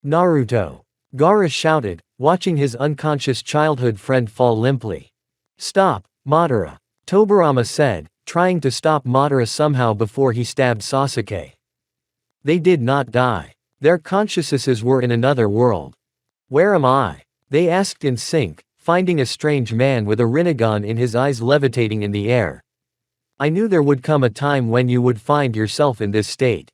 Naruto! Gaara shouted, watching his unconscious childhood friend fall limply. Stop, Madara! Tobirama said, trying to stop Madara somehow before he stabbed Sasuke. They did not die. Their consciousnesses were in another world. Where am I? They asked in sync, finding a strange man with a Rinnegan in his eyes levitating in the air. I knew there would come a time when you would find yourself in this state.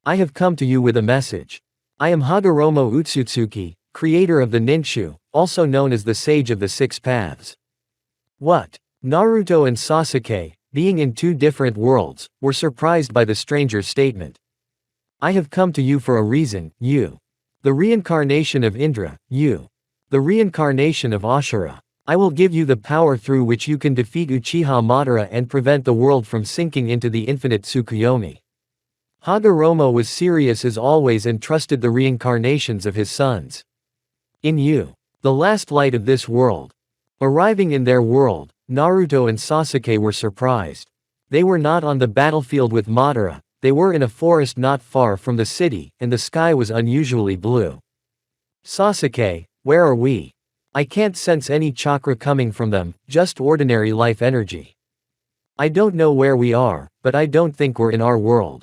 I have come to you with a message. I am Hagoromo Utsutsuki, creator of the Ninshu, also known as the Sage of the Six Paths. What? Naruto and Sasuke, being in two different worlds, were surprised by the stranger's statement. I have come to you for a reason, you. The reincarnation of Indra, you. The reincarnation of Ashura. I will give you the power through which you can defeat Uchiha Madara and prevent the world from sinking into the infinite Tsukuyomi. Hagoromo was serious as always and trusted the reincarnations of his sons. In you. The last light of this world. Arriving in their world, Naruto and Sasuke were surprised. They were not on the battlefield with Madara, they were in a forest not far from the city, and the sky was unusually blue. Sasuke, where are we? I can't sense any chakra coming from them, just ordinary life energy. I don't know where we are, but I don't think we're in our world.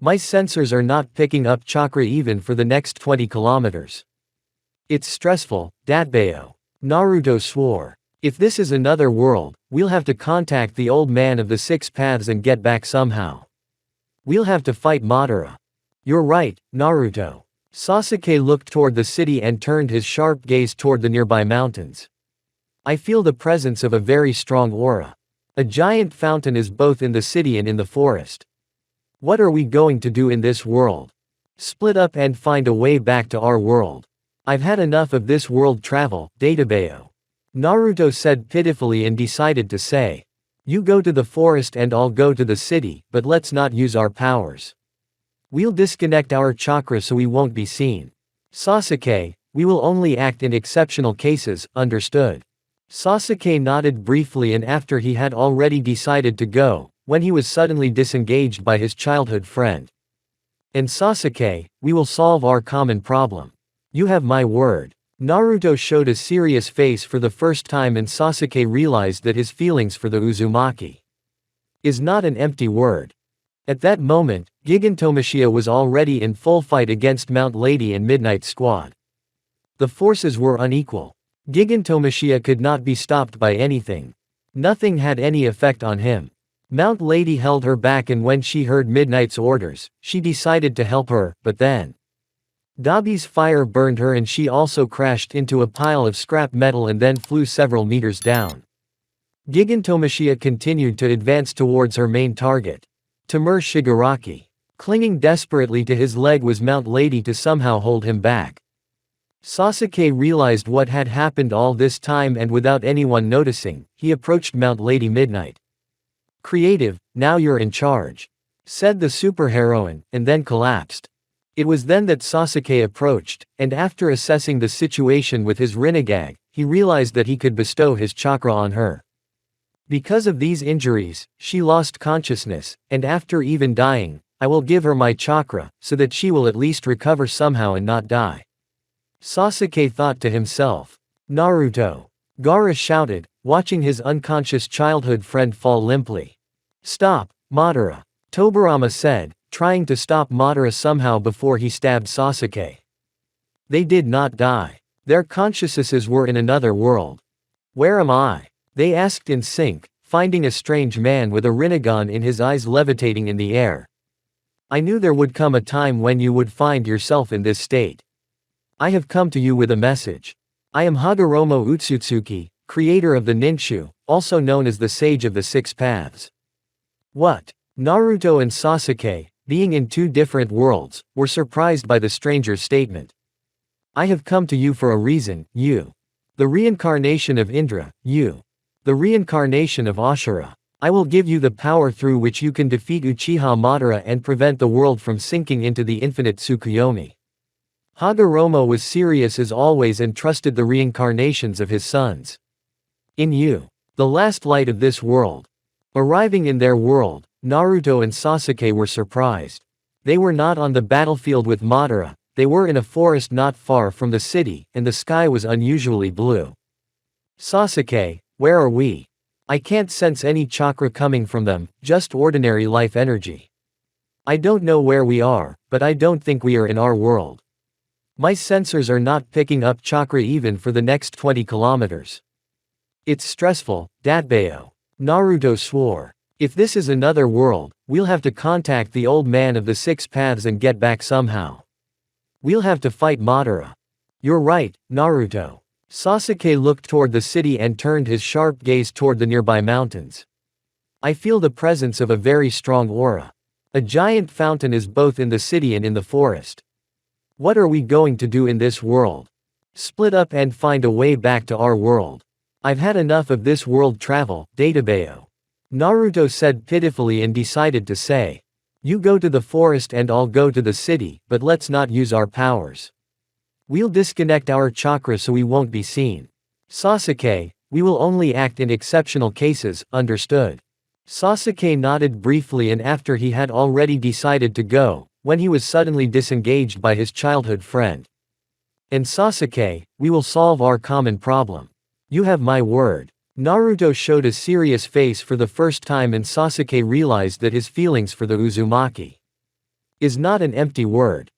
My sensors are not picking up chakra even for the next 20 kilometers. It's stressful, Datbeo. Naruto swore. If this is another world, we'll have to contact the old man of the Six Paths and get back somehow. We'll have to fight Madara. You're right, Naruto. Sasuke looked toward the city and turned his sharp gaze toward the nearby mountains. I feel the presence of a very strong aura. A giant fountain is both in the city and in the forest. What are we going to do in this world? Split up and find a way back to our world. I've had enough of this world travel, Databeo. Naruto said pitifully and decided to say. You go to the forest and I'll go to the city, but let's not use our powers. We'll disconnect our chakra so we won't be seen. Sasuke, we will only act in exceptional cases, understood? Sasuke nodded briefly and after he had already decided to go, when he was suddenly disengaged by his childhood friend. And Sasuke, we will solve our common problem. You have my word. Naruto showed a serious face for the first time and Sasuke realized that his feelings for the Uzumaki is not an empty word. At that moment, Gigantomachia was already in full fight against Mount Lady and Midnight Squad. The forces were unequal. Gigantomachia could not be stopped by anything. Nothing had any effect on him. Mount Lady held her back and when she heard Midnight's orders, she decided to help her, but then Dabi's fire burned her and she also crashed into a pile of scrap metal and then flew several meters down. Gigantomachia continued to advance towards her main target. Temur Shigaraki. Clinging desperately to his leg was Mount Lady to somehow hold him back. Sasuke realized what had happened all this time and without anyone noticing, he approached Mount Lady Midnight. Creative, now you're in charge, said the superheroine, and then collapsed. It was then that Sasuke approached, and after assessing the situation with his Rinnegan, he realized that he could bestow his chakra on her. Because of these injuries, she lost consciousness, and after even dying, I will give her my chakra, so that she will at least recover somehow and not die. Sasuke thought to himself. Naruto! Gaara shouted, watching his unconscious childhood friend fall limply. Stop, Madara! Tobirama said, trying to stop Madara somehow before he stabbed Sasuke. They did not die. Their consciousnesses were in another world. Where am I? They asked in sync, finding a strange man with a Rinnegan in his eyes levitating in the air. I knew there would come a time when you would find yourself in this state. I have come to you with a message. I am Hagoromo Utsutsuki, creator of the Ninshu, also known as the Sage of the Six Paths. What? Naruto and Sasuke, being in two different worlds, were surprised by the stranger's statement. I have come to you for a reason, you. The reincarnation of Indra, you. The reincarnation of Ashura. I will give you the power through which you can defeat Uchiha Madara and prevent the world from sinking into the infinite Tsukuyomi. Hagoromo was serious as always and trusted the reincarnations of his sons. In you. The last light of this world. Arriving in their world, Naruto and Sasuke were surprised. They were not on the battlefield with Madara, They were in a forest not far from the city, and the sky was unusually blue. Sasuke, where are we? I can't sense any chakra coming from them, just ordinary life energy. I don't know where we are, but I don't think we are in our world. My sensors are not picking up chakra even for the next 20 kilometers. It's stressful, Datbeo. Naruto swore. If this is another world, we'll have to contact the old man of the 6 paths and get back somehow. We'll have to fight Madara. You're right, Naruto. Sasuke looked toward the city and turned his sharp gaze toward the nearby mountains. I feel the presence of a very strong aura. A giant fountain is both in the city and in the forest. What are we going to do in this world? Split up and find a way back to our world. I've had enough of this world travel, Databeo. Naruto said pitifully and decided to say. You go to the forest and I'll go to the city, but let's not use our powers. We'll disconnect our chakra so we won't be seen. Sasuke, we will only act in exceptional cases, understood? Sasuke nodded briefly, and after he had already decided to go, when he was suddenly disengaged by his childhood friend. And Sasuke, we will solve our common problem. You have my word. Naruto showed a serious face for the first time, and Sasuke realized that his feelings for the Uzumaki is not an empty word.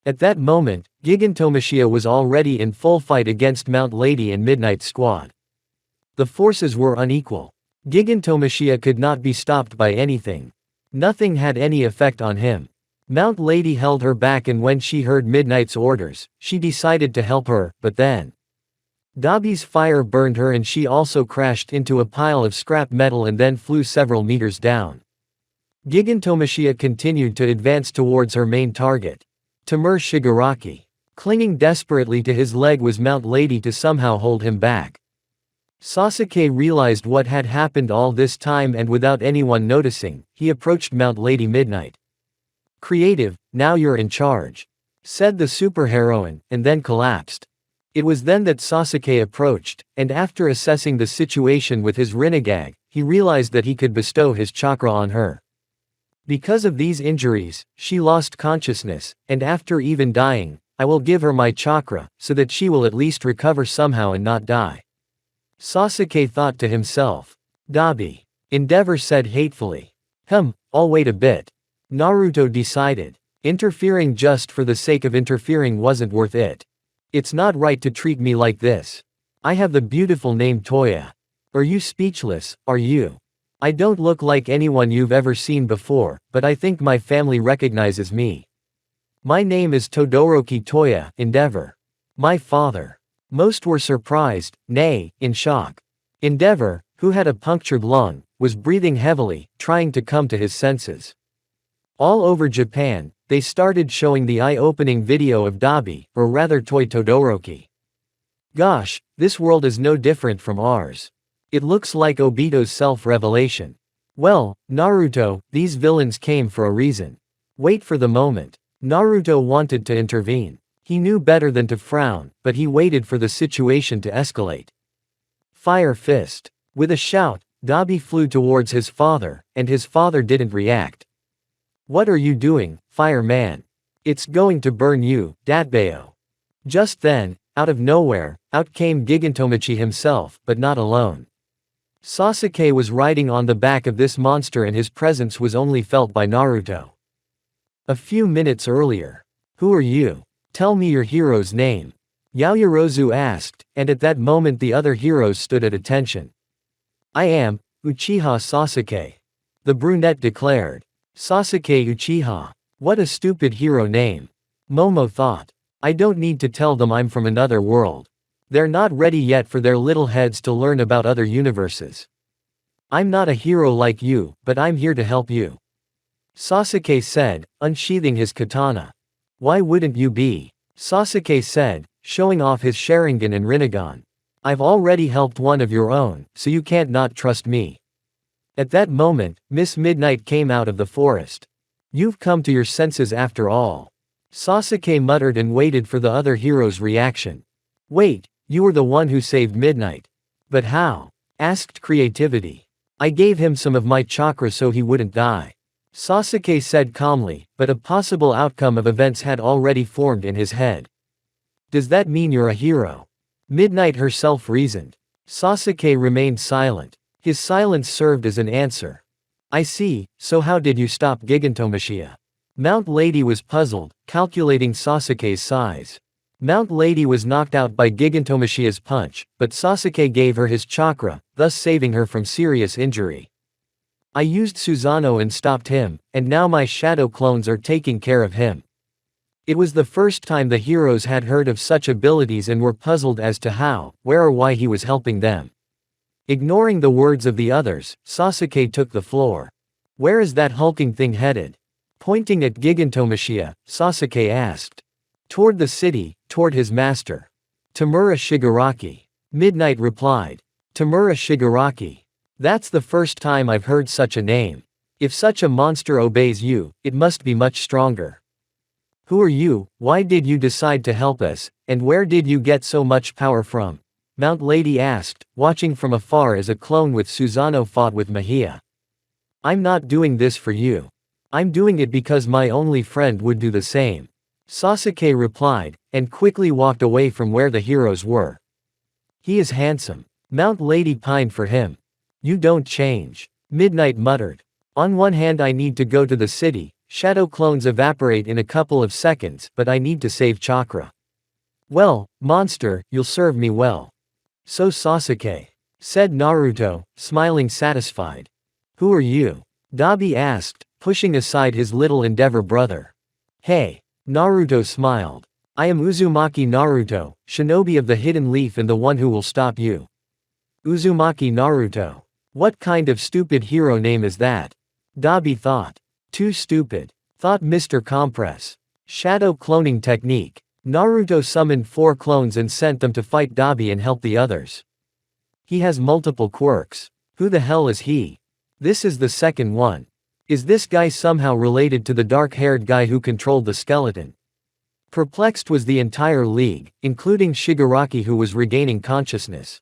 At that moment, Gigantomachia was already in full fight against Mount Lady and Midnight Squad. The forces were unequal. Gigantomachia could not be stopped by anything. Nothing had any effect on him. Mount Lady held her back, and when she heard Midnight's orders, she decided to help her, but then Dabi's fire burned her and she also crashed into a pile of scrap metal and then flew several meters down. Gigantomachia continued to advance towards her main target. Temur Shigaraki. Clinging desperately to his leg was Mount Lady to somehow hold him back. Sasuke realized what had happened all this time, and without anyone noticing, he approached Mount Lady Midnight. Creative, now you're in charge, said the superheroine, and then collapsed. It was then that Sasuke approached, and after assessing the situation with his Rinnegan, he realized that he could bestow his chakra on her. Because of these injuries, she lost consciousness, and after even dying, I will give her my chakra, so that she will at least recover somehow and not die. Sasuke thought to himself. Dabi. Endeavor said hatefully. I'll wait a bit. Naruto decided. Interfering just for the sake of interfering wasn't worth it. It's not right to treat me like this. I have the beautiful name Toya. Are you speechless, are you? I don't look like anyone you've ever seen before, but I think my family recognizes me. My name is Todoroki Toya, Endeavor. My father. Most were surprised, nay, in shock. Endeavor, who had a punctured lung, was breathing heavily, trying to come to his senses. All over Japan, they started showing the eye-opening video of Dabi, or rather Toy Todoroki. Gosh, this world is no different from ours. It looks like Obito's self-revelation. Well, Naruto, these villains came for a reason. Wait for the moment. Naruto wanted to intervene. He knew better than to frown, but he waited for the situation to escalate. Fire Fist. With a shout, Dabi flew towards his father, and his father didn't react. What are you doing, Fire Man? It's going to burn you, Datbeo. Just then, out of nowhere, out came Gigantomachia himself, but not alone. Sasuke was riding on the back of this monster, and his presence was only felt by Naruto. A few minutes earlier. Who are you? Tell me your hero's name. Yaoyorozu asked, and at that moment the other heroes stood at attention. I am Uchiha Sasuke. The brunette declared. Sasuke Uchiha. What a stupid hero name. Momo thought. I don't need to tell them I'm from another world. They're not ready yet for their little heads to learn about other universes. I'm not a hero like you, but I'm here to help you. Sasuke said, unsheathing his katana. Why wouldn't you be? Sasuke said, showing off his Sharingan and Rinnegan. I've already helped one of your own, so you can't not trust me. At that moment, Miss Midnight came out of the forest. You've come to your senses after all. Sasuke muttered and waited for the other hero's reaction. Wait, you were the one who saved Midnight. But how? Asked Creativity. I gave him some of my chakra so he wouldn't die. Sasuke said calmly, but a possible outcome of events had already formed in his head. Does that mean you're a hero? Midnight herself reasoned. Sasuke remained silent. His silence served as an answer. I see, so how did you stop Gigantomachia? Mount Lady was puzzled, calculating Sasuke's size. Mount Lady was knocked out by Gigantomachia's punch, but Sasuke gave her his chakra, thus saving her from serious injury. I used Susanoo and stopped him, and now my shadow clones are taking care of him. It was the first time the heroes had heard of such abilities and were puzzled as to how, where or why he was helping them. Ignoring the words of the others, Sasuke took the floor. Where is that hulking thing headed? Pointing at Gigantomachia, Sasuke asked. Toward the city, toward his master. Tamura Shigaraki. Midnight replied. Tamura Shigaraki. That's the first time I've heard such a name. If such a monster obeys you, it must be much stronger. Who are you, why did you decide to help us, and where did you get so much power from? Mount Lady asked, watching from afar as a clone with Susanoo fought with Mahia. I'm not doing this for you. I'm doing it because my only friend would do the same. Sasuke replied, and quickly walked away from where the heroes were. He is handsome. Mount Lady pined for him. You don't change. Midnight muttered. On one hand I need to go to the city, shadow clones evaporate in a couple of seconds, but I need to save chakra. Well, monster, you'll serve me well. So Sasuke. Said Naruto, smiling satisfied. Who are you? Dabi asked, pushing aside his little endeavor brother. Hey. Naruto smiled. I am Uzumaki Naruto, shinobi of the hidden leaf and the one who will stop you. Uzumaki Naruto. What kind of stupid hero name is that? Dabi thought. Too stupid. Thought Mr. Compress. Shadow cloning technique. Naruto summoned 4 clones and sent them to fight Dabi and help the others. He has multiple quirks. Who the hell is he? This is the second one. Is this guy somehow related to the dark-haired guy who controlled the skeleton? Perplexed was the entire league, including Shigaraki who was regaining consciousness.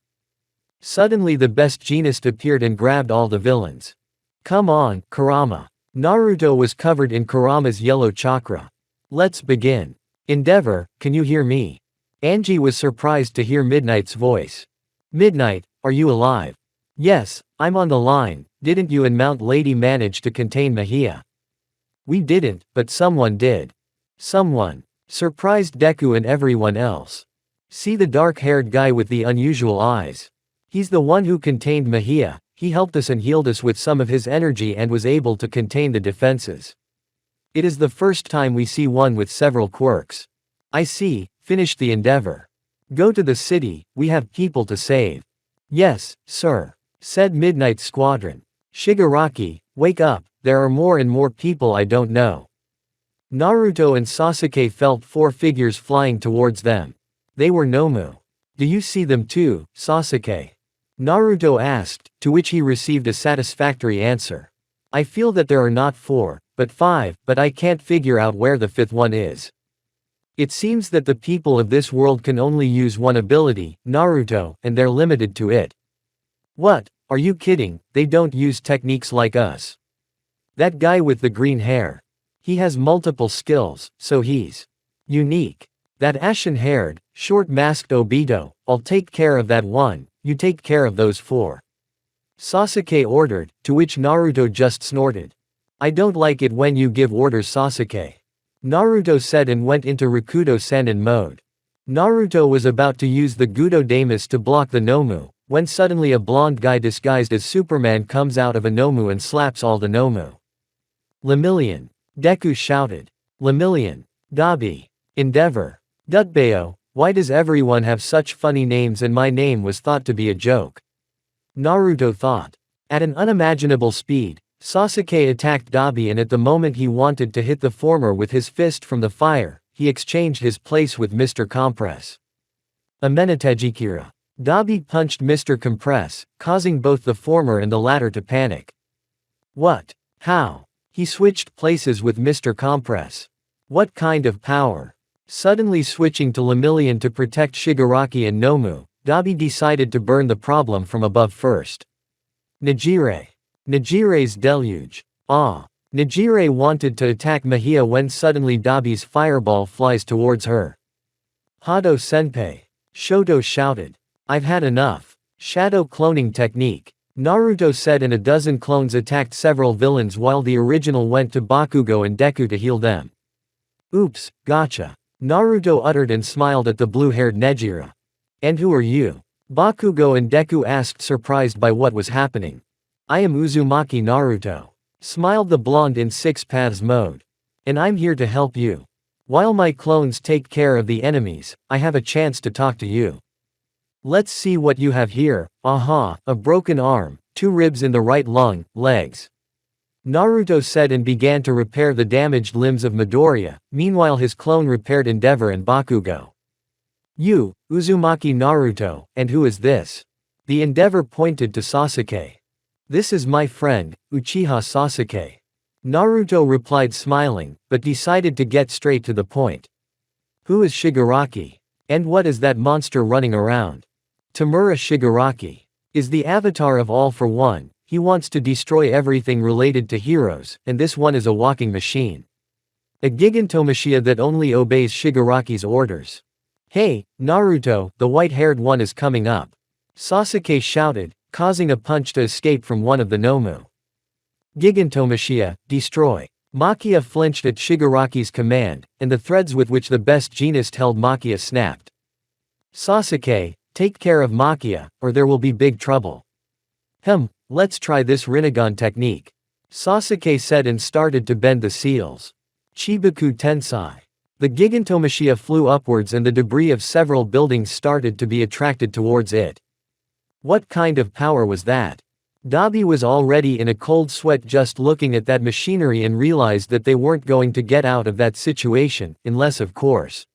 Suddenly the best genist appeared and grabbed all the villains. Come on, Kurama. Naruto was covered in Kurama's yellow chakra. Let's begin. Endeavor, can you hear me? Angie was surprised to hear Midnight's voice. Midnight, are you alive? Yes, I'm on the line. Didn't you and Mount Lady manage to contain Mahia? We didn't, but someone did. Someone. Surprised Deku and everyone else. See the dark-haired guy with the unusual eyes. He's the one who contained Mahia. He helped us and healed us with some of his energy and was able to contain the defenses. It is the first time we see one with several quirks. I see, finished the endeavor. Go to the city, we have people to save. Yes, sir. Said Midnight Squadron. Shigaraki, wake up, there are more and more people I don't know. Naruto and Sasuke felt 4 figures flying towards them. They were Nomu. Do you see them too, Sasuke? Naruto asked, to which he received a satisfactory answer. I feel that there are not 4, but 5, but I can't figure out where the 5th one is. It seems that the people of this world can only use one ability, Naruto, and they're limited to it. What? Are you kidding? They don't use techniques like us. That guy with the green hair. He has multiple skills, so he's unique. That ashen-haired, short-masked Obito, I'll take care of that one, you take care of those 4. Sasuke ordered, to which Naruto just snorted. I don't like it when you give orders, Sasuke. Naruto said and went into Rakudo Sannin mode. Naruto was about to use the Gudo Damas to block the Nomu, when suddenly a blonde guy disguised as Superman comes out of a Nomu and slaps all the Nomu. Lemillion. Deku shouted. Lemillion. Dabi. Endeavor. Dutbeo, why does everyone have such funny names and my name was thought to be a joke? Naruto thought. At an unimaginable speed, Sasuke attacked Dabi and at the moment he wanted to hit the former with his fist from the fire, he exchanged his place with Mr. Compress. Amenetejikira. Dabi punched Mr. Compress, causing both the former and the latter to panic. What? How? He switched places with Mr. Compress. What kind of power? Suddenly switching to Lemillion to protect Shigaraki and Nomu, Dabi decided to burn the problem from above first. Nejire. Nejire's deluge. Ah. Nijire wanted to attack Mahia when suddenly Dabi's fireball flies towards her. Hado senpai. Shoto shouted. I've had enough. Shadow cloning technique. Naruto said, and a dozen clones attacked several villains while the original went to Bakugo and Deku to heal them. Oops, gotcha. Naruto uttered and smiled at the blue-haired Nejire. And who are you? Bakugo and Deku asked, surprised by what was happening. I am Uzumaki Naruto. Smiled the blonde in Six Paths mode. And I'm here to help you. While my clones take care of the enemies, I have a chance to talk to you. Let's see what you have here. Aha, a broken arm, 2 ribs in the right lung, legs. Naruto said and began to repair the damaged limbs of Midoriya. Meanwhile his clone repaired Endeavor and Bakugo. You, Uzumaki Naruto, and who is this? The Endeavor pointed to Sasuke. This is my friend, Uchiha Sasuke. Naruto replied smiling, but decided to get straight to the point. Who is Shigaraki? And what is that monster running around? Tamura Shigaraki is the avatar of All for One. He wants to destroy everything related to heroes, and this one is a walking machine. A gigantomachia that only obeys Shigaraki's orders. Hey, Naruto, the white-haired one is coming up. Sasuke shouted, causing a punch to escape from one of the Nomu. Gigantomachia, destroy. Makia flinched at Shigaraki's command, and the threads with which the best genist held Makia snapped. Sasuke, take care of Makia, or there will be big trouble. Let's try this Rinnegan technique. Sasuke said and started to bend the seals. Chibaku Tensai. The gigantomachia flew upwards and the debris of several buildings started to be attracted towards it. What kind of power was that? Dabi was already in a cold sweat just looking at that machinery and realized that they weren't going to get out of that situation, unless of course.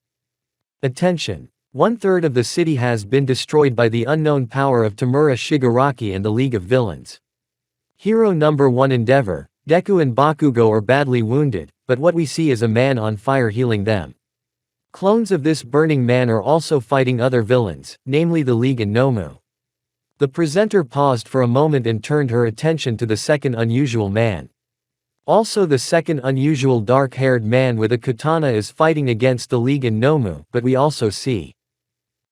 Attention. 1/3 of the city has been destroyed by the unknown power of Tamura Shigaraki and the League of Villains. Hero number 1 Endeavor, Deku and Bakugo are badly wounded, but what we see is a man on fire healing them. Clones of this burning man are also fighting other villains, namely the League and Nomu. The presenter paused for a moment and turned her attention to the second unusual man. Also the second unusual dark-haired man with a katana is fighting against the League and Nomu, but we also see.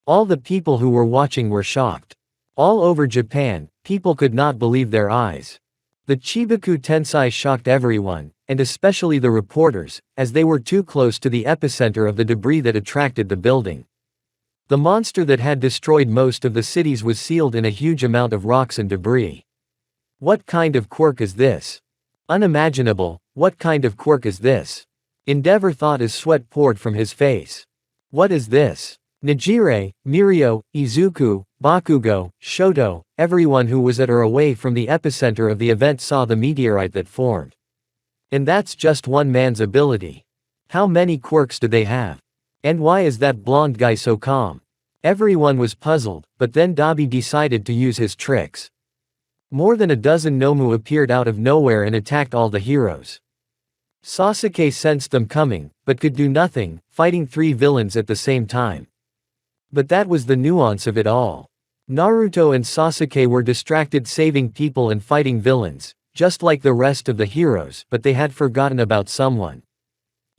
All the people who were watching were shocked. All over Japan, people could not believe their eyes. The Chibaku Tensai shocked everyone, and especially the reporters, as they were too close to the epicenter of the debris that attracted the building. The monster that had destroyed most of the cities was sealed in a huge amount of rocks and debris. What kind of quirk is this? Unimaginable, what kind of quirk is this? Endeavor thought as sweat poured from his face. What is this? Nejire, Mirio, Izuku, Bakugo, Shoto, everyone who was at or away from the epicenter of the event saw the meteorite that formed. And that's just one man's ability. How many quirks do they have? And why is that blonde guy so calm? Everyone was puzzled, but then Dabi decided to use his tricks. More than a dozen Nomu appeared out of nowhere and attacked all the heroes. Sasuke sensed them coming, but could do nothing, fighting 3 villains at the same time. But that was the nuance of it all. Naruto and Sasuke were distracted saving people and fighting villains, just like the rest of the heroes, but they had forgotten about someone.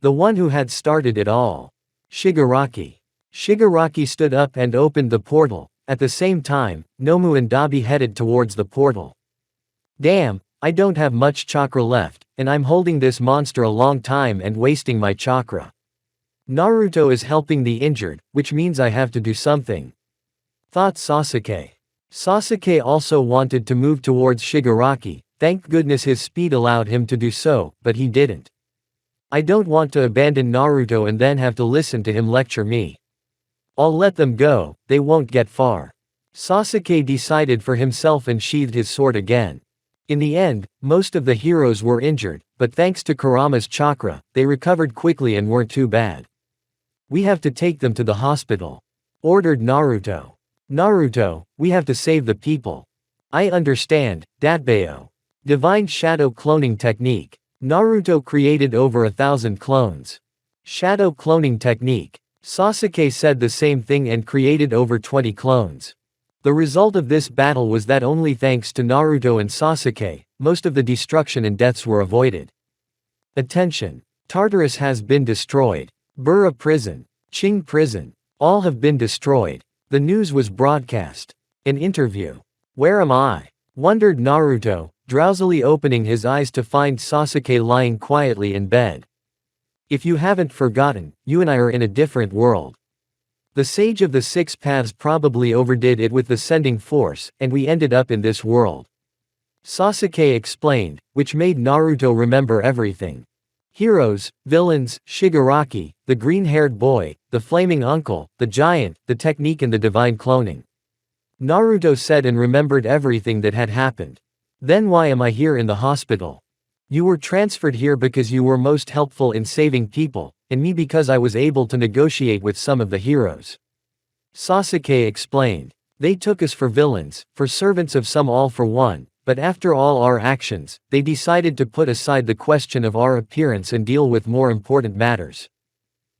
The one who had started it all. Shigaraki. Shigaraki stood up and opened the portal. At the same time, Nomu and Dabi headed towards the portal. Damn, I don't have much chakra left, and I'm holding this monster a long time and wasting my chakra. Naruto is helping the injured, which means I have to do something. Thought Sasuke. Sasuke also wanted to move towards Shigaraki, thank goodness his speed allowed him to do so, but he didn't. I don't want to abandon Naruto and then have to listen to him lecture me. I'll let them go, they won't get far. Sasuke decided for himself and sheathed his sword again. In the end, most of the heroes were injured, but thanks to Kurama's chakra, they recovered quickly and weren't too bad. We have to take them to the hospital. Ordered Naruto. Naruto, we have to save the people. I understand, Datbeo. Divine Shadow Cloning Technique. Naruto created over 1,000 clones. Shadow Cloning Technique. Sasuke said the same thing and created over 20 clones. The result of this battle was that only thanks to Naruto and Sasuke, most of the destruction and deaths were avoided. Attention. Tartarus has been destroyed. Bura prison. Qing prison. All have been destroyed. The news was broadcast. An interview. Where am I? Wondered Naruto, drowsily opening his eyes to find Sasuke lying quietly in bed. If you haven't forgotten, you and I are in a different world. The Sage of the Six Paths probably overdid it with the sending force, and we ended up in this world. Sasuke explained, which made Naruto remember everything. Heroes, villains, Shigaraki, the green-haired boy, the flaming uncle, the giant, the technique and the divine cloning. Naruto said and remembered everything that had happened. Then why am I here in the hospital? You were transferred here because you were most helpful in saving people, and me because I was able to negotiate with some of the heroes. Sasuke explained. They took us for villains, for servants of some all for one, but after all our actions, they decided to put aside the question of our appearance and deal with more important matters.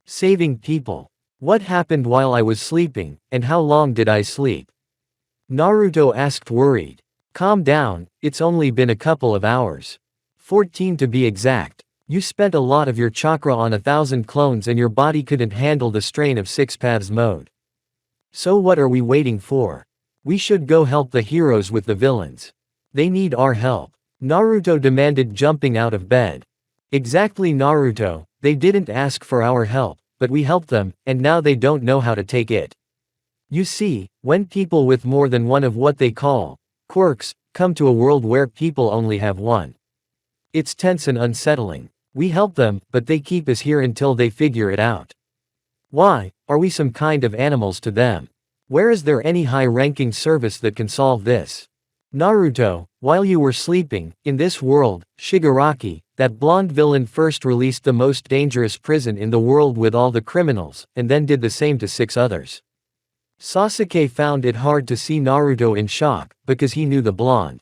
Saving people. What happened while I was sleeping, and how long did I sleep? Naruto asked worried. Calm down, it's only been a couple of hours. 14 to be exact. You spent a lot of your chakra on 1,000 clones and your body couldn't handle the strain of Six Paths mode. So what are we waiting for? We should go help the heroes with the villains. They need our help. Naruto demanded, jumping out of bed. Exactly, Naruto, they didn't ask for our help, but we helped them, and now they don't know how to take it. You see, when people with more than one of what they call quirks come to a world where people only have one, it's tense and unsettling. We help them, but they keep us here until they figure it out. Why, are we some kind of animals to them? Where is there any high-ranking service that can solve this? Naruto, while you were sleeping, in this world, Shigaraki, that blonde villain, first released the most dangerous prison in the world with all the criminals, and then did the same to 6 others. Sasuke found it hard to see Naruto in shock, because he knew the blonde.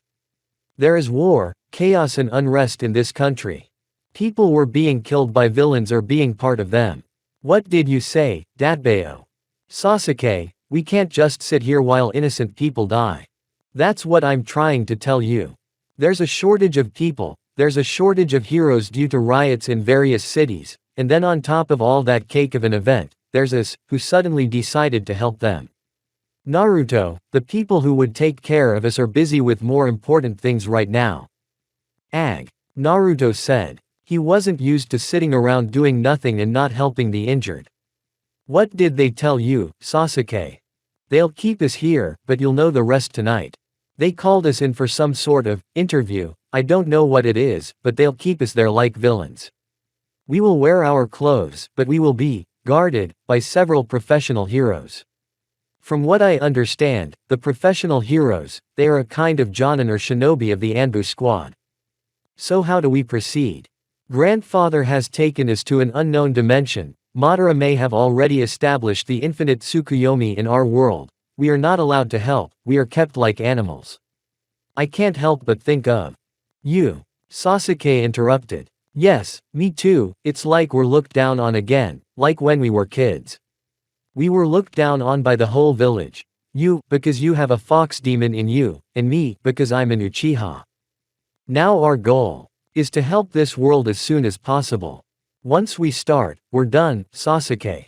There is war, chaos and unrest in this country. People were being killed by villains or being part of them. What did you say, Datbeo? Sasuke, we can't just sit here while innocent people die. That's what I'm trying to tell you. There's a shortage of people, there's a shortage of heroes due to riots in various cities, and then on top of all that cake of an event, there's us, who suddenly decided to help them. Naruto, the people who would take care of us are busy with more important things right now. Ag. Naruto said. He wasn't used to sitting around doing nothing and not helping the injured. What did they tell you, Sasuke? They'll keep us here, but you'll know the rest tonight. They called us in for some sort of interview, I don't know what it is, but they'll keep us there like villains. We will wear our clothes, but we will be guarded by several professional heroes. From what I understand, the professional heroes, they are a kind of Jonin or shinobi of the Anbu squad. So how do we proceed? Grandfather has taken us to an unknown dimension. Madara may have already established the infinite Tsukuyomi in our world. We are not allowed to help, we are kept like animals. I can't help but think of you. Sasuke interrupted. Yes, me too, it's like we're looked down on again, like when we were kids. We were looked down on by the whole village. You, because you have a fox demon in you, and me, because I'm an Uchiha. Now our goal is to help this world as soon as possible. Once we start, we're done, Sasuke.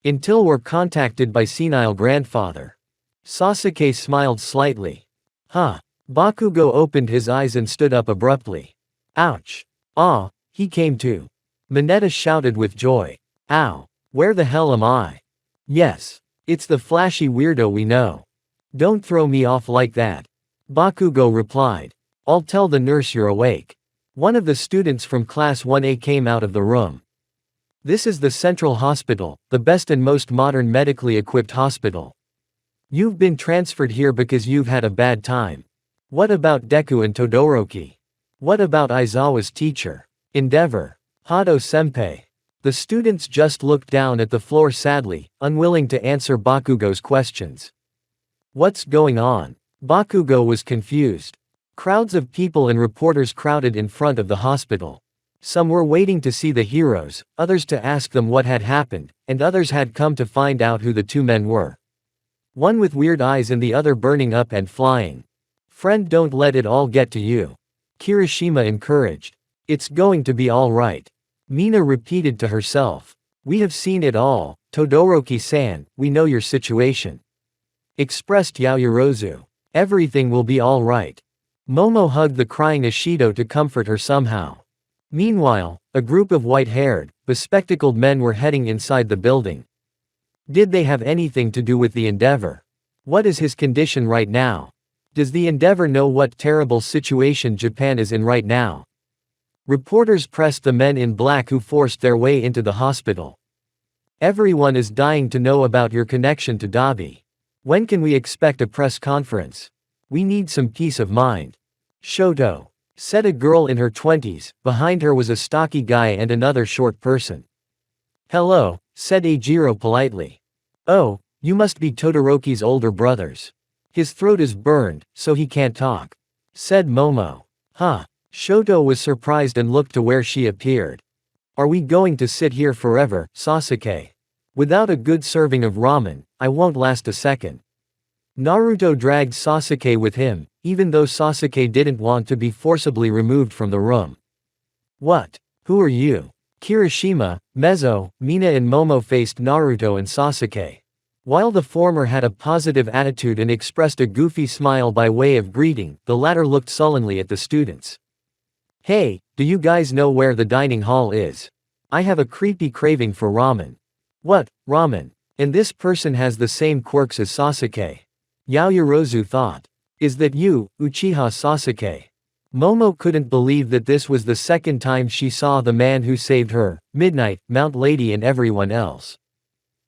Until we're contacted by senile grandfather. Sasuke smiled slightly. Huh. Bakugo opened his eyes and stood up abruptly. Ouch. Ah, he came to. Mineta shouted with joy. Ow. Where the hell am I? Yes. It's the flashy weirdo we know. Don't throw me off like that. Bakugo replied. I'll tell the nurse you're awake. One of the students from Class 1A came out of the room. This is the Central Hospital, the best and most modern medically equipped hospital. You've been transferred here because you've had a bad time. What about Deku and Todoroki? What about Aizawa's teacher? Endeavor. Hado Senpai. The students just looked down at the floor sadly, unwilling to answer Bakugo's questions. What's going on? Bakugo was confused. Crowds of people and reporters crowded in front of the hospital. Some were waiting to see the heroes, others to ask them what had happened, and others had come to find out who the 2 men were. One with weird eyes and the other burning up and flying. Friend, don't let it all get to you. Kirishima encouraged. It's going to be all right. Mina repeated to herself. We have seen it all, Todoroki-san, we know your situation. Expressed Yaoyorozu. Everything will be all right. Momo hugged the crying Ishido to comfort her somehow. Meanwhile, a group of white-haired, bespectacled men were heading inside the building. Did they have anything to do with the Endeavor? What is his condition right now? Does the Endeavor know what terrible situation Japan is in right now? Reporters pressed the men in black who forced their way into the hospital. Everyone is dying to know about your connection to Dabi. When can we expect a press conference? We need some peace of mind. Shoto, said a girl in her 20s, behind her was a stocky guy and another short person. Hello, said Eijiro politely. Oh, you must be Todoroki's older brothers. His throat is burned, so he can't talk. Said Momo. Huh. Shoto was surprised and looked to where she appeared. Are we going to sit here forever, Sasuke? Without a good serving of ramen, I won't last a second. Naruto dragged Sasuke with him, even though Sasuke didn't want to be forcibly removed from the room. What? Who are you? Kirishima, Mezzo, Mina and Momo faced Naruto and Sasuke. While the former had a positive attitude and expressed a goofy smile by way of greeting, the latter looked sullenly at the students. Hey, do you guys know where the dining hall is? I have a creepy craving for ramen. What, ramen? And this person has the same quirks as Sasuke. Yaoyorozu thought. Is that you, Uchiha Sasuke? Momo couldn't believe that this was the second time she saw the man who saved her, Midnight, Mount Lady and everyone else.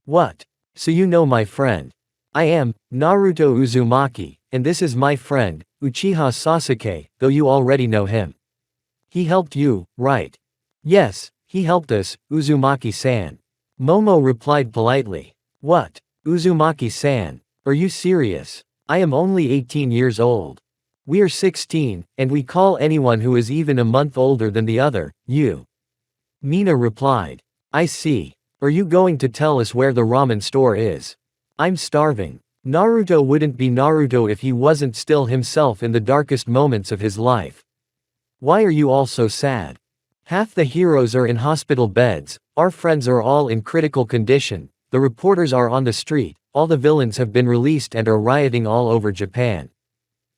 What? So you know my friend. I am, Naruto Uzumaki, and this is my friend, Uchiha Sasuke, though you already know him. He helped you, right? Yes, he helped us, Uzumaki-san. Momo replied politely. What? Uzumaki-san? Are you serious? I am only 18 years old. We are 16, and we call anyone who is even a month older than the other, you. Mina replied. I see. Are you going to tell us where the ramen store is? I'm starving. Naruto wouldn't be Naruto if he wasn't still himself in the darkest moments of his life. Why are you all so sad? Half the heroes are in hospital beds, our friends are all in critical condition, the reporters are on the street, all the villains have been released and are rioting all over Japan.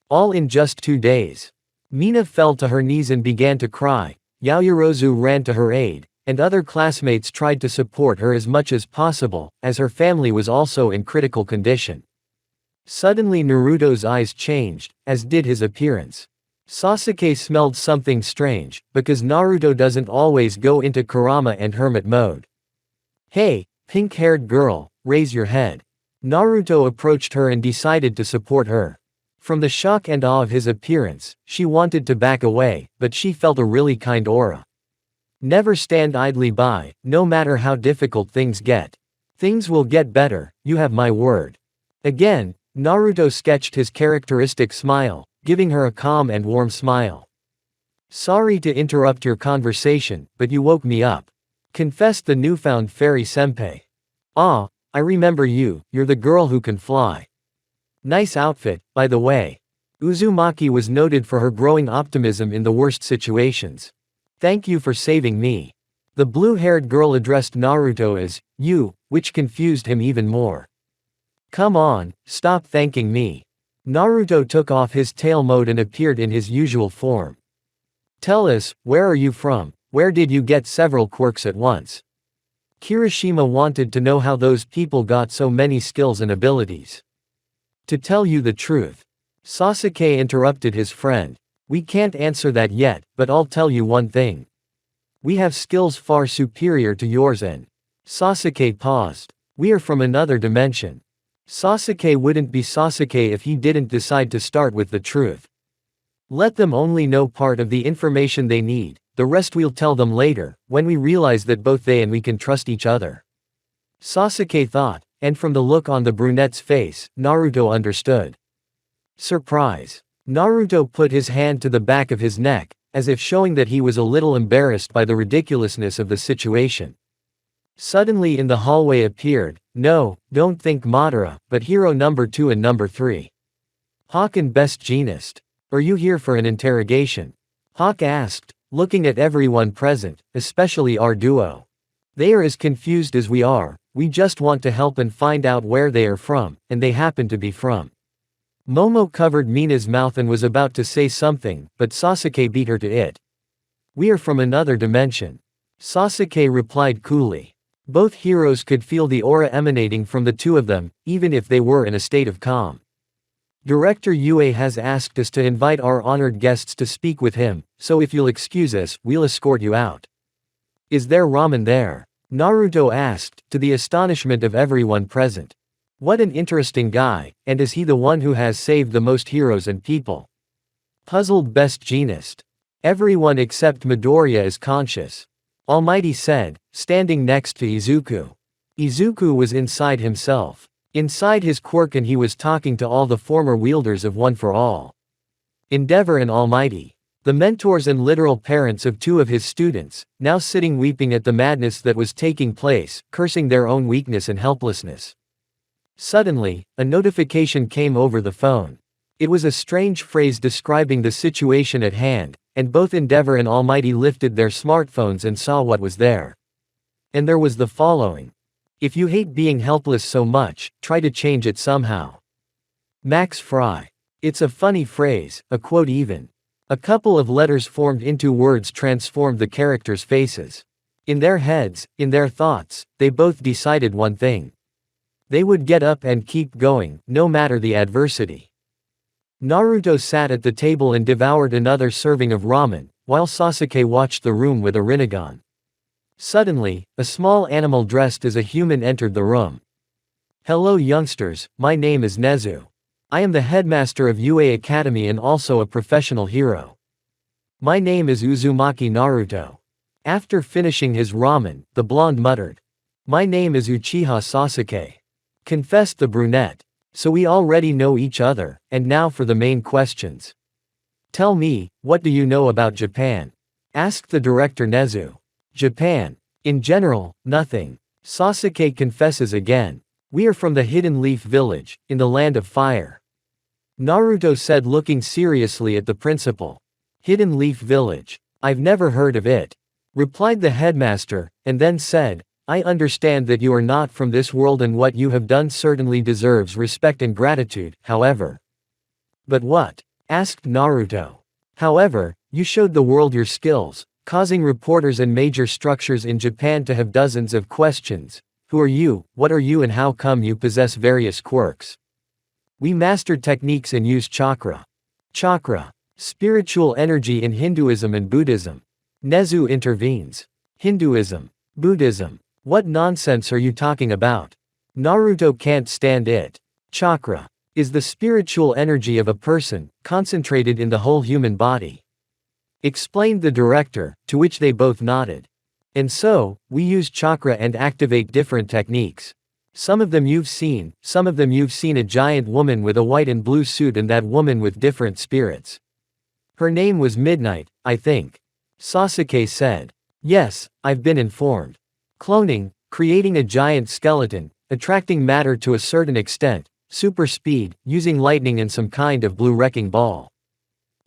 All in just 2 days. Mina fell to her knees and began to cry, Yaoyorozu ran to her aid, and other classmates tried to support her as much as possible, as her family was also in critical condition. Suddenly Naruto's eyes changed, as did his appearance. Sasuke smelled something strange, because Naruto doesn't always go into Kurama and hermit mode. Hey, pink-haired girl, raise your head. Naruto approached her and decided to support her. From the shock and awe of his appearance, she wanted to back away, but she felt a really kind aura. Never stand idly by, no matter how difficult things get. Things will get better, you have my word. Again, Naruto sketched his characteristic smile, giving her a calm and warm smile. Sorry to interrupt your conversation, but you woke me up. Confessed the newfound fairy senpai. Ah, I remember you, you're the girl who can fly. Nice outfit, by the way. Uzumaki was noted for her growing optimism in the worst situations. Thank you for saving me. The blue-haired girl addressed Naruto as, you, which confused him even more. Come on, stop thanking me. Naruto took off his tail mode and appeared in his usual form. Tell us, where are you from? Where did you get several quirks at once? Kirishima wanted to know how those people got so many skills and abilities. To tell you the truth. Sasuke interrupted his friend. We can't answer that yet, but I'll tell you one thing. We have skills far superior to yours and… Sasuke paused. We are from another dimension. Sasuke wouldn't be Sasuke if he didn't decide to start with the truth. Let them only know part of the information they need, the rest we'll tell them later, when we realize that both they and we can trust each other. Sasuke thought, and from the look on the brunette's face, Naruto understood. Surprise. Naruto put his hand to the back of his neck, as if showing that he was a little embarrassed by the ridiculousness of the situation. Suddenly in the hallway appeared, no, don't think Madara, but hero number 2 and number 3. Hawk and Best Jeanist. Are you here for an interrogation? Hawk asked, looking at everyone present, especially our duo. They are as confused as we are, we just want to help and find out where they are from, and they happen to be from. Momo covered Mina's mouth and was about to say something, but Sasuke beat her to it. We are from another dimension. Sasuke replied coolly. Both heroes could feel the aura emanating from the two of them, even if they were in a state of calm. Director Yue has asked us to invite our honored guests to speak with him, so if you'll excuse us, we'll escort you out. Is there ramen there? Naruto asked, to the astonishment of everyone present. What an interesting guy, and is he the one who has saved the most heroes and people? Puzzled Best Jeanist. Everyone except Midoriya is conscious. All Might said, standing next to Izuku. Izuku was inside himself. Inside his quirk, and he was talking to all the former wielders of One for All. Endeavor and All Might, the mentors and literal parents of two of his students, now sitting weeping at the madness that was taking place, cursing their own weakness and helplessness. Suddenly, a notification came over the phone. It was a strange phrase describing the situation at hand, and both Endeavor and All Might lifted their smartphones and saw what was there. And there was the following. If you hate being helpless so much, try to change it somehow. Max Fry. It's a funny phrase, a quote even. A couple of letters formed into words transformed the characters' faces. In their heads, in their thoughts, they both decided one thing. They would get up and keep going, no matter the adversity. Naruto sat at the table and devoured another serving of ramen, while Sasuke watched the room with a Rinnegan. Suddenly, a small animal dressed as a human entered the room. Hello youngsters, my name is Nezu. I am the headmaster of UA Academy and also a professional hero. My name is Uzumaki Naruto. After finishing his ramen, the blonde muttered. My name is Uchiha Sasuke. Confessed the brunette. So we already know each other, and now for the main questions. Tell me, what do you know about Japan? Asked the director Nezu. Japan. In general, nothing. Sasuke confesses again. We are from the Hidden Leaf Village, in the Land of Fire. Naruto said, looking seriously at the principal. Hidden Leaf Village. I've never heard of it. Replied the headmaster, and then said, I understand that you are not from this world and what you have done certainly deserves respect and gratitude, however. But what? Asked Naruto. However, you showed the world your skills, causing reporters and major structures in Japan to have dozens of questions. Who are you, what are you, and how come you possess various quirks? We mastered techniques and use chakra. Chakra. Spiritual energy in Hinduism and Buddhism. Nezu intervenes. Hinduism. Buddhism. What nonsense are you talking about? Naruto can't stand it. Chakra is the spiritual energy of a person, concentrated in the whole human body. Explained the director, to which they both nodded. And so, we use chakra and activate different techniques. Some of them you've seen a giant woman with a white and blue suit and that woman with different spirits. Her name was Midnight, I think. Sasuke said. Yes, I've been informed. Cloning, creating a giant skeleton, attracting matter to a certain extent, super speed, using lightning and some kind of blue wrecking ball.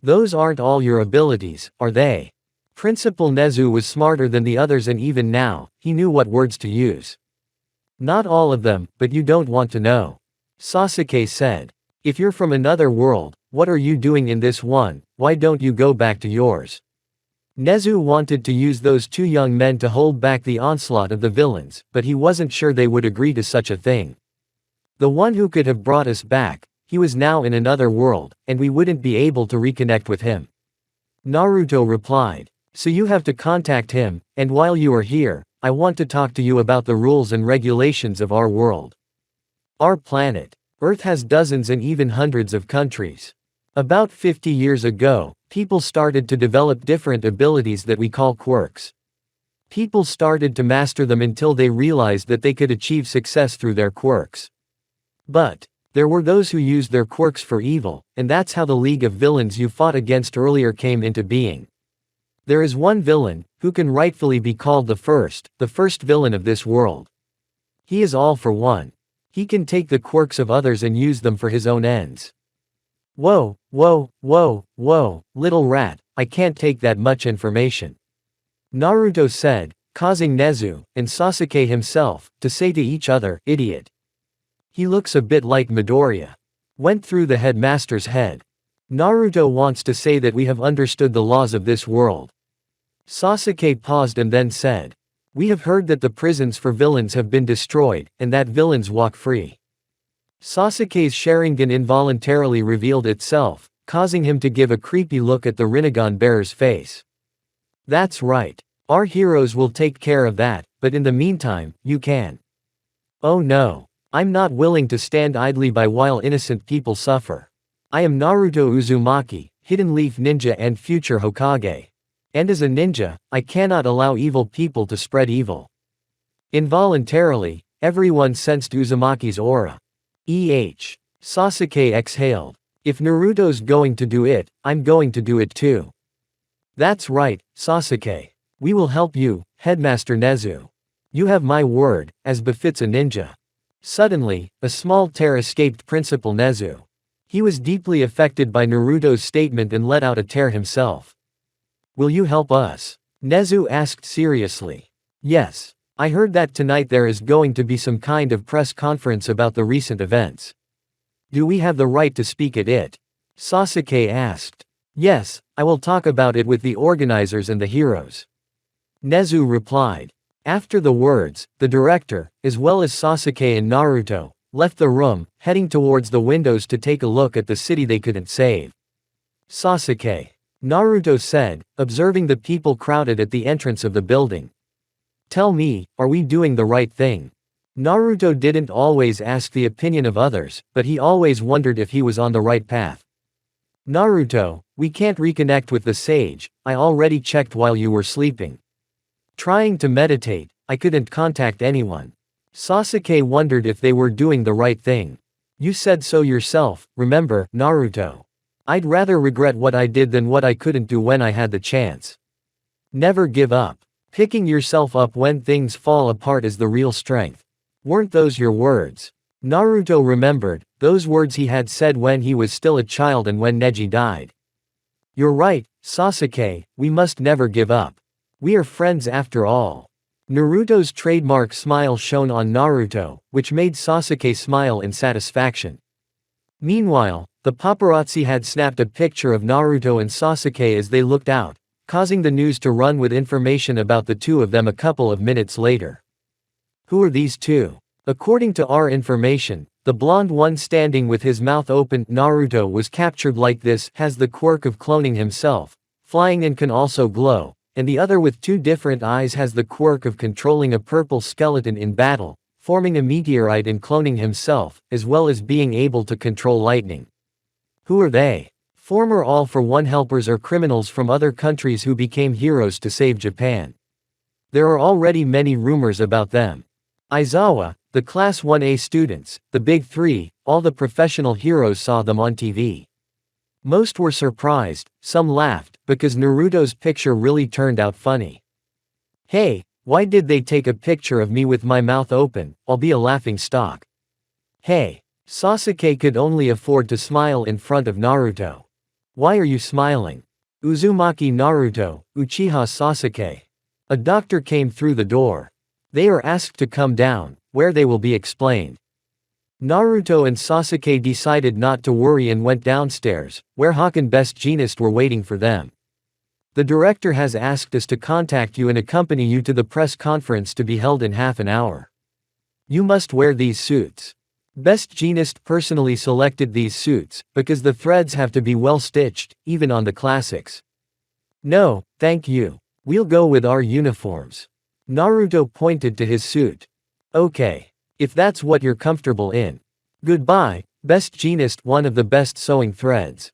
Those aren't all your abilities, are they? Principal Nezu was smarter than the others and even now, he knew what words to use. Not all of them, but you don't want to know. Sasuke said. If you're from another world, what are you doing in this one, why don't you go back to yours? Nezu wanted to use those two young men to hold back the onslaught of the villains, but he wasn't sure they would agree to such a thing. The one who could have brought us back, he was now in another world, and we wouldn't be able to reconnect with him. Naruto replied. So you have to contact him, and while you are here, I want to talk to you about the rules and regulations of our world. Our planet, Earth, has dozens and even hundreds of countries. About 50 years ago, people started to develop different abilities that we call quirks. People started to master them until they realized that they could achieve success through their quirks. But there were those who used their quirks for evil, and that's how the League of Villains you fought against earlier came into being. There is one villain, who can rightfully be called the first villain of this world. He is all for one. He can take the quirks of others and use them for his own ends. Whoa, whoa, whoa, whoa, little rat, I can't take that much information. Naruto said, causing Nezu, and Sasuke himself, to say to each other, idiot. He looks a bit like Midoriya. Went through the headmaster's head. Naruto wants to say that we have understood the laws of this world. Sasuke paused and then said. We have heard that the prisons for villains have been destroyed, and that villains walk free. Sasuke's Sharingan involuntarily revealed itself, causing him to give a creepy look at the Rinnegan bearer's face. That's right. Our heroes will take care of that, but in the meantime, you can. Oh no. I'm not willing to stand idly by while innocent people suffer. I am Naruto Uzumaki, Hidden Leaf Ninja and future Hokage. And as a ninja, I cannot allow evil people to spread evil. Involuntarily, everyone sensed Uzumaki's aura. Sasuke exhaled. If Naruto's going to do it, I'm going to do it too. That's right, Sasuke. We will help you, Headmaster Nezu. You have my word, as befits a ninja. Suddenly, a small tear escaped Principal Nezu. He was deeply affected by Naruto's statement and let out a tear himself. Will you help us? Nezu asked seriously. Yes. I heard that tonight there is going to be some kind of press conference about the recent events. Do we have the right to speak at it? Sasuke asked. Yes, I will talk about it with the organizers and the heroes. Nezu replied. After the words, the director, as well as Sasuke and Naruto, left the room, heading towards the windows to take a look at the city they couldn't save. Sasuke. Naruto said, observing the people crowded at the entrance of the building. Tell me, are we doing the right thing? Naruto didn't always ask the opinion of others, but he always wondered if he was on the right path. Naruto, we can't reconnect with the sage, I already checked while you were sleeping. Trying to meditate, I couldn't contact anyone. Sasuke wondered if they were doing the right thing. You said so yourself, remember, Naruto. I'd rather regret what I did than what I couldn't do when I had the chance. Never give up. Picking yourself up when things fall apart is the real strength. Weren't those your words? Naruto remembered, those words he had said when he was still a child and when Neji died. You're right, Sasuke, we must never give up. We are friends after all. Naruto's trademark smile shone on Naruto, which made Sasuke smile in satisfaction. Meanwhile, the paparazzi had snapped a picture of Naruto and Sasuke as they looked out, causing the news to run with information about the two of them a couple of minutes later. Who are these two? According to our information, the blonde one standing with his mouth open, Naruto was captured like this, has the quirk of cloning himself, flying and can also glow. And the other with two different eyes has the quirk of controlling a purple skeleton in battle, forming a meteorite and cloning himself, as well as being able to control lightning. Who are they? Former All for One helpers or criminals from other countries who became heroes to save Japan. There are already many rumors about them. Aizawa, the Class 1A students, the Big Three, all the professional heroes saw them on TV. Most were surprised, some laughed, because Naruto's picture really turned out funny. Hey, why did they take a picture of me with my mouth open? I'll be a laughing stock. Hey. Sasuke could only afford to smile in front of Naruto. Why are you smiling? Uzumaki Naruto, Uchiha Sasuke. A doctor came through the door. They are asked to come down, where they will be explained. Naruto and Sasuke decided not to worry and went downstairs, where Hawk and Best Jeanist were waiting for them. The director has asked us to contact you and accompany you to the press conference to be held in half an hour. You must wear these suits. Best Jeanist personally selected these suits, because the threads have to be well stitched, even on the classics. No, thank you. We'll go with our uniforms. Naruto pointed to his suit. Okay. If that's what you're comfortable in. Goodbye, Best Jeanist, one of the best sewing threads.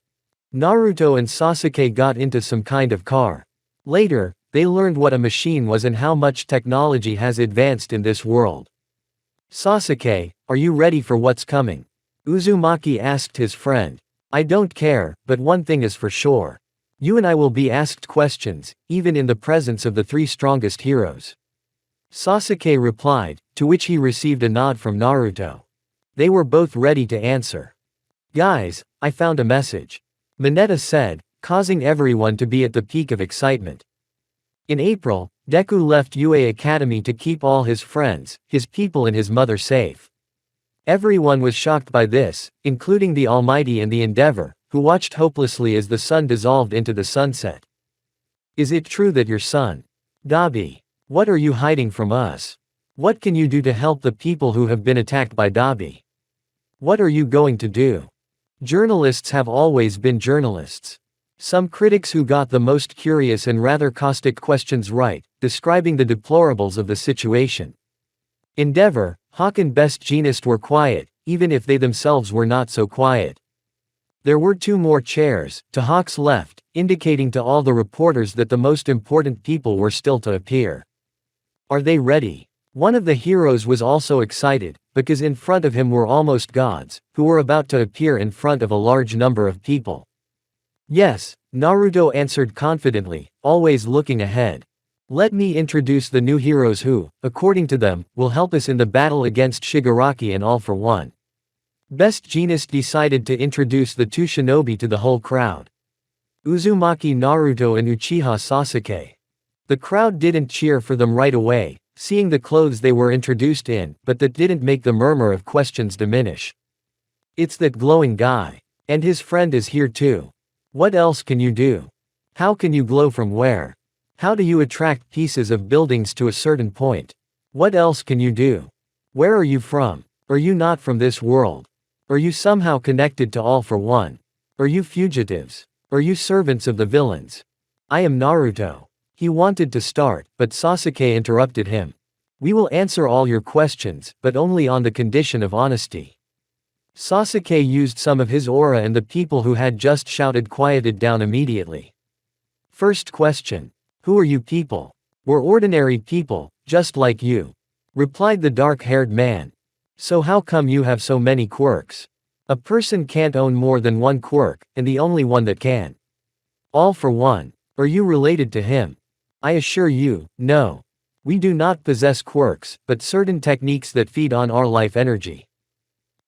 Naruto and Sasuke got into some kind of car. Later, they learned what a machine was and how much technology has advanced in this world. Sasuke, are you ready for what's coming? Uzumaki asked his friend. I don't care, but one thing is for sure. You and I will be asked questions, even in the presence of the three strongest heroes. Sasuke replied, to which he received a nod from Naruto. They were both ready to answer. Guys, I found a message. Mineta said, causing everyone to be at the peak of excitement. In April, Deku left UA Academy to keep all his friends, his people and his mother safe. Everyone was shocked by this, including the Almighty and the Endeavor, who watched hopelessly as the sun dissolved into the sunset. Is it true that your son, Dabi? What are you hiding from us? What can you do to help the people who have been attacked by Dabi? What are you going to do? Journalists have always been journalists. Some critics who got the most curious and rather caustic questions right, describing the deplorables of the situation. Endeavor, Hawk and Best Jeanist were quiet, even if they themselves were not so quiet. There were 2 more chairs, to Hawk's left, indicating to all the reporters that the most important people were still to appear. Are they ready? One of the heroes was also excited, because in front of him were almost gods, who were about to appear in front of a large number of people. Yes, Naruto answered confidently, always looking ahead. Let me introduce the new heroes who, according to them, will help us in the battle against Shigaraki and All for One. Best Jeanist decided to introduce the 2 shinobi to the whole crowd. Uzumaki Naruto and Uchiha Sasuke. The crowd didn't cheer for them right away, seeing the clothes they were introduced in, but that didn't make the murmur of questions diminish. It's that glowing guy. And his friend is here too. What else can you do? How can you glow from where? How do you attract pieces of buildings to a certain point? What else can you do? Where are you from? Are you not from this world? Are you somehow connected to All for One? Are you fugitives? Are you servants of the villains? I am Naruto. He wanted to start, but Sasuke interrupted him. We will answer all your questions, but only on the condition of honesty. Sasuke used some of his aura and the people who had just shouted quieted down immediately. First question. Who are you people? We're ordinary people, just like you. Replied the dark-haired man. So how come you have so many quirks? A person can't own more than one quirk, and the only one that can. All for One. Are you related to him? I assure you, no. We do not possess quirks, but certain techniques that feed on our life energy.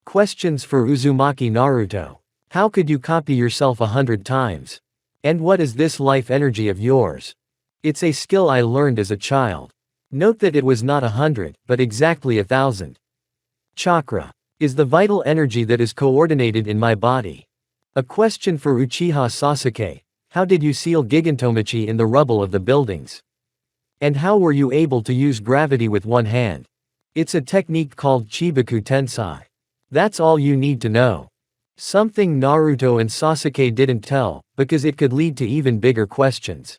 Questions for Uzumaki Naruto. How could you copy yourself 100 times? And what is this life energy of yours? It's a skill I learned as a child. Note that it was not 100, but exactly 1,000. Chakra is the vital energy that is coordinated in my body. A question for Uchiha Sasuke. How did you seal Gigantomachi in the rubble of the buildings? And how were you able to use gravity with one hand? It's a technique called Chibaku Tensai. That's all you need to know. Something Naruto and Sasuke didn't tell, because it could lead to even bigger questions.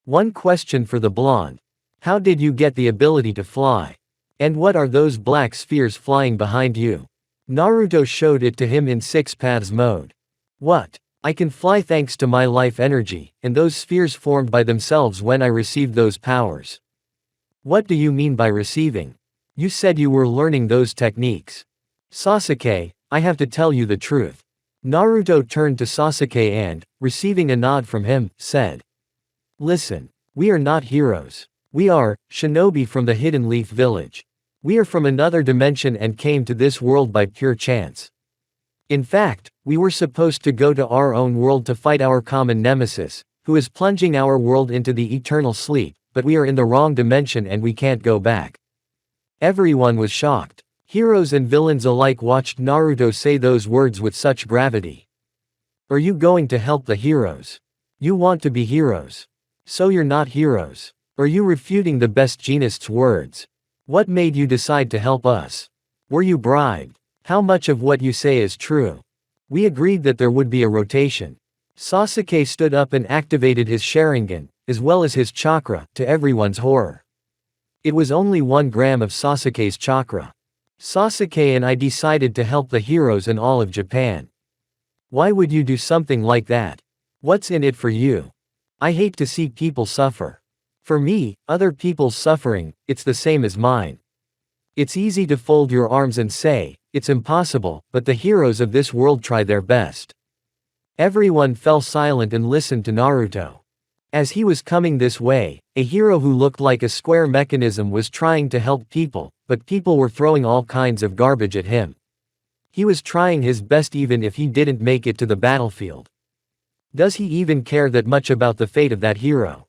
One question for the blonde. How did you get the ability to fly? And what are those black spheres flying behind you? Naruto showed it to him in 6 paths mode. What? I can fly thanks to my life energy, and those spheres formed by themselves when I received those powers. What do you mean by receiving? You said you were learning those techniques. Sasuke, I have to tell you the truth. Naruto turned to Sasuke and, receiving a nod from him, said. Listen, we are not heroes. We are shinobi from the Hidden Leaf Village. We are from another dimension and came to this world by pure chance. In fact, we were supposed to go to our own world to fight our common nemesis, who is plunging our world into the eternal sleep, but we are in the wrong dimension and we can't go back. Everyone was shocked. Heroes and villains alike watched Naruto say those words with such gravity. Are you going to help the heroes? You want to be heroes. So you're not heroes. Are you refuting the Best Jeanist's words? What made you decide to help us? Were you bribed? How much of what you say is true? We agreed that there would be a rotation. Sasuke stood up and activated his Sharingan, as well as his chakra, to everyone's horror. It was only 1 gram of Sasuke's chakra. Sasuke and I decided to help the heroes in all of Japan. Why would you do something like that? What's in it for you? I hate to see people suffer. For me, other people's suffering, it's the same as mine. It's easy to fold your arms and say, it's impossible, but the heroes of this world try their best. Everyone fell silent and listened to Naruto. As he was coming this way, a hero who looked like a square mechanism was trying to help people, but people were throwing all kinds of garbage at him. He was trying his best even if he didn't make it to the battlefield. Does he even care that much about the fate of that hero?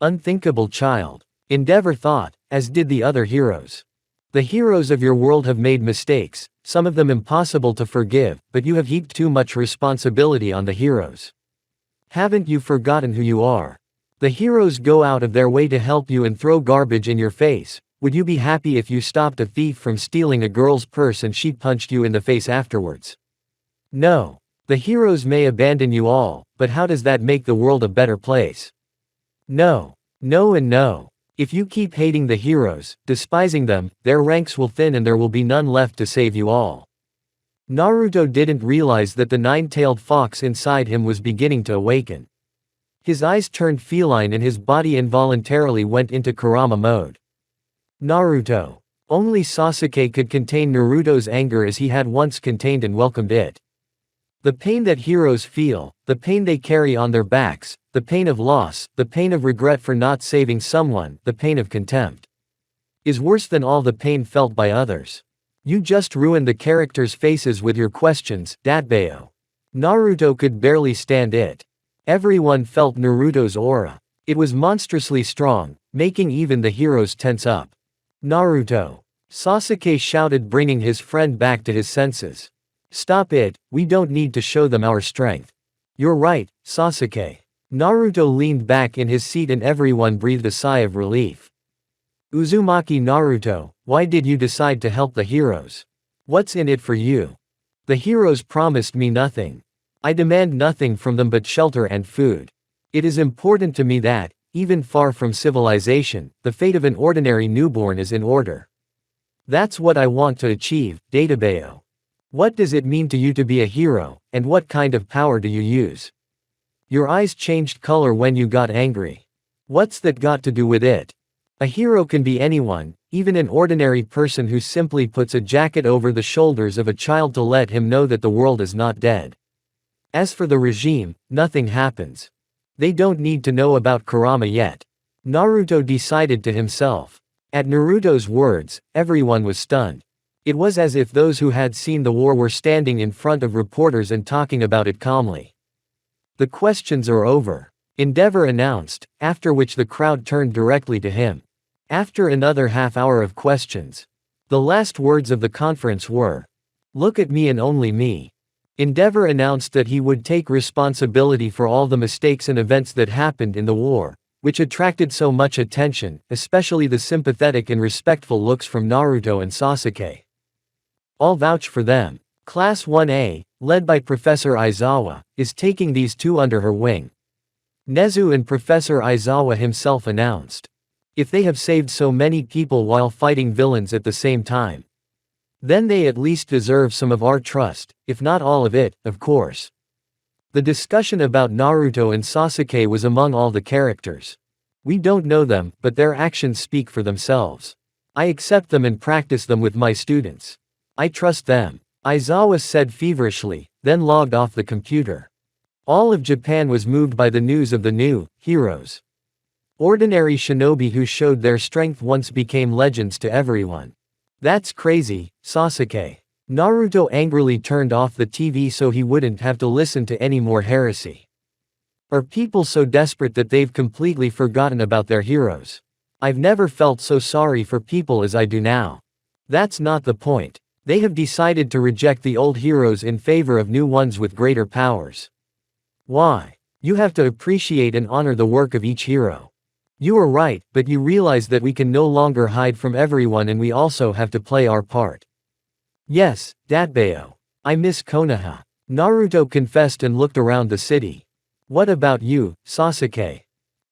Unthinkable child. Endeavor thought, as did the other heroes. The heroes of your world have made mistakes, some of them impossible to forgive, but you have heaped too much responsibility on the heroes. Haven't you forgotten who you are? The heroes go out of their way to help you and throw garbage in your face. Would you be happy if you stopped a thief from stealing a girl's purse and she punched you in the face afterwards? No. The heroes may abandon you all, but how does that make the world a better place? No. No and no. If you keep hating the heroes, despising them, their ranks will thin and there will be none left to save you all. Naruto didn't realize that the nine-tailed fox inside him was beginning to awaken. His eyes turned feline and his body involuntarily went into Kurama mode. Naruto. Only Sasuke could contain Naruto's anger as he had once contained and welcomed it. The pain that heroes feel, the pain they carry on their backs, the pain of loss, the pain of regret for not saving someone, the pain of contempt, is worse than all the pain felt by others. You just ruined the characters' faces with your questions, Datbeo. Naruto could barely stand it. Everyone felt Naruto's aura. It was monstrously strong, making even the heroes tense up. Naruto. Sasuke shouted, bringing his friend back to his senses. Stop it, we don't need to show them our strength. You're right, Sasuke. Naruto leaned back in his seat and everyone breathed a sigh of relief. Uzumaki Naruto, why did you decide to help the heroes? What's in it for you? The heroes promised me nothing. I demand nothing from them but shelter and food. It is important to me that, even far from civilization, the fate of an ordinary newborn is in order. That's what I want to achieve, Datbeo. What does it mean to you to be a hero, and what kind of power do you use? Your eyes changed color when you got angry. What's that got to do with it? A hero can be anyone, even an ordinary person who simply puts a jacket over the shoulders of a child to let him know that the world is not dead. As for the regime, nothing happens. They don't need to know about Kurama yet. Naruto decided to himself. At Naruto's words, everyone was stunned. It was as if those who had seen the war were standing in front of reporters and talking about it calmly. The questions are over, Endeavor announced, after which the crowd turned directly to him. After another half-hour of questions, the last words of the conference were, "Look at me and only me." Endeavor announced that he would take responsibility for all the mistakes and events that happened in the war, which attracted so much attention, especially the sympathetic and respectful looks from Naruto and Sasuke. All vouch for them. Class 1A, led by Professor Aizawa, is taking these two under her wing. Nezu and Professor Aizawa himself announced. If they have saved so many people while fighting villains at the same time, then they at least deserve some of our trust, if not all of it, of course. The discussion about Naruto and Sasuke was among all the characters. We don't know them, but their actions speak for themselves. I accept them and practice them with my students. I trust them, Aizawa said feverishly, then logged off the computer. All of Japan was moved by the news of the new heroes. Ordinary shinobi who showed their strength once became legends to everyone. That's crazy, Sasuke. Naruto angrily turned off the TV so he wouldn't have to listen to any more heresy. Are people so desperate that they've completely forgotten about their heroes? I've never felt so sorry for people as I do now. That's not the point. They have decided to reject the old heroes in favor of new ones with greater powers. Why? You have to appreciate and honor the work of each hero. You are right, but you realize that we can no longer hide from everyone and we also have to play our part. Yes, Datbeo. I miss Konoha. Naruto confessed and looked around the city. What about you, Sasuke?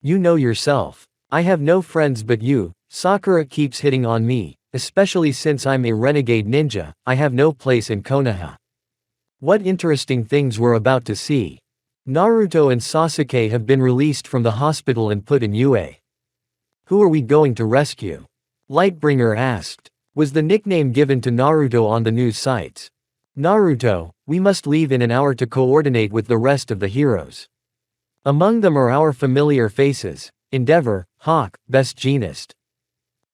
You know yourself. I have no friends but you. Sakura keeps hitting on me, especially since I'm a renegade ninja. I have no place in Konoha. What interesting things we're about to see. Naruto and Sasuke have been released from the hospital and put in UA. Who are we going to rescue? Lightbringer asked. Was the nickname given to Naruto on the news sites. Naruto, we must leave in an hour to coordinate with the rest of the heroes. Among them are our familiar faces, Endeavor, Hawk, Best Jeanist.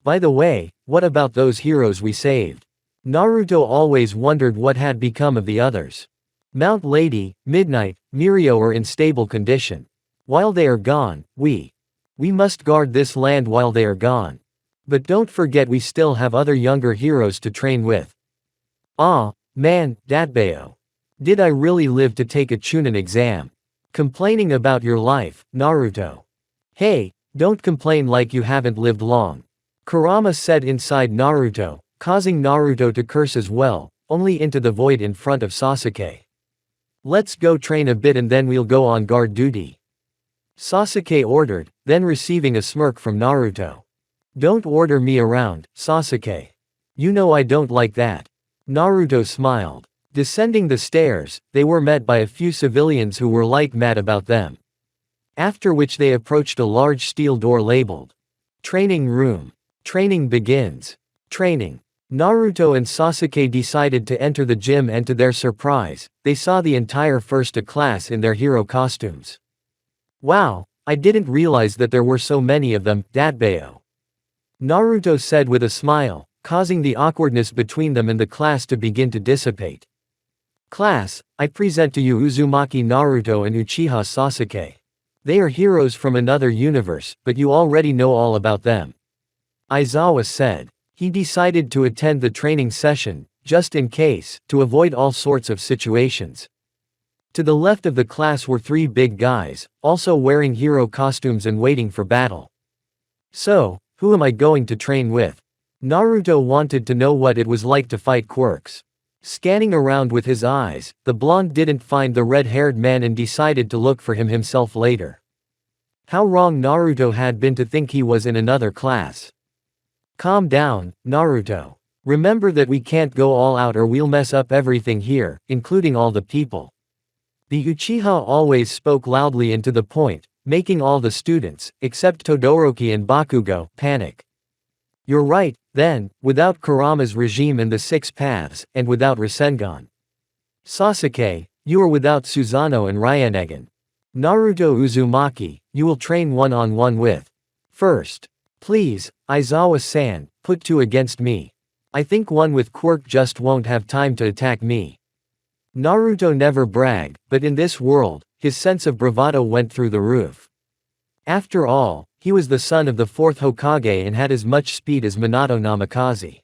By the way, what about those heroes we saved? Naruto always wondered what had become of the others. Mount Lady, Midnight, Mirio are in stable condition. While they are gone, we must guard this land while they are gone. But don't forget we still have other younger heroes to train with. Ah, man, Datbeo. Did I really live to take a Chunin exam? Complaining about your life, Naruto. Hey, don't complain like you haven't lived long. Kurama said inside Naruto, causing Naruto to curse as well, only into the void in front of Sasuke. Let's go train a bit and then we'll go on guard duty. Sasuke ordered, then receiving a smirk from Naruto. Don't order me around, Sasuke. You know I don't like that. Naruto smiled. Descending the stairs, they were met by a few civilians who were mad about them. After which they approached a large steel door labeled Training Room. Training begins. Training. Naruto and Sasuke decided to enter the gym and to their surprise, they saw the entire first class in their hero costumes. Wow, I didn't realize that there were so many of them, Datbeo. Naruto said with a smile, causing the awkwardness between them and the class to begin to dissipate. Class, I present to you Uzumaki Naruto and Uchiha Sasuke. They are heroes from another universe, but you already know all about them. Aizawa said. He decided to attend the training session, just in case, to avoid all sorts of situations. To the left of the class were three big guys, also wearing hero costumes and waiting for battle. So, who am I going to train with? Naruto wanted to know what it was like to fight quirks. Scanning around with his eyes, the blonde didn't find the red-haired man and decided to look for him himself later. How wrong Naruto had been to think he was in another class. Calm down, Naruto. Remember that we can't go all out or we'll mess up everything here, including all the people. The Uchiha always spoke loudly and to the point, making all the students, except Todoroki and Bakugo, panic. You're right, then, without Kurama's regime and the six paths, and without Rasengan. Sasuke, you are without Susanoo and Ryanegan. Naruto Uzumaki, you will train one-on-one with. First. Please, Aizawa-san, put two against me. I think one with quirk just won't have time to attack me. Naruto never bragged, but in this world, his sense of bravado went through the roof. After all, he was the son of the fourth Hokage and had as much speed as Minato Namikaze.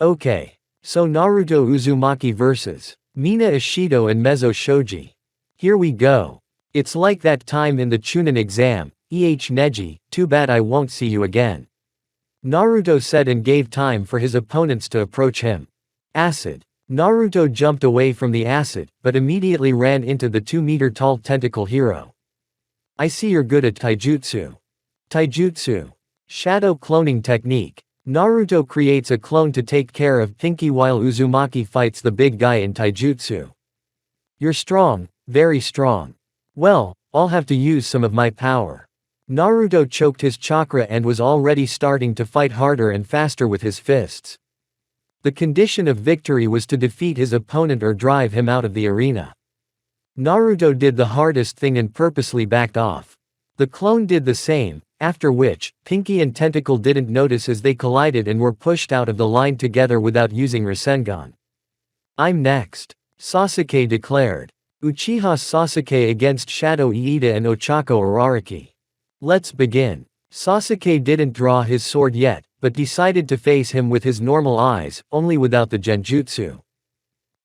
Okay. So Naruto Uzumaki vs. Mina Ishido and Mezzo Shoji. Here we go. It's like that time in the Chunin exam, Neji, too bad I won't see you again. Naruto said and gave time for his opponents to approach him. Acid. Naruto jumped away from the acid, but immediately ran into the 2-meter-tall tentacle hero. I see you're good at taijutsu. Taijutsu. Shadow cloning technique. Naruto creates a clone to take care of Pinky while Uzumaki fights the big guy in taijutsu. You're strong, very strong. Well, I'll have to use some of my power. Naruto choked his chakra and was already starting to fight harder and faster with his fists. The condition of victory was to defeat his opponent or drive him out of the arena. Naruto did the hardest thing and purposely backed off. The clone did the same, after which, Pinky and Tentacle didn't notice as they collided and were pushed out of the line together without using Rasengan. I'm next. Sasuke declared. Uchiha Sasuke against Shadow Iida and Ochako Araraki. Let's begin. Sasuke didn't draw his sword yet, but decided to face him with his normal eyes, only without the genjutsu.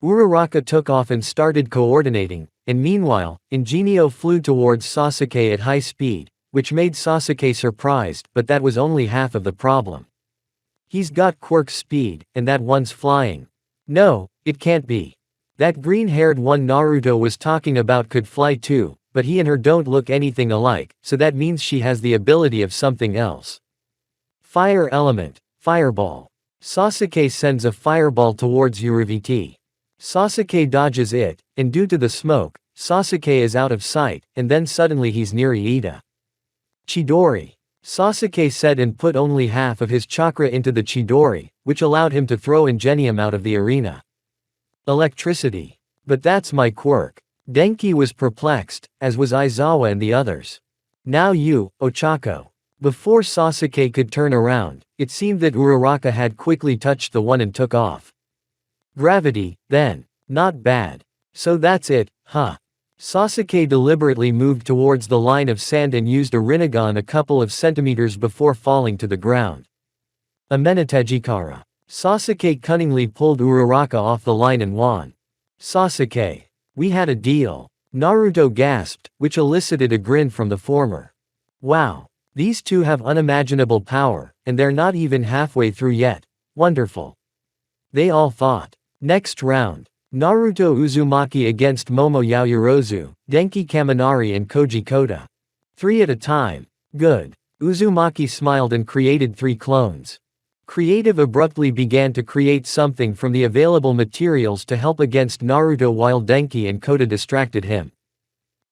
Uraraka took off and started coordinating, and meanwhile, Ingenio flew towards Sasuke at high speed, which made Sasuke surprised, but that was only half of the problem. He's got quirk speed, and that one's flying. No, it can't be. That green-haired one Naruto was talking about could fly too, but he and her don't look anything alike, so that means she has the ability of something else. Fire element, fireball. Sasuke sends a fireball towards Uruviti. Sasuke dodges it, and due to the smoke, Sasuke is out of sight, and then suddenly he's near Iida. Chidori. Sasuke said and put only half of his chakra into the Chidori, which allowed him to throw Ingenium out of the arena. Electricity. But that's my quirk. Denki was perplexed, as was Aizawa and the others. Now you, Ochako. Before Sasuke could turn around, it seemed that Uraraka had quickly touched the one and took off. Gravity, then. Not bad. So that's it, huh? Sasuke deliberately moved towards the line of sand and used a Rinnegan a couple of centimeters before falling to the ground. Amenetejikara. Sasuke cunningly pulled Uraraka off the line and won. Sasuke. We had a deal. Naruto gasped, which elicited a grin from the former. Wow. These two have unimaginable power, and they're not even halfway through yet. Wonderful. They all thought. Next round. Naruto Uzumaki against Momo Yaoyorozu, Denki Kaminari and Koji Koda. 3 at a time. Good. Uzumaki smiled and created 3 clones. Creative abruptly began to create something from the available materials to help against Naruto while Denki and Koda distracted him.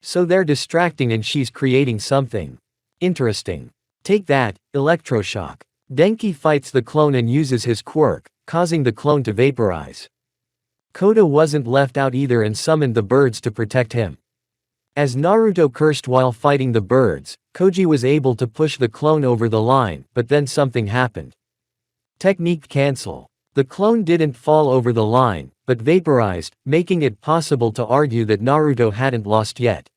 So they're distracting and she's creating something. Interesting. Take that, electroshock. Denki fights the clone and uses his quirk, causing the clone to vaporize. Koda wasn't left out either and summoned the birds to protect him. As Naruto cursed while fighting the birds, Koji was able to push the clone over the line, but then something happened. Technique cancel. The clone didn't fall over the line, but vaporized, making it possible to argue that Naruto hadn't lost yet.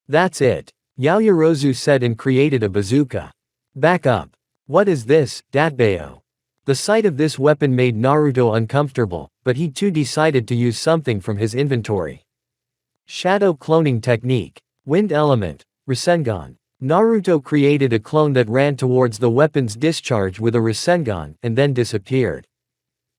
That's it. Yaoyorozu said and created a bazooka. Back up. What is this, Datbeo? The sight of this weapon made Naruto uncomfortable, but he too decided to use something from his inventory. Shadow cloning technique. Wind element. Rasengan. Naruto created a clone that ran towards the weapon's discharge with a Rasengan and then disappeared.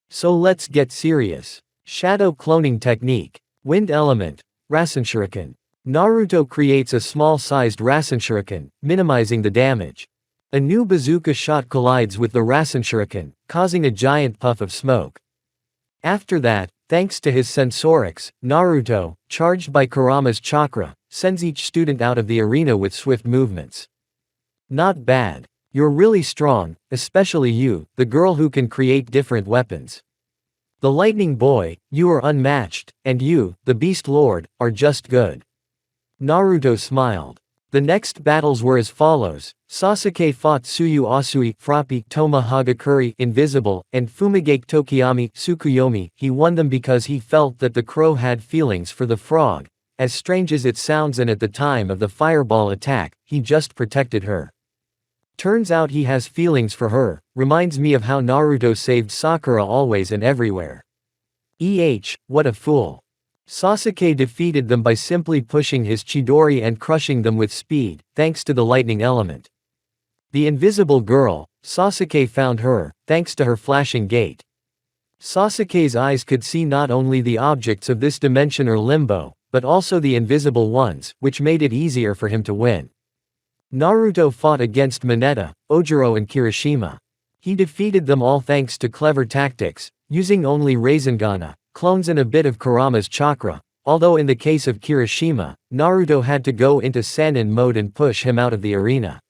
So let's get serious. Shadow cloning technique. Wind element. Rasenshuriken. Naruto creates a small-sized Rasenshuriken, minimizing the damage. A new bazooka shot collides with the Rasenshuriken, causing a giant puff of smoke. After that, thanks to his sensorics, Naruto, charged by Kurama's chakra, sends each student out of the arena with swift movements. Not bad. You're really strong, especially you, the girl who can create different weapons. The Lightning Boy, you are unmatched, and you, the Beast Lord, are just good. Naruto smiled. The next battles were as follows. Sasuke fought Tsuyu Asui, Frappi, Toma Hagakure, Invisible, and Fumigake Tokiyami, Tsukuyomi. He won them because he felt that the crow had feelings for the frog. As strange as it sounds, and at the time of the fireball attack, he just protected her. Turns out he has feelings for her. Reminds me of how Naruto saved Sakura always and everywhere. What a fool. Sasuke defeated them by simply pushing his Chidori and crushing them with speed, thanks to the lightning element. The invisible girl, Sasuke found her, thanks to her flashing gate. Sasuke's eyes could see not only the objects of this dimension or limbo, but also the invisible ones, which made it easier for him to win. Naruto fought against Mineta, Ojiro and Kirishima. He defeated them all thanks to clever tactics, using only Razengana, clones and a bit of Kurama's chakra, although in the case of Kirishima, Naruto had to go into Sannin mode and push him out of the arena.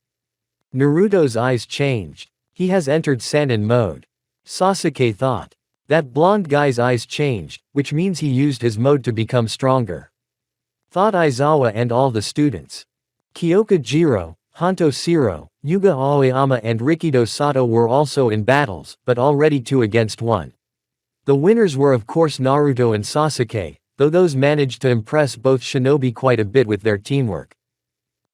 Naruto's eyes changed. He has entered Sannin mode. Sasuke thought. That blonde guy's eyes changed, which means he used his mode to become stronger. Thought Aizawa and all the students. Kyoka Jiro, Hanto Shiro, Yuga Aoyama and Rikido Sato were also in battles, but already 2 against 1. The winners were of course Naruto and Sasuke, though those managed to impress both shinobi quite a bit with their teamwork.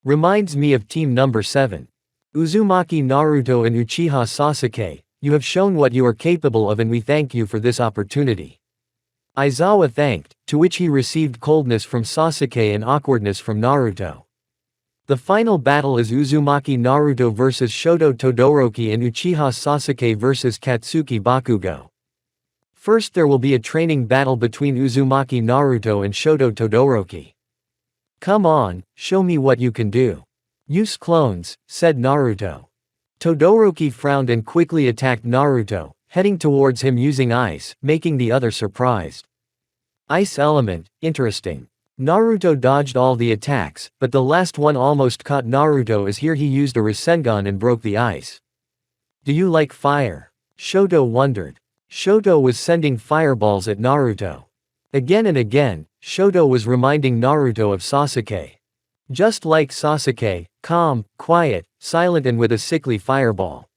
Reminds me of team number 7. Uzumaki Naruto and Uchiha Sasuke, you have shown what you are capable of and we thank you for this opportunity. Aizawa thanked, to which he received coldness from Sasuke and awkwardness from Naruto. The final battle is Uzumaki Naruto vs Shoto Todoroki and Uchiha Sasuke vs Katsuki Bakugo. First there will be a training battle between Uzumaki Naruto and Shoto Todoroki. Come on, show me what you can do. Use clones, said Naruto. Todoroki frowned and quickly attacked Naruto, heading towards him using ice, making the other surprised. Ice element, interesting. Naruto dodged all the attacks, but the last one almost caught Naruto as here he used a Rasengan and broke the ice. Do you like fire? Shoto wondered. Shoto was sending fireballs at Naruto. Again and again, Shoto was reminding Naruto of Sasuke. Just like Sasuke, calm, quiet, silent and with a sickly fireball.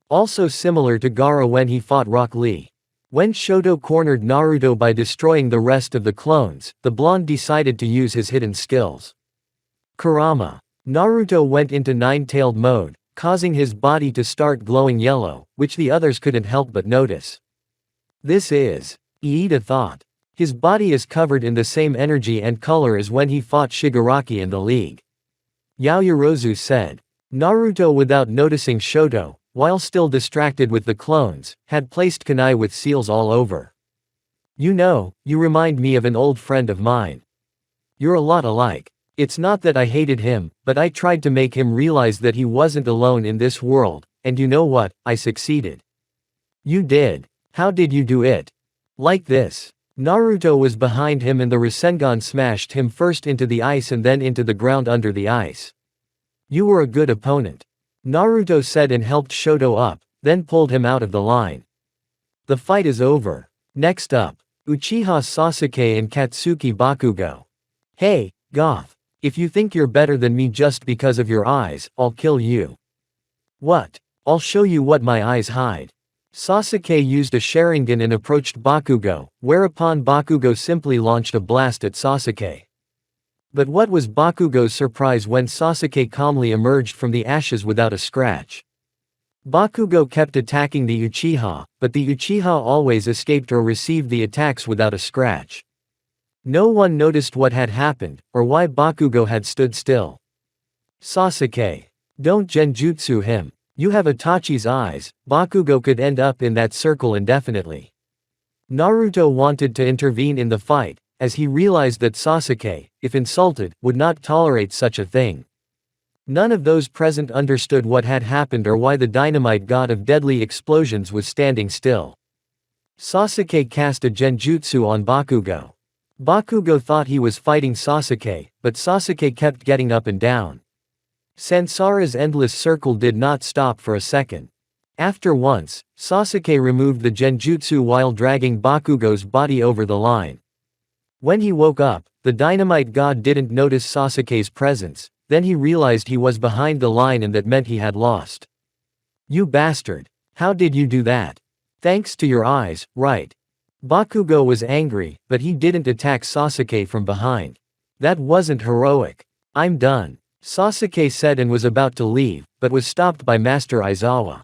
Also similar to Gaara when he fought Rock Lee. When Shoto cornered Naruto by destroying the rest of the clones, the blonde decided to use his hidden skills. Kurama. Naruto went into nine-tailed mode, causing his body to start glowing yellow, which the others couldn't help but notice. This is, Iida thought. His body is covered in the same energy and color as when he fought Shigaraki in the league. Yaoyorozu said. Naruto, without noticing Shoto, while still distracted with the clones, had placed kunai with seals all over. You know, you remind me of an old friend of mine. You're a lot alike. It's not that I hated him, but I tried to make him realize that he wasn't alone in this world, and you know what, I succeeded. You did. How did you do it? Like this. Naruto was behind him and the Rasengan smashed him first into the ice and then into the ground under the ice. You were a good opponent. Naruto said and helped Shoto up, then pulled him out of the line. The fight is over. Next up, Uchiha Sasuke and Katsuki Bakugo. Hey, Goth. If you think you're better than me just because of your eyes, I'll kill you. What? I'll show you what my eyes hide. Sasuke used a Sharingan and approached Bakugo, whereupon Bakugo simply launched a blast at Sasuke. But what was Bakugo's surprise when Sasuke calmly emerged from the ashes without a scratch. Bakugo kept attacking the Uchiha, but the Uchiha always escaped or received the attacks without a scratch. No one noticed what had happened, or why Bakugo had stood still. Sasuke. Don't genjutsu him. You have Itachi's eyes, Bakugo could end up in that circle indefinitely. Naruto wanted to intervene in the fight, as he realized that Sasuke, if insulted, would not tolerate such a thing. None of those present understood what had happened or why the dynamite god of deadly explosions was standing still. Sasuke cast a genjutsu on Bakugo. Bakugo thought he was fighting Sasuke, but Sasuke kept getting up and down. Sansara's endless circle did not stop for a second. After once, Sasuke removed the genjutsu while dragging Bakugo's body over the line. When he woke up, the dynamite god didn't notice Sasuke's presence, then he realized he was behind the line and that meant he had lost. You bastard. How did you do that? Thanks to your eyes, right? Bakugo was angry, but he didn't attack Sasuke from behind. That wasn't heroic. I'm done. Sasuke said and was about to leave, but was stopped by Master Aizawa.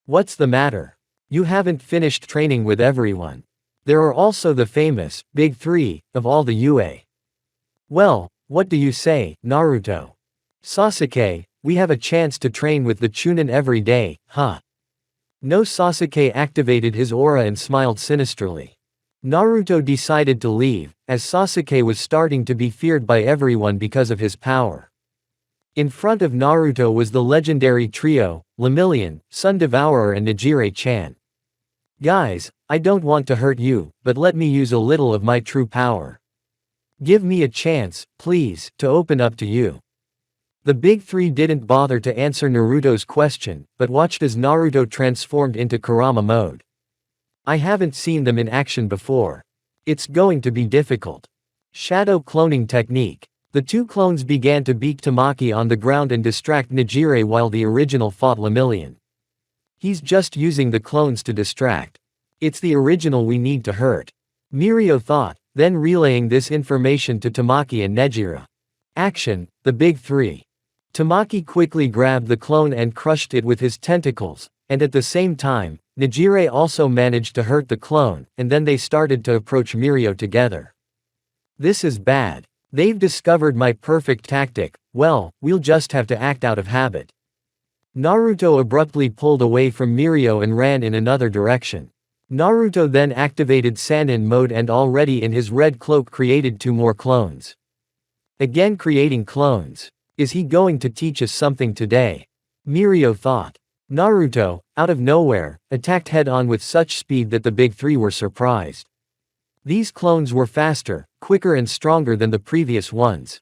What's the matter? You haven't finished training with everyone. There are also the famous, big three, of all the UA. Well, what do you say, Naruto? Sasuke, we have a chance to train with the Chunin every day, huh? No. Sasuke activated his aura and smiled sinisterly. Naruto decided to leave, as Sasuke was starting to be feared by everyone because of his power. In front of Naruto was the legendary trio, Lemillion, Sun Devourer and Nijire-chan. Guys, I don't want to hurt you, but let me use a little of my true power. Give me a chance, please, to open up to you. The big three didn't bother to answer Naruto's question, but watched as Naruto transformed into Kurama mode. I haven't seen them in action before. It's going to be difficult. Shadow cloning technique. The two clones began to beat Tamaki on the ground and distract Nijire while the original fought Lemillion. He's just using the clones to distract. It's the original we need to hurt. Mirio thought, then relaying this information to Tamaki and Nejire. Action, the big three. Tamaki quickly grabbed the clone and crushed it with his tentacles, and at the same time, Nijire also managed to hurt the clone, and then they started to approach Mirio together. This is bad. They've discovered my perfect tactic. Well, we'll just have to act out of habit. Naruto abruptly pulled away from Mirio and ran in another direction. Naruto then activated Sannin mode and already in his red cloak created two more clones. Again creating clones. Is he going to teach us something today? Mirio thought. Naruto, out of nowhere, attacked head-on with such speed that the big three were surprised. These clones were faster, quicker and stronger than the previous ones.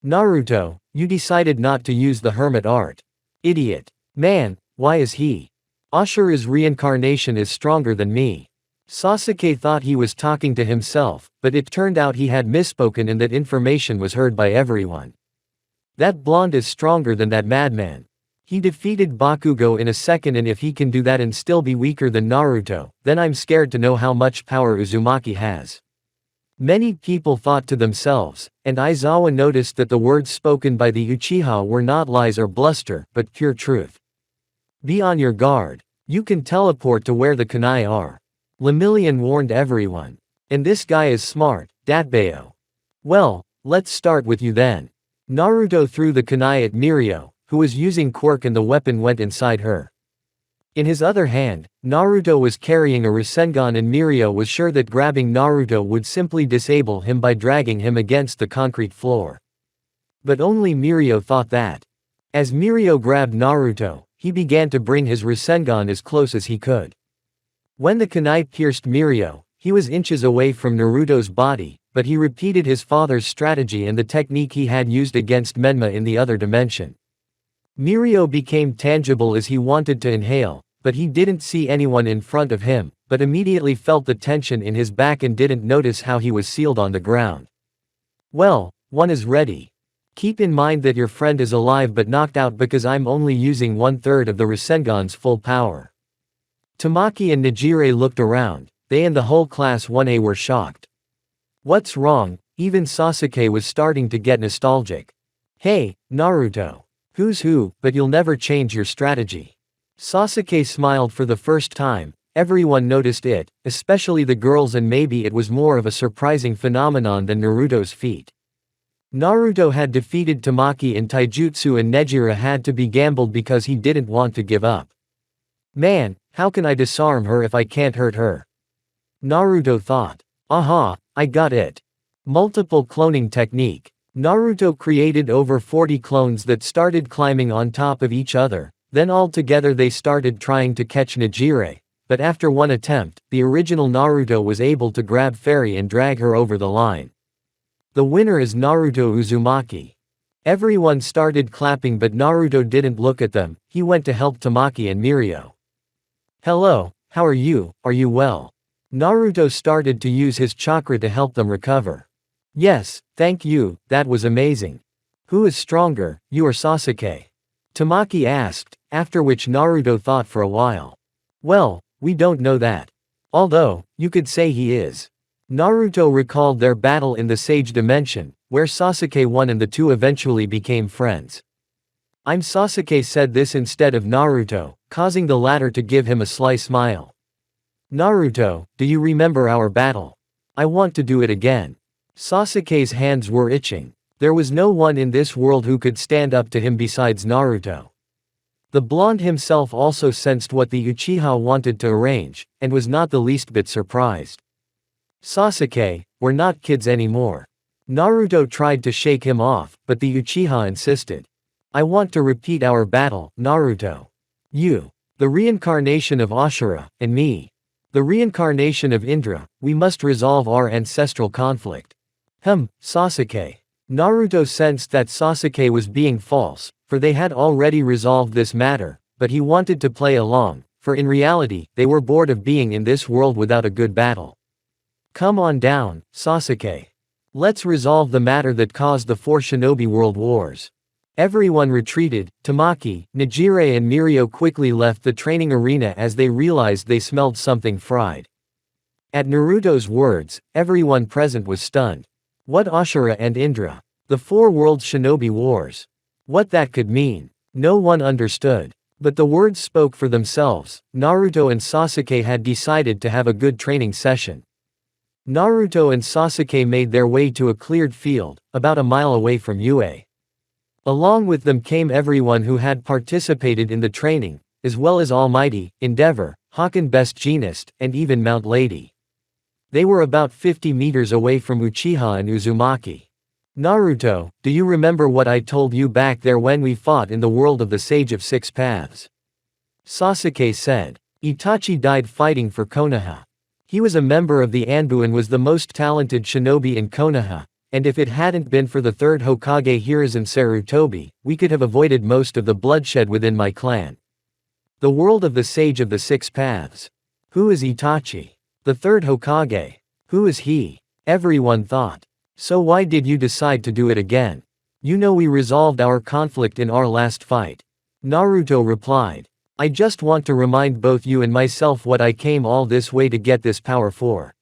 Naruto, you decided not to use the hermit art. Idiot. Man, why is he? Ashura's reincarnation is stronger than me. Sasuke thought he was talking to himself, but it turned out he had misspoken and that information was heard by everyone. That blonde is stronger than that madman. He defeated Bakugo in a second, and if he can do that and still be weaker than Naruto, then I'm scared to know how much power Uzumaki has. Many people thought to themselves, and Aizawa noticed that the words spoken by the Uchiha were not lies or bluster, but pure truth. Be on your guard. You can teleport to where the kunai are. Lemillion warned everyone. And this guy is smart, Datbeo. Well, let's start with you then. Naruto threw the kunai at Mirio, who was using quirk, and the weapon went inside her. In his other hand, Naruto was carrying a Rasengan, and Mirio was sure that grabbing Naruto would simply disable him by dragging him against the concrete floor. But only Mirio thought that. As Mirio grabbed Naruto, he began to bring his Rasengan as close as he could. When the kunai pierced Mirio, he was inches away from Naruto's body, but he repeated his father's strategy and the technique he had used against Menma in the other dimension. Mirio became tangible as he wanted to inhale, but he didn't see anyone in front of him, but immediately felt the tension in his back and didn't notice how he was sealed on the ground. Well, one is ready. Keep in mind that your friend is alive but knocked out because I'm only using 1/3 of the Rasengan's full power. Tamaki and Nejire looked around. They and the whole class 1A were shocked. What's wrong? Even Sasuke was starting to get nostalgic. Hey, Naruto. Who's who, but you'll never change your strategy. Sasuke smiled for the first time. Everyone noticed it, especially the girls, and maybe it was more of a surprising phenomenon than Naruto's feat. Naruto had defeated Tamaki in taijutsu, and Nejire had to be gambled because he didn't want to give up. Man, how can I disarm her if I can't hurt her? Naruto thought. Aha, I got it. Multiple cloning technique. Naruto created over 40 clones that started climbing on top of each other, then all together they started trying to catch Nejire, but after one attempt, the original Naruto was able to grab Fairy and drag her over the line. The winner is Naruto Uzumaki. Everyone started clapping, but Naruto didn't look at them. He went to help Tamaki and Mirio. Hello, how are you well? Naruto started to use his chakra to help them recover. Yes, thank you, that was amazing. Who is stronger, you or Sasuke? Tamaki asked, after which Naruto thought for a while. Well, we don't know that. Although, you could say he is. Naruto recalled their battle in the Sage Dimension, where Sasuke won and the two eventually became friends. I'm Sasuke said this instead of Naruto, causing the latter to give him a sly smile. Naruto, do you remember our battle? I want to do it again. Sasuke's hands were itching. There was no one in this world who could stand up to him besides Naruto. The blonde himself also sensed what the Uchiha wanted to arrange, and was not the least bit surprised. Sasuke, we're not kids anymore. Naruto tried to shake him off, but the Uchiha insisted. I want to repeat our battle, Naruto. You. The reincarnation of Ashura, and me. The reincarnation of Indra, we must resolve our ancestral conflict. Sasuke. Naruto sensed that Sasuke was being false, for they had already resolved this matter, but he wanted to play along, for in reality, they were bored of being in this world without a good battle. Come on down, Sasuke. Let's resolve the matter that caused the 4 shinobi world wars. Everyone retreated. Tamaki, Nejire and Mirio quickly left the training arena as they realized they smelled something fried. At Naruto's words, everyone present was stunned. What Ashura and Indra? The 4 world shinobi wars. What that could mean? No one understood. But the words spoke for themselves. Naruto and Sasuke had decided to have a good training session. Naruto and Sasuke made their way to a cleared field, about a mile away from Ue. Along with them came everyone who had participated in the training, as well as Almighty, Endeavor, Hakken Best Jeanist, and even Mount Lady. They were about 50 meters away from Uchiha and Uzumaki. Naruto, do you remember what I told you back there when we fought in the world of the Sage of Six Paths? Sasuke said. Itachi died fighting for Konoha. He was a member of the Anbu and was the most talented shinobi in Konoha, and if it hadn't been for the 3rd Hokage Hiruzen Sarutobi, we could have avoided most of the bloodshed within my clan. The world of the Sage of the Six Paths. Who is Itachi? The 3rd Hokage. Who is he? Everyone thought. So why did you decide to do it again? You know we resolved our conflict in our last fight. Naruto replied. I just want to remind both you and myself what I came all this way to get this power for.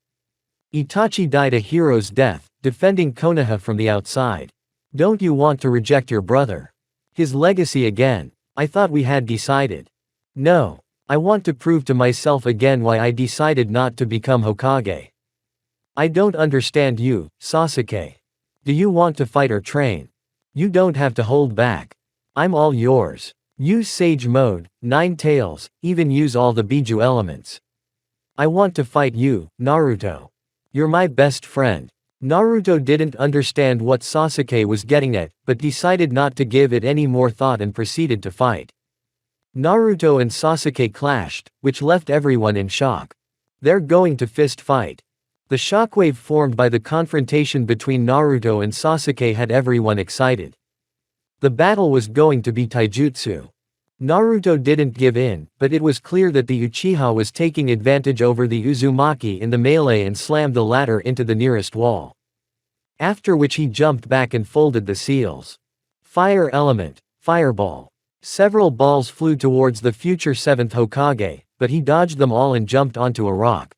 Itachi died a hero's death, defending Konoha from the outside. Don't you want to reject your brother? His legacy again? I thought we had decided. No. I want to prove to myself again why I decided not to become Hokage. I don't understand you, Sasuke. Do you want to fight or train? You don't have to hold back. I'm all yours. Use Sage Mode, 9 Tails, even use all the Biju elements. I want to fight you, Naruto. You're my best friend. Naruto didn't understand what Sasuke was getting at, but decided not to give it any more thought and proceeded to fight. Naruto and Sasuke clashed, which left everyone in shock. They're going to fist fight. The shockwave formed by the confrontation between Naruto and Sasuke had everyone excited. The battle was going to be taijutsu. Naruto didn't give in, but it was clear that the Uchiha was taking advantage over the Uzumaki in the melee and slammed the latter into the nearest wall. After which he jumped back and folded the seals. Fire element, fireball. Several balls flew towards the future 7th Hokage, but he dodged them all and jumped onto a rock.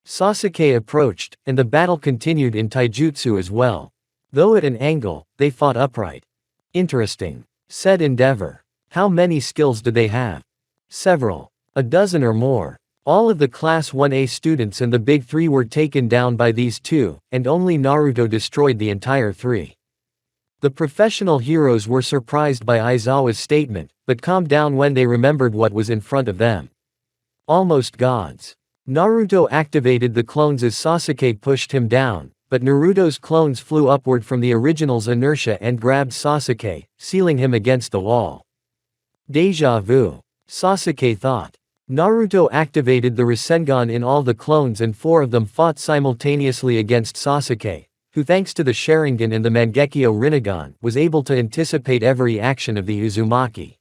Sasuke approached, and the battle continued in taijutsu as well. Though at an angle, they fought upright. Interesting, said Endeavor. How many skills do they have? Several. A dozen or more. All of the Class 1A students and the Big Three were taken down by these two, and only Naruto destroyed the entire three. The professional heroes were surprised by Aizawa's statement, but calmed down when they remembered what was in front of them. Almost gods. Naruto activated the clones as Sasuke pushed him down, but Naruto's clones flew upward from the original's inertia and grabbed Sasuke, sealing him against the wall. Deja vu. Sasuke thought. Naruto activated the Rasengan in all the clones and 4 of them fought simultaneously against Sasuke, who thanks to the Sharingan and the Mangekyo Rinnegan was able to anticipate every action of the Uzumaki.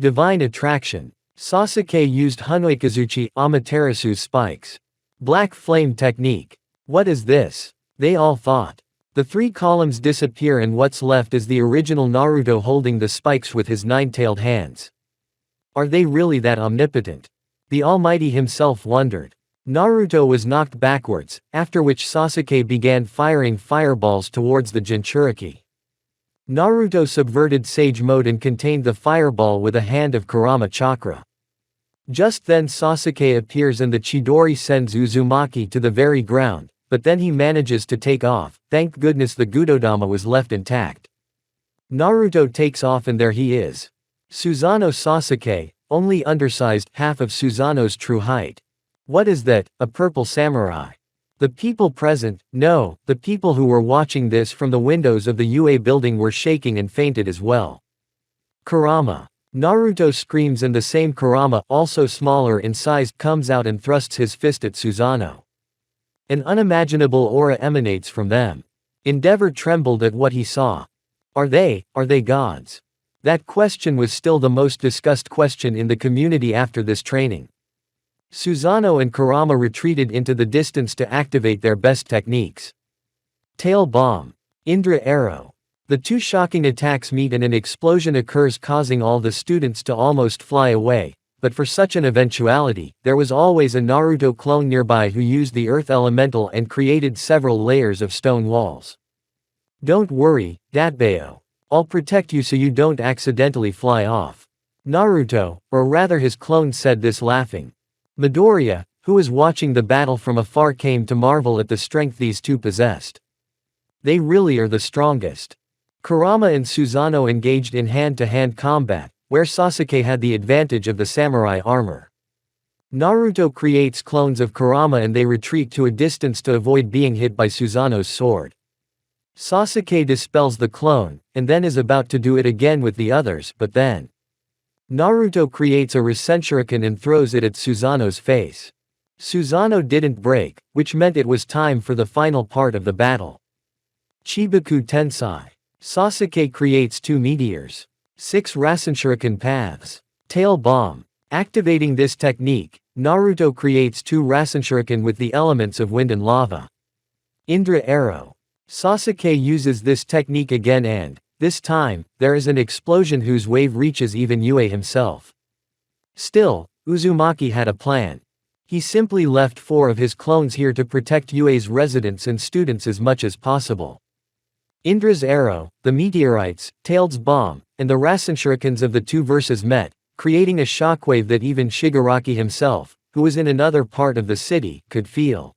Divine Attraction. Sasuke used Hunoikazuchi Amaterasu's spikes. Black Flame Technique. What is this? They all thought. The 3 columns disappear and what's left is the original Naruto holding the spikes with his 9-tailed hands. Are they really that omnipotent? The Almighty himself wondered. Naruto was knocked backwards, after which Sasuke began firing fireballs towards the Jinchuriki. Naruto subverted Sage Mode and contained the fireball with a hand of Kurama Chakra. Just then Sasuke appears and the Chidori sends Uzumaki to the very ground, but then he manages to take off, thank goodness the Gudodama was left intact. Naruto takes off and there he is. Susanoo Sasuke, only undersized, half of Susanoo's true height. What is that, a purple samurai? The people present, no, the people who were watching this from the windows of the UA building were shaking and fainted as well. Kurama. Naruto screams and the same Kurama, also smaller in size, comes out and thrusts his fist at Susanoo. An unimaginable aura emanates from them. Endeavor trembled at what he saw. Are they gods? That question was still the most discussed question in the community after this training. Susanoo and Kurama retreated into the distance to activate their best techniques. Tail Bomb. Indra Arrow. The 2 shocking attacks meet and an explosion occurs causing all the students to almost fly away, but for such an eventuality, there was always a Naruto clone nearby who used the earth elemental and created several layers of stone walls. Don't worry, Datbeo. I'll protect you so you don't accidentally fly off. Naruto, or rather his clone said this laughing. Midoriya, who was watching the battle from afar came to marvel at the strength these two possessed. They really are the strongest. Kurama and Susanoo engaged in hand-to-hand combat, where Sasuke had the advantage of the samurai armor. Naruto creates clones of Kurama and they retreat to a distance to avoid being hit by Susanoo's sword. Sasuke dispels the clone, and then is about to do it again with the others, but then Naruto creates a Rasenshuriken and throws it at Susanoo's face. Susanoo didn't break, which meant it was time for the final part of the battle. Chibaku Tensai. Sasuke creates 2 meteors. 6 Rasenshuriken paths. Tail Bomb. Activating this technique, Naruto creates 2 Rasenshuriken with the elements of wind and lava. Indra Arrow. Sasuke uses this technique again and, This time, there is an explosion whose wave reaches even Yue himself. Still, Uzumaki had a plan. He simply left 4 of his clones here to protect Yue's residents and students as much as possible. Indra's arrow, the meteorites, Tailed's bomb, and the Rasen shurikens of the 2 verses met, creating a shockwave that even Shigaraki himself, who was in another part of the city, could feel.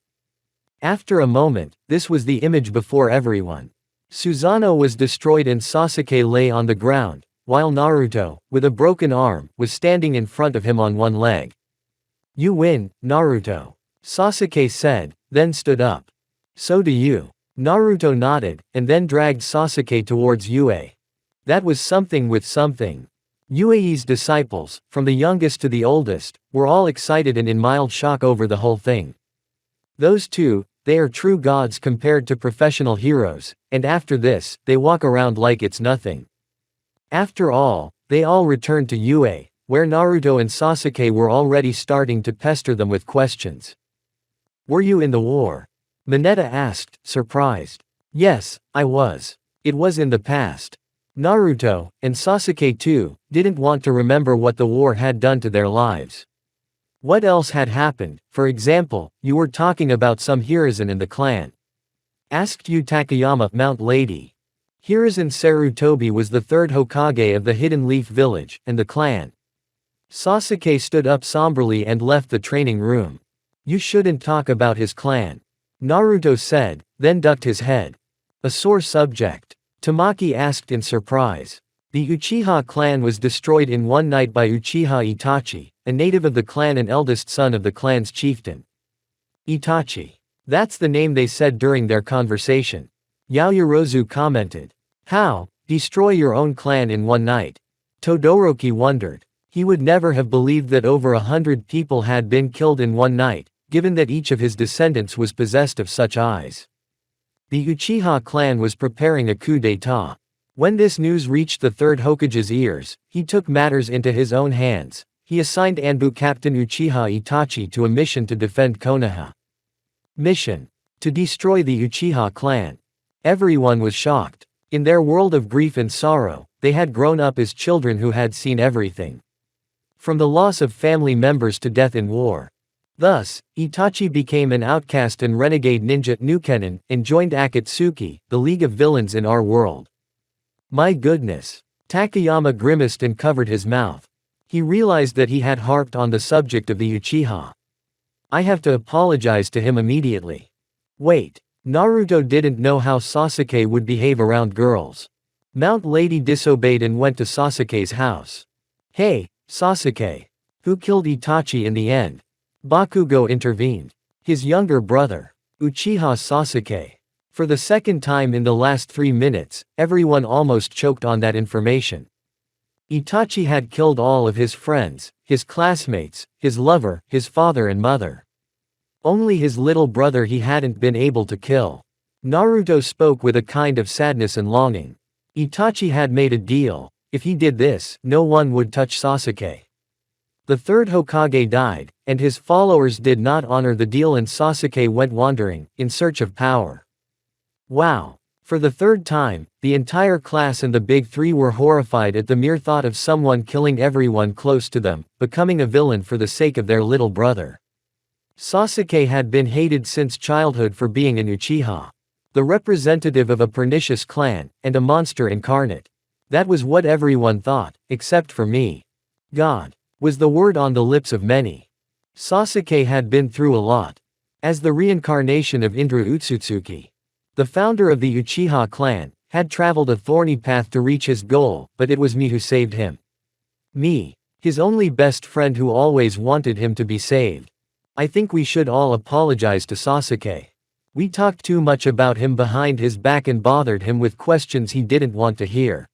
After a moment, this was the image before everyone. Susanoo was destroyed and Sasuke lay on the ground, while Naruto, with a broken arm, was standing in front of him on one leg. "You win, Naruto," Sasuke said, then stood up. "So do you." Naruto nodded, and then dragged Sasuke towards Yue. That was something with something. Yue's disciples, from the youngest to the oldest, were all excited and in mild shock over the whole thing. Those 2, they are true gods compared to professional heroes, and after this, they walk around like it's nothing. After all, they all returned to Yue, where Naruto and Sasuke were already starting to pester them with questions. "Were you in the war?" Mineta asked, surprised. "Yes, I was. It was in the past." Naruto, and Sasuke too, didn't want to remember what the war had done to their lives. What else had happened? For example, you were talking about some Hiruzen in the clan. Asked Yu Takayama, Mount Lady. Hiruzen Sarutobi was the 3rd Hokage of the Hidden Leaf Village, and the clan. Sasuke stood up somberly and left the training room. "You shouldn't talk about his clan," Naruto said, then ducked his head. "A sore subject?" Tamaki asked in surprise. The Uchiha clan was destroyed in one night by Uchiha Itachi, a native of the clan and eldest son of the clan's chieftain. Itachi. That's the name they said during their conversation. Yaoyorozu commented. "How? Destroy your own clan in one night?" Todoroki wondered. He would never have believed that over 100 people had been killed in one night, given that each of his descendants was possessed of such eyes. The Uchiha clan was preparing a coup d'état. When this news reached the 3rd Hokage's ears, he took matters into his own hands. He assigned Anbu Captain Uchiha Itachi to a mission to defend Konoha. Mission: to destroy the Uchiha clan. Everyone was shocked. In their world of grief and sorrow, they had grown up as children who had seen everything. From the loss of family members to death in war. Thus, Itachi became an outcast and renegade ninja Nukenin, and joined Akatsuki, the League of Villains in our world. My goodness. Takayama grimaced and covered his mouth. He realized that he had harped on the subject of the Uchiha. I have to apologize to him immediately. Wait. Naruto didn't know how Sasuke would behave around girls. Mount Lady disobeyed and went to Sasuke's house. Hey, Sasuke. Who killed Itachi in the end? Bakugo intervened. His younger brother. Uchiha Sasuke. For the second time in the last 3 minutes, everyone almost choked on that information. Itachi had killed all of his friends, his classmates, his lover, his father and mother. Only his little brother he hadn't been able to kill. Naruto spoke with a kind of sadness and longing. Itachi had made a deal. If he did this, no one would touch Sasuke. The 3rd Hokage died, and his followers did not honor the deal and Sasuke went wandering, in search of power. Wow. For the 3rd time, the entire class and the Big Three were horrified at the mere thought of someone killing everyone close to them, becoming a villain for the sake of their little brother. Sasuke had been hated since childhood for being an Uchiha. The representative of a pernicious clan, and a monster incarnate. That was what everyone thought, except for me. God. Was the word on the lips of many. Sasuke had been through a lot. As the reincarnation of Indra Utsutsuki, the founder of the Uchiha clan, had traveled a thorny path to reach his goal, but it was me who saved him. Me. His only best friend who always wanted him to be saved. I think we should all apologize to Sasuke. We talked too much about him behind his back and bothered him with questions he didn't want to hear.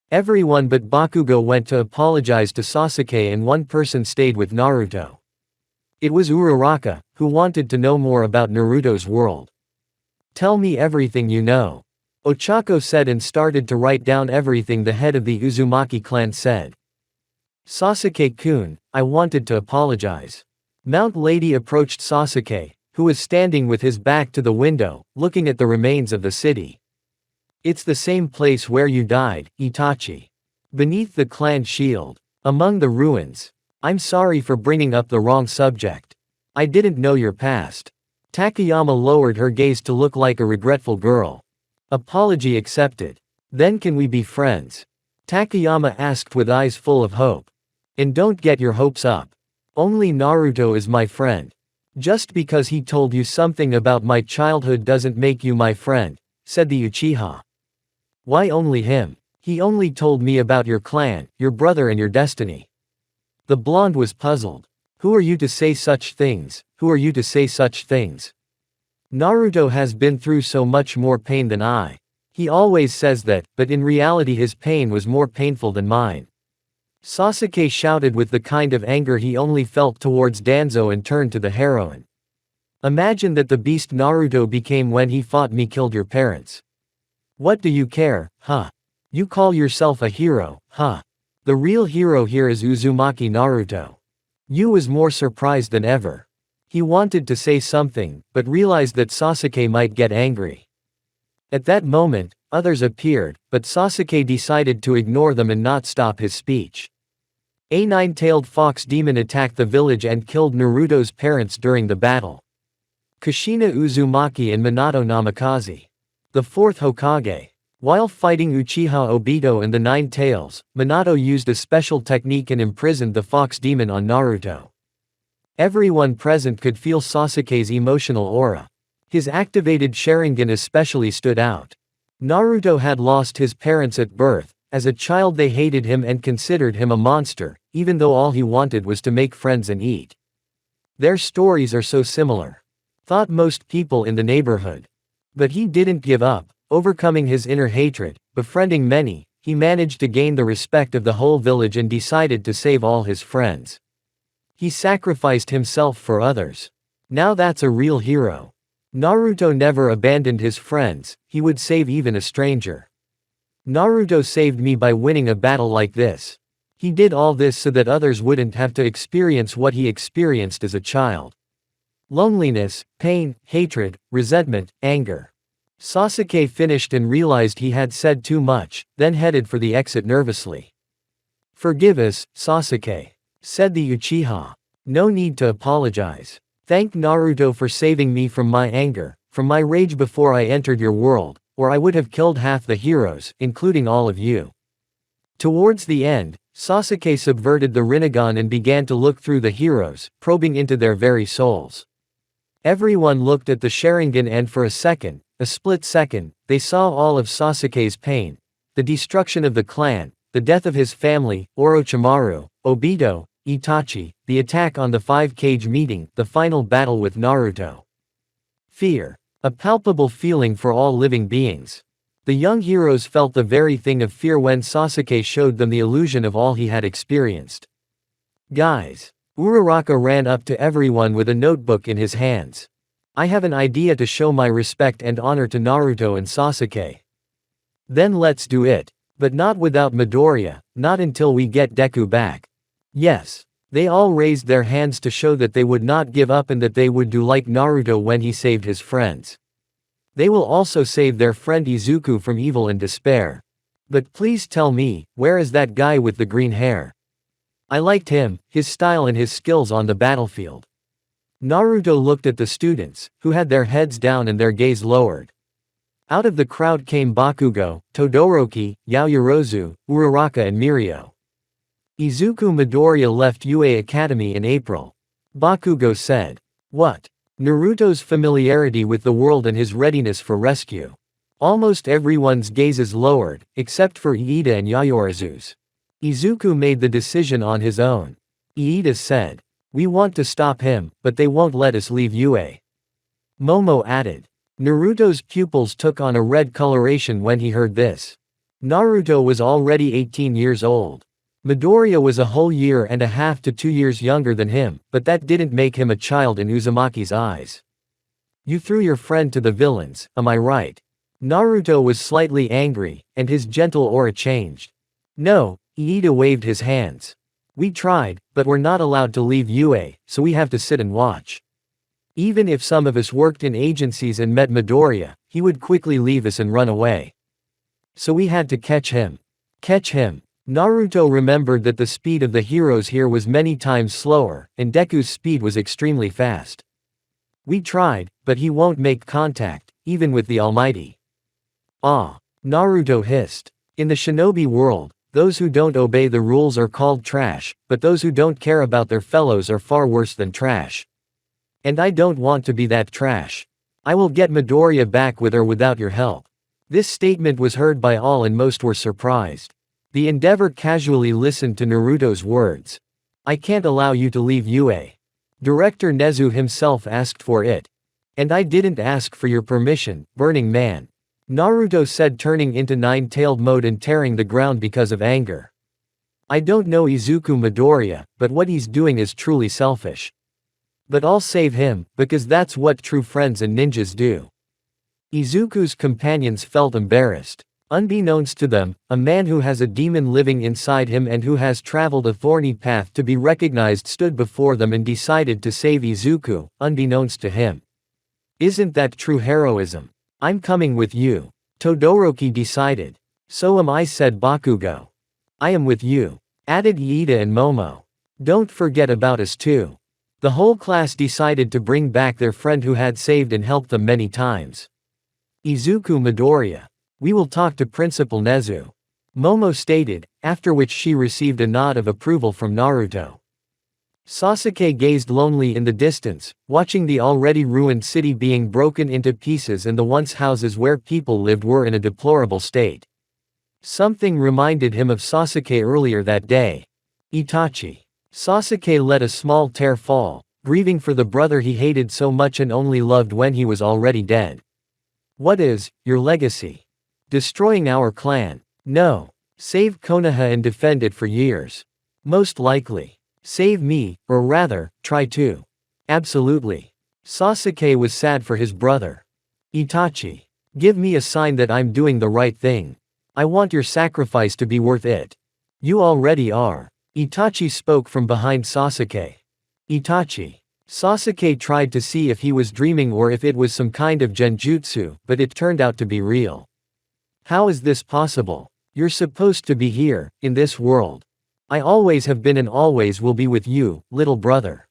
Everyone but Bakugo went to apologize to Sasuke and one person stayed with Naruto. It was Uraraka, who wanted to know more about Naruto's world. Tell me everything you know. Ochako said and started to write down everything the head of the Uzumaki clan said. Sasuke-kun, I wanted to apologize. Mount Lady approached Sasuke, who was standing with his back to the window, looking at the remains of the city. It's the same place where you died, Itachi. Beneath the clan shield. Among the ruins. I'm sorry for bringing up the wrong subject. I didn't know your past. Takayama lowered her gaze to look like a regretful girl. Apology accepted. Then can we be friends? Takayama asked with eyes full of hope. And don't get your hopes up. Only Naruto is my friend. Just because he told you something about my childhood doesn't make you my friend, said the Uchiha. Why only him? He only told me about your clan, your brother and your destiny. The blonde was puzzled. Who are you to say such things? Who are you to say such things? Naruto has been through so much more pain than I. He always says that, but in reality his pain was more painful than mine. Sasuke shouted with the kind of anger he only felt towards Danzo and turned to the heroine. Imagine that the beast Naruto became when he fought me killed your parents. What do you care, huh? You call yourself a hero, huh? The real hero here is Uzumaki Naruto. Yu was more surprised than ever. He wanted to say something, but realized that Sasuke might get angry. At that moment, others appeared, but Sasuke decided to ignore them and not stop his speech. A nine-tailed fox demon attacked the village and killed Naruto's parents during the battle. Kushina Uzumaki and Minato Namikaze. The fourth Hokage. While fighting Uchiha Obito and the Nine Tails, Minato used a special technique and imprisoned the fox demon on Naruto. Everyone present could feel Sasuke's emotional aura. His activated Sharingan especially stood out. Naruto had lost his parents at birth. As a child they hated him and considered him a monster, even though all he wanted was to make friends and eat. Their stories are so similar. Thought most people in the neighborhood. But he didn't give up. Overcoming his inner hatred, befriending many, he managed to gain the respect of the whole village and decided to save all his friends. He sacrificed himself for others. Now that's a real hero. Naruto never abandoned his friends, he would save even a stranger. Naruto saved me by winning a battle like this. He did all this so that others wouldn't have to experience what he experienced as a child. Loneliness, pain, hatred, resentment, anger. Sasuke finished and realized he had said too much, then headed for the exit nervously. Forgive us, Sasuke, said the Uchiha. No need to apologize. Thank Naruto for saving me from my anger, from my rage before I entered your world, or I would have killed half the heroes, including all of you. Towards the end, Sasuke subverted the Rinnegan and began to look through the heroes, probing into their very souls. Everyone looked at the Sharingan and for a split second, they saw all of Sasuke's pain, the destruction of the clan, the death of his family, Orochimaru, Obito, Itachi, the attack on the 5-cage meeting, the final battle with Naruto. Fear. A palpable feeling for all living beings. The young heroes felt the very thing of fear when Sasuke showed them the illusion of all he had experienced. Guys. Uraraka ran up to everyone with a notebook in his hands. I have an idea to show my respect and honor to Naruto and Sasuke. Then let's do it. But not without Midoriya, not until we get Deku back. Yes. They all raised their hands to show that they would not give up and that they would do like Naruto when he saved his friends. They will also save their friend Izuku from evil and despair. But please tell me, where is that guy with the green hair? I liked him, his style and his skills on the battlefield. Naruto looked at the students, who had their heads down and their gaze lowered. Out of the crowd came Bakugo, Todoroki, Yaoyorozu, Uraraka and Mirio. Izuku Midoriya left UA Academy in April. Bakugo said. What? Naruto's familiarity with the world and his readiness for rescue. Almost everyone's gazes lowered, except for Iida and Yaoyorozu's. Izuku made the decision on his own. Iida said. We want to stop him, but they won't let us leave UA. Momo added. Naruto's pupils took on a red coloration when he heard this. Naruto was already 18 years old. Midoriya was a whole year and a half to 2 years younger than him, but that didn't make him a child in Uzumaki's eyes. You threw your friend to the villains, am I right? Naruto was slightly angry, and his gentle aura changed. No, Iida waved his hands. We tried, but we're not allowed to leave UA, so we have to sit and watch. Even if some of us worked in agencies and met Midoriya, he would quickly leave us and run away. So we had to catch him. Catch him. Naruto remembered that the speed of the heroes here was many times slower, and Deku's speed was extremely fast. We tried, but he won't make contact, even with the Almighty. Ah! Naruto hissed. In the shinobi world, those who don't obey the rules are called trash, but those who don't care about their fellows are far worse than trash. And I don't want to be that trash. I will get Midoriya back with or without your help. This statement was heard by all and most were surprised. The Endeavor casually listened to Naruto's words. I can't allow you to leave UA. Director Nezu himself asked for it. And I didn't ask for your permission, Burning Man. Naruto said, turning into nine-tailed mode and tearing the ground because of anger. I don't know Izuku Midoriya, but what he's doing is truly selfish. But I'll save him, because that's what true friends and ninjas do. Izuku's companions felt embarrassed. Unbeknownst to them, a man who has a demon living inside him and who has traveled a thorny path to be recognized stood before them and decided to save Izuku, unbeknownst to him. Isn't that true heroism? I'm coming with you. Todoroki decided. So am I, said Bakugo. I am with you. Added Iida and Momo. Don't forget about us too. The whole class decided to bring back their friend who had saved and helped them many times. Izuku Midoriya. We will talk to Principal Nezu. Momo stated, after which she received a nod of approval from Naruto. Sasuke gazed lonely in the distance, watching the already ruined city being broken into pieces and the once houses where people lived were in a deplorable state. Something reminded him of Sasuke earlier that day. Itachi. Sasuke let a small tear fall, grieving for the brother he hated so much and only loved when he was already dead. What is your legacy? Destroying our clan? No. Save Konoha and defend it for years. Most likely. Save me, or rather, try to. Absolutely. Sasuke was sad for his brother. Itachi. Give me a sign that I'm doing the right thing. I want your sacrifice to be worth it. You already are. Itachi spoke from behind Sasuke. Itachi. Sasuke tried to see if he was dreaming or if it was some kind of genjutsu, but it turned out to be real. How is this possible? You're supposed to be here, in this world. I always have been and always will be with you, little brother.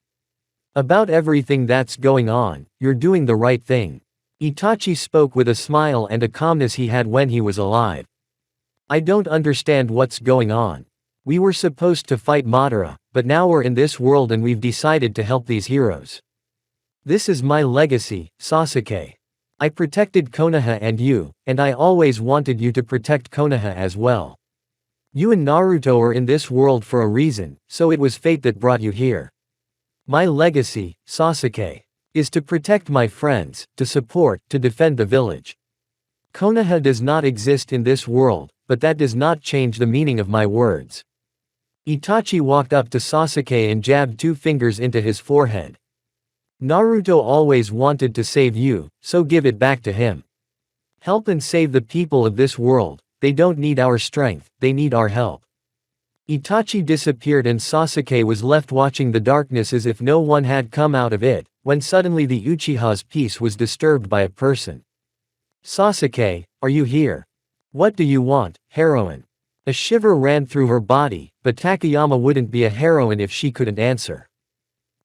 About everything that's going on, you're doing the right thing. Itachi spoke with a smile and a calmness he had when he was alive. I don't understand what's going on. We were supposed to fight Madara, but now we're in this world and we've decided to help these heroes. This is my legacy, Sasuke. I protected Konoha and you, and I always wanted you to protect Konoha as well. You and Naruto are in this world for a reason, so it was fate that brought you here. My legacy, Sasuke, is to protect my friends, to support, to defend the village. Konoha does not exist in this world, but that does not change the meaning of my words. Itachi walked up to Sasuke and jabbed 2 fingers into his forehead. Naruto always wanted to save you, so give it back to him. Help and save the people of this world. They don't need our strength, they need our help. Itachi disappeared and Sasuke was left watching the darkness as if no one had come out of it, when suddenly the Uchiha's peace was disturbed by a person. Sasuke, are you here? What do you want, heroine? A shiver ran through her body, but Takayama wouldn't be a heroine if she couldn't answer.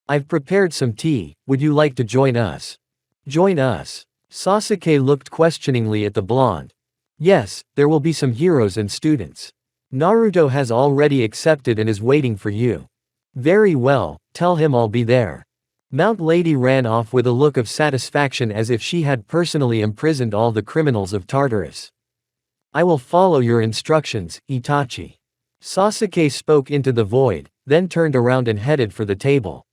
I've prepared some tea, would you like to join us? Join us? Sasuke looked questioningly at the blonde. Yes, there will be some heroes and students. Naruto has already accepted and is waiting for you. Very well, tell him I'll be there. Mount Lady ran off with a look of satisfaction as if she had personally imprisoned all the criminals of Tartarus. I will follow your instructions, Itachi. Sasuke spoke into the void, then turned around and headed for the table.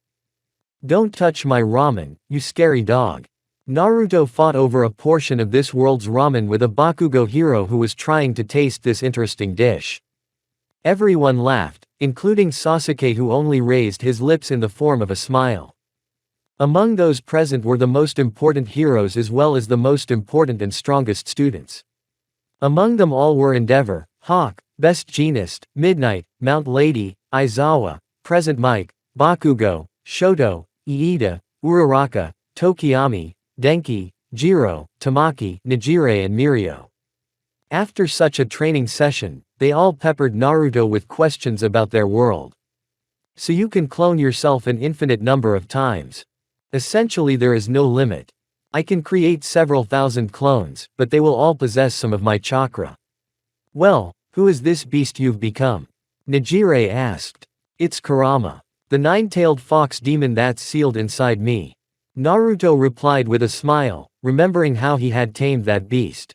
Don't touch my ramen, you scary dog. Naruto fought over a portion of this world's ramen with a Bakugo hero who was trying to taste this interesting dish. Everyone laughed, including Sasuke, who only raised his lips in the form of a smile. Among those present were the most important heroes as well as the most important and strongest students. Among them all were Endeavor, Hawk, Best Jeanist, Midnight, Mount Lady, Aizawa, Present Mike, Bakugo, Shoto, Iida, Uraraka, Tokiyami, Denki, Jiro, Tamaki, Nijire and Mirio. After such a training session, they all peppered Naruto with questions about their world. So you can clone yourself an infinite number of times. Essentially there is no limit. I can create several thousand clones, but they will all possess some of my chakra. Well, who is this beast you've become? Nejire asked. It's Kurama. The nine-tailed fox demon that's sealed inside me. Naruto replied with a smile, remembering how he had tamed that beast.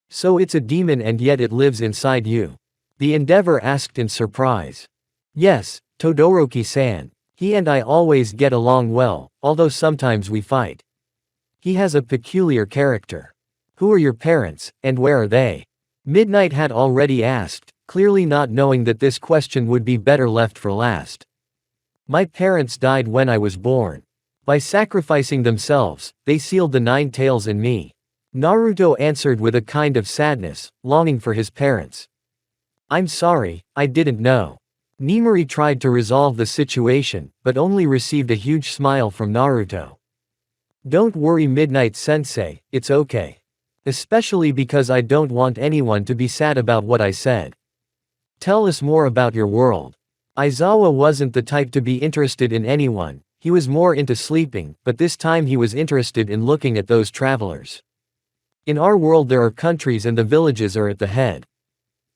So it's a demon and yet it lives inside you? The Endeavor asked in surprise. Yes, Todoroki-san. He and I always get along well, although sometimes we fight. He has a peculiar character. Who are your parents, and where are they? Midnight had already asked, clearly not knowing that this question would be better left for last. My parents died when I was born. By sacrificing themselves, they sealed the nine tails in me. Naruto answered with a kind of sadness, longing for his parents. I'm sorry, I didn't know. Nimari tried to resolve the situation, but only received a huge smile from Naruto. Don't worry Midnight Sensei, it's okay. Especially because I don't want anyone to be sad about what I said. Tell us more about your world. Aizawa wasn't the type to be interested in anyone, he was more into sleeping, but this time he was interested in looking at those travelers. In our world there are countries and the villages are at the head.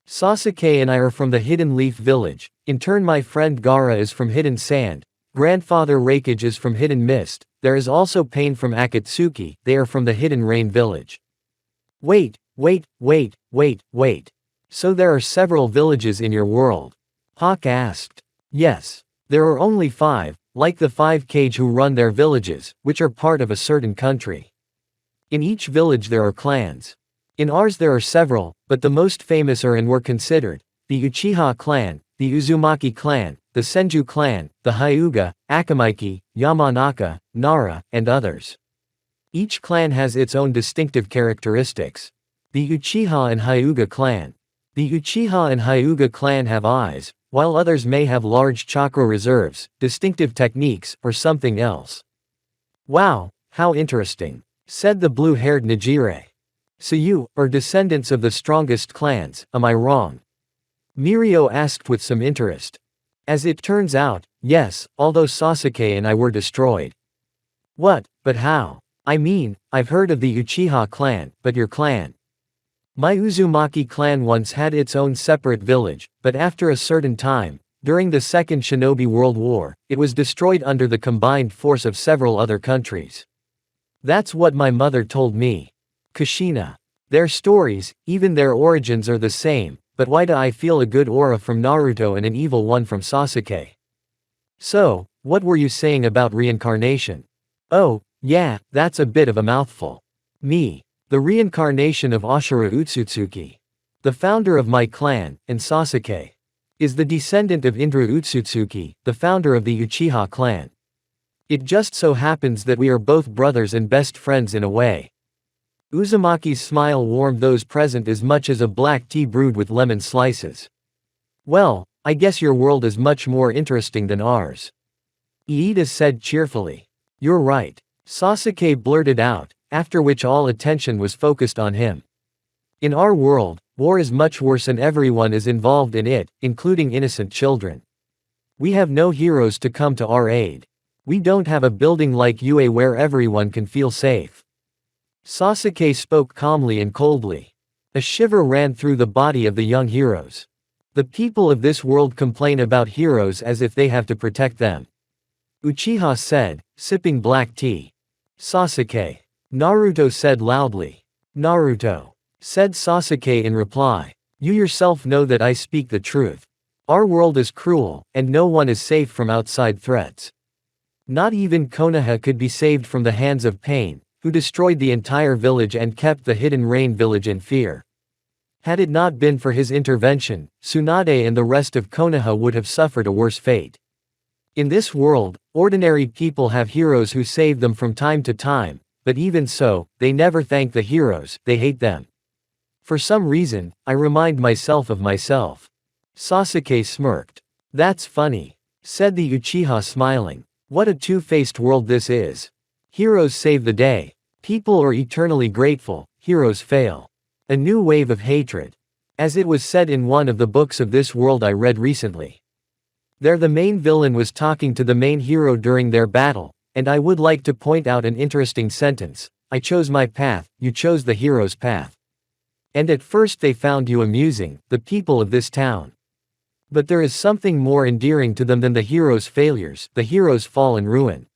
Sasuke and I are from the Hidden Leaf Village, in turn my friend Gaara is from Hidden Sand, Grandfather Rakage is from Hidden Mist, there is also Pain from Akatsuki, they are from the Hidden Rain Village. Wait. So there are several villages in your world? Hawk asked. Yes. There are only 5, like the 5 Kage who run their villages, which are part of a certain country. In each village there are clans. In ours there are several, but the most famous are and were considered, the Uchiha clan, the Uzumaki clan, the Senju clan, the Hyuga, Akamaiki, Yamanaka, Nara, and others. Each clan has its own distinctive characteristics. The Uchiha and Hyuga clan. The Uchiha and Hyuga clan have eyes, while others may have large chakra reserves, distinctive techniques, or something else. Wow, how interesting, said the blue-haired Nejire. So you are descendants of the strongest clans, am I wrong? Mirio asked with some interest. As it turns out, yes, although Sasuke and I were destroyed. What, but how? I mean, I've heard of the Uchiha clan, but your clan? My Uzumaki clan once had its own separate village, but after a certain time, during the Second Shinobi World War, it was destroyed under the combined force of several other countries. That's what my mother told me. Kushina. Their stories, even their origins are the same, but why do I feel a good aura from Naruto and an evil one from Sasuke? So, what were you saying about reincarnation? Oh, yeah, that's a bit of a mouthful. Me. The reincarnation of Ashura Utsutsuki. The founder of my clan, and Sasuke. Is the descendant of Indra Utsutsuki, the founder of the Uchiha clan. It just so happens that we are both brothers and best friends in a way. Uzumaki's smile warmed those present as much as a black tea brewed with lemon slices. Well, I guess your world is much more interesting than ours. Iida said cheerfully. You're right. Sasuke blurted out, after which all attention was focused on him. In our world, war is much worse and everyone is involved in it, including innocent children. We have no heroes to come to our aid. We don't have a building like UA where everyone can feel safe. Sasuke spoke calmly and coldly. A shiver ran through the body of the young heroes. The people of this world complain about heroes as if they have to protect them. Uchiha said, sipping black tea. Sasuke. Naruto said loudly. Naruto. Said Sasuke in reply. You yourself know that I speak the truth. Our world is cruel, and no one is safe from outside threats. Not even Konoha could be saved from the hands of Pain, who destroyed the entire village and kept the Hidden Rain village in fear. Had it not been for his intervention, Tsunade and the rest of Konoha would have suffered a worse fate. In this world, ordinary people have heroes who save them from time to time, but even so, they never thank the heroes, they hate them. For some reason, I remind myself of myself. Sasuke smirked. That's funny, said the Uchiha smiling. What a two-faced world this is. Heroes save the day. People are eternally grateful, heroes fail. A new wave of hatred. As it was said in one of the books of this world I read recently. There the main villain was talking to the main hero during their battle, and I would like to point out an interesting sentence. I chose my path, you chose the hero's path. And at first they found you amusing, the people of this town. But there is something more endearing to them than the hero's failures, the hero's fall and ruin.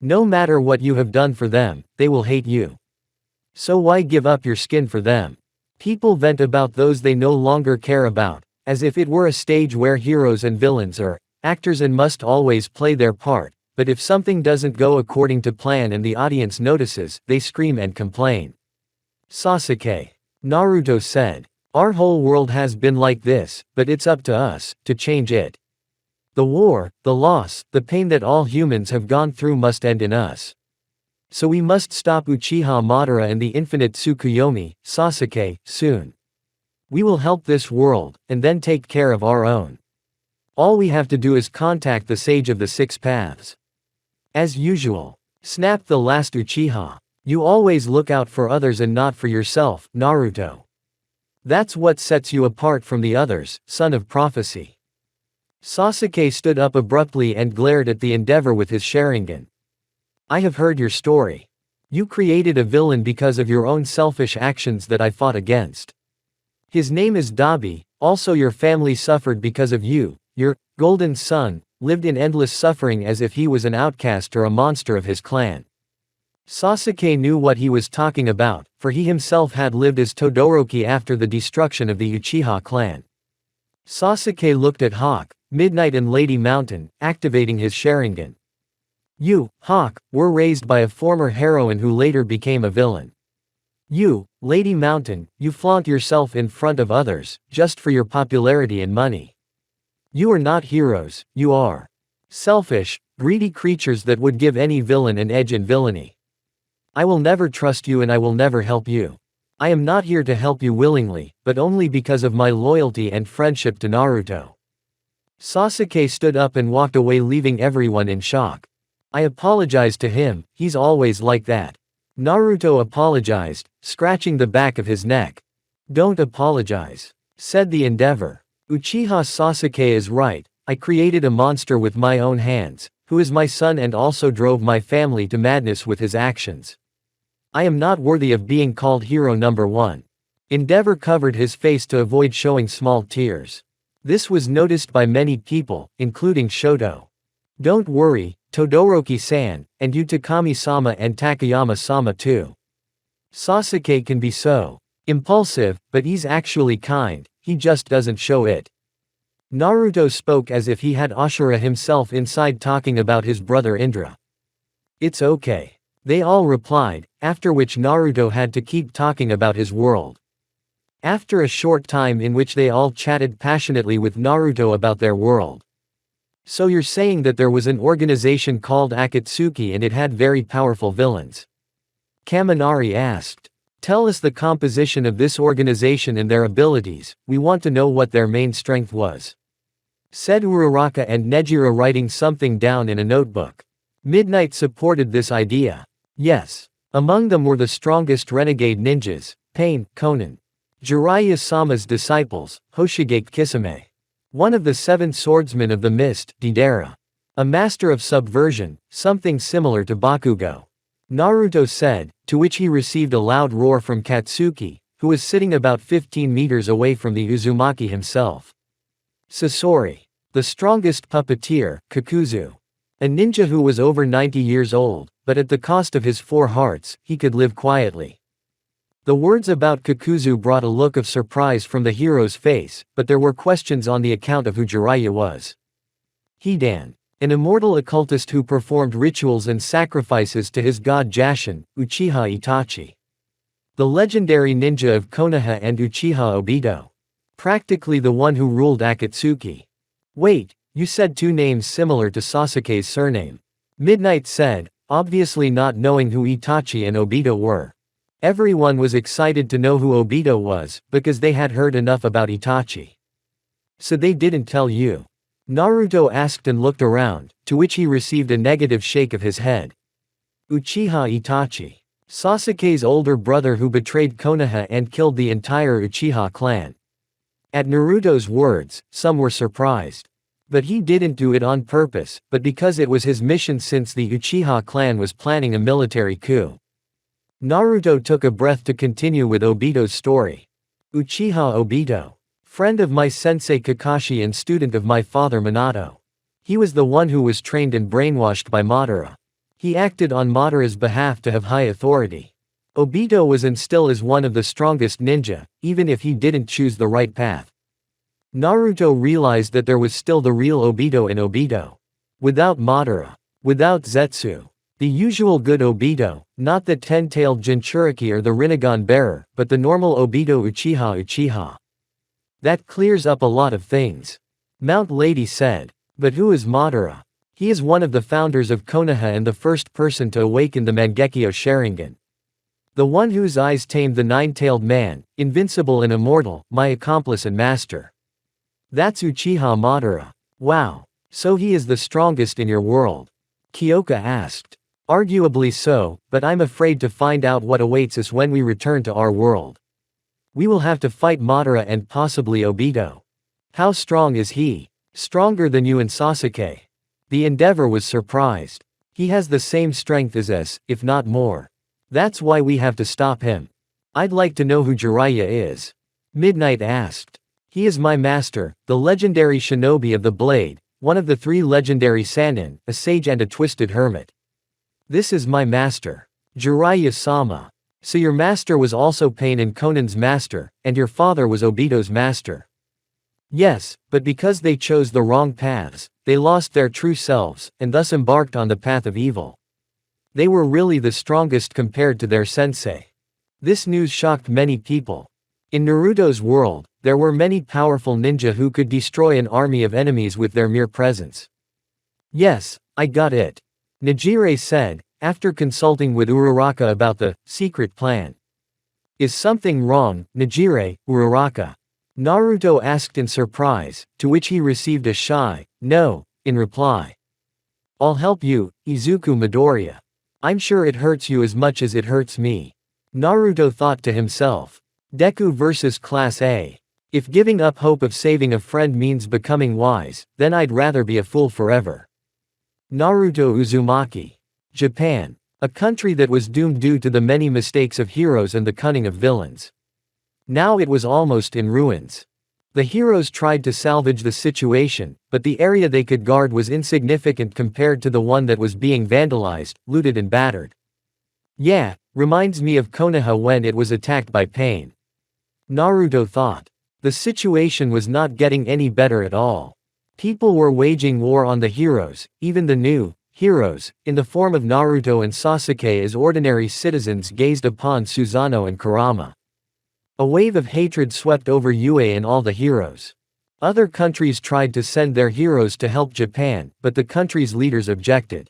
No matter what you have done for them, they will hate you. So why give up your skin for them? People vent about those they no longer care about, as if it were a stage where heroes and villains are actors and must always play their part, but if something doesn't go according to plan and the audience notices, they scream and complain. Sasuke. Naruto said. Our whole world has been like this, but it's up to us to change it. The war, the loss, the pain that all humans have gone through must end in us. So we must stop Uchiha Madara and the infinite Tsukuyomi, Sasuke, soon. We will help this world, and then take care of our own. All we have to do is contact the Sage of the Six Paths. As usual. Snapped the last Uchiha. You always look out for others and not for yourself, Naruto. That's what sets you apart from the others, son of prophecy. Sasuke stood up abruptly and glared at the Endeavor with his Sharingan. I have heard your story. You created a villain because of your own selfish actions that I fought against. His name is Dabi, also your family suffered because of you, your golden son, lived in endless suffering as if he was an outcast or a monster of his clan. Sasuke knew what he was talking about, for he himself had lived as Todoroki after the destruction of the Uchiha clan. Sasuke looked at Hawk, Midnight and Lady Mountain, activating his Sharingan. You, Hawk, were raised by a former heroine who later became a villain. You, Lady Mountain, you flaunt yourself in front of others, just for your popularity and money. You are not heroes, you are selfish, greedy creatures that would give any villain an edge in villainy. I will never trust you and I will never help you. I am not here to help you willingly, but only because of my loyalty and friendship to Naruto. Sasuke stood up and walked away, leaving everyone in shock. I apologized to him, he's always like that. Naruto apologized, scratching the back of his neck. Don't apologize, said the Endeavor. Uchiha Sasuke is right, I created a monster with my own hands, who is my son and also drove my family to madness with his actions. I am not worthy of being called hero number one. Endeavor covered his face to avoid showing small tears. This was noticed by many people, including Shoto. Don't worry, Todoroki-san, and you Takami-sama and Takayama-sama too. Sasuke can be so impulsive, but he's actually kind, he just doesn't show it. Naruto spoke as if he had Ashura himself inside talking about his brother Indra. It's okay. They all replied, after which Naruto had to keep talking about his world. After a short time in which they all chatted passionately with Naruto about their world. So you're saying that there was an organization called Akatsuki and it had very powerful villains? Kaminari asked. Tell us the composition of this organization and their abilities, we want to know what their main strength was. Said Uraraka and Nejiro, writing something down in a notebook. Midnight supported this idea. Yes. Among them were the strongest renegade ninjas, Pain, Konan. Jiraiya-sama's disciples, Hoshigaki Kisame. One of the 7 swordsmen of the mist, Deidara. A master of subversion, something similar to Bakugo. Naruto said, to which he received a loud roar from Katsuki, who was sitting about 15 meters away from the Uzumaki himself. Sasori. The strongest puppeteer, Kakuzu. A ninja who was over 90 years old, but at the cost of his 4 hearts, he could live quietly. The words about Kakuzu brought a look of surprise from the hero's face, but there were questions on the account of who Jiraiya was. Hidan. An immortal occultist who performed rituals and sacrifices to his god Jashin, Uchiha Itachi. The legendary ninja of Konoha and Uchiha Obito. Practically the one who ruled Akatsuki. Wait, you said 2 names similar to Sasuke's surname. Midnight said, obviously not knowing who Itachi and Obito were. Everyone was excited to know who Obito was, because they had heard enough about Itachi. So they didn't tell you? Naruto asked and looked around, to which he received a negative shake of his head. Uchiha Itachi. Sasuke's older brother who betrayed Konoha and killed the entire Uchiha clan. At Naruto's words, some were surprised. But he didn't do it on purpose, but because it was his mission since the Uchiha clan was planning a military coup. Naruto took a breath to continue with Obito's story. Uchiha Obito. Friend of my sensei Kakashi and student of my father Minato. He was the one who was trained and brainwashed by Madara. He acted on Madara's behalf to have high authority. Obito was and still is one of the strongest ninja, even if he didn't choose the right path. Naruto realized that there was still the real Obito in Obito. Without Madara. Without Zetsu. The usual good Obito, not the ten-tailed Jinchuriki or the Rinnegan bearer, but the normal Obito Uchiha. That clears up a lot of things. Mount Lady said. But who is Madara? He is one of the founders of Konoha and the first person to awaken the Mangekyo Sharingan. The one whose eyes tamed the nine-tailed man, invincible and immortal, my accomplice and master. That's Uchiha Madara. Wow. So he is the strongest in your world? Kyoka asked. Arguably so, but I'm afraid to find out what awaits us when we return to our world. We will have to fight Madara and possibly Obito. How strong is he? Stronger than you and Sasuke. The Endeavor was surprised. He has the same strength as us, if not more. That's why we have to stop him. I'd like to know who Jiraiya is. Midnight asked. He is my master, the legendary shinobi of the blade, one of the 3 legendary Sannin, a sage and a twisted hermit. This is my master. Jiraiya-sama. So your master was also Pain and Conan's master, and your father was Obito's master. Yes, but because they chose the wrong paths, they lost their true selves, and thus embarked on the path of evil. They were really the strongest compared to their sensei. This news shocked many people. In Naruto's world, there were many powerful ninja who could destroy an army of enemies with their mere presence. Yes, I got it. Nejire said, after consulting with Uraraka about the secret plan. Is something wrong, Nejire, Uraraka? Naruto asked in surprise, to which he received a shy, no, in reply. I'll help you, Izuku Midoriya. I'm sure it hurts you as much as it hurts me. Naruto thought to himself. Deku vs Class A. If giving up hope of saving a friend means becoming wise, then I'd rather be a fool forever. Naruto Uzumaki. Japan. A country that was doomed due to the many mistakes of heroes and the cunning of villains. Now it was almost in ruins. The heroes tried to salvage the situation, but the area they could guard was insignificant compared to the one that was being vandalized, looted and battered. Yeah, reminds me of Konoha when it was attacked by Pain. Naruto thought. The situation was not getting any better at all. People were waging war on the heroes, even the new heroes, in the form of Naruto and Sasuke as ordinary citizens gazed upon Susanoo and Kurama. A wave of hatred swept over Yue and all the heroes. Other countries tried to send their heroes to help Japan, but the country's leaders objected.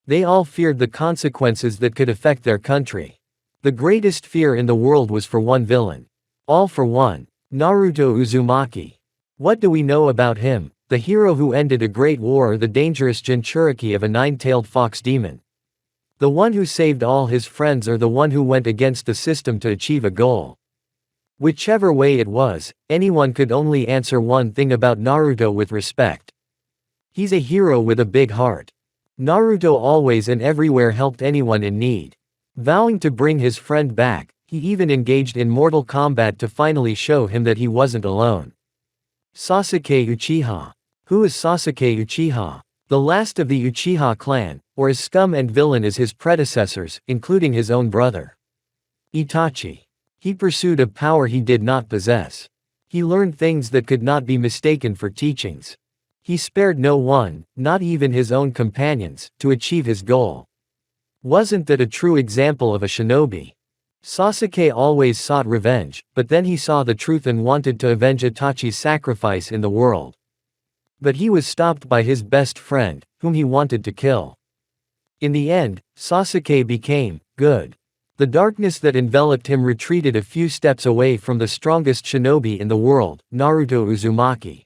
They all feared the consequences that could affect their country. The greatest fear in the world was for one villain. All for one. Naruto Uzumaki. What do we know about him? The hero who ended a great war or the dangerous Jinchuriki of a nine-tailed fox demon? The one who saved all his friends or the one who went against the system to achieve a goal? Whichever way it was, anyone could only answer one thing about Naruto with respect. He's a hero with a big heart. Naruto always and everywhere helped anyone in need. Vowing to bring his friend back, he even engaged in mortal combat to finally show him that he wasn't alone. Sasuke Uchiha. Who is Sasuke Uchiha? The last of the Uchiha clan, or as scum and villain as his predecessors, including his own brother. Itachi. He pursued a power he did not possess. He learned things that could not be mistaken for teachings. He spared no one, not even his own companions, to achieve his goal. Wasn't that a true example of a shinobi? Sasuke always sought revenge, but then he saw the truth and wanted to avenge Itachi's sacrifice in the world. But he was stopped by his best friend, whom he wanted to kill. In the end, Sasuke became good. The darkness that enveloped him retreated a few steps away from the strongest shinobi in the world, Naruto Uzumaki.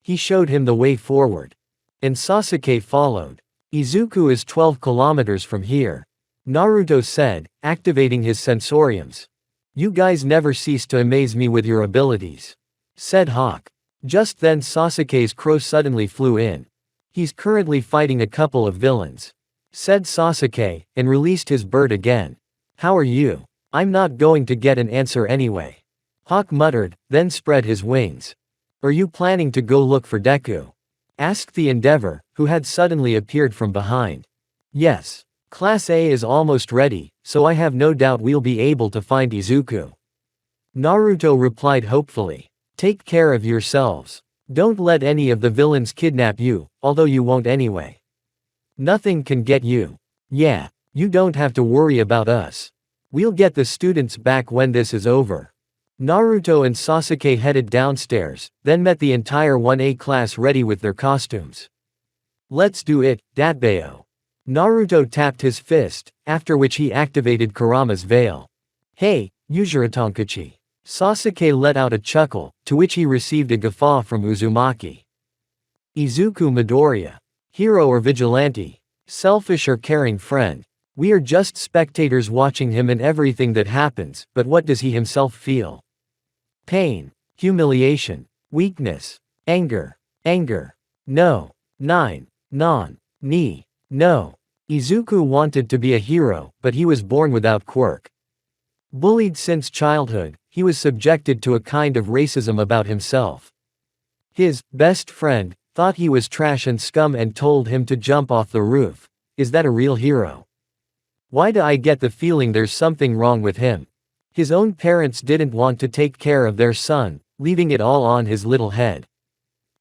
He showed him the way forward. And Sasuke followed. Izuku is 12 kilometers from here. Naruto said, activating his sensoriums. You guys never cease to amaze me with your abilities, said Hawk. Just then Sasuke's crow suddenly flew in. He's currently fighting a couple of villains, said Sasuke, and released his bird again. How are you? I'm not going to get an answer anyway. Hawk muttered, then spread his wings. Are you planning to go look for Deku? Asked the Endeavor, who had suddenly appeared from behind. Yes. Class A is almost ready, so I have no doubt we'll be able to find Izuku. Naruto replied hopefully. Take care of yourselves. Don't let any of the villains kidnap you, although you won't anyway. Nothing can get you. Yeah, you don't have to worry about us. We'll get the students back when this is over. Naruto and Sasuke headed downstairs, then met the entire 1A class ready with their costumes. Let's do it, Datbeo. Naruto tapped his fist, after which he activated Kurama's veil. Hey, Uzuratonkachi. Sasuke let out a chuckle, to which he received a guffaw from Uzumaki. Izuku Midoriya. Hero or vigilante? Selfish or caring friend? We are just spectators watching him in everything that happens, but what does he himself feel? Pain. Humiliation. Weakness. Anger. Anger. No. Nine. Non. Ni. No. Izuku wanted to be a hero, but he was born without quirk. Bullied since childhood, he was subjected to a kind of racism about himself. His best friend thought he was trash and scum and told him to jump off the roof. Is that a real hero? Why do I get the feeling there's something wrong with him? His own parents didn't want to take care of their son, leaving it all on his little head.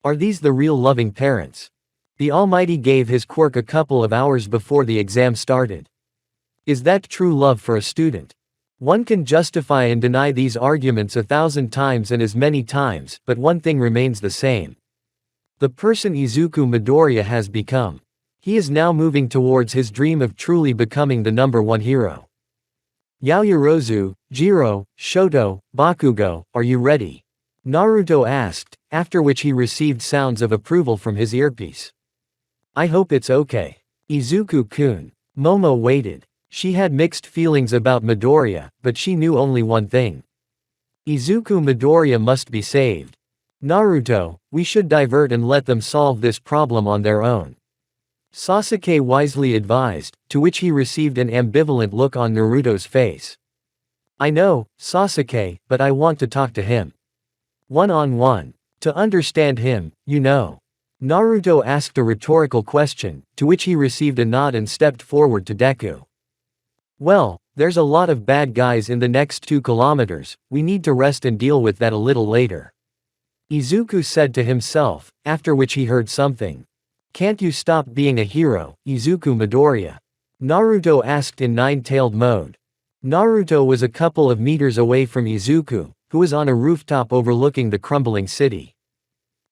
Are these the real loving parents? The Almighty gave his quirk a couple of hours before the exam started. Is that true love for a student? One can justify and deny these arguments 1,000 times and as many times, but one thing remains the same. The person Izuku Midoriya has become. He is now moving towards his dream of truly becoming the #1 hero. Yaoyorozu, Jiro, Shoto, Bakugo, are you ready? Naruto asked, after which he received sounds of approval from his earpiece. I hope it's okay. Izuku-kun. Momo waited. She had mixed feelings about Midoriya, but she knew only one thing. Izuku Midoriya must be saved. Naruto, we should divert and let them solve this problem on their own. Sasuke wisely advised, to which he received an ambivalent look on Naruto's face. I know, Sasuke, but I want to talk to him. One-on-one. To understand him, you know. Naruto asked a rhetorical question, to which he received a nod and stepped forward to Deku. Well, there's a lot of bad guys in the next 2 kilometers, we need to rest and deal with that a little later. Izuku said to himself, after which he heard something. Can't you stop being a hero, Izuku Midoriya? Naruto asked in nine-tailed mode. Naruto was a couple of meters away from Izuku, who was on a rooftop overlooking the crumbling city.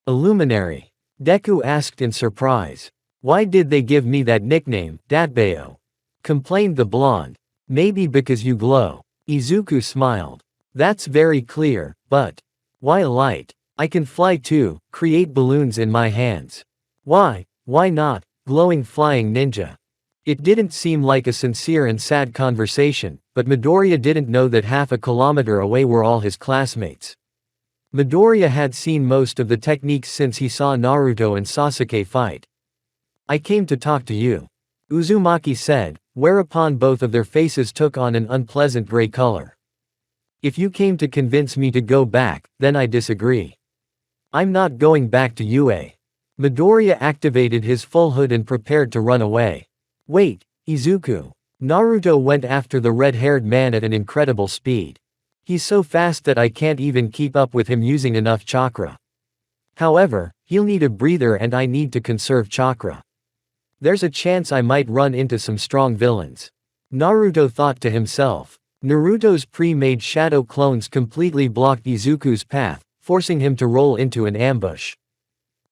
A luminary. Deku asked in surprise. Why did they give me that nickname, Datbeo? Complained the blonde. Maybe because you glow. Izuku smiled. That's very clear, but why a light? I can fly too, create balloons in my hands. Why not, glowing flying ninja? It didn't seem like a sincere and sad conversation, but Midoriya didn't know that half a kilometer away were all his classmates. Midoriya had seen most of the techniques since he saw Naruto and Sasuke fight. I came to talk to you. Uzumaki said, whereupon both of their faces took on an unpleasant gray color. If you came to convince me to go back, then I disagree. I'm not going back to UA. Midoriya activated his full hood and prepared to run away. Wait, Izuku. Naruto went after the red-haired man at an incredible speed. He's so fast that I can't even keep up with him using enough chakra. However, he'll need a breather and I need to conserve chakra. There's a chance I might run into some strong villains. Naruto thought to himself. Naruto's pre-made shadow clones completely blocked Izuku's path, forcing him to roll into an ambush.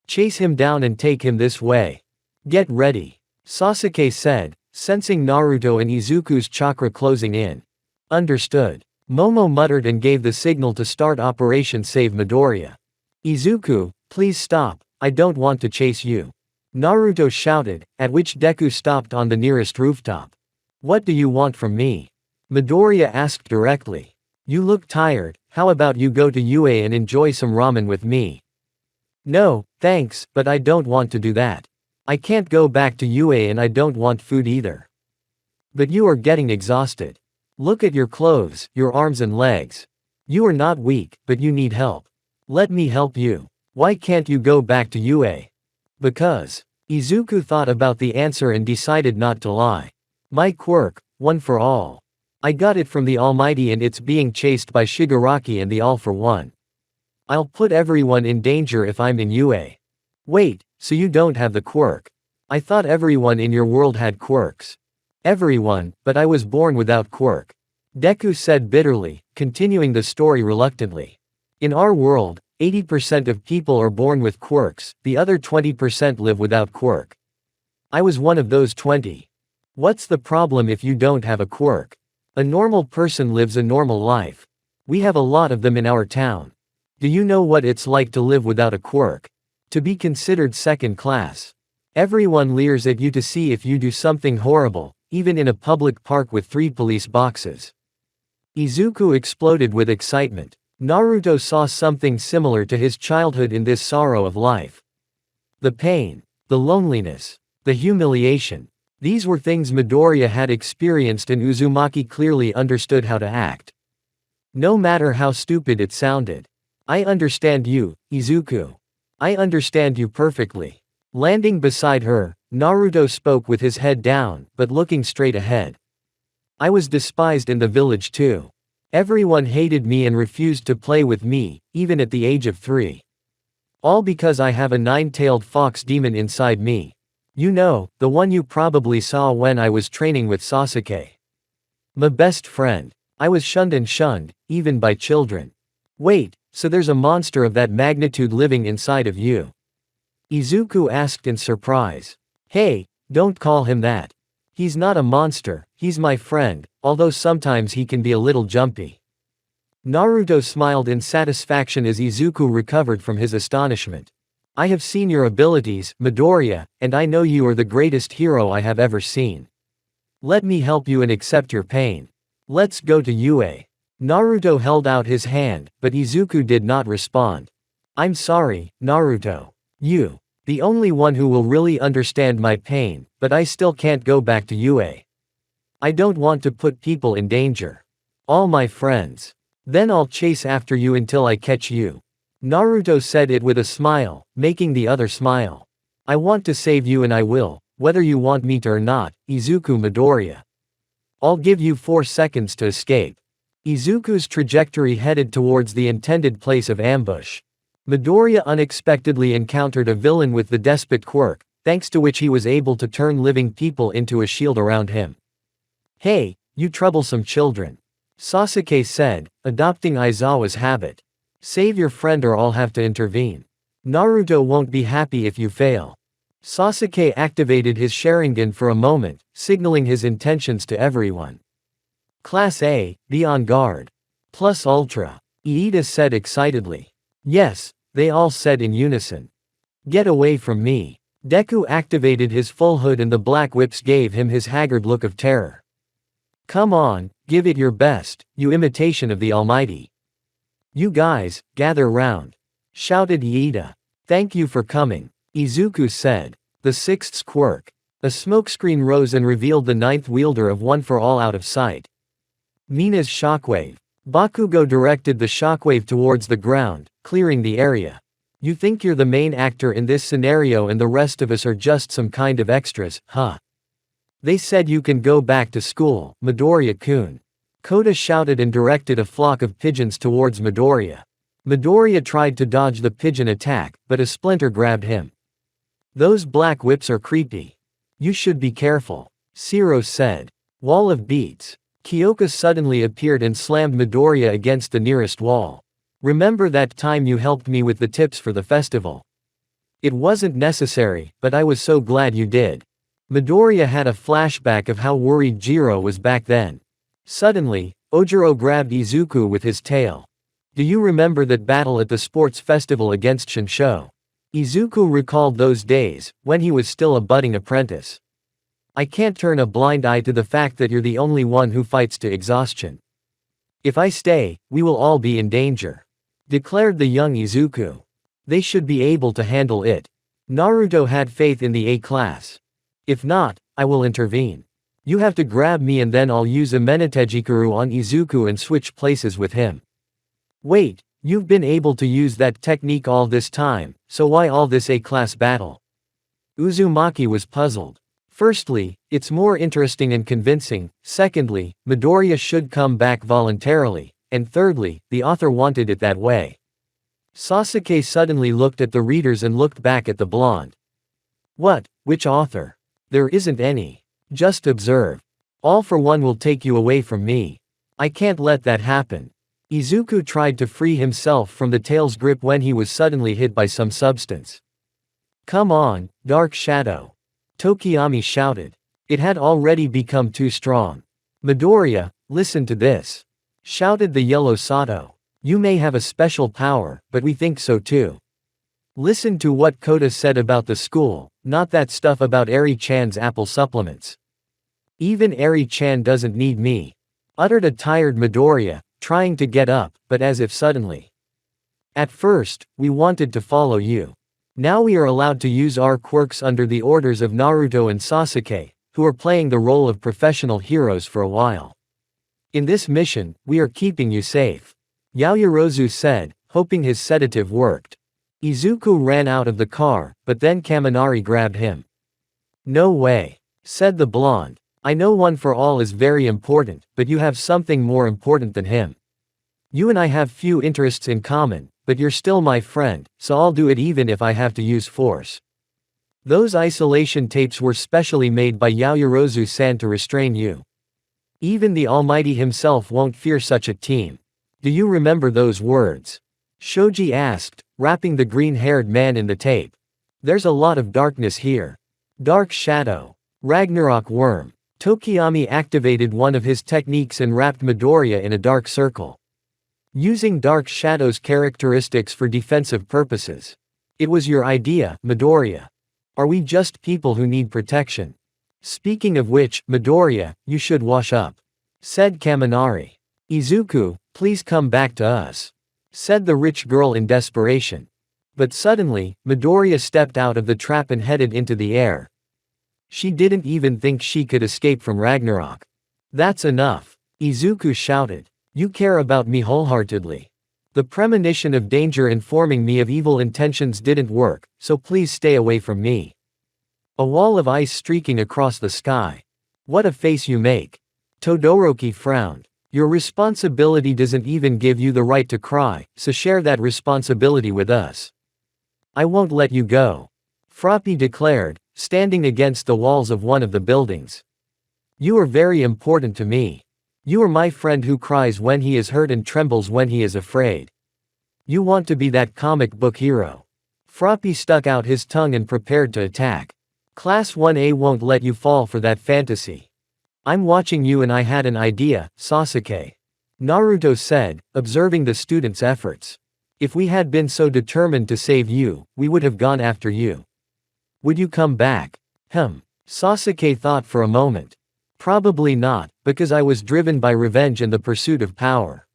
Chase him down and take him this way. Get ready. Sasuke said, sensing Naruto and Izuku's chakra closing in. Understood. Momo muttered and gave the signal to start Operation Save Midoriya. Izuku, please stop, I don't want to chase you. Naruto shouted, at which Deku stopped on the nearest rooftop. What do you want from me? Midoriya asked directly. You look tired, how about you go to UA and enjoy some ramen with me? No, thanks, but I don't want to do that. I can't go back to UA and I don't want food either. But you are getting exhausted. Look at your clothes, your arms and legs. You are not weak, but you need help. Let me help you. Why can't you go back to UA? Because. Izuku thought about the answer and decided not to lie. My quirk, one for all. I got it from the Almighty and it's being chased by Shigaraki and the All for One. I'll put everyone in danger if I'm in UA. Wait, so you don't have the quirk? I thought everyone in your world had quirks. Everyone, but I was born without quirk. Deku said bitterly, continuing the story reluctantly. In our world, 80% of people are born with quirks, the other 20% live without quirk. I was one of those 20. What's the problem if you don't have a quirk? A normal person lives a normal life. We have a lot of them in our town. Do you know what it's like to live without a quirk? To be considered second class. Everyone leers at you to see if you do something horrible, even in a public park with 3 police boxes. Izuku exploded with excitement. Naruto saw something similar to his childhood in this sorrow of life. The pain, the loneliness, the humiliation. These were things Midoriya had experienced and Uzumaki clearly understood how to act. No matter how stupid it sounded. I understand you, Izuku. I understand you perfectly. Landing beside her, Naruto spoke with his head down, but looking straight ahead. I was despised in the village too. Everyone hated me and refused to play with me, even at the age of 3. All because I have a 9-tailed fox demon inside me. You know, the one you probably saw when I was training with Sasuke. My best friend. I was shunned, even by children. Wait, so there's a monster of that magnitude living inside of you? Izuku asked in surprise. Hey, don't call him that. He's not a monster, he's my friend, although sometimes he can be a little jumpy. Naruto smiled in satisfaction as Izuku recovered from his astonishment. I have seen your abilities, Midoriya, and I know you are the greatest hero I have ever seen. Let me help you and accept your pain. Let's go to UA. Naruto held out his hand, but Izuku did not respond. I'm sorry, Naruto. You. The only one who will really understand my pain, but I still can't go back to UA. I don't want to put people in danger. All my friends. Then I'll chase after you until I catch you. Naruto said it with a smile, making the other smile. I want to save you and I will, whether you want me to or not, Izuku Midoriya. I'll give you 4 seconds to escape. Izuku's trajectory headed towards the intended place of ambush. Midoriya unexpectedly encountered a villain with the despot quirk, thanks to which he was able to turn living people into a shield around him. Hey, you troublesome children. Sasuke said, adopting Aizawa's habit. Save your friend or I'll have to intervene. Naruto won't be happy if you fail. Sasuke activated his Sharingan for a moment, signaling his intentions to everyone. Class A, be on guard. Plus Ultra. Iida said excitedly. Yes, they all said in unison. Get away from me. Deku activated his full hood and the black whips gave him his haggard look of terror. Come on, give it your best, you imitation of the Almighty. You guys, gather round. Shouted Iida. Thank you for coming. Izuku said. The 6th quirk. A smokescreen rose and revealed the 9th wielder of One for All out of sight. Mina's shockwave. Bakugo directed the shockwave towards the ground, clearing the area. You think you're the main actor in this scenario and the rest of us are just some kind of extras, huh? They said you can go back to school, Midoriya-kun. Kota shouted and directed a flock of pigeons towards Midoriya. Midoriya tried to dodge the pigeon attack, but a splinter grabbed him. Those black whips are creepy. You should be careful. Shiro said. Wall of beats. Kyoka suddenly appeared and slammed Midoriya against the nearest wall. Remember that time you helped me with the tips for the festival? It wasn't necessary, but I was so glad you did. Midoriya had a flashback of how worried Jiro was back then. Suddenly, Ojiro grabbed Izuku with his tail. Do you remember that battle at the sports festival against Shinsho? Izuku recalled those days, when he was still a budding apprentice. I can't turn a blind eye to the fact that you're the only one who fights to exhaustion. If I stay, we will all be in danger," declared the young Izuku. "They should be able to handle it." Naruto had faith in the A class. "If not, I will intervene. You have to grab me and then I'll use a Menetejikuru on Izuku and switch places with him." "Wait, you've been able to use that technique all this time, so why all this A-class battle?" Uzumaki was puzzled. Firstly, it's more interesting and convincing, secondly, Midoriya should come back voluntarily, and thirdly, the author wanted it that way. Sasuke suddenly looked at the readers and looked back at the blonde. "What, which author? There isn't any. Just observe. All for one will take you away from me. I can't let that happen." Izuku tried to free himself from the tail's grip when he was suddenly hit by some substance. "Come on, Dark Shadow!" Tokiyami shouted. It had already become too strong. "Midoriya, listen to this!" shouted the yellow Sato. "You may have a special power, but we think so too. Listen to what Kota said about the school, not that stuff about Eri-chan's apple supplements. Even Eri-chan doesn't need me," uttered a tired Midoriya, trying to get up, but as if suddenly. "At first, we wanted to follow you. Now we are allowed to use our quirks under the orders of Naruto and Sasuke, who are playing the role of professional heroes for a while. In this mission, we are keeping you safe," Yaoyorozu said, hoping his sedative worked. Izuku ran out of the car, but then Kaminari grabbed him. "No way," said the blonde. "I know One for All is very important, but you have something more important than him. You and I have few interests in common, but you're still my friend, so I'll do it even if I have to use force." Those isolation tapes were specially made by Yaoyorozu-san to restrain you. Even the Almighty himself won't fear such a team. Do you remember those words? Shoji asked, wrapping the green-haired man in the tape. "There's a lot of darkness here. Dark Shadow. Ragnarok Worm." Tokiyami activated one of his techniques and wrapped Midoriya in a dark circle. Using Dark Shadow's characteristics for defensive purposes. "It was your idea, Midoriya. Are we just people who need protection? Speaking of which, Midoriya, you should wash up," said Kaminari. "Izuku, please come back to us," said the rich girl in desperation. But suddenly, Midoriya stepped out of the trap and headed into the air. She didn't even think she could escape from Ragnarok. "That's enough," Izuku shouted. "You care about me wholeheartedly. The premonition of danger informing me of evil intentions didn't work, so please stay away from me." A wall of ice streaking across the sky. "What a face you make." Todoroki frowned. "Your responsibility doesn't even give you the right to cry, so share that responsibility with us." "I won't let you go," Froppy declared, standing against the walls of one of the buildings. "You are very important to me. You are my friend who cries when he is hurt and trembles when he is afraid. You want to be that comic book hero." Froppy stuck out his tongue and prepared to attack. "Class 1A won't let you fall for that fantasy. I'm watching you and I had an idea, Sasuke," Naruto said, observing the student's efforts. "If we had been so determined to save you, we would have gone after you. Would you come back?" Sasuke thought for a moment. "Probably not, because I was driven by revenge and the pursuit of power."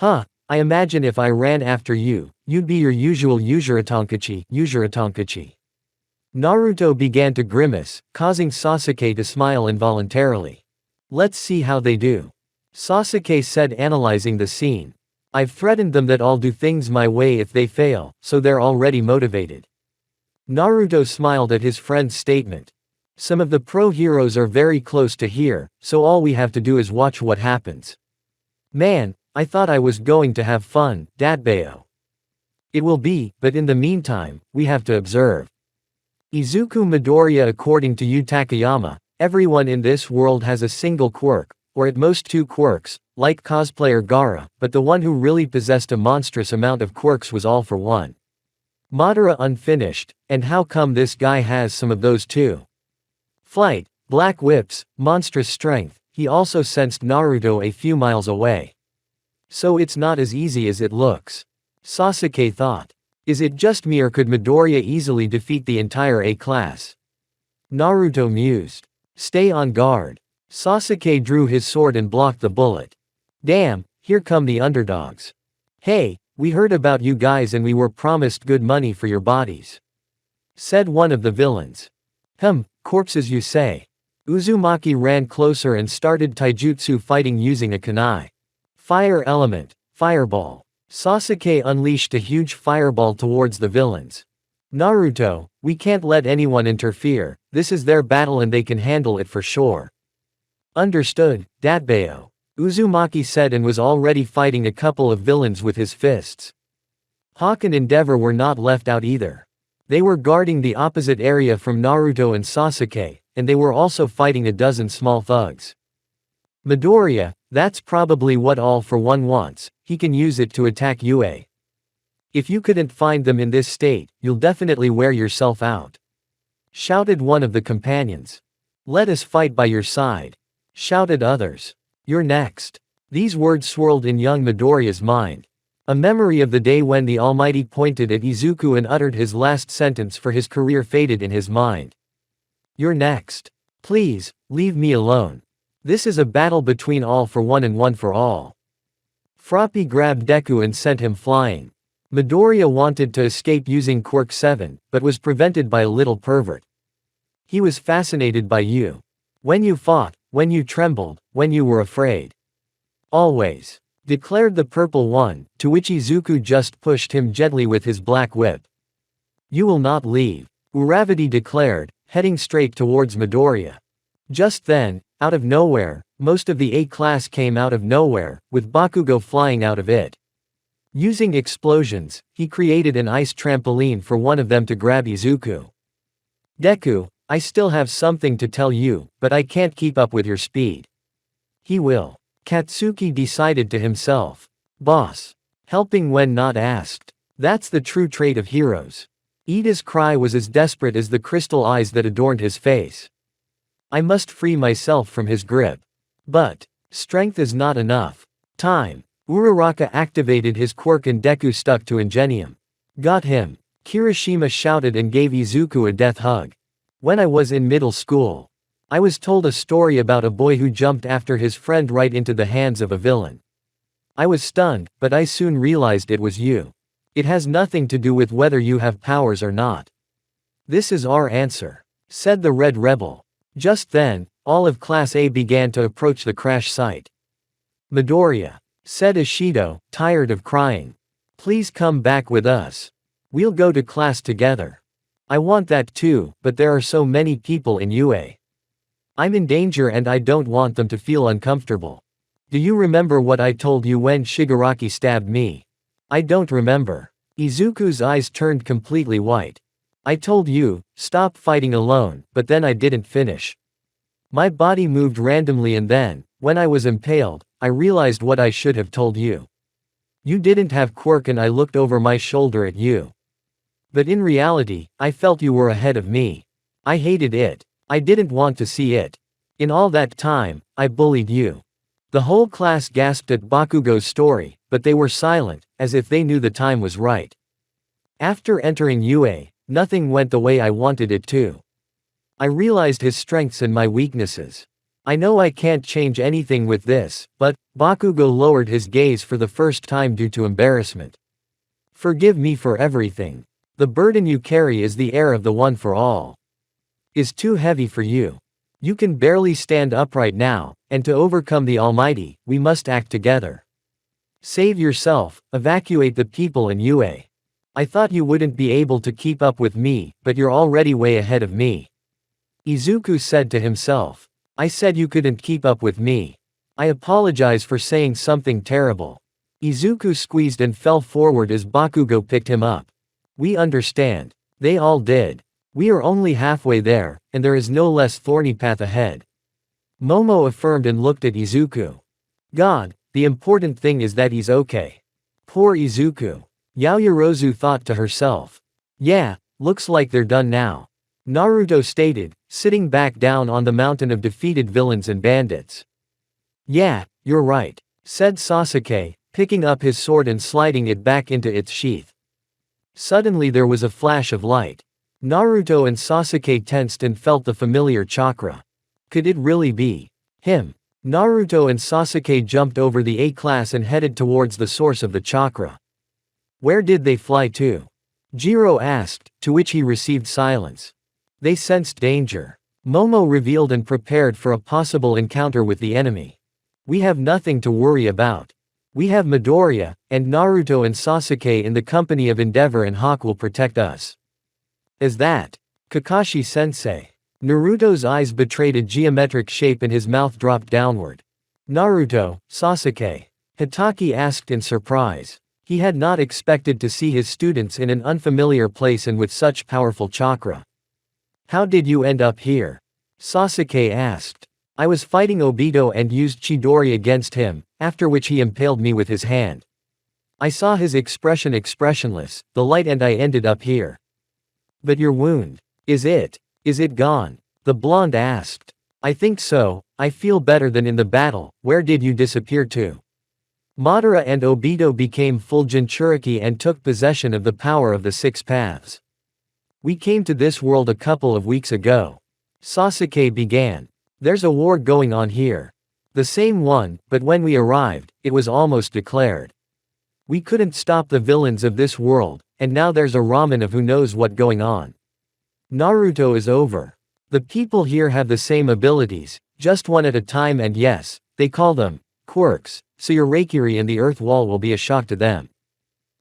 I imagine if I ran after you, you'd be your usual Yuzuritankachi. Naruto began to grimace, causing Sasuke to smile involuntarily. "Let's see how they do," Sasuke said, analyzing the scene. "I've threatened them that I'll do things my way if they fail, so they're already motivated." Naruto smiled at his friend's statement. "Some of the pro-heroes are very close to here, so all we have to do is watch what happens." "Man, I thought I was going to have fun, Datbeo." "It will be, but in the meantime, we have to observe." Izuku Midoriya. According to Yu Takayama, everyone in this world has a single quirk, or at most two quirks, like cosplayer Gaara, but the one who really possessed a monstrous amount of quirks was All for One. Madara unfinished, and how come this guy has some of those too? Flight, black whips, monstrous strength. He also sensed Naruto a few miles away. So it's not as easy as it looks, Sasuke thought. Is it just me or could Midoriya easily defeat the entire A class? Naruto mused. Stay on guard. Sasuke drew his sword and blocked the bullet. Damn, here come the underdogs. Hey, we heard about you guys and we were promised good money for your bodies, said one of the villains. Corpses you say. Uzumaki ran closer and started taijutsu fighting using a kunai. Fire element, fireball. Sasuke unleashed a huge fireball towards the villains. Naruto, we can't let anyone interfere, this is their battle and they can handle it for sure. Understood, Datbeo. Uzumaki said and was already fighting a couple of villains with his fists. Hawk and Endeavor were not left out either. They were guarding the opposite area from Naruto and Sasuke, and they were also fighting a dozen small thugs. Midoriya, that's probably what All for One wants, he can use it to attack Yue. If you couldn't find them in this state, you'll definitely wear yourself out, shouted one of the companions. Let us fight by your side, shouted others. You're next. These words swirled in young Midoriya's mind. A memory of the day when the Almighty pointed at Izuku and uttered his last sentence for his career faded in his mind. You're next. Please, leave me alone. This is a battle between All for One and One for All. Froppy grabbed Deku and sent him flying. Midoriya wanted to escape using Quirk 7, but was prevented by a little pervert. He was fascinated by you. When you fought, when you trembled, when you were afraid. Always, declared the purple one, to which Izuku just pushed him gently with his black whip. You will not leave, Uravati declared, heading straight towards Midoriya. Just then, out of nowhere, most of the A-class came out of nowhere, with Bakugo flying out of it. Using explosions, he created an ice trampoline for one of them to grab Izuku. Deku, I still have something to tell you, but I can't keep up with your speed. He will. Katsuki decided to himself. Boss. Helping when not asked. That's the true trait of heroes. Ida's cry was as desperate as the crystal eyes that adorned his face. I must free myself from his grip. But strength is not enough. Time. Uraraka activated his quirk and Deku stuck to Ingenium. Got him. Kirishima shouted and gave Izuku a death hug. When I was in middle school, I was told a story about a boy who jumped after his friend right into the hands of a villain. I was stunned, but I soon realized it was you. It has nothing to do with whether you have powers or not. This is our answer, said the Red Rebel. Just then, all of Class A began to approach the crash site. Midoriya, said Ishido, tired of crying. Please come back with us. We'll go to class together. I want that too, but there are so many people in UA. I'm in danger and I don't want them to feel uncomfortable. Do you remember what I told you when Shigaraki stabbed me? I don't remember. Izuku's eyes turned completely white. I told you, stop fighting alone, but then I didn't finish. My body moved randomly and then, when I was impaled, I realized what I should have told you. You didn't have quirk and I looked over my shoulder at you. But in reality, I felt you were ahead of me. I hated it. I didn't want to see it. In all that time, I bullied you. The whole class gasped at Bakugo's story, but they were silent, as if they knew the time was right. After entering UA, nothing went the way I wanted it to. I realized his strengths and my weaknesses. I know I can't change anything with this, but Bakugo lowered his gaze for the first time due to embarrassment. Forgive me for everything. The burden you carry is the heir of the One for All. Is too heavy for you. You can barely stand upright now, and to overcome the Almighty, we must act together. Save yourself, evacuate the people in UA. I thought you wouldn't be able to keep up with me, but you're already way ahead of me. Izuku said to himself. I said you couldn't keep up with me. I apologize for saying something terrible. Izuku squeezed and fell forward as Bakugo picked him up. We understand. They all did. We are only halfway there, and there is no less thorny path ahead. Momo affirmed and looked at Izuku. God, the important thing is that he's okay. Poor Izuku. Yaoyorozu thought to herself. Yeah, looks like they're done now. Naruto stated, sitting back down on the mountain of defeated villains and bandits. Yeah, you're right, said Sasuke, picking up his sword and sliding it back into its sheath. Suddenly there was a flash of light. Naruto and Sasuke tensed and felt the familiar chakra. Could it really be him? Naruto and Sasuke jumped over the A-class and headed towards the source of the chakra. Where did they fly to? Jiro asked, to which he received silence. They sensed danger. Momo revealed and prepared for a possible encounter with the enemy. We have nothing to worry about. We have Midoriya, and Naruto and Sasuke in the company of Endeavor, and Hawk will protect us. Is that Kakashi-sensei? Naruto's eyes betrayed a geometric shape and his mouth dropped downward. Naruto, Sasuke? Hitaki asked in surprise. He had not expected to see his students in an unfamiliar place and with such powerful chakra. How did you end up here? Sasuke asked. I was fighting Obito and used Chidori against him, after which he impaled me with his hand. I saw his expression expressionless, the light, and I ended up here. But your wound, is it gone? The blonde asked. I think so, I feel better than in the battle. Where did you disappear to? Madara and Obito became full Jinchuriki and took possession of the power of the six paths. We came to this world a couple of weeks ago. Sasuke began. There's a war going on here. The same one, but when we arrived, it was almost declared. We couldn't stop the villains of this world, and now there's a ramen of who knows what going on. Naruto is over. The people here have the same abilities, just one at a time, and yes, they call them quirks, so your Reikiri and the earth wall will be a shock to them.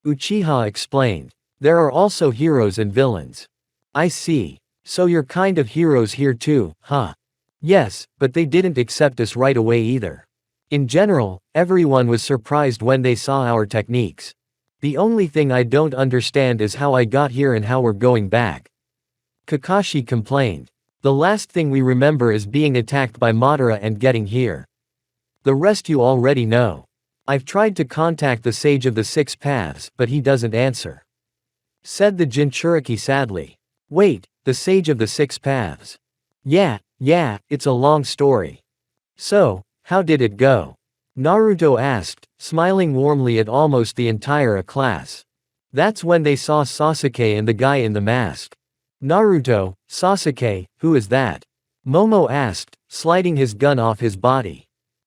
Uchiha explained. There are also heroes and villains. I see. So you're kind of heroes here too, huh? Yes, but they didn't accept us right away either. In general, everyone was surprised when they saw our techniques. The only thing I don't understand is how I got here and how we're going back. Kakashi complained. The last thing we remember is being attacked by Madara and getting here. The rest you already know. I've tried to contact the Sage of the Six Paths, but he doesn't answer. Said the Jinchuriki sadly. Wait, the Sage of the Six Paths. Yeah, it's a long story. So, how did it go? Naruto asked, smiling warmly at almost the entire class. That's when they saw Sasuke and the guy in the mask. Naruto, Sasuke, who is that? Momo asked, sliding his gun off his body.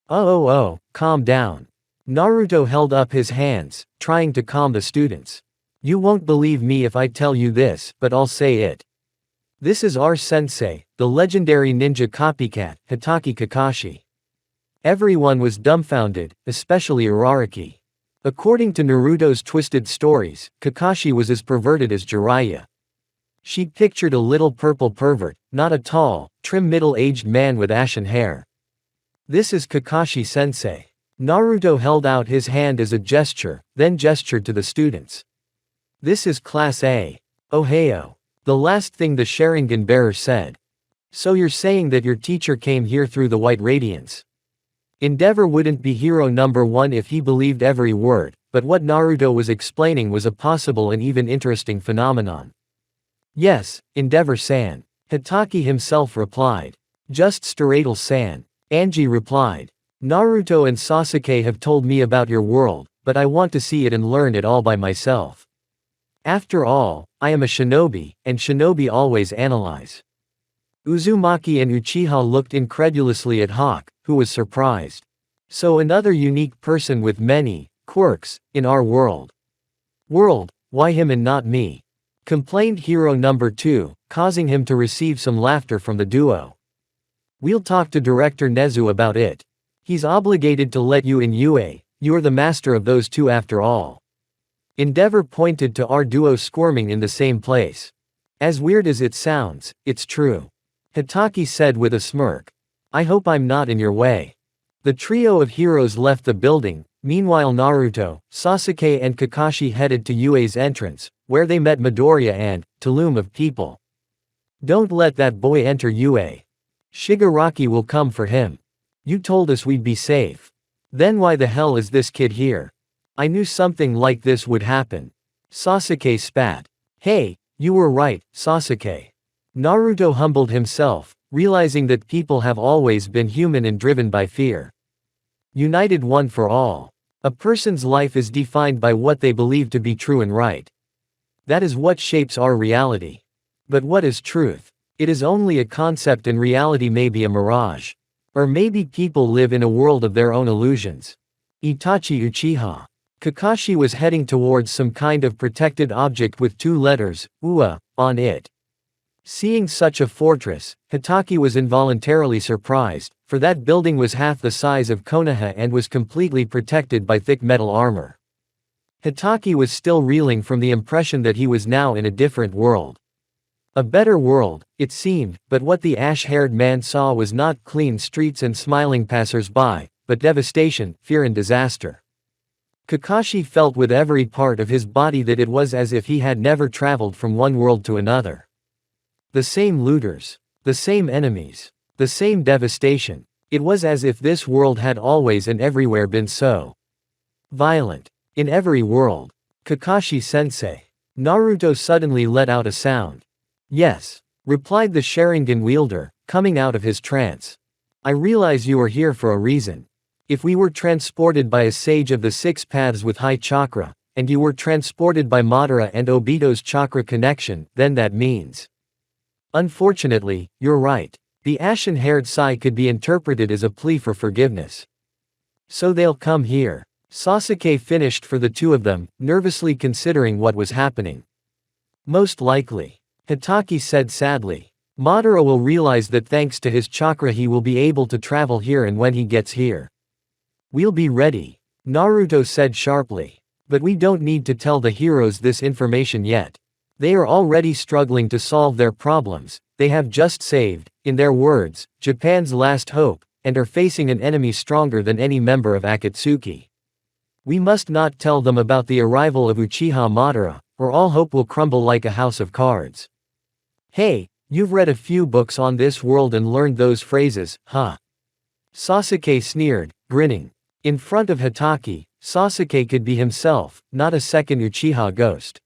Oh, calm down. Naruto held up his hands, trying to calm the students. You won't believe me if I tell you this, but I'll say it. This is our sensei, the legendary ninja copycat, Hitaki Kakashi. Everyone was dumbfounded, especially Araraki. According to Naruto's twisted stories, Kakashi was as perverted as Jiraiya. She pictured a little purple pervert, not a tall, trim middle-aged man with ashen hair. This is Kakashi-sensei. Naruto held out his hand as a gesture, then gestured to the students. This is Class A. Ohio. The last thing the Sharingan bearer said. So you're saying that your teacher came here through the White Radiance? Endeavor wouldn't be hero number one if he believed every word, but what Naruto was explaining was a possible and even interesting phenomenon. Yes, Endeavor-san. Hitaki himself replied. Just Steradal-san. Angie replied. Naruto and Sasuke have told me about your world, but I want to see it and learn it all by myself. After all, I am a shinobi, and shinobi always analyze. Uzumaki and Uchiha looked incredulously at Hawk, who was surprised. So another unique person with many quirks in our world. Why him and not me? Complained hero number 2, causing him to receive some laughter from the duo. We'll talk to Director Nezu about it. He's obligated to let you in UA, you're the master of those two after all. Endeavor pointed to our duo squirming in the same place. As weird as it sounds, it's true. Hitaki said with a smirk. I hope I'm not in your way. The trio of heroes left the building, meanwhile Naruto, Sasuke and Kakashi headed to UA's entrance, where they met Midoriya and Tulum of people. Don't let that boy enter UA. Shigaraki will come for him. You told us we'd be safe. Then why the hell is this kid here? I knew something like this would happen. Sasuke spat. Hey, you were right, Sasuke. Naruto humbled himself, realizing that people have always been human and driven by fear. United one for all. A person's life is defined by what they believe to be true and right. That is what shapes our reality. But what is truth? It is only a concept and reality may be a mirage. Or maybe people live in a world of their own illusions. Itachi Uchiha. Kakashi was heading towards some kind of protected object with two letters, UA, on it. Seeing such a fortress, Hitaki was involuntarily surprised, for that building was half the size of Konoha and was completely protected by thick metal armor. Hitaki was still reeling from the impression that he was now in a different world. A better world, it seemed, but what the ash-haired man saw was not clean streets and smiling passers-by, but devastation, fear and disaster. Kakashi felt with every part of his body that it was as if he had never traveled from one world to another. The same looters. The same enemies. The same devastation. It was as if this world had always and everywhere been so violent. In every world. Kakashi-sensei. Naruto suddenly let out a sound. Yes, replied the Sharingan wielder, coming out of his trance. I realize you are here for a reason. If we were transported by a sage of the six paths with high chakra, and you were transported by Madara and Obito's chakra connection, then that means. Unfortunately, you're right. The ashen-haired sigh could be interpreted as a plea for forgiveness. So they'll come here. Sasuke finished for the two of them, nervously considering what was happening. Most likely. Hitaki said sadly. Madara will realize that thanks to his chakra he will be able to travel here, and when he gets here, we'll be ready. Naruto said sharply. But we don't need to tell the heroes this information yet. They are already struggling to solve their problems. They have just saved, in their words, Japan's last hope, and are facing an enemy stronger than any member of Akatsuki. We must not tell them about the arrival of Uchiha Madara, or all hope will crumble like a house of cards. Hey, you've read a few books on this world and learned those phrases, huh? Sasuke sneered, grinning. In front of Hitaki, Sasuke could be himself, not a second Uchiha ghost.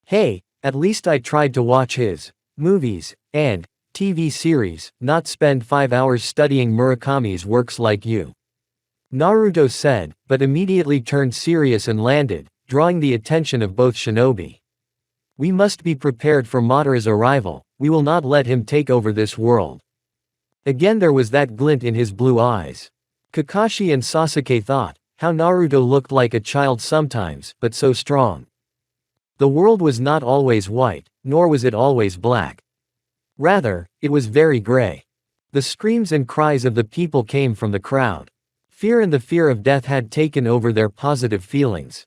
Hey, at least I tried to watch his movies and TV series, not spend 5 hours studying Murakami's works like you. Naruto said, but immediately turned serious and landed, drawing the attention of both shinobi. We must be prepared for Madara's arrival. We will not let him take over this world. Again there was that glint in his blue eyes. Kakashi and Sasuke thought, how Naruto looked like a child sometimes, but so strong. The world was not always white, nor was it always black. Rather, it was very gray. The screams and cries of the people came from the crowd. Fear and the fear of death had taken over their positive feelings.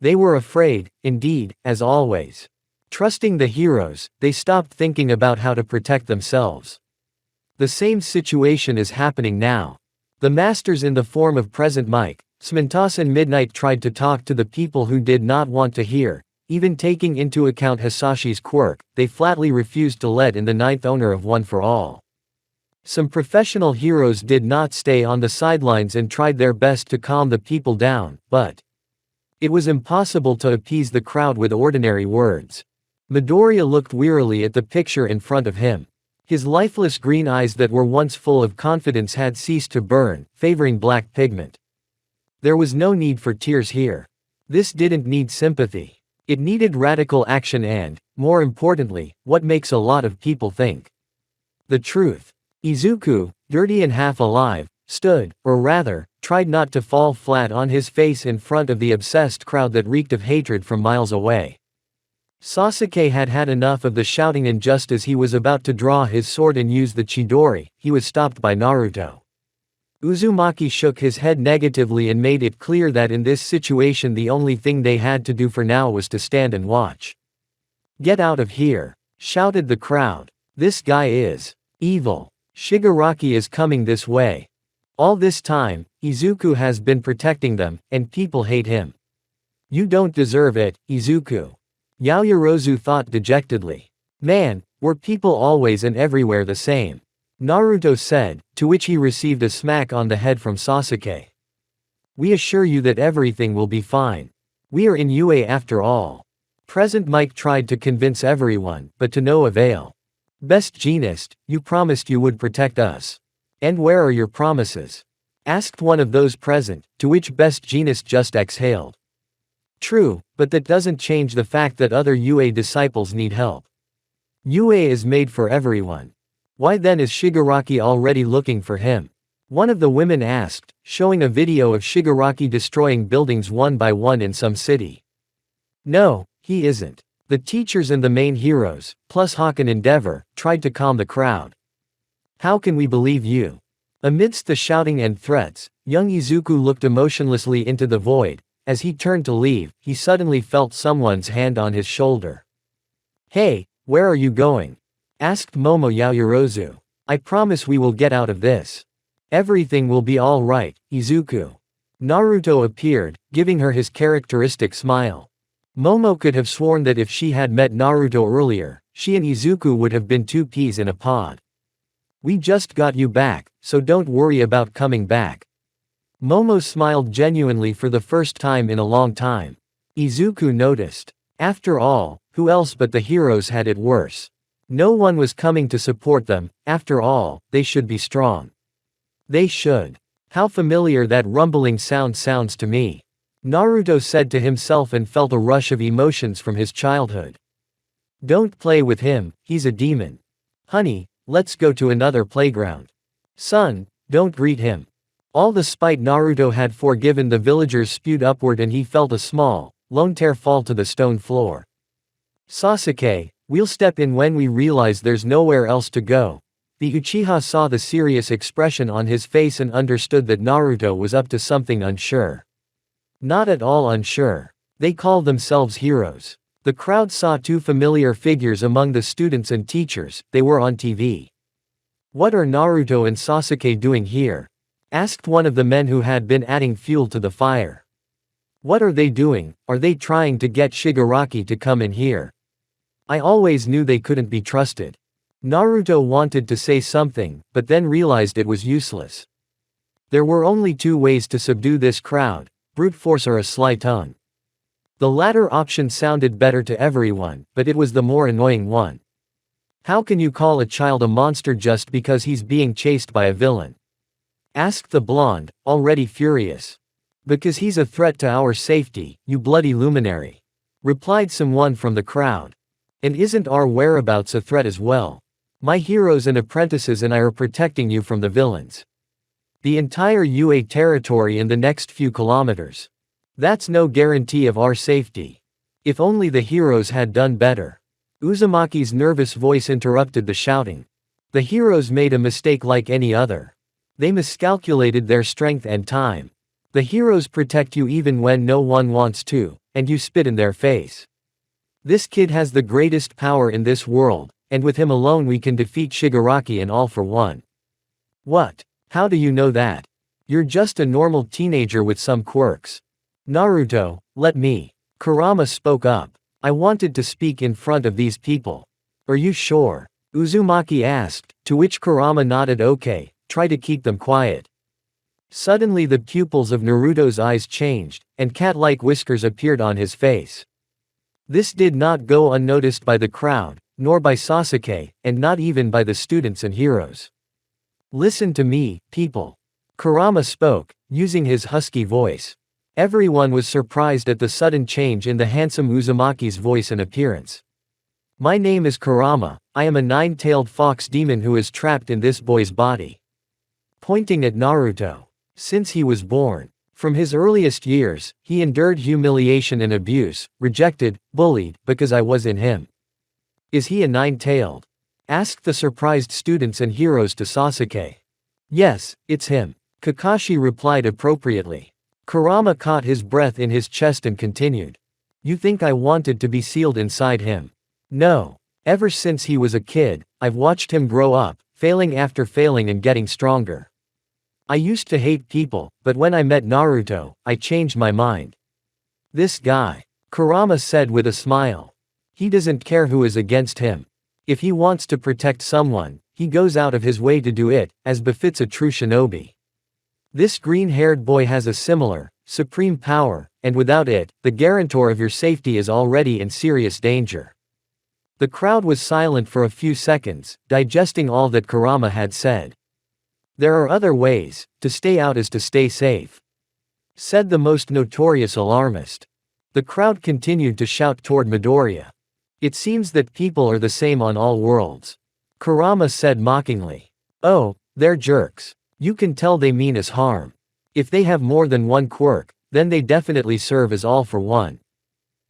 They were afraid, indeed, as always. Trusting the heroes, they stopped thinking about how to protect themselves. The same situation is happening now. The masters in the form of Present Mike, Smintas and Midnight tried to talk to the people who did not want to hear. Even taking into account Hisashi's quirk, they flatly refused to let in the ninth owner of One for All. Some professional heroes did not stay on the sidelines and tried their best to calm the people down, but it was impossible to appease the crowd with ordinary words. Midoriya looked wearily at the picture in front of him. His lifeless green eyes that were once full of confidence had ceased to burn, favoring black pigment. There was no need for tears here. This didn't need sympathy. It needed radical action and, more importantly, what makes a lot of people think. The truth. Izuku, dirty and half alive, stood, or rather, tried not to fall flat on his face in front of the obsessed crowd that reeked of hatred from miles away. Sasuke had had enough of the shouting, and just as he was about to draw his sword and use the Chidori, he was stopped by Naruto. Uzumaki shook his head negatively and made it clear that in this situation the only thing they had to do for now was to stand and watch. Get out of here, shouted the crowd. This guy is evil. Shigaraki is coming this way. All this time, Izuku has been protecting them, and people hate him. You don't deserve it, Izuku. Yaoyorozu thought dejectedly. Man, were people always and everywhere the same? Naruto said, to which he received a smack on the head from Sasuke. We assure you that everything will be fine. We are in UA after all. Present Mike tried to convince everyone, but to no avail. Best Jeanist, you promised you would protect us. And where are your promises? Asked one of those present, to which Best Jeanist just exhaled. True, but that doesn't change the fact that other UA disciples need help. Yue is made for everyone. Why then is Shigaraki already looking for him? One of the women asked, showing a video of Shigaraki destroying buildings one by one in some city. No, he isn't. The teachers and the main heroes, plus Hawk and Endeavor, tried to calm the crowd. How can we believe you? Amidst the shouting and threats, young Izuku looked emotionlessly into the void. As he turned to leave, he suddenly felt someone's hand on his shoulder. Hey, where are you going? Asked Momo Yaoyorozu. I promise we will get out of this. Everything will be all right, Izuku. Naruto appeared, giving her his characteristic smile. Momo could have sworn that if she had met Naruto earlier, she and Izuku would have been two peas in a pod. We just got you back, so don't worry about coming back. Momo smiled genuinely for the first time in a long time. Izuku noticed. After all, who else but the heroes had it worse? No one was coming to support them. After all, they should be strong. They should. How familiar that rumbling sound sounds to me. Naruto said to himself and felt a rush of emotions from his childhood. Don't play with him, he's a demon. Honey, let's go to another playground. Son, don't greet him. All the spite Naruto had forgiven the villagers spewed upward and he felt a small, lone tear fall to the stone floor. Sasuke, we'll step in when we realize there's nowhere else to go. The Uchiha saw the serious expression on his face and understood that Naruto was up to something unsure. Not at all unsure. They called themselves heroes. The crowd saw two familiar figures among the students and teachers. They were on TV. What are Naruto and Sasuke doing here? Asked one of the men who had been adding fuel to the fire. What are they doing? Are they trying to get Shigaraki to come in here? I always knew they couldn't be trusted. Naruto wanted to say something, but then realized it was useless. There were only two ways to subdue this crowd, brute force or a sly tongue. The latter option sounded better to everyone, but it was the more annoying one. How can you call a child a monster just because he's being chased by a villain? Asked the blonde, already furious. Because he's a threat to our safety, you bloody luminary. Replied someone from the crowd. And isn't our whereabouts a threat as well? My heroes and apprentices and I are protecting you from the villains. The entire UA territory in the next few kilometers. That's no guarantee of our safety. If only the heroes had done better. Uzumaki's nervous voice interrupted the shouting. The heroes made a mistake like any other. They miscalculated their strength and time. The heroes protect you even when no one wants to, and you spit in their face. This kid has the greatest power in this world, and with him alone we can defeat Shigaraki and all for one. What? How do you know that? You're just a normal teenager with some quirks. Naruto, let me. Kurama spoke up. I wanted to speak in front of these people. Are you sure? Uzumaki asked, to which Kurama nodded okay, try to keep them quiet. Suddenly the pupils of Naruto's eyes changed, and cat-like whiskers appeared on his face. This did not go unnoticed by the crowd, nor by Sasuke, and not even by the students and heroes. Listen to me, people. Kurama spoke, using his husky voice. Everyone was surprised at the sudden change in the handsome Uzumaki's voice and appearance. My name is Kurama, I am a nine-tailed fox demon who is trapped in this boy's body. Pointing at Naruto. Since he was born. From his earliest years, he endured humiliation and abuse, rejected, bullied, because I was in him. Is he a nine-tailed? Asked the surprised students and heroes to Sasuke. Yes, it's him. Kakashi replied appropriately. Kurama caught his breath in his chest and continued. You think I wanted to be sealed inside him? No. Ever since he was a kid, I've watched him grow up, failing after failing and getting stronger. I used to hate people, but when I met Naruto, I changed my mind. This guy, Kurama said with a smile. He doesn't care who is against him. If he wants to protect someone, he goes out of his way to do it, as befits a true shinobi. This green-haired boy has a similar, supreme power, and without it, the guarantor of your safety is already in serious danger. The crowd was silent for a few seconds, digesting all that Kurama had said. There are other ways, to stay out is to stay safe. Said the most notorious alarmist. The crowd continued to shout toward Midoriya. It seems that people are the same on all worlds. Kurama said mockingly. Oh, they're jerks. You can tell they mean us harm. If they have more than one quirk, then they definitely serve as all for one.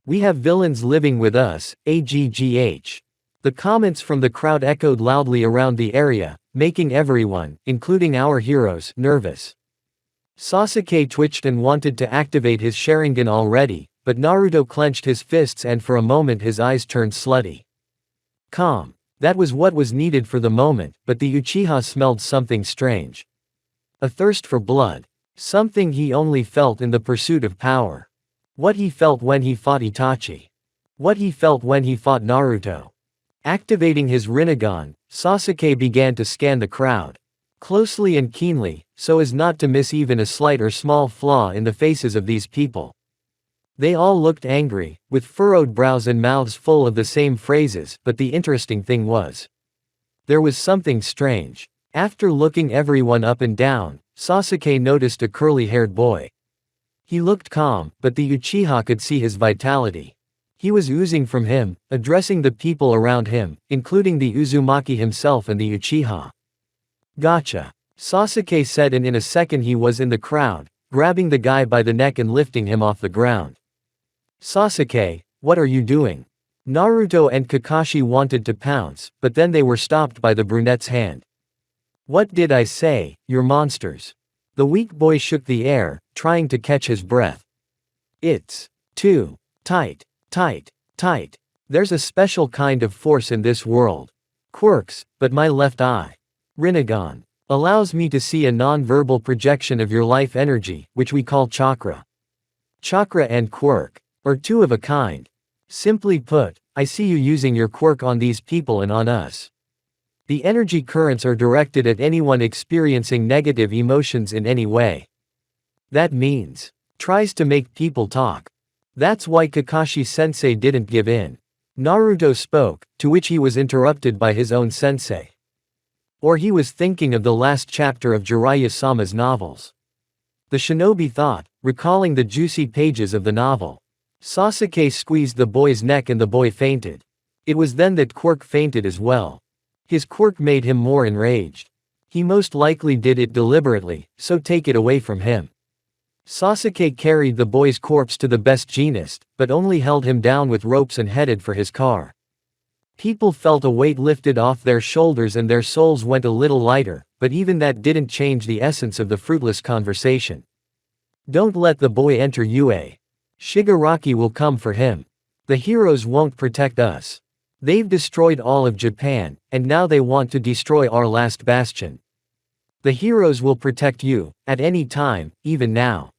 We have villains living with us, AGGH. The comments from the crowd echoed loudly around the area, making everyone, including our heroes, nervous. Sasuke twitched and wanted to activate his Sharingan already, but Naruto clenched his fists and for a moment his eyes turned slutty. Calm. That was what was needed for the moment, but the Uchiha smelled something strange. A thirst for blood. Something he only felt in the pursuit of power. What he felt when he fought Itachi. What he felt when he fought Naruto. Activating his Rinnegan, Sasuke began to scan the crowd. Closely and keenly, so as not to miss even a slight or small flaw in the faces of these people. They all looked angry, with furrowed brows and mouths full of the same phrases, but the interesting thing was, there was something strange. After looking everyone up and down, Sasuke noticed a curly-haired boy. He looked calm, but the Uchiha could see his vitality. He was oozing from him, addressing the people around him, including the Uzumaki himself and the Uchiha. Gotcha. Sasuke said, and in a second he was in the crowd, grabbing the guy by the neck and lifting him off the ground. Sasuke, what are you doing? Naruto and Kakashi wanted to pounce, but then they were stopped by the brunette's hand. What did I say, you're monsters? The weak boy shook the air, trying to catch his breath. It's too tight. There's a special kind of force in this world. Quirks, but my left eye. Rinnegan. Allows me to see a non-verbal projection of your life energy, which we call chakra. Chakra and quirk are two of a kind. Simply put, I see you using your quirk on these people and on us. The energy currents are directed at anyone experiencing negative emotions in any way. That means, tries to make people talk. That's why Kakashi-sensei didn't give in. Naruto spoke, to which he was interrupted by his own sensei. Or he was thinking of the last chapter of Jiraiya-sama's novels. The shinobi thought, recalling the juicy pages of the novel. Sasuke squeezed the boy's neck and the boy fainted. It was then that Quirk fainted as well. His quirk made him more enraged. He most likely did it deliberately, so take it away from him. Sasuke carried the boy's corpse to the best genist, but only held him down with ropes and headed for his car. People felt a weight lifted off their shoulders and their souls went a little lighter, but even that didn't change the essence of the fruitless conversation. Don't let the boy enter UA. Shigaraki will come for him. The heroes won't protect us. They've destroyed all of Japan, and now they want to destroy our last bastion. The heroes will protect you, at any time, even now.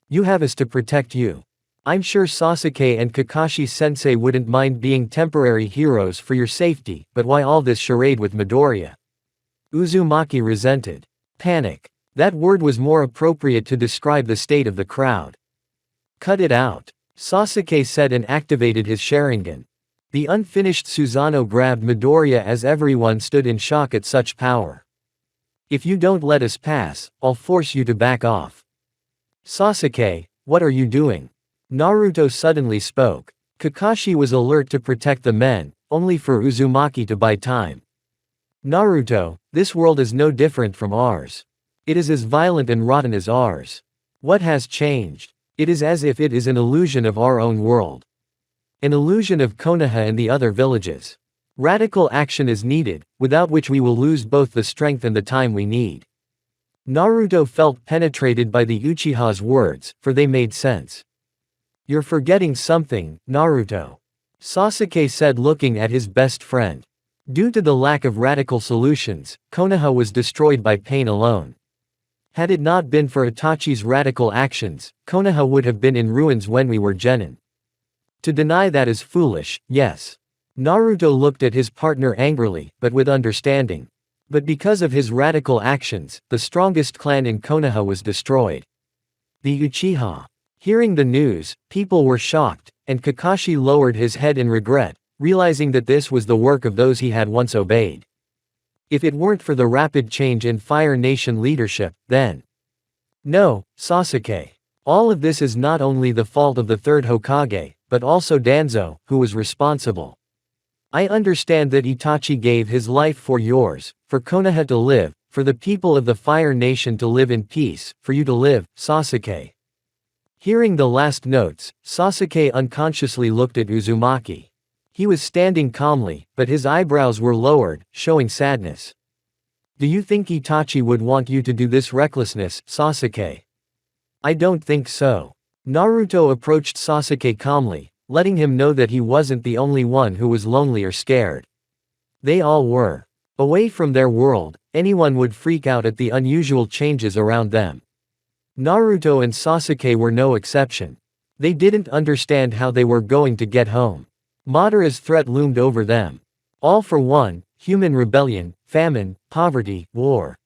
You have us to protect you. I'm sure Sasuke and Kakashi-sensei wouldn't mind being temporary heroes for your safety, but why all this charade with Midoriya? Uzumaki resented. Panic. That word was more appropriate to describe the state of the crowd. Cut it out. Sasuke said and activated his Sharingan. The unfinished Susanoo grabbed Midoriya as everyone stood in shock at such power. If you don't let us pass, I'll force you to back off. Sasuke, what are you doing? Naruto suddenly spoke. Kakashi was alert to protect the men, only for Uzumaki to buy time. Naruto, this world is no different from ours. It is as violent and rotten as ours. What has changed? It is as if it is an illusion of our own world. An illusion of Konoha and the other villages. Radical action is needed, without which we will lose both the strength and the time we need. Naruto felt penetrated by the Uchiha's words, for they made sense. You're forgetting something, Naruto. Sasuke said, looking at his best friend. Due to the lack of radical solutions, Konoha was destroyed by pain alone. Had it not been for Itachi's radical actions, Konoha would have been in ruins when we were genin. To deny that is foolish, yes. Naruto looked at his partner angrily, but with understanding. But because of his radical actions, the strongest clan in Konoha was destroyed. The Uchiha. Hearing the news, people were shocked, and Kakashi lowered his head in regret, realizing that this was the work of those he had once obeyed. If it weren't for the rapid change in Fire Nation leadership, then… No, Sasuke. All of this is not only the fault of the third Hokage, but also Danzo, who was responsible. I understand that Itachi gave his life for yours, for Konoha to live, for the people of the Fire Nation to live in peace, for you to live, Sasuke. Hearing the last notes, Sasuke unconsciously looked at Uzumaki. He was standing calmly, but his eyebrows were lowered, showing sadness. Do you think Itachi would want you to do this recklessness, Sasuke? I don't think so. Naruto approached Sasuke calmly, letting him know that he wasn't the only one who was lonely or scared. They all were. Away from their world, anyone would freak out at the unusual changes around them. Naruto and Sasuke were no exception. They didn't understand how they were going to get home. Madara's threat loomed over them. All for one, human rebellion, famine, poverty, war.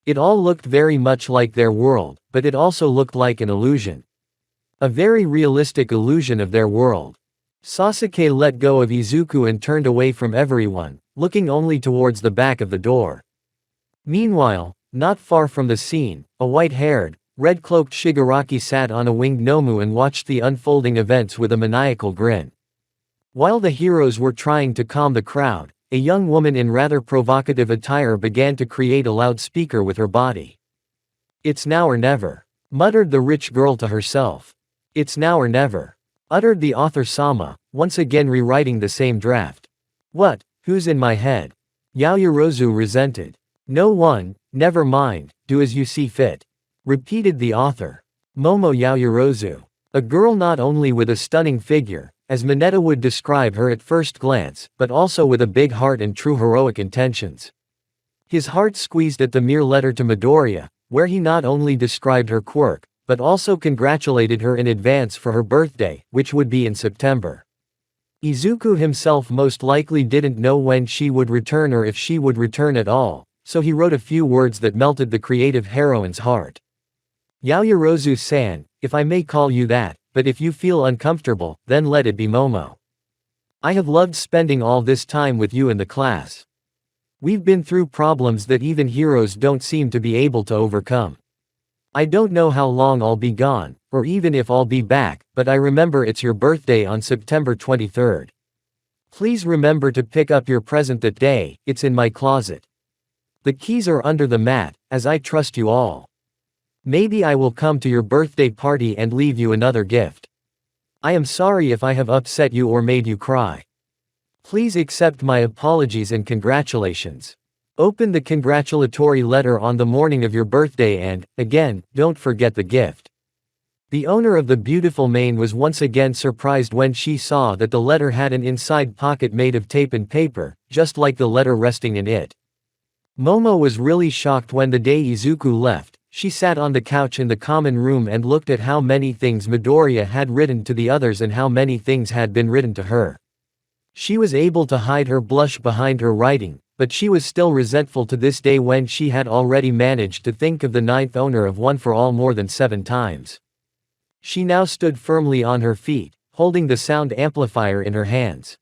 It all looked very much like their world, but it also looked like an illusion. A very realistic illusion of their world. Sasuke let go of Izuku and turned away from everyone, looking only towards the back of the door. Meanwhile, not far from the scene, a white-haired, red-cloaked Shigaraki sat on a winged Nomu and watched the unfolding events with a maniacal grin. While the heroes were trying to calm the crowd, a young woman in rather provocative attire began to create a loudspeaker with her body. "It's now or never," muttered the rich girl to herself. "It's now or never," uttered the author Sama, once again rewriting the same draft. "What, who's in my head?" Yaoyorozu resented. "No one, never mind, do as you see fit," repeated the author. Momo Yaoyorozu. A girl not only with a stunning figure, as Mineta would describe her at first glance, but also with a big heart and true heroic intentions. His heart squeezed at the mere letter to Midoriya, where he not only described her quirk, but also congratulated her in advance for her birthday, which would be in September. Izuku himself most likely didn't know when she would return or if she would return at all, so he wrote a few words that melted the creative heroine's heart. "Yaoyorozu-san, if I may call you that, but if you feel uncomfortable, then let it be Momo. I have loved spending all this time with you in the class. We've been through problems that even heroes don't seem to be able to overcome. I don't know how long I'll be gone, or even if I'll be back, but I remember it's your birthday on September 23rd. Please remember to pick up your present that day, it's in my closet. The keys are under the mat, as I trust you all. Maybe I will come to your birthday party and leave you another gift. I am sorry if I have upset you or made you cry. Please accept my apologies and congratulations. Open the congratulatory letter on the morning of your birthday and, again, don't forget the gift." The owner of the beautiful mane was once again surprised when she saw that the letter had an inside pocket made of tape and paper, just like the letter resting in it. Momo was really shocked when the day Izuku left. She sat on the couch in the common room and looked at how many things Midoriya had written to the others and how many things had been written to her. She was able to hide her blush behind her writing, but she was still resentful to this day when she had already managed to think of the ninth owner of One for All more than 7 times. She now stood firmly on her feet, holding the sound amplifier in her hands.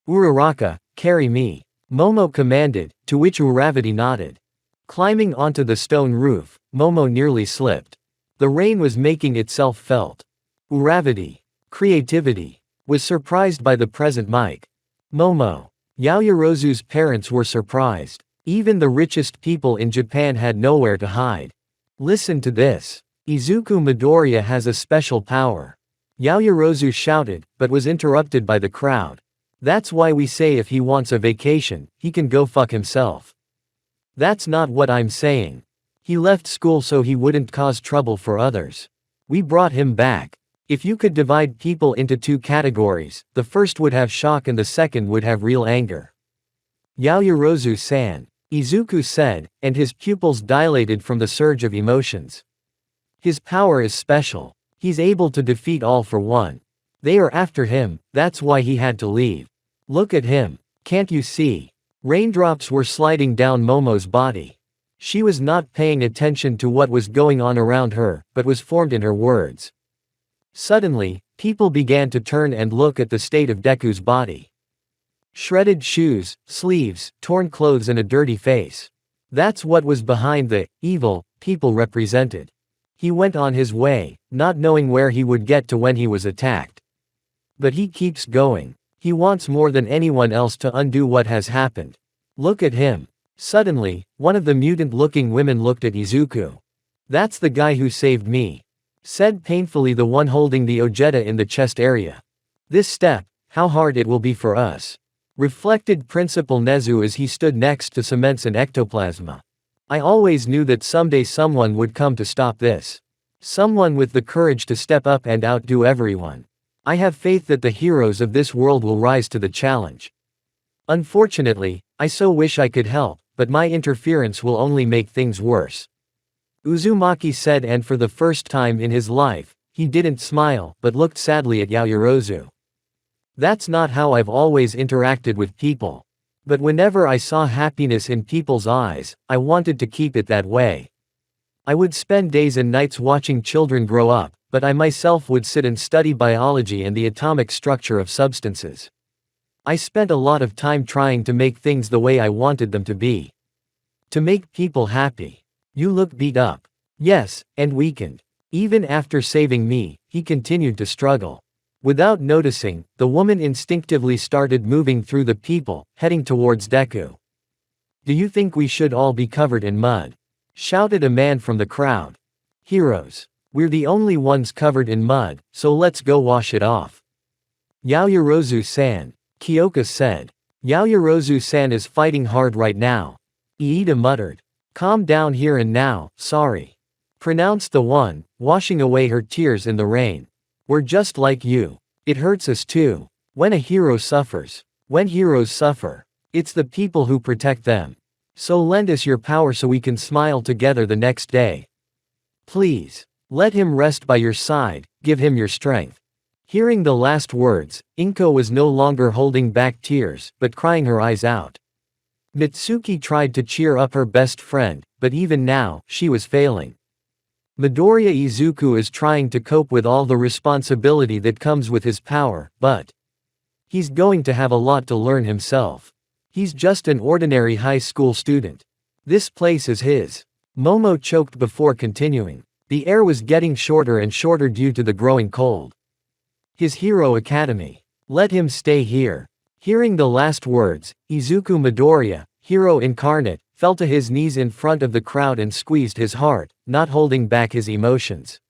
"Uraraka, carry me," Momo commanded, to which Uravati nodded. Climbing onto the stone roof, Momo nearly slipped. The rain was making itself felt. Uravati, creativity, was surprised by the present mic. Momo. Yaoyorozu's parents were surprised. Even the richest people in Japan had nowhere to hide. Listen to this. Izuku Midoriya has a special power. Yaoyorozu shouted, but was interrupted by the crowd. That's why we say if he wants a vacation, he can go fuck himself. That's not what I'm saying. He left school so he wouldn't cause trouble for others. We brought him back. If you could divide people into 2 categories, the first would have shock and the second would have real anger. Yaoyorozu-san, Izuku said, and his pupils dilated from the surge of emotions. His power is special. He's able to defeat all for one. They are after him, that's why he had to leave. Look at him. Can't you see? Raindrops were sliding down Momo's body. She was not paying attention to what was going on around her, but was formed in her words. Suddenly, people began to turn and look at the state of Deku's body. Shredded shoes, sleeves, torn clothes and a dirty face. That's what was behind the evil people represented. He went on his way, not knowing where he would get to when he was attacked. But he keeps going. He wants more than anyone else to undo what has happened. Look at him. Suddenly, one of the mutant-looking women looked at Izuku. That's the guy who saved me, said painfully the one holding the ojeda in the chest area. This step, how hard it will be for us, reflected Principal Nezu as he stood next to cements and ectoplasma. I always knew that someday someone would come to stop this. Someone with the courage to step up and outdo everyone. I have faith that the heroes of this world will rise to the challenge. Unfortunately, I so wish I could help, but my interference will only make things worse, Uzumaki said, and for the first time in his life, he didn't smile but looked sadly at Yaoyorozu. That's not how I've always interacted with people. But whenever I saw happiness in people's eyes, I wanted to keep it that way. I would spend days and nights watching children grow up, but I myself would sit and study biology and the atomic structure of substances. I spent a lot of time trying to make things the way I wanted them to be. To make people happy. You look beat up. Yes, and weakened. Even after saving me, he continued to struggle. Without noticing, the woman instinctively started moving through the people, heading towards Deku. Do you think we should all be covered in mud? Shouted a man from the crowd. Heroes. We're the only ones covered in mud, so let's go wash it off. Yaoyorozu-san, Kyoka said. Yaoyorozu-san is fighting hard right now. Iida muttered. Calm down here and now, sorry, pronounced the one, washing away her tears in the rain. We're just like you. It hurts us too. When a hero suffers. When heroes suffer. It's the people who protect them. So lend us your power so we can smile together the next day. Please. Let him rest by your side, give him your strength. Hearing the last words, Inko was no longer holding back tears, but crying her eyes out. Mitsuki tried to cheer up her best friend, but even now, she was failing. Midoriya Izuku is trying to cope with all the responsibility that comes with his power, but he's going to have a lot to learn himself. He's just an ordinary high school student. This place is his. Momo choked before continuing. The air was getting shorter and shorter due to the growing cold. His Hero Academy. Let him stay here. Hearing the last words, Izuku Midoriya, hero incarnate, fell to his knees in front of the crowd and squeezed his heart, not holding back his emotions.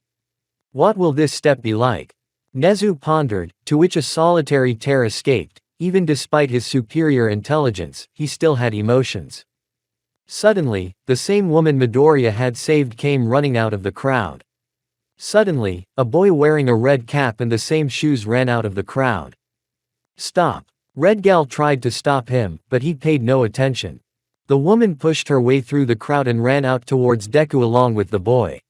What will this step be like? Nezu pondered, to which a solitary tear escaped. Even despite his superior intelligence, he still had emotions. Suddenly, the same woman Midoriya had saved came running out of the crowd. Suddenly, a boy wearing a red cap and the same shoes ran out of the crowd. Stop. Redgal tried to stop him, but he paid no attention. The woman pushed her way through the crowd and ran out towards Deku along with the boy.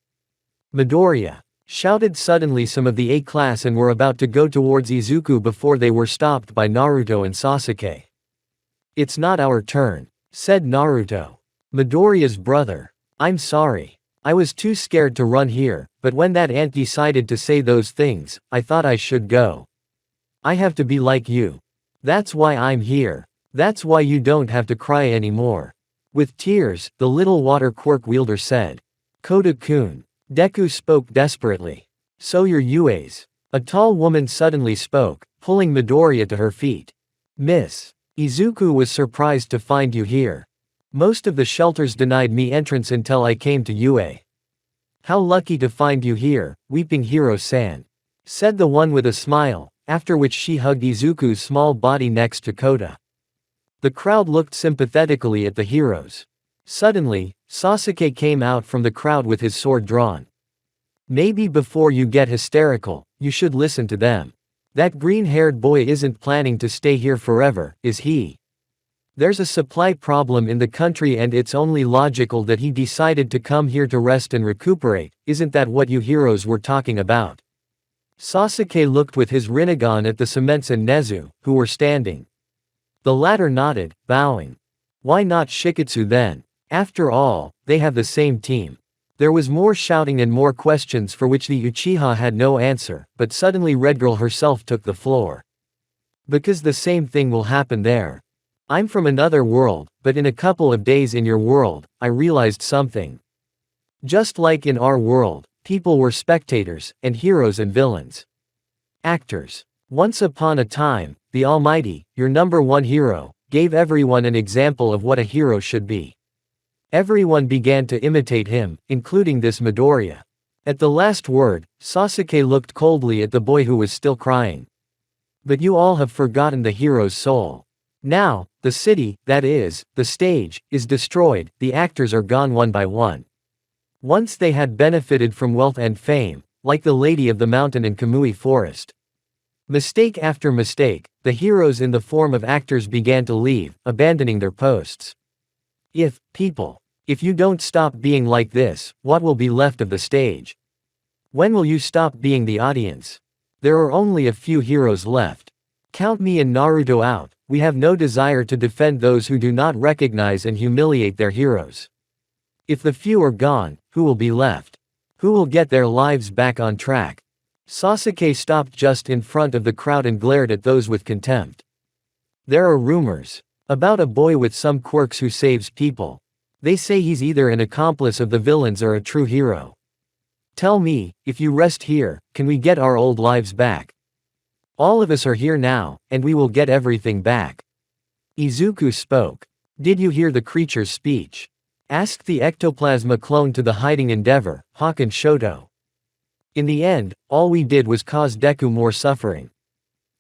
Midoriya shouted suddenly. Some of the A-class and were about to go towards Izuku before they were stopped by Naruto and Sasuke. It's not our turn, said Naruto. Midoriya's brother. I'm sorry. I was too scared to run here, but when that ant decided to say those things, I thought I should go. I have to be like you. That's why I'm here. That's why you don't have to cry anymore. With tears, the little water quirk wielder said. Kota-kun. Deku spoke desperately. So you're Yue's. A tall woman suddenly spoke, pulling Midoriya to her feet. Miss. Izuku was surprised to find you here. Most of the shelters denied me entrance until I came to Yue. How lucky to find you here, weeping hero-san, said the one with a smile, after which she hugged Izuku's small body next to Kota. The crowd looked sympathetically at the heroes. Suddenly, Sasuke came out from the crowd with his sword drawn. Maybe before you get hysterical, you should listen to them. That green-haired boy isn't planning to stay here forever, is he? There's a supply problem in the country and it's only logical that he decided to come here to rest and recuperate. Isn't that what you heroes were talking about? Sasuke looked with his Rinnegan at the Cements and Nezu, who were standing. The latter nodded, bowing. Why not Shiketsu then? After all, they have the same team. There was more shouting and more questions for which the Uchiha had no answer, but suddenly Redgirl herself took the floor. Because the same thing will happen there. I'm from another world, but in a couple of days in your world, I realized something. Just like in our world, people were spectators, and heroes and villains. Actors. Once upon a time, the Almighty, your number one hero, gave everyone an example of what a hero should be. Everyone began to imitate him, including this Midoriya. At the last word, Sasuke looked coldly at the boy who was still crying. But you all have forgotten the hero's soul. Now, the city, that is, the stage, is destroyed, the actors are gone one by one. Once they had benefited from wealth and fame, like the Lady of the Mountain in Kamui Forest. Mistake after mistake, the heroes in the form of actors began to leave, abandoning their posts. If you don't stop being like this, what will be left of the stage? When will you stop being the audience? There are only a few heroes left. Count me and Naruto out, we have no desire to defend those who do not recognize and humiliate their heroes. If the few are gone, who will be left? Who will get their lives back on track? Sasuke stopped just in front of the crowd and glared at those with contempt. There are rumors about a boy with some quirks who saves people. They say he's either an accomplice of the villains or a true hero. Tell me, if you rest here, can we get our old lives back? All of us are here now, and we will get everything back. Izuku spoke. Did you hear the creature's speech? Asked the ectoplasma clone to the hiding endeavor, Hawk and Shoto. In the end, all we did was cause Deku more suffering.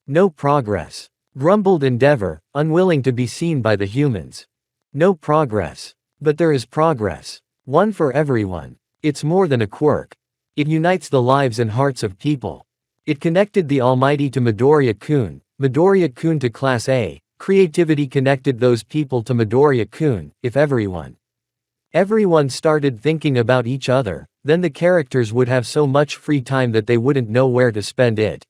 No progress. Grumbled Endeavor, unwilling to be seen by the humans. No progress. But there is progress. One for everyone. It's more than a quirk. It unites the lives and hearts of people. It connected the Almighty to Midoriya-kun, Midoriya-kun to Class A, creativity connected those people to Midoriya-kun, if everyone started thinking about each other, then the characters would have so much free time that they wouldn't know where to spend it.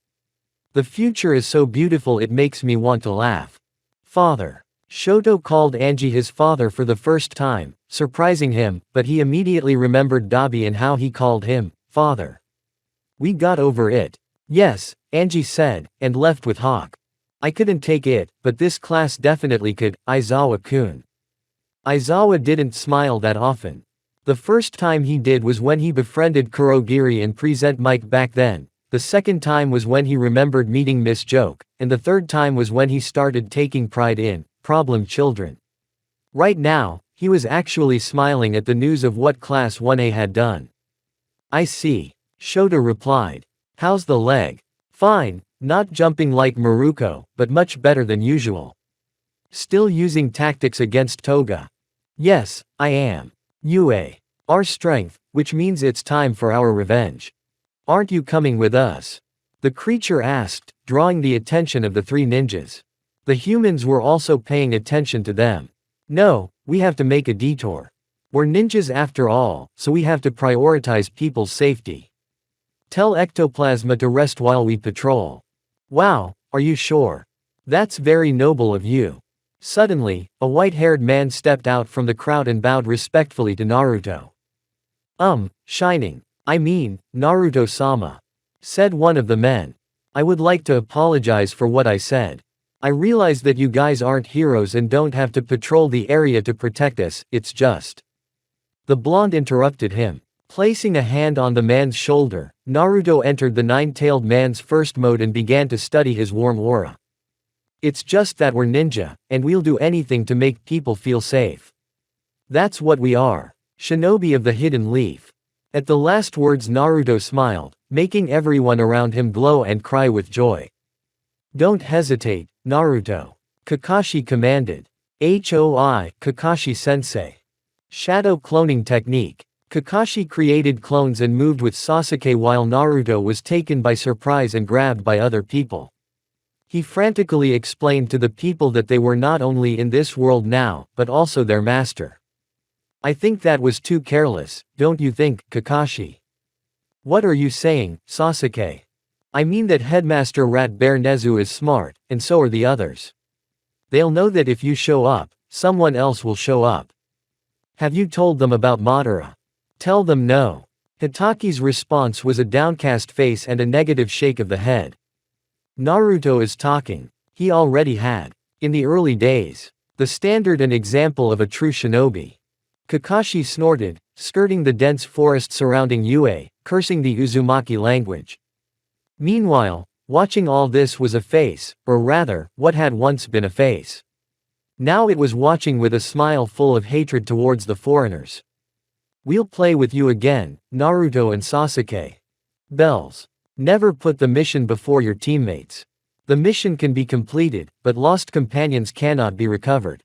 The future is so beautiful it makes me want to laugh. Father. Shoto called Anji his father for the first time, surprising him, but he immediately remembered Dabi and how he called him, father. We got over it. Yes, Anji said, and left with Hawk. I couldn't take it, but this class definitely could, Aizawa-kun. Aizawa didn't smile that often. The first time he did was when he befriended Kurogiri and Present Mike back then, the second time was when he remembered meeting Miss Joke, and the third time was when he started taking pride in problem children. Right now, he was actually smiling at the news of what Class 1A had done. I see. Shoto replied. How's the leg? Fine, not jumping like Maruko, but much better than usual. Still using tactics against Toga. Yes, I am. Yue. Our strength, which means it's time for our revenge. Aren't you coming with us? The creature asked, drawing the attention of the three ninjas. The humans were also paying attention to them. No, we have to make a detour. We're ninjas after all, so we have to prioritize people's safety. Tell Ectoplasma to rest while we patrol. Wow, are you sure? That's very noble of you. Suddenly, a white-haired man stepped out from the crowd and bowed respectfully to Naruto. Shining. I mean, Naruto-sama. Said one of the men. I would like to apologize for what I said. I realize that you guys aren't heroes and don't have to patrol the area to protect us, it's just. The blonde interrupted him. Placing a hand on the man's shoulder, Naruto entered the nine-tailed man's first mode and began to study his warm aura. It's just that we're ninja, and we'll do anything to make people feel safe. That's what we are. Shinobi of the Hidden Leaf. At the last words Naruto smiled, making everyone around him glow and cry with joy. Don't hesitate, Naruto. Kakashi commanded. HOI, Kakashi-sensei. Shadow cloning technique. Kakashi created clones and moved with Sasuke while Naruto was taken by surprise and grabbed by other people. He frantically explained to the people that they were not only in this world now, but also their master. I think that was too careless, don't you think, Kakashi? What are you saying, Sasuke? I mean that Headmaster Rat Bear Nezu is smart, and so are the others. They'll know that if you show up, someone else will show up. Have you told them about Madara? Tell them no. Hitaki's response was a downcast face and a negative shake of the head. Naruto is talking. He already had. In the early days. The standard and example of a true shinobi. Kakashi snorted, skirting the dense forest surrounding Yue, cursing the Uzumaki language. Meanwhile, Watching all this was a face, or rather, what had once been a face. Now it was watching with a smile full of hatred towards the foreigners. We'll play with you again, Naruto and Sasuke. Bells. Never put the mission before your teammates. The mission can be completed, but lost companions cannot be recovered.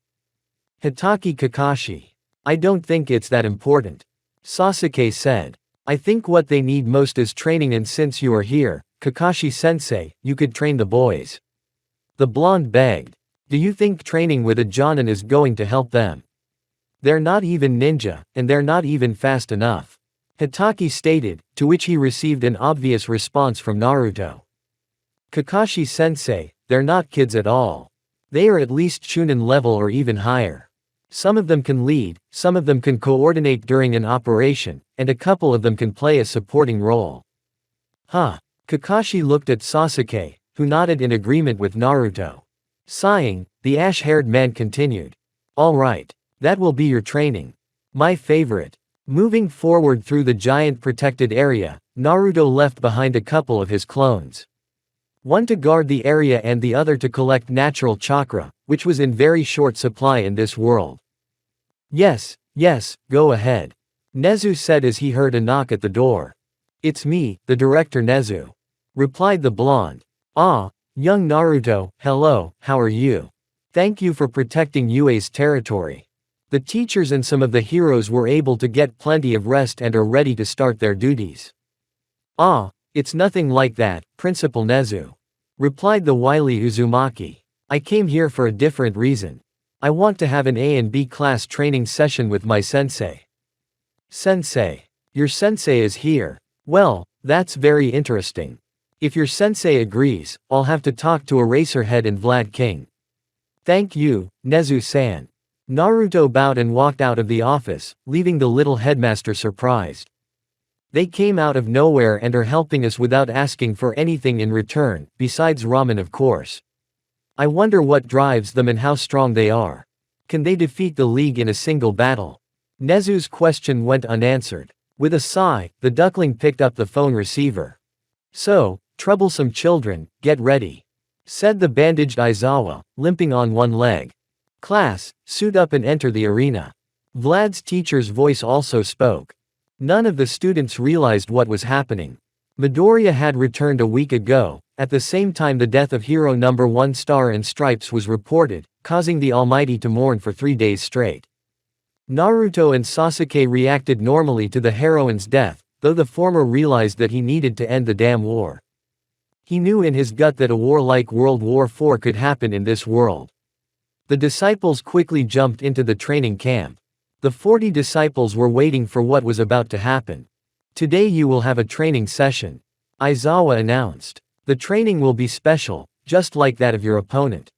Hitaki Kakashi. I don't think it's that important. Sasuke said. I think what they need most is training, and since you are here, Kakashi-sensei, you could train the boys. The blonde begged. Do you think training with a Jonin is going to help them? They're not even ninja, and they're not even fast enough. Hitaki stated, to which he received an obvious response from Naruto. Kakashi-sensei, they're not kids at all. They are at least Chunin level or even higher. Some of them can lead, some of them can coordinate during an operation, and a couple of them can play a supporting role. Huh. Kakashi looked at Sasuke, who nodded in agreement with Naruto. Sighing, the ash-haired man continued. All right. That will be your training. My favorite. Moving forward through the giant protected area, Naruto left behind a couple of his clones. One to guard the area and the other to collect natural chakra, which was in very short supply in this world. Yes, go ahead. Nezu said as he heard a knock at the door. It's me, the director Nezu. Replied the blonde. Ah, young Naruto, hello, how are you? Thank you for protecting UA's territory. The teachers and some of the heroes were able to get plenty of rest and are ready to start their duties. Ah, it's nothing like that, Principal Nezu. Replied the wily Uzumaki. I came here for a different reason. I want to have an A and B class training session with my sensei. Sensei. Your sensei is here. Well, that's very interesting. If your sensei agrees, I'll have to talk to Eraserhead and Vlad King. Thank you, Nezu-san. Naruto bowed and walked out of the office, leaving the little headmaster surprised. They came out of nowhere and are helping us without asking for anything in return, besides ramen of course. I wonder what drives them and how strong they are. Can they defeat the League in a single battle? Nezu's question went unanswered. With a sigh, the duckling picked up the phone receiver. So, troublesome children, get ready. Said the bandaged Aizawa, limping on one leg. Class, suit up and enter the arena. Vlad's teacher's voice also spoke. None of the students realized what was happening. Midoriya had returned a week ago. At the same time the death of hero number 1 Star and Stripes was reported, causing the Almighty to mourn for 3 days straight. Naruto and Sasuke reacted normally to the heroine's death, though the former realized that he needed to end the damn war. He knew in his gut that a war like World War IV could happen in this world. The disciples quickly jumped into the training camp. The 40 disciples were waiting for what was about to happen. Today you will have a training session. Aizawa announced. The training will be special, just like that of your opponent.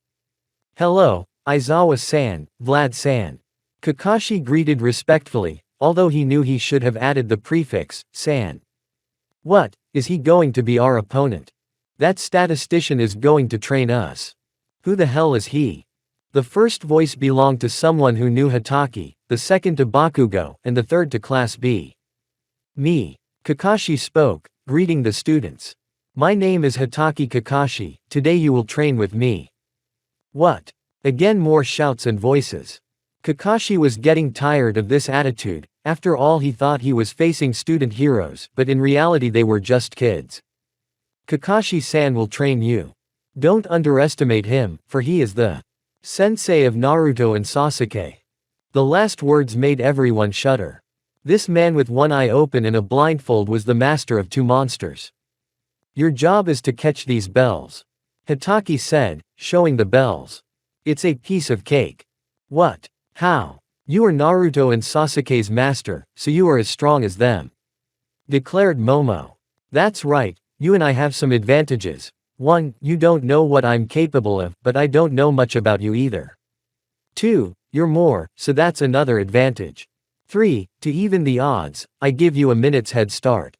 Hello, Aizawa-san, Vlad-san. Kakashi greeted respectfully, although he knew he should have added the prefix, san. What, is he going to be our opponent? That statistician is going to train us. Who the hell is he? The first voice belonged to someone who knew Hitaki, the second to Bakugo, and the third to Class B. Me. Kakashi spoke, greeting the students. My name is Hitaki Kakashi, today you will train with me. What? Again more shouts and voices. Kakashi was getting tired of this attitude. After all he thought he was facing student heroes, but in reality they were just kids. Kakashi-san will train you. Don't underestimate him, for he is the sensei of Naruto and Sasuke. The last words made everyone shudder. This man with one eye open and a blindfold was the master of 2 monsters. Your job is to catch these bells. Hitaki said, showing the bells. It's a piece of cake. What? How? You are Naruto and Sasuke's master, so you are as strong as them. Declared Momo. That's right, you and I have some advantages. 1, you don't know what I'm capable of, but I don't know much about you either. 2, you're more, so that's another advantage. 3, to even the odds, I give you a minute's head start.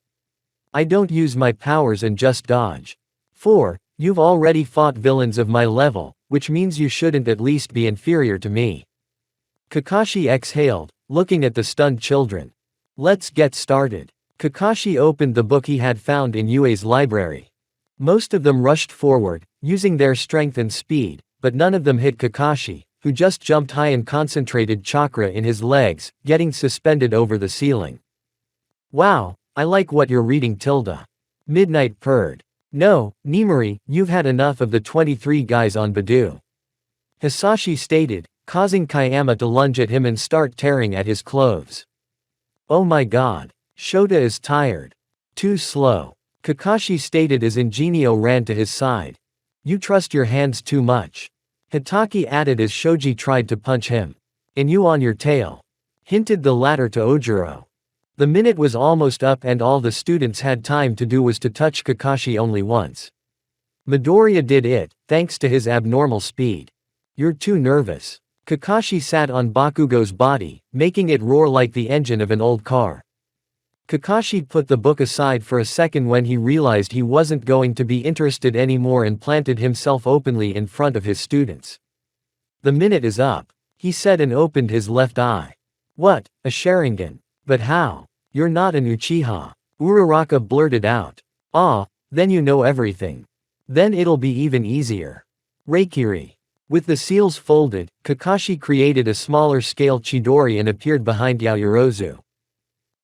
I don't use my powers and just dodge. 4, you've already fought villains of my level, which means you shouldn't at least be inferior to me. Kakashi exhaled, looking at the stunned children. Let's get started. Kakashi opened the book he had found in Yue's library. Most of them rushed forward, using their strength and speed, but none of them hit Kakashi, who just jumped high and concentrated chakra in his legs, getting suspended over the ceiling. Wow, I like what you're reading, Tilda. Midnight purred. No, Nimari, you've had enough of the 23 guys on Badu. Hisashi stated, causing Kayama to lunge at him and start tearing at his clothes. Oh my god. Shota is tired. Too slow. Kakashi stated as Ingenio ran to his side. You trust your hands too much. Hitaki added as Shoji tried to punch him. And you on your tail. Hinted the latter to Ojiro. The minute was almost up and all the students had time to do was to touch Kakashi only once. Midoriya did it, thanks to his abnormal speed. You're too nervous. Kakashi sat on Bakugo's body, making it roar like the engine of an old car. Kakashi put the book aside for a second when he realized he wasn't going to be interested anymore and planted himself openly in front of his students. The minute is up, he said and opened his left eye. What, a Sharingan? But how? You're not an Uchiha. Uraraka blurted out. Ah, then you know everything. Then it'll be even easier. Reikiri. With the seals folded, Kakashi created a smaller scale Chidori and appeared behind Yaoyorozu.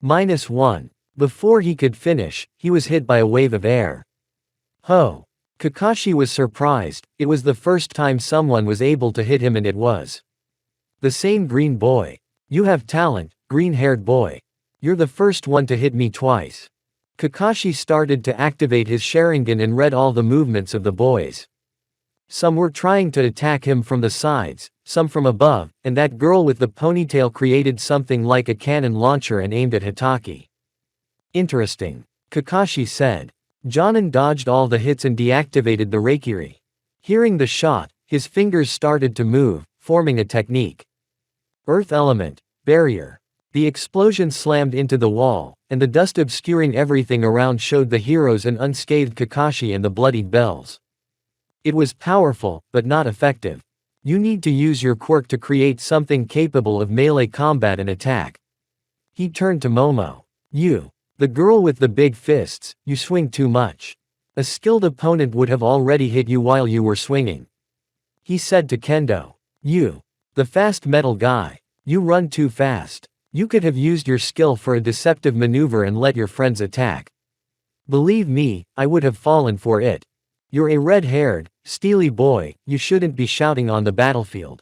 -1. Before he could finish, he was hit by a wave of air. Ho! Kakashi was surprised, it was the first time someone was able to hit him and it was the same green boy. You have talent, green-haired boy. You're the first one to hit me twice. Kakashi started to activate his Sharingan and read all the movements of the boys. Some were trying to attack him from the sides, some from above, and that girl with the ponytail created something like a cannon launcher and aimed at Hitaki. Interesting. Kakashi said. Jonin dodged all the hits and deactivated the Reikiri. Hearing the shot, his fingers started to move, forming a technique. Earth element, barrier. The explosion slammed into the wall, and the dust obscuring everything around showed the heroes and unscathed Kakashi and the bloodied bells. It was powerful, but not effective. You need to use your quirk to create something capable of melee combat and attack. He turned to Momo. You. The girl with the big fists, you swing too much. A skilled opponent would have already hit you while you were swinging. He said to Kendo. You. The fast metal guy. You run too fast. You could have used your skill for a deceptive maneuver and let your friends attack. Believe me, I would have fallen for it. You're a red-haired, steely boy, you shouldn't be shouting on the battlefield.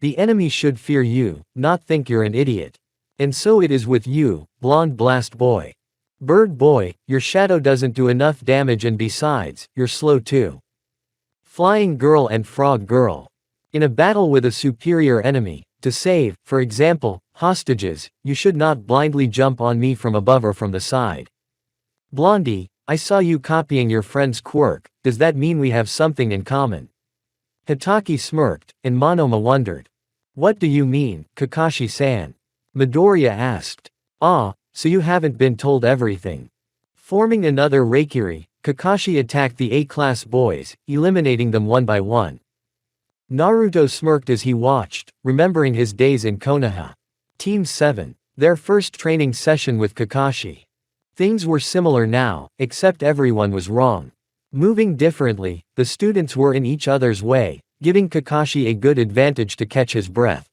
The enemy should fear you, not think you're an idiot. And so it is with you, blonde blast boy. Bird boy, your shadow doesn't do enough damage and besides, you're slow too. Flying girl and frog girl. In a battle with a superior enemy, to save, for example, hostages, you should not blindly jump on me from above or from the side. Blondie, I saw you copying your friend's quirk, does that mean we have something in common? Hitaki smirked, and Monoma wondered. What do you mean, Kakashi-san? Midoriya asked. Ah, so you haven't been told everything. Forming another Reikiri, Kakashi attacked the A-class boys, eliminating them one by one. Naruto smirked as he watched, remembering his days in Konoha. Team 7. Their first training session with Kakashi. Things were similar now, except everyone was wrong. Moving differently, the students were in each other's way, giving Kakashi a good advantage to catch his breath.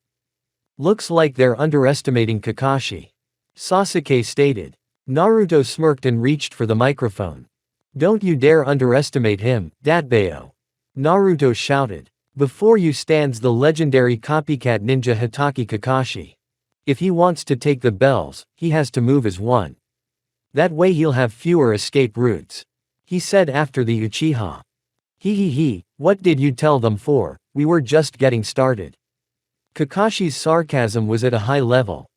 Looks like they're underestimating Kakashi. Sasuke stated. Naruto smirked and reached for the microphone. Don't you dare underestimate him, Datbeo. Naruto shouted. Before you stands the legendary copycat ninja Hitaki Kakashi. If he wants to take the bells, he has to move as one. That way he'll have fewer escape routes. He said after the Uchiha. He, what did you tell them for, we were just getting started. Kakashi's sarcasm was at a high level.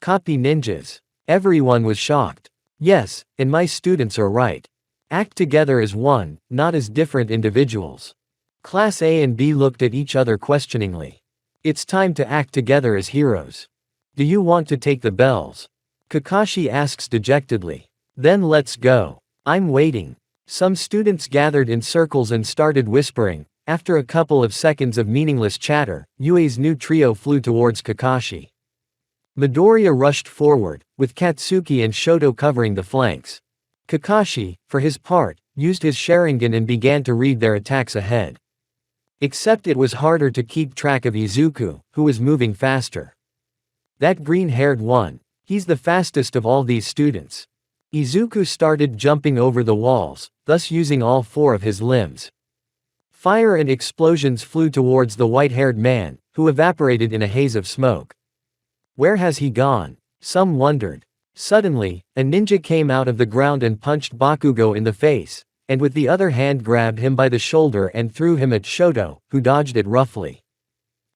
Copy ninjas. Everyone was shocked. Yes, and my students are right. Act together as one, not as different individuals. Class A and B looked at each other questioningly. It's time to act together as heroes. Do you want to take the bells? Kakashi asks dejectedly. Then let's go. I'm waiting. Some students gathered in circles and started whispering. After a couple of seconds of meaningless chatter, Yue's new trio flew towards Kakashi. Midoriya rushed forward, with Katsuki and Shoto covering the flanks. Kakashi, for his part, used his Sharingan and began to read their attacks ahead. Except it was harder to keep track of Izuku, who was moving faster. That green-haired one. He's the fastest of all these students. Izuku started jumping over the walls, thus using all 4 of his limbs. Fire and explosions flew towards the white-haired man, who evaporated in a haze of smoke. Where has he gone? Some wondered. Suddenly, a ninja came out of the ground and punched Bakugo in the face, and with the other hand grabbed him by the shoulder and threw him at Shoto, who dodged it roughly.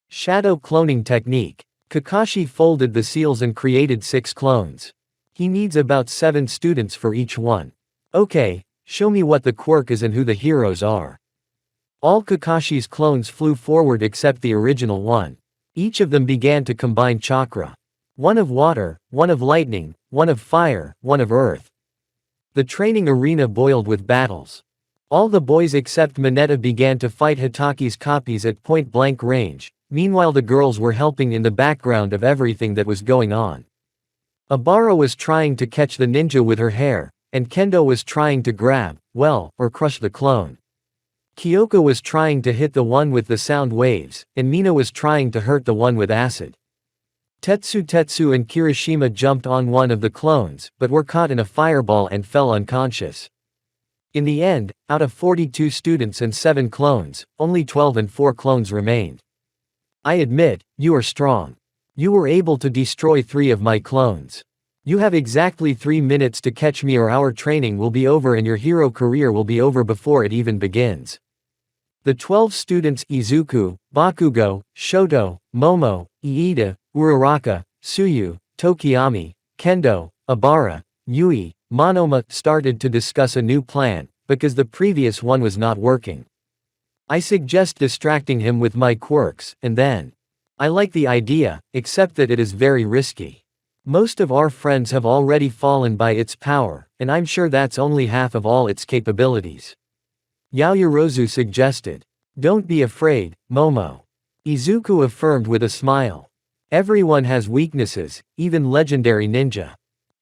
Shadow cloning technique. Kakashi folded the seals and created 6 clones. He needs about 7 students for each one. Okay, show me what the quirk is and who the heroes are. All Kakashi's clones flew forward except the original one. Each of them began to combine chakra. One of water, one of lightning, one of fire, one of earth. The training arena boiled with battles. All the boys except Mineta began to fight Hitaki's copies at point-blank range, meanwhile the girls were helping in the background of everything that was going on. Abara was trying to catch the ninja with her hair, and Kendo was trying to grab, well, or crush the clone. Kyoko was trying to hit the one with the sound waves, and Mina was trying to hurt the one with acid. Tetsu and Kirishima jumped on one of the clones, but were caught in a fireball and fell unconscious. In the end, out of 42 students and 7 clones, only 12 and 4 clones remained. I admit, you are strong. You were able to destroy 3 of my clones. You have exactly 3 minutes to catch me or our training will be over and your hero career will be over before it even begins. The 12 students Izuku, Bakugo, Shoto, Momo, Iida, Uraraka, Tsuyu, Tokiyami, Kendo, Abara, Yui, Monoma started to discuss a new plan, because the previous one was not working. I suggest distracting him with my quirks, and then. I like the idea, except that it is very risky. Most of our friends have already fallen by its power, and I'm sure that's only half of all its capabilities. Yaoyorozu suggested. Don't be afraid, Momo. Izuku affirmed with a smile. Everyone has weaknesses, even legendary ninja.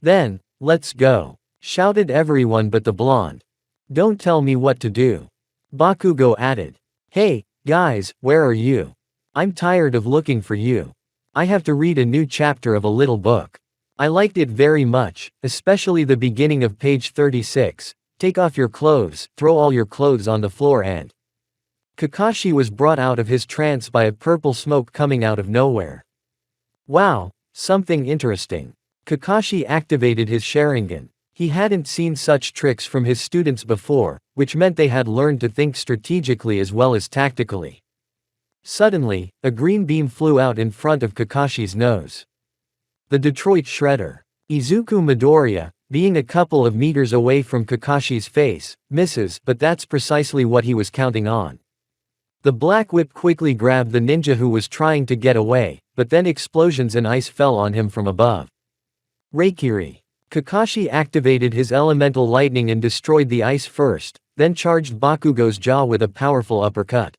Then, let's go. Shouted everyone but the blonde. Don't tell me what to do. Bakugo added. Hey, guys, where are you? I'm tired of looking for you. I have to read a new chapter of a little book. I liked it very much, especially the beginning of page 36. Take off your clothes, throw all your clothes on the floor and. Kakashi was brought out of his trance by a purple smoke coming out of nowhere. Wow, something interesting. Kakashi activated his Sharingan. He hadn't seen such tricks from his students before, which meant they had learned to think strategically as well as tactically. Suddenly, a green beam flew out in front of Kakashi's nose. The Detroit Shredder. Izuku Midoriya, being a couple of meters away from Kakashi's face, misses, but that's precisely what he was counting on. The Black Whip quickly grabbed the ninja who was trying to get away, but then explosions and ice fell on him from above. Reikiri. Kakashi activated his elemental lightning and destroyed the ice first, then charged Bakugo's jaw with a powerful uppercut.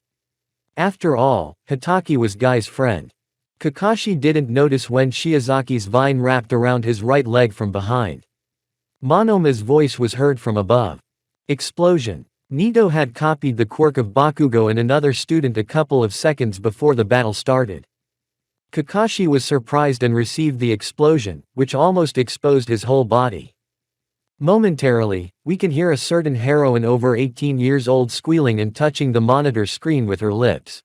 After all, Hitaki was Guy's friend. Kakashi didn't notice when Shiozaki's vine wrapped around his right leg from behind. Monoma's voice was heard from above. Explosion. Nito had copied the quirk of Bakugo and another student a couple of seconds before the battle started. Kakashi was surprised and received the explosion, which almost exposed his whole body. Momentarily, we can hear a certain heroine over 18 years old squealing and touching the monitor screen with her lips.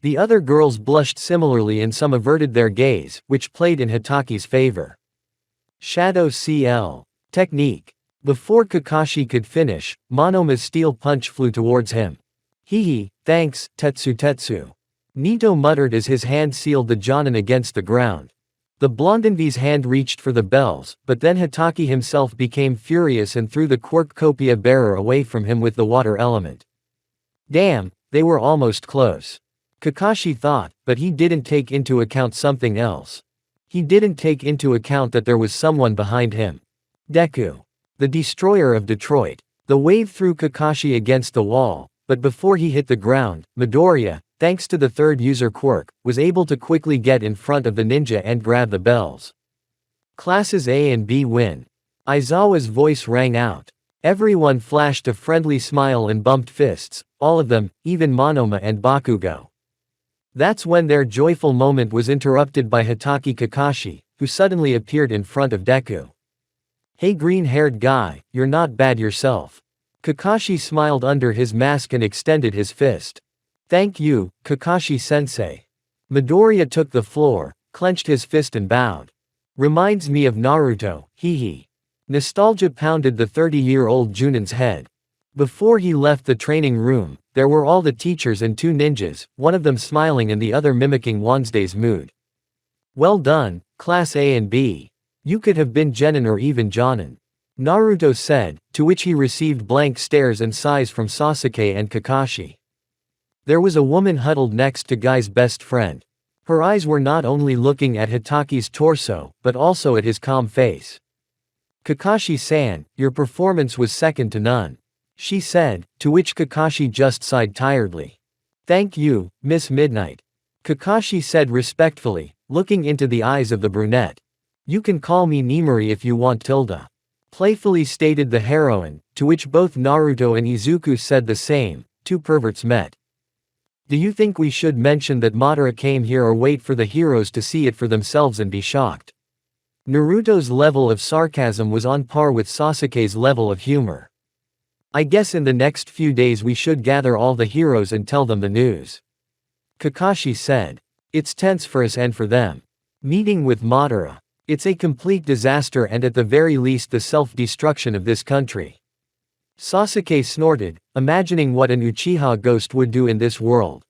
The other girls blushed similarly and some averted their gaze, which played in Hitaki's favor. Shadow CL. Technique. Before Kakashi could finish, Monoma's steel punch flew towards him. Hee, thanks, Tetsu. Nito muttered as his hand sealed the Jonin against the ground. The Blondinvi's hand reached for the bells, but then Hitaki himself became furious and threw the quirk copia bearer away from him with the water element. Damn, they were almost close. Kakashi thought, but he didn't take into account something else. He didn't take into account that there was someone behind him. Deku. The destroyer of Detroit. The wave threw Kakashi against the wall, but before he hit the ground, Midoriya, thanks to the third user quirk, was able to quickly get in front of the ninja and grab the bells. Classes A and B win. Aizawa's voice rang out. Everyone flashed a friendly smile and bumped fists, all of them, even Monoma and Bakugo. That's when their joyful moment was interrupted by Hitaki Kakashi, who suddenly appeared in front of Deku. "Hey green-haired guy, you're not bad yourself." Kakashi smiled under his mask and extended his fist. "Thank you, Kakashi-sensei." Midoriya took the floor, clenched his fist and bowed. "Reminds me of Naruto, hee. Nostalgia pounded the 30-year-old Junin's head. Before he left the training room, there were all the teachers and two ninjas, one of them smiling and the other mimicking Wednesday's mood. "Well done, Class A and B. You could have been Genin or even Jonin," Naruto said, to which he received blank stares and sighs from Sasuke and Kakashi. There was a woman huddled next to Guy's best friend. Her eyes were not only looking at Hitaki's torso, but also at his calm face. "Kakashi-san, your performance was second to none," she said, to which Kakashi just sighed tiredly. "Thank you, Miss Midnight," Kakashi said respectfully, looking into the eyes of the brunette. "You can call me Nimari if you want, Tilda," playfully stated the heroine, to which both Naruto and Izuku said the same. Two perverts met. "Do you think we should mention that Madara came here or wait for the heroes to see it for themselves and be shocked?" Naruto's level of sarcasm was on par with Sasuke's level of humor. "I guess in the next few days we should gather all the heroes and tell them the news," Kakashi said. "It's tense for us and for them. Meeting with Madara. It's a complete disaster and at the very least the self-destruction of this country." Sasuke snorted, imagining what an Uchiha ghost would do in this world.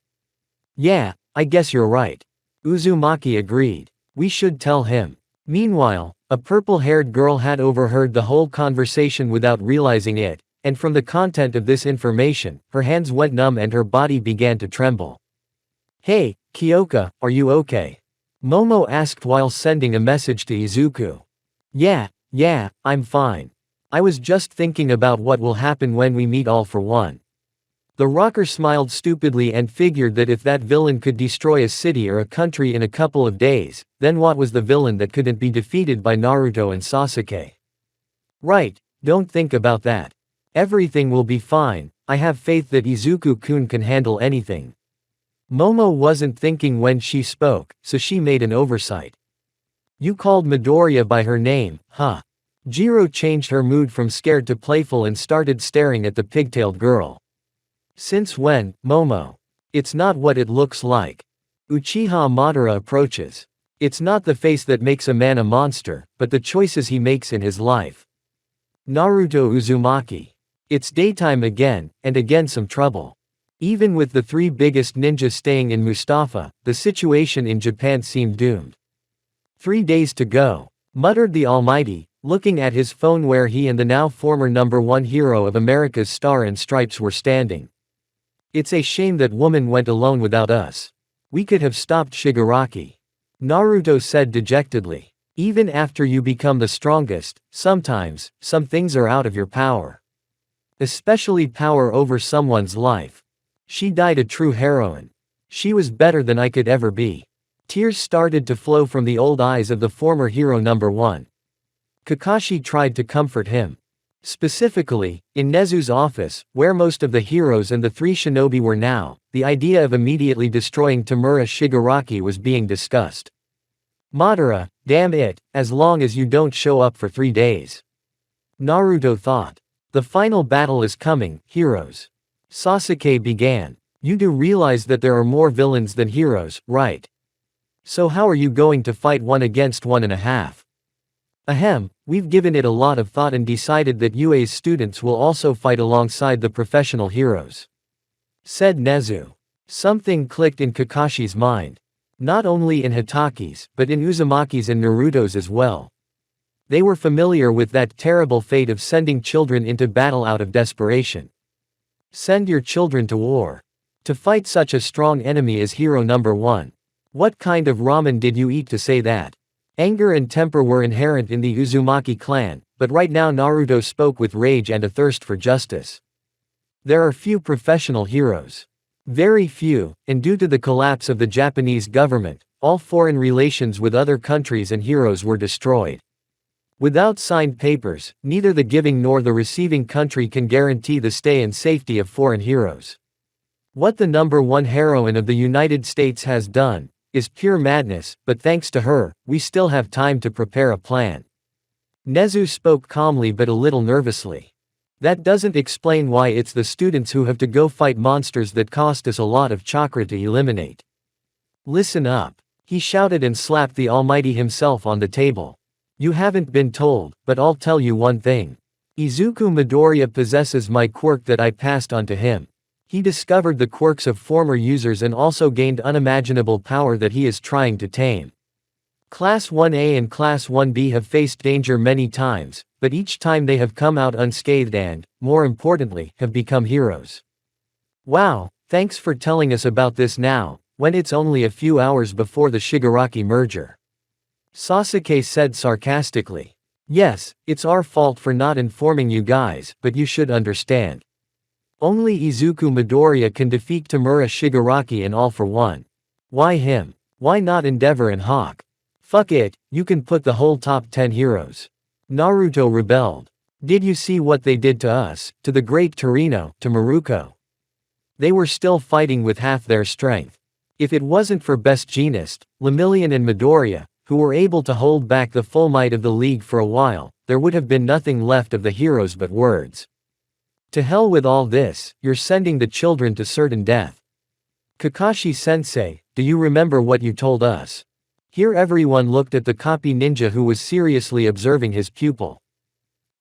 "Yeah, I guess you're right," Uzumaki agreed. "We should tell him." Meanwhile, a purple-haired girl had overheard the whole conversation without realizing it, and from the content of this information, her hands went numb and her body began to tremble. "Hey, Kyoka, are you okay?" Momo asked while sending a message to Izuku. Yeah, I'm fine. I was just thinking about what will happen when we meet all for one." The rocker smiled stupidly and figured that if that villain could destroy a city or a country in a couple of days, then what was the villain that couldn't be defeated by Naruto and Sasuke? "Right, don't think about that. Everything will be fine, I have faith that Izuku-kun can handle anything." Momo wasn't thinking when she spoke, so she made an oversight. "You called Midoriya by her name, huh?" Jiro changed her mood from scared to playful and started staring at the pigtailed girl. "Since when, Momo? It's not what it looks like." Uchiha Madara approaches. "It's not the face that makes a man a monster, but the choices he makes in his life." Naruto Uzumaki. It's daytime again, and again some trouble. Even with the three biggest ninjas staying in Mustafa, the situation in Japan seemed doomed. 3 days to go, muttered the Almighty, looking at his phone where he and the now former #1 hero of America's Star and Stripes were standing. "It's a shame that woman went alone without us. We could have stopped Shigaraki," Naruto said dejectedly. "Even after you become the strongest, sometimes, some things are out of your power. Especially power over someone's life. She died a true heroine. She was better than I could ever be." Tears started to flow from the old eyes of the former hero #1. Kakashi tried to comfort him. Specifically, in Nezu's office, where most of the heroes and the three shinobi were now, the idea of immediately destroying Tamura Shigaraki was being discussed. "Madara, damn it, as long as you don't show up for 3 days," Naruto thought. "The final battle is coming, heroes." Sasuke began. "You do realize that there are more villains than heroes, right? So how are you going to fight 1 against 1.5? Ahem, we've given it a lot of thought and decided that UA's students will also fight alongside the professional heroes," said Nezu. Something clicked in Kakashi's mind. Not only in Hitaki's, but in Uzumaki's and Naruto's as well. They were familiar with that terrible fate of sending children into battle out of desperation. Send your children to war. To fight such a strong enemy as hero #1. What kind of ramen did you eat to say that? Anger and temper were inherent in the Uzumaki clan, but right now Naruto spoke with rage and a thirst for justice. There are few professional heroes. Very few, and due to the collapse of the Japanese government, all foreign relations with other countries and heroes were destroyed. Without signed papers, neither the giving nor the receiving country can guarantee the stay and safety of foreign heroes. What the #1 heroine of the United States has done is pure madness, but thanks to her, we still have time to prepare a plan. Nezu spoke calmly but a little nervously. That doesn't explain why it's the students who have to go fight monsters that cost us a lot of chakra to eliminate. Listen up. He shouted and slapped the Almighty himself on the table. You haven't been told, but I'll tell you one thing. Izuku Midoriya possesses my quirk that I passed on to him. He discovered the quirks of former users and also gained unimaginable power that he is trying to tame. Class 1A and Class 1B have faced danger many times, but each time they have come out unscathed and, more importantly, have become heroes. Wow, thanks for telling us about this now, when it's only a few hours before the Shigaraki merger. Sasuke said sarcastically. Yes, it's our fault for not informing you guys, but you should understand. Only Izuku Midoriya can defeat Tamura Shigaraki and All for One. Why him? Why not Endeavor and Hawk? Fuck it, you can put the whole top 10 heroes. Naruto rebelled. Did you see what they did to us, to the great Torino, to Maruko? They were still fighting with half their strength. If it wasn't for Best Jeanist, Lemillion and Midoriya, who were able to hold back the full might of the League for a while, there would have been nothing left of the heroes but words. To hell with all this, you're sending the children to certain death. Kakashi-sensei, do you remember what you told us? Here everyone looked at the copy ninja who was seriously observing his pupil.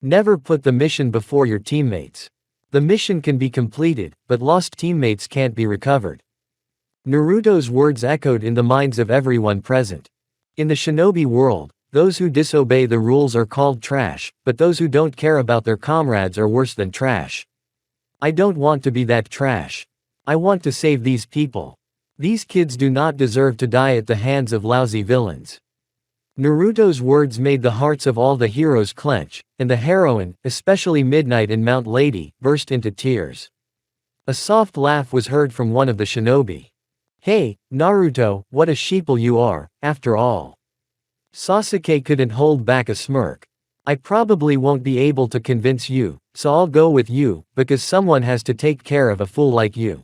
Never put the mission before your teammates. The mission can be completed, but lost teammates can't be recovered. Naruto's words echoed in the minds of everyone present. In the shinobi world, those who disobey the rules are called trash, but those who don't care about their comrades are worse than trash. I don't want to be that trash. I want to save these people. These kids do not deserve to die at the hands of lousy villains. Naruto's words made the hearts of all the heroes clench, and the heroine, especially Midnight and Mount Lady, burst into tears. A soft laugh was heard from one of the shinobi. Hey, Naruto, what a sheeple you are, after all. Sasuke couldn't hold back a smirk. I probably won't be able to convince you, so I'll go with you, because someone has to take care of a fool like you.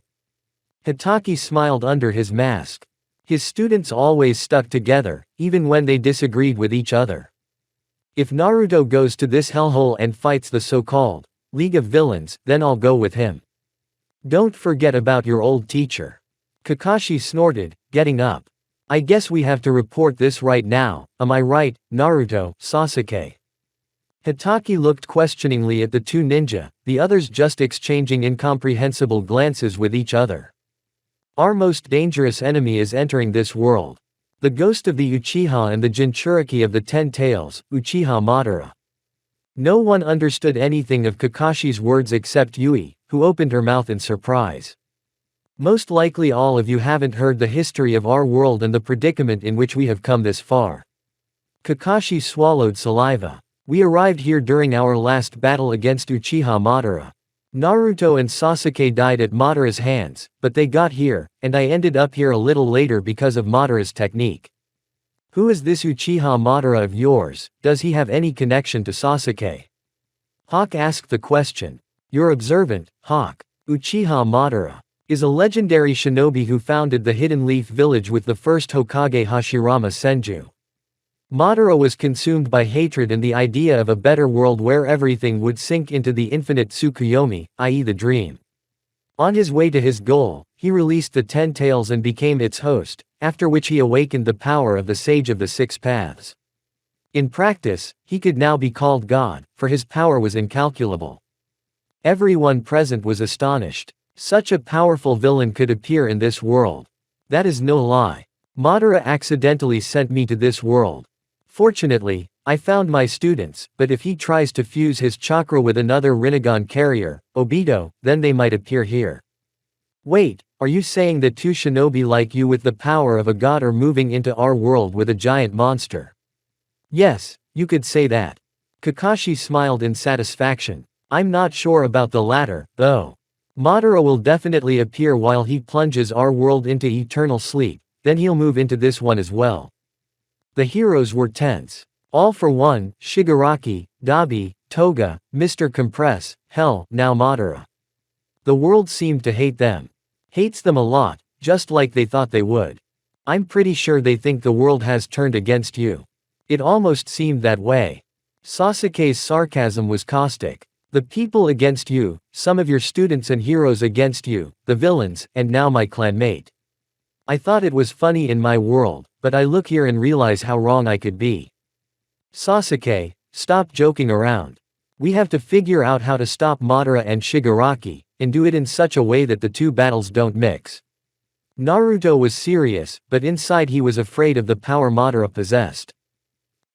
Hitaki smiled under his mask. His students always stuck together, even when they disagreed with each other. If Naruto goes to this hellhole and fights the so-called League of Villains, then I'll go with him. Don't forget about your old teacher. Kakashi snorted, getting up. I guess we have to report this right now, am I right, Naruto, Sasuke? Hitaki looked questioningly at the two ninja, the others just exchanging incomprehensible glances with each other. Our most dangerous enemy is entering this world. The ghost of the Uchiha and the Jinchuriki of the 10 Tails, Uchiha Madara. No one understood anything of Kakashi's words except Yui, who opened her mouth in surprise. Most likely all of you haven't heard the history of our world and the predicament in which we have come this far. Kakashi swallowed saliva. We arrived here during our last battle against Uchiha Madara. Naruto and Sasuke died at Madara's hands, but they got here, and I ended up here a little later because of Madara's technique. Who is this Uchiha Madara of yours? Does he have any connection to Sasuke? Hawk asked the question. You're observant, Hawk. Uchiha Madara is a legendary shinobi who founded the Hidden Leaf Village with the first Hokage Hashirama Senju. Madara was consumed by hatred and the idea of a better world where everything would sink into the infinite Tsukuyomi, i.e. the dream. On his way to his goal, he released the 10 Tails and became its host, after which he awakened the power of the Sage of the Six Paths. In practice, he could now be called God, for his power was incalculable. Everyone present was astonished. Such a powerful villain could appear in this world. That is no lie. Madara accidentally sent me to this world. Fortunately, I found my students, but if he tries to fuse his chakra with another Rinnegan carrier, Obito, then they might appear here. Wait, are you saying that two shinobi like you with the power of a god are moving into our world with a giant monster? Yes, you could say that. Kakashi smiled in satisfaction. I'm not sure about the latter, though. Madara will definitely appear while he plunges our world into eternal sleep, then he'll move into this one as well. The heroes were tense. All for One, Shigaraki, Dabi, Toga, Mr. Compress, hell, now Madara. The world seemed to hate them. Hates them a lot, just like they thought they would. I'm pretty sure they think the world has turned against you. It almost seemed that way. Sasuke's sarcasm was caustic. The people against you, some of your students and heroes against you, the villains, and now my clanmate. I thought it was funny in my world, but I look here and realize how wrong I could be. Sasuke, stop joking around. We have to figure out how to stop Madara and Shigaraki, and do it in such a way that the two battles don't mix. Naruto was serious, but inside he was afraid of the power Madara possessed.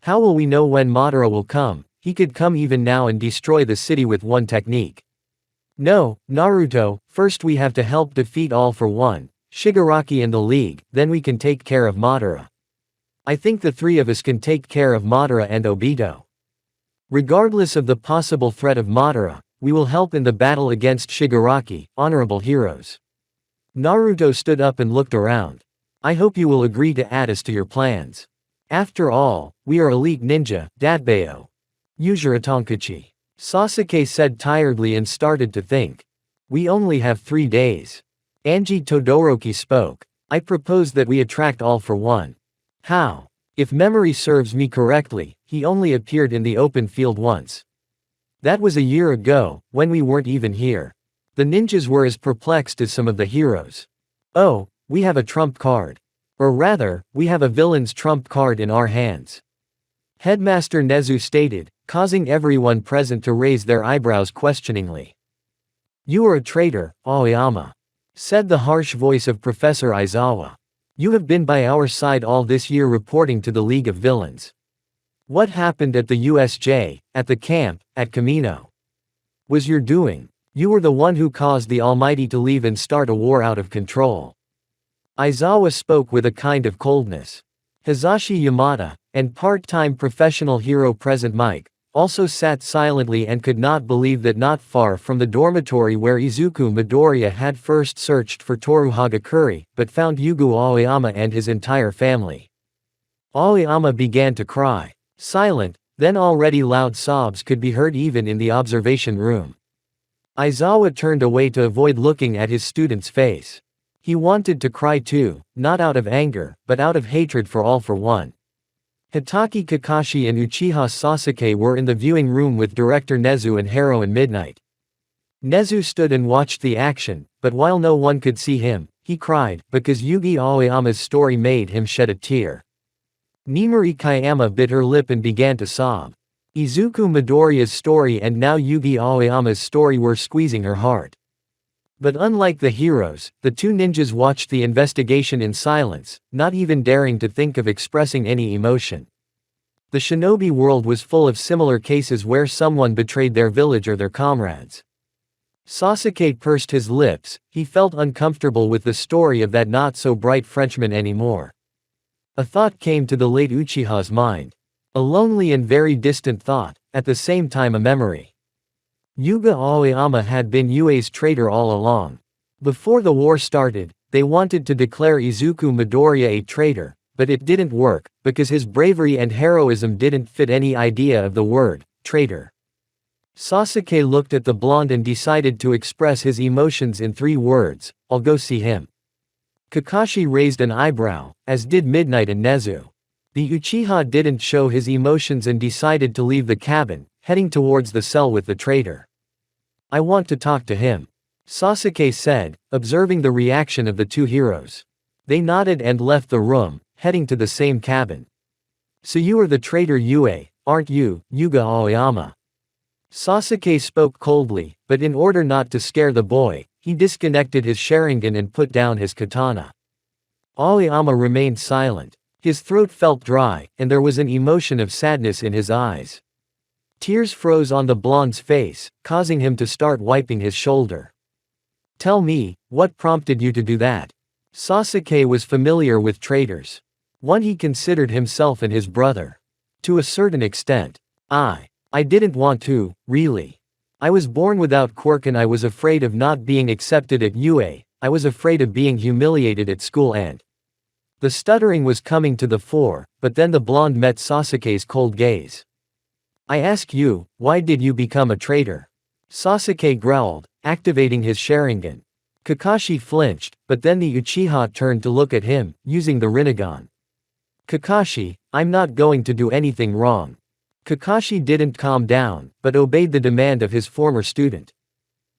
How will we know when Madara will come? He could come even now and destroy the city with one technique. No, Naruto, first we have to help defeat All for One, Shigaraki and the League, then we can take care of Madara. I think the three of us can take care of Madara and Obito. Regardless of the possible threat of Madara, we will help in the battle against Shigaraki, honorable heroes. Naruto stood up and looked around. I hope you will agree to add us to your plans. After all, we are elite ninja, Datbeo. Yujiro Tonkachi. Sasuke said tiredly and started to think. We only have 3 days. Anji Todoroki spoke. I propose that we attract All for One. How? If memory serves me correctly, he only appeared in the open field once. That was a year ago, when we weren't even here. The ninjas were as perplexed as some of the heroes. Oh, we have a trump card. Or rather, we have a villain's trump card in our hands. Headmaster Nezu stated, causing everyone present to raise their eyebrows questioningly. You are a traitor, Aoyama. Said the harsh voice of Professor Aizawa. You have been by our side all this year reporting to the League of Villains. What happened at the USJ, at the camp, at Kamino? Was your doing. You were the one who caused the Almighty to leave and start a war out of control. Aizawa spoke with a kind of coldness. Hisashi Yamada, and part-time professional hero present Mike, also sat silently and could not believe that not far from the dormitory where Izuku Midoriya had first searched for Toru Hagakure, but found Yugo Aoyama and his entire family. Aoyama began to cry. Silent, then already loud sobs could be heard even in the observation room. Aizawa turned away to avoid looking at his student's face. He wanted to cry too, not out of anger, but out of hatred for All for One. Hitaki Kakashi and Uchiha Sasuke were in the viewing room with director Nezu and Heroine Midnight. Nezu stood and watched the action, but while no one could see him, he cried, because Yugi Aoyama's story made him shed a tear. Nimuri Kayama bit her lip and began to sob. Izuku Midoriya's story and now Yugi Aoyama's story were squeezing her heart. But unlike the heroes, the two ninjas watched the investigation in silence, not even daring to think of expressing any emotion. The shinobi world was full of similar cases where someone betrayed their village or their comrades. Sasuke pursed his lips, he felt uncomfortable with the story of that not-so-bright Frenchman anymore. A thought came to the late Uchiha's mind. A lonely and very distant thought, at the same time a memory. Yuga Aoyama had been Yue's traitor all along. Before the war started, they wanted to declare Izuku Midoriya a traitor, but it didn't work, because his bravery and heroism didn't fit any idea of the word, traitor. Sasuke looked at the blonde and decided to express his emotions in 3 words, I'll go see him. Kakashi raised an eyebrow, as did Midnight and Nezu. The Uchiha didn't show his emotions and decided to leave the cabin, heading towards the cell with the traitor. I want to talk to him. Sasuke said, observing the reaction of the two heroes. They nodded and left the room, heading to the same cabin. So you are the traitor Yue, aren't you, Yuga Aoyama? Sasuke spoke coldly, but in order not to scare the boy, he disconnected his Sharingan and put down his katana. Aoyama remained silent. His throat felt dry, and there was an emotion of sadness in his eyes. Tears froze on the blonde's face, causing him to start wiping his shoulder. Tell me, what prompted you to do that? Sasuke was familiar with traitors. One he considered himself and his brother. To a certain extent. I didn't want to, really. I was born without quirk and I was afraid of not being accepted at UA, I was afraid of being humiliated at school and The stuttering was coming to the fore, but then the blonde met Sasuke's cold gaze. I ask you, why did you become a traitor? Sasuke growled, activating his Sharingan. Kakashi flinched, but then the Uchiha turned to look at him, using the Rinnegan. Kakashi, I'm not going to do anything wrong. Kakashi didn't calm down, but obeyed the demand of his former student.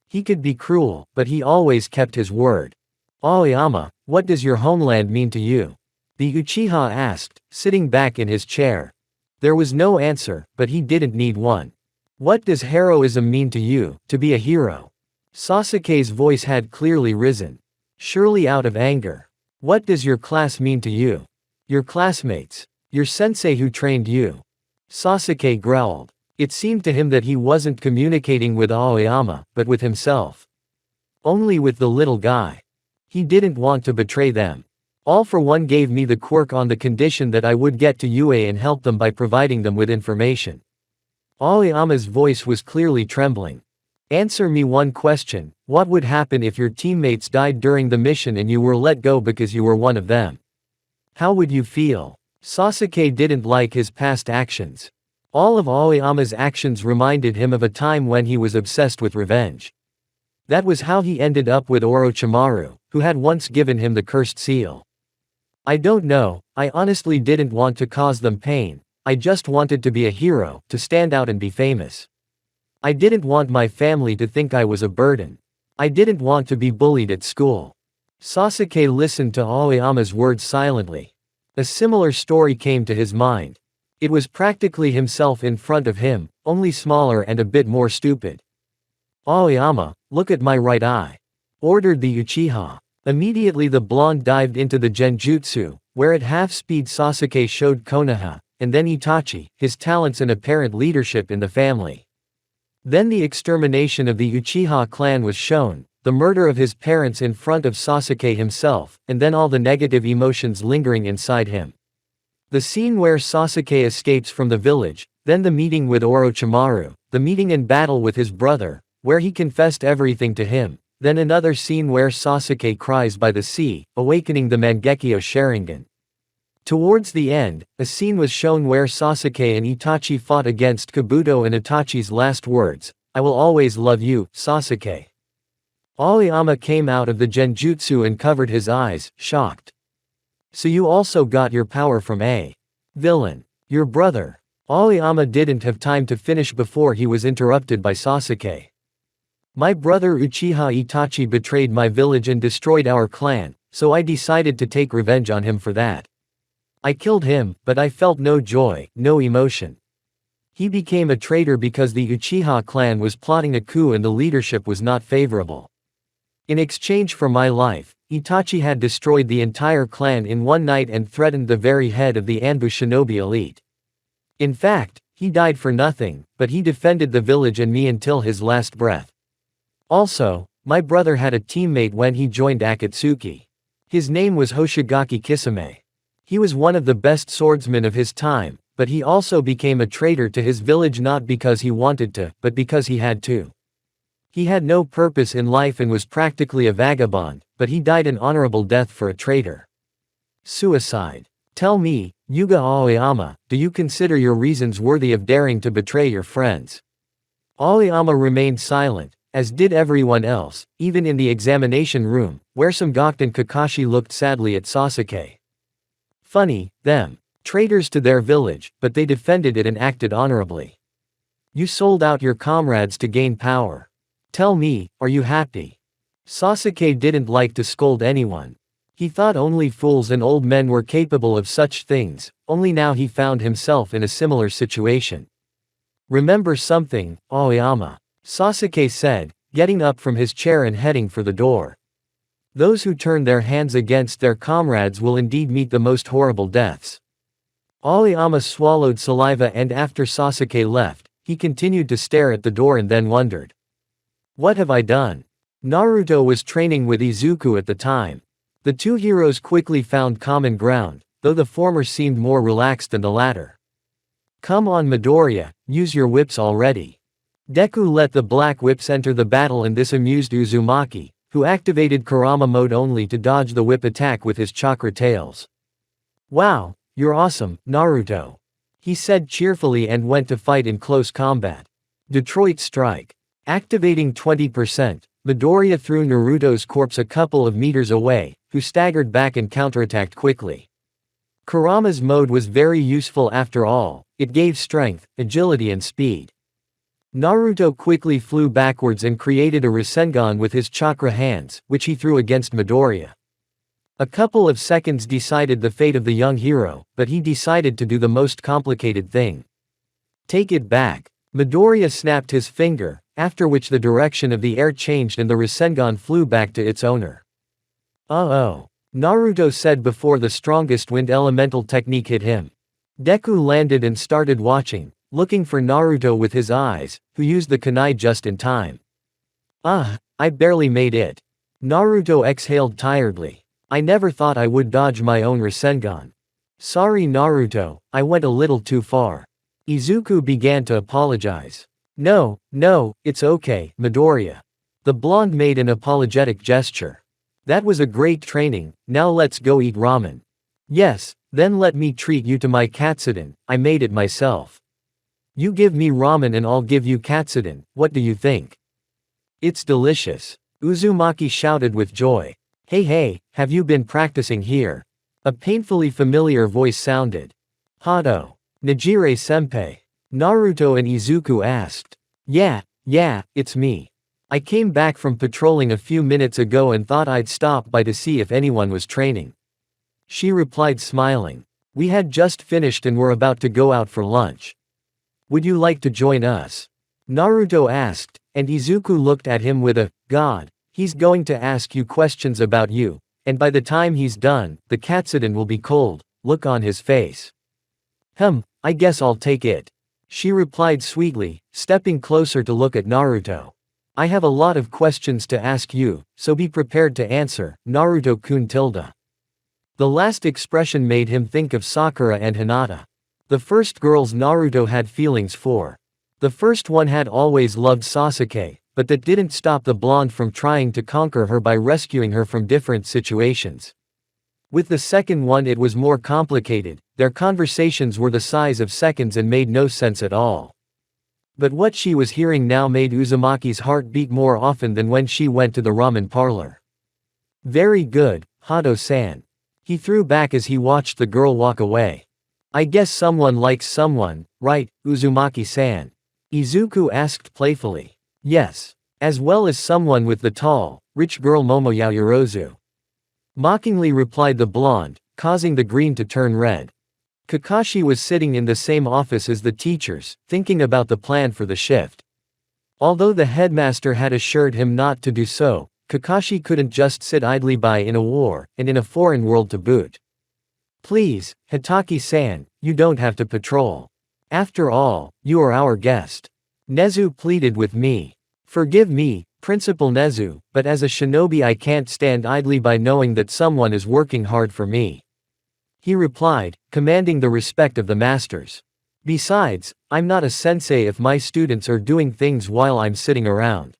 He could be cruel, but he always kept his word. Aoyama, what does your homeland mean to you? The Uchiha asked, sitting back in his chair. There was no answer, but he didn't need one. What does heroism mean to you, to be a hero? Sasuke's voice had clearly risen. Surely out of anger. What does your class mean to you? Your classmates. Your sensei who trained you. Sasuke growled. It seemed to him that he wasn't communicating with Aoyama, but with himself. Only with the little guy. He didn't want to betray them. All for one gave me the quirk on the condition that I would get to UA and help them by providing them with information. Aoyama's voice was clearly trembling. Answer me one question, what would happen if your teammates died during the mission and you were let go because you were one of them? How would you feel? Sasuke didn't like his past actions. All of Aoyama's actions reminded him of a time when he was obsessed with revenge. That was how he ended up with Orochimaru, who had once given him the cursed seal. I don't know, I honestly didn't want to cause them pain, I just wanted to be a hero, to stand out and be famous. I didn't want my family to think I was a burden. I didn't want to be bullied at school. Sasuke listened to Aoyama's words silently. A similar story came to his mind. It was practically himself in front of him, only smaller and a bit more stupid. Aoyama, look at my right eye. Ordered the Uchiha. Immediately the blonde dived into the genjutsu, where at half-speed Sasuke showed Konoha, and then Itachi, his talents and apparent leadership in the family. Then the extermination of the Uchiha clan was shown, the murder of his parents in front of Sasuke himself, and then all the negative emotions lingering inside him. The scene where Sasuke escapes from the village, then the meeting with Orochimaru, the meeting and battle with his brother, where he confessed everything to him, then another scene where Sasuke cries by the sea, awakening the Mangekyo Sharingan. Towards the end, a scene was shown where Sasuke and Itachi fought against Kabuto and Itachi's last words, I will always love you, Sasuke. Aoyama came out of the genjutsu and covered his eyes, shocked. So you also got your power from a villain. Your brother. Aoyama didn't have time to finish before he was interrupted by Sasuke. My brother Uchiha Itachi betrayed my village and destroyed our clan, so I decided to take revenge on him for that. I killed him, but I felt no joy, no emotion. He became a traitor because the Uchiha clan was plotting a coup and the leadership was not favorable. In exchange for my life, Itachi had destroyed the entire clan in one night and threatened the very head of the Anbu shinobi elite. In fact, he died for nothing, but he defended the village and me until his last breath. Also, my brother had a teammate when he joined Akatsuki. His name was Hoshigaki Kisame. He was one of the best swordsmen of his time, but he also became a traitor to his village not because he wanted to, but because he had to. He had no purpose in life and was practically a vagabond, but he died an honorable death for a traitor. Suicide. Tell me, Yuga Aoyama, do you consider your reasons worthy of daring to betray your friends? Aoyama remained silent, as did everyone else, even in the examination room, where Samgakure and Kakashi looked sadly at Sasuke. Funny, them. Traitors to their village, but they defended it and acted honorably. You sold out your comrades to gain power. Tell me, are you happy? Sasuke didn't like to scold anyone. He thought only fools and old men were capable of such things, only now he found himself in a similar situation. Remember something, Aoyama. Sasuke said, getting up from his chair and heading for the door. Those who turn their hands against their comrades will indeed meet the most horrible deaths. Aoyama swallowed saliva and after Sasuke left, he continued to stare at the door and then wondered. What have I done? Naruto was training with Izuku at the time. The two heroes quickly found common ground, though the former seemed more relaxed than the latter. Come on Midoriya, use your whips already. Deku let the black whips enter the battle and this amused Uzumaki, who activated Kurama mode only to dodge the whip attack with his chakra tails. Wow, you're awesome, Naruto. He said cheerfully and went to fight in close combat. Detroit Strike. Activating 20%, Midoriya threw Naruto's corpse a couple of meters away, who staggered back and counterattacked quickly. Kurama's mode was very useful after all, it gave strength, agility and speed. Naruto quickly flew backwards and created a Rasengan with his chakra hands, which he threw against Midoriya. A couple of seconds decided the fate of the young hero, but he decided to do the most complicated thing. Take it back. Midoriya snapped his finger, after which the direction of the air changed and the Rasengan flew back to its owner. Uh-oh. Naruto said before the strongest wind elemental technique hit him. Deku landed and started watching, looking for Naruto with his eyes, who used the kunai just in time. I barely made it. Naruto exhaled tiredly. I never thought I would dodge my own Rasengan. Sorry Naruto, I went a little too far. Izuku began to apologize. No, it's okay, Midoriya. The blonde made an apologetic gesture. That was a great training, now let's go eat ramen. Yes, then let me treat you to my katsudon, I made it myself. You give me ramen and I'll give you katsudon, what do you think? It's delicious. Uzumaki shouted with joy. Hey, have you been practicing here? A painfully familiar voice sounded. Hado. Nejire-senpai. Naruto and Izuku asked. Yeah, it's me. I came back from patrolling a few minutes ago and thought I'd stop by to see if anyone was training. She replied smiling. We had just finished and were about to go out for lunch. Would you like to join us? Naruto asked, and Izuku looked at him with a, God, he's going to ask you questions about you, and by the time he's done, the katsudon will be cold, look on his face. I guess I'll take it. She replied sweetly, stepping closer to look at Naruto. I have a lot of questions to ask you, so be prepared to answer, Naruto-kun tilde. The last expression made him think of Sakura and Hinata. The first girls Naruto had feelings for. The first one had always loved Sasuke, but that didn't stop the blonde from trying to conquer her by rescuing her from different situations. With the second one it was more complicated, their conversations were the size of seconds and made no sense at all. But what she was hearing now made Uzumaki's heart beat more often than when she went to the ramen parlor. Very good, Hado-san. He threw back as he watched the girl walk away. I guess someone likes someone, right, Uzumaki-san? Izuku asked playfully. Yes. As well as someone with the tall, rich girl Momoyaoyorozu. Mockingly replied the blonde, causing the green to turn red. Kakashi was sitting in the same office as the teachers, thinking about the plan for the shift. Although the headmaster had assured him not to do so, Kakashi couldn't just sit idly by in a war, and in a foreign world to boot. Please, Hitaki-san, you don't have to patrol. After all, you are our guest. Nezu pleaded with me. Forgive me, Principal Nezu, but as a shinobi I can't stand idly by knowing that someone is working hard for me. He replied, commanding the respect of the masters. Besides, I'm not a sensei if my students are doing things while I'm sitting around.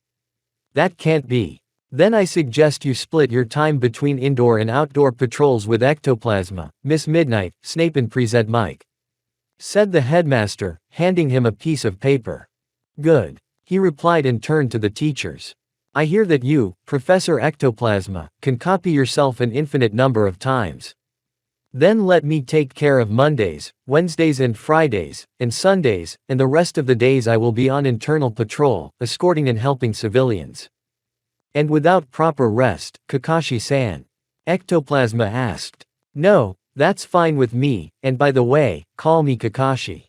That can't be. Then I suggest you split your time between indoor and outdoor patrols with ectoplasma, Miss Midnight, Snape and Present Mike. Said the headmaster, handing him a piece of paper. Good. He replied and turned to the teachers. I hear that you, Professor Ectoplasma, can copy yourself an infinite number of times. Then let me take care of Mondays, Wednesdays and Fridays, and Sundays, and the rest of the days I will be on internal patrol, escorting and helping civilians. And without proper rest, Kakashi-san? Ectoplasma asked. No, that's fine with me, and by the way, call me Kakashi.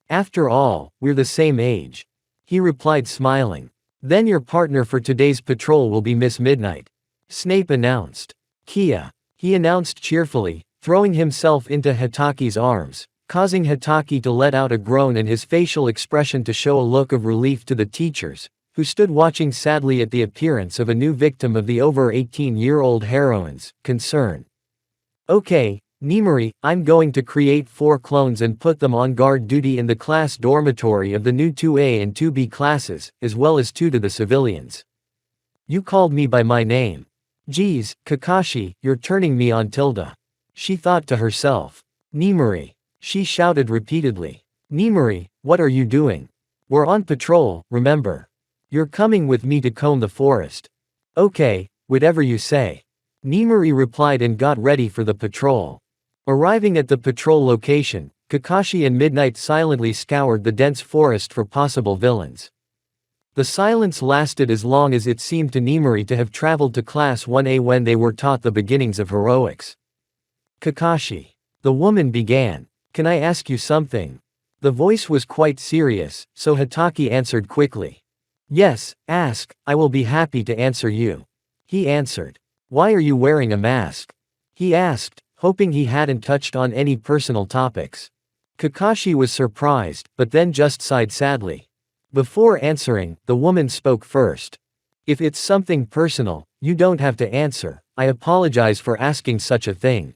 After all, we're the same age. He replied smiling. Then your partner for today's patrol will be Miss Midnight. Snape announced. Kia. He announced cheerfully, throwing himself into Hitaki's arms, causing Hitaki to let out a groan and his facial expression to show a look of relief to the teachers, who stood watching sadly at the appearance of a new victim of the over 18-year-old heroine's concern. Okay, Nimari, I'm going to create 4 clones and put them on guard duty in the class dormitory of the new 2A and 2B classes, as well as 2 to the civilians. You called me by my name. Geez, Kakashi, you're turning me on tilde. She thought to herself. Nimuri. She shouted repeatedly. Nimuri, what are you doing? We're on patrol, remember? You're coming with me to comb the forest. Okay, whatever you say. Nimuri replied and got ready for the patrol. Arriving at the patrol location, Kakashi and Midnight silently scoured the dense forest for possible villains. The silence lasted as long as it seemed to Nimuri to have traveled to Class 1A when they were taught the beginnings of heroics. Kakashi. The woman began. Can I ask you something? The voice was quite serious, so Hatake answered quickly. Yes, ask, I will be happy to answer you. He answered. Why are you wearing a mask? He asked, hoping he hadn't touched on any personal topics. Kakashi was surprised, but then just sighed sadly. Before answering, the woman spoke first. If it's something personal, you don't have to answer, I apologize for asking such a thing.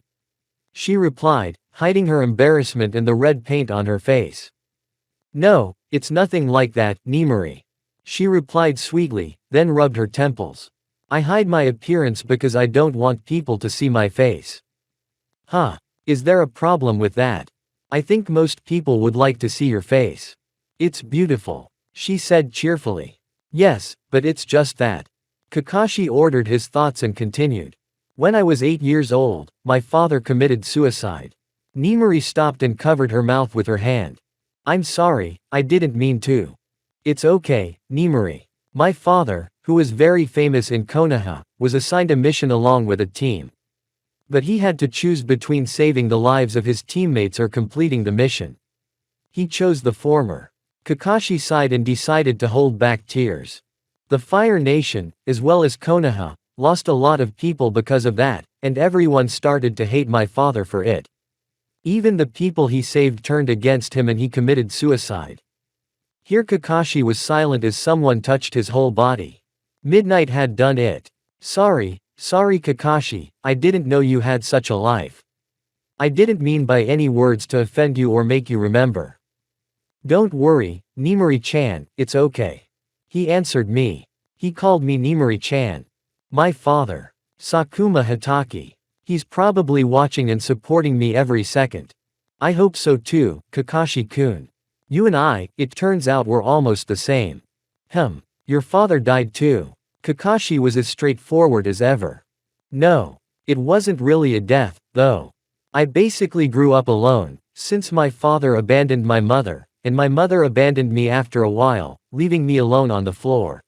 She replied, hiding her embarrassment and the red paint on her face. No, it's nothing like that, Nimuri. She replied sweetly, then rubbed her temples. I hide my appearance because I don't want people to see my face. Huh. Is there a problem with that? I think most people would like to see your face. It's beautiful, she said cheerfully. Yes, but it's just that. Kakashi ordered his thoughts and continued. When I was 8 years old, my father committed suicide. Nimuri stopped and covered her mouth with her hand. I'm sorry, I didn't mean to. It's okay, Nimuri. My father, who was very famous in Konoha, was assigned a mission along with a team. But he had to choose between saving the lives of his teammates or completing the mission. He chose the former. Kakashi sighed and decided to hold back tears. The Fire Nation, as well as Konoha, lost a lot of people because of that, and everyone started to hate my father for it. Even the people he saved turned against him and he committed suicide. Here Kakashi was silent as someone touched his whole body. Midnight had done it. Sorry Kakashi, I didn't know you had such a life. I didn't mean by any words to offend you or make you remember. Don't worry, Nimuri-chan, it's okay. He answered me. He called me Nimuri-chan. My father. Sakuma Hatake. He's probably watching and supporting me every second. I hope so too, Kakashi-kun. You and I, it turns out we're almost the same. Your father died too. Kakashi was as straightforward as ever. No. It wasn't really a death, though. I basically grew up alone, since my father abandoned my mother, and my mother abandoned me after a while, leaving me alone on the floor.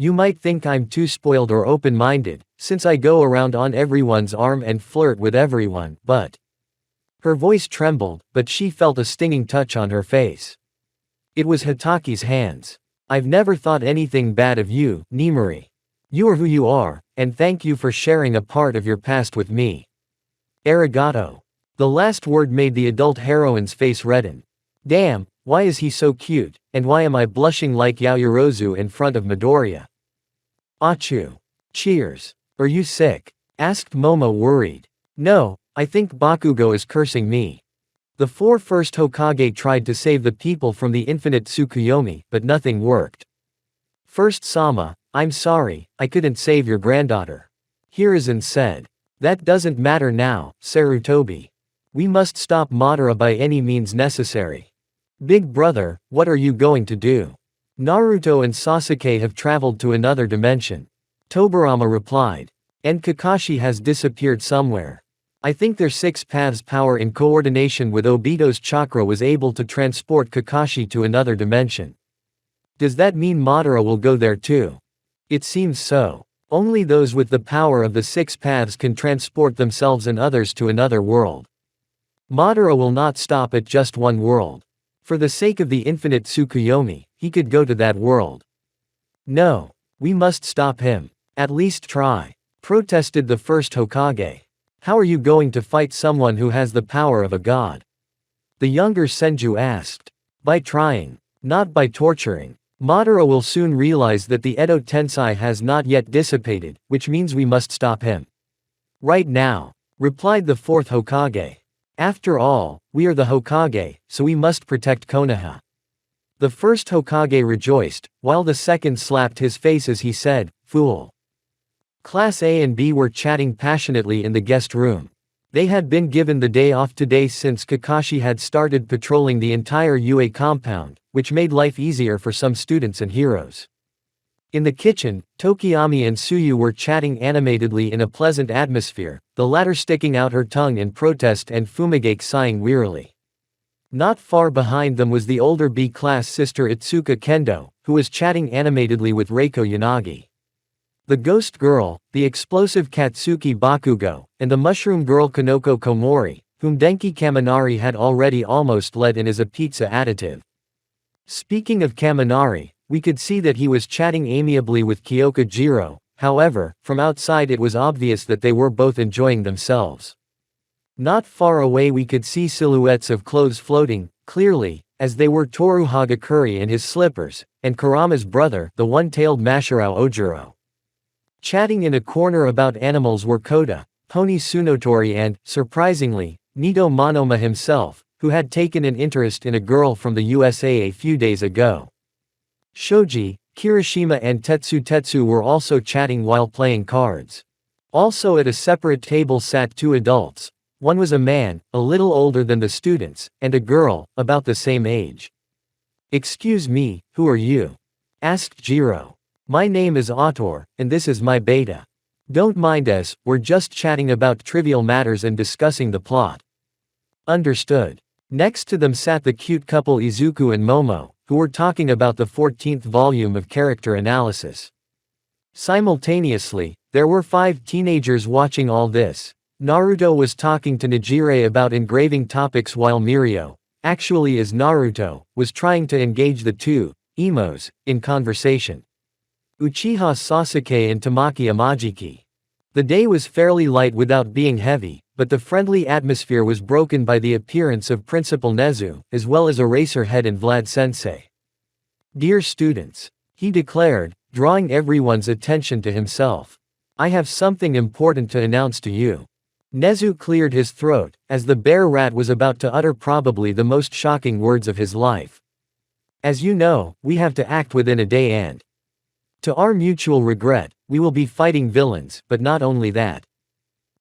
You might think I'm too spoiled or open-minded, since I go around on everyone's arm and flirt with everyone, but... Her voice trembled, but she felt a stinging touch on her face. It was Hatake's hands. I've never thought anything bad of you, Nimuri. You are who you are, and thank you for sharing a part of your past with me. Arigato. The last word made the adult heroine's face redden. Damn, why is he so cute, and why am I blushing like Yaoyorozu in front of Midoriya? Achu. Cheers. Are you sick? Asked Momo worried. No, I think Bakugo is cursing me. The four first Hokage tried to save the people from the infinite Tsukuyomi, but nothing worked. First Sama, I'm sorry, I couldn't save your granddaughter. Hiruzen said. That doesn't matter now, Sarutobi. We must stop Madara by any means necessary. Big brother, what are you going to do? Naruto and Sasuke have traveled to another dimension. Tobirama replied. And Kakashi has disappeared somewhere. I think their six paths power in coordination with Obito's chakra was able to transport Kakashi to another dimension. Does that mean Madara will go there too? It seems so. Only those with the power of the six paths can transport themselves and others to another world. Madara will not stop at just one world. For the sake of the infinite Tsukuyomi, he could go to that world. No. We must stop him. At least try. Protested the first Hokage. How are you going to fight someone who has the power of a god? The younger Senju asked. By trying. Not by torturing. Madara will soon realize that the Edo Tensei has not yet dissipated, which means we must stop him. Right now. Replied the fourth Hokage. After all, we are the Hokage, so we must protect Konoha. The first Hokage rejoiced, while the second slapped his face as he said, Fool. Class A and B were chatting passionately in the guest room. They had been given the day off today since Kakashi had started patrolling the entire UA compound, which made life easier for some students and heroes. In the kitchen, Tokiyami and Tsuyu were chatting animatedly in a pleasant atmosphere, the latter sticking out her tongue in protest and Fumigake sighing wearily. Not far behind them was the older B-class sister Itsuka Kendo, who was chatting animatedly with Reiko Yanagi. The ghost girl, the explosive Katsuki Bakugo, and the mushroom girl Kanoko Komori, whom Denki Kaminari had already almost let in as a pizza additive. Speaking of Kaminari, we could see that he was chatting amiably with Kyoka Jiro, however, from outside it was obvious that they were both enjoying themselves. Not far away we could see silhouettes of clothes floating, clearly, as they were Toru Hagakure and his slippers, and Kurama's brother, the one-tailed Mashirao Ojiro. Chatting in a corner about animals were Koda, Pony Tsunotori and, surprisingly, Nito Monoma himself, who had taken an interest in a girl from the USA a few days ago. Shoji, Kirishima and Tetsu were also chatting while playing cards. Also at a separate table sat two adults. One was a man, a little older than the students, and a girl, about the same age. "Excuse me, who are you?" asked Jiro. "My name is Autor, and this is my beta. Don't mind us, we're just chatting about trivial matters and discussing the plot." Understood. Next to them sat the cute couple Izuku and Momo, who were talking about the 14th volume of character analysis. Simultaneously, there were 5 teenagers watching all this. Naruto was talking to Nijire about engraving topics while Mirio, actually as Naruto, was trying to engage the two emos in conversation. Uchiha Sasuke and Tamaki Amajiki. The day was fairly light without being heavy, but the friendly atmosphere was broken by the appearance of Principal Nezu, as well as Eraserhead and Vlad Sensei. "Dear students," he declared, drawing everyone's attention to himself. "I have something important to announce to you." Nezu cleared his throat, as the bear rat was about to utter probably the most shocking words of his life. "As you know, we have to act within a day and to our mutual regret, we will be fighting villains, but not only that."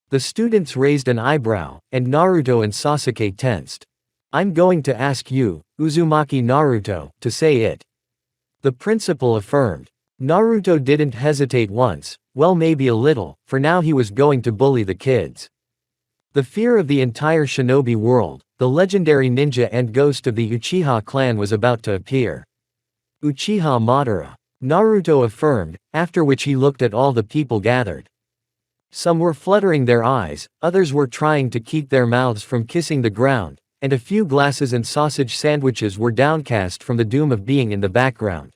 The students raised an eyebrow, and Naruto and Sasuke tensed. "I'm going to ask you, Uzumaki Naruto, to say it," the principal affirmed. Naruto didn't hesitate once, well maybe a little, for now he was going to bully the kids. The fear of the entire shinobi world, the legendary ninja and ghost of the Uchiha clan was about to appear. "Uchiha Madara," Naruto affirmed, after which he looked at all the people gathered. Some were fluttering their eyes, others were trying to keep their mouths from kissing the ground, and a few glasses and sausage sandwiches were downcast from the doom of being in the background.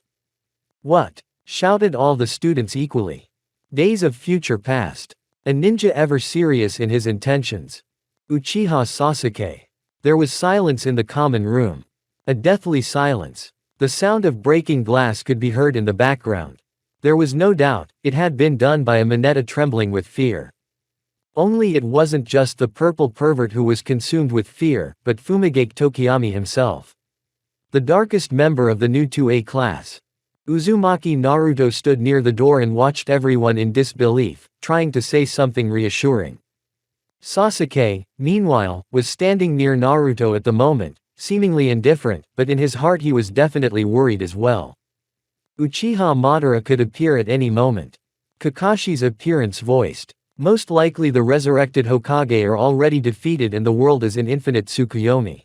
"What?" shouted all the students equally. Days of future past. A ninja ever serious in his intentions. Uchiha Sasuke. There was silence in the common room. A deathly silence. The sound of breaking glass could be heard in the background. There was no doubt, it had been done by a Mineta trembling with fear. Only it wasn't just the purple pervert who was consumed with fear, but Fumigake Tokiyami himself. The darkest member of the new 2A class. Uzumaki Naruto stood near the door and watched everyone in disbelief, trying to say something reassuring. Sasuke, meanwhile, was standing near Naruto at the moment, seemingly indifferent, but in his heart he was definitely worried as well. Uchiha Madara could appear at any moment. Kakashi's appearance voiced. Most likely the resurrected Hokage are already defeated and the world is in infinite Tsukuyomi.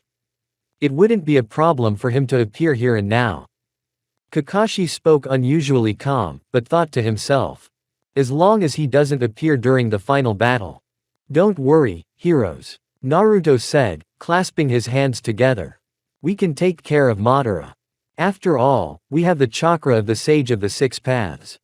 It wouldn't be a problem for him to appear here and now. Kakashi spoke unusually calm, but thought to himself. As long as he doesn't appear during the final battle. "Don't worry, heroes," Naruto said, clasping his hands together. "We can take care of Madara. After all, we have the chakra of the Sage of the Six Paths."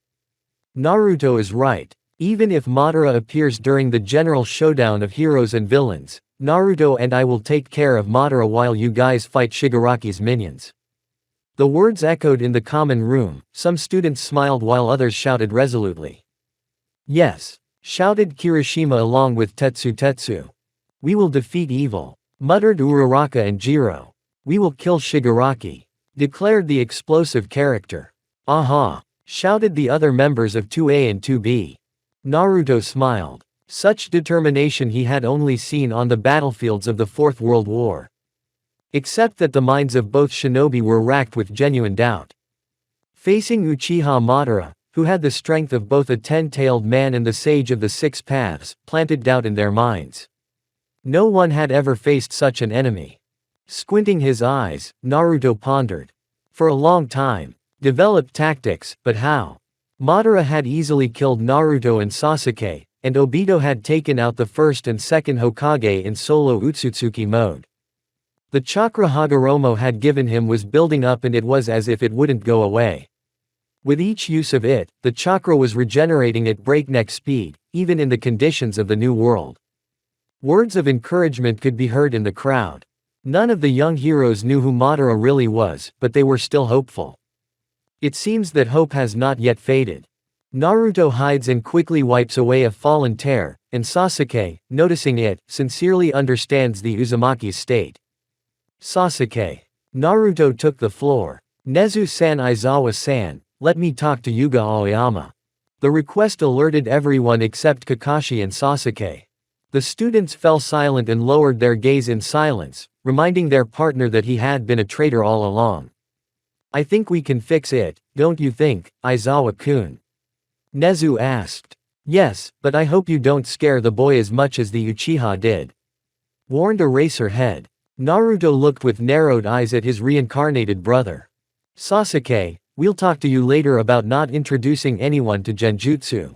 Naruto is right. Even if Madara appears during the general showdown of heroes and villains, Naruto and I will take care of Madara while you guys fight Shigaraki's minions. The words echoed in the common room, some students smiled while others shouted resolutely. "Yes," shouted Kirishima along with Tetsu. "We will defeat evil," muttered Uraraka and Jiro. "We will kill Shigaraki," declared the explosive character. "Aha!" shouted the other members of 2A and 2B. Naruto smiled. Such determination he had only seen on the battlefields of the Fourth World War. Except that the minds of both shinobi were racked with genuine doubt. Facing Uchiha Madara, who had the strength of both a 10-tailed man and the Sage of the Six Paths, planted doubt in their minds. No one had ever faced such an enemy. Squinting his eyes, Naruto pondered. For a long time. Developed tactics, but how? Madara had easily killed Naruto and Sasuke, and Obito had taken out the first and second Hokage in solo Utsutsuki mode. The chakra Hagoromo had given him was building up, and it was as if it wouldn't go away. With each use of it, the chakra was regenerating at breakneck speed, even in the conditions of the new world. Words of encouragement could be heard in the crowd. None of the young heroes knew who Madara really was, but they were still hopeful. It seems that hope has not yet faded. Naruto hides and quickly wipes away a fallen tear, and Sasuke, noticing it, sincerely understands the Uzumaki's state. Sasuke. Naruto took the floor. Nezu-san, Aizawa-san, let me talk to Yuga Aoyama. The request alerted everyone except Kakashi and Sasuke. The students fell silent and lowered their gaze in silence, reminding their partner that he had been a traitor all along. I think we can fix it, don't you think, Aizawa-kun? Nezu asked. Yes, but I hope you don't scare the boy as much as the Uchiha did. Warned Eraserhead. Naruto looked with narrowed eyes at his reincarnated brother. Sasuke, we'll talk to you later about not introducing anyone to Genjutsu.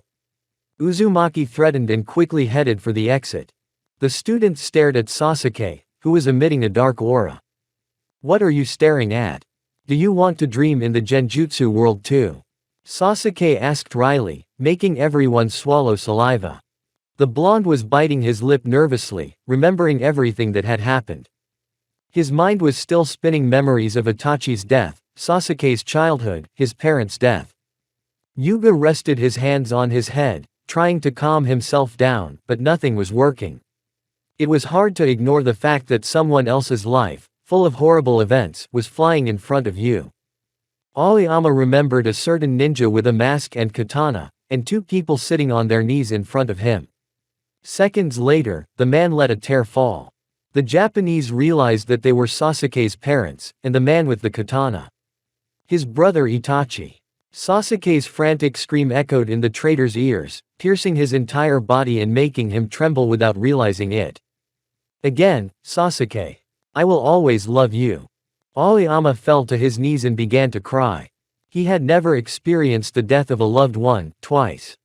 Uzumaki threatened and quickly headed for the exit. The students stared at Sasuke, who was emitting a dark aura. What are you staring at? Do you want to dream in the Genjutsu world too? Sasuke asked wryly, making everyone swallow saliva. The blonde was biting his lip nervously, remembering everything that had happened. His mind was still spinning memories of Itachi's death, Sasuke's childhood, his parents' death. Yuga rested his hands on his head, trying to calm himself down, but nothing was working. It was hard to ignore the fact that someone else's life, full of horrible events, was flying in front of you. Aoyama remembered a certain ninja with a mask and katana, and two people sitting on their knees in front of him. Seconds later, the man let a tear fall. The Japanese realized that they were Sasuke's parents, and the man with the katana. His brother Itachi. Sasuke's frantic scream echoed in the traitor's ears, piercing his entire body and making him tremble without realizing it. Again, Sasuke. I will always love you. Aoyama fell to his knees and began to cry. He had never experienced the death of a loved one, twice.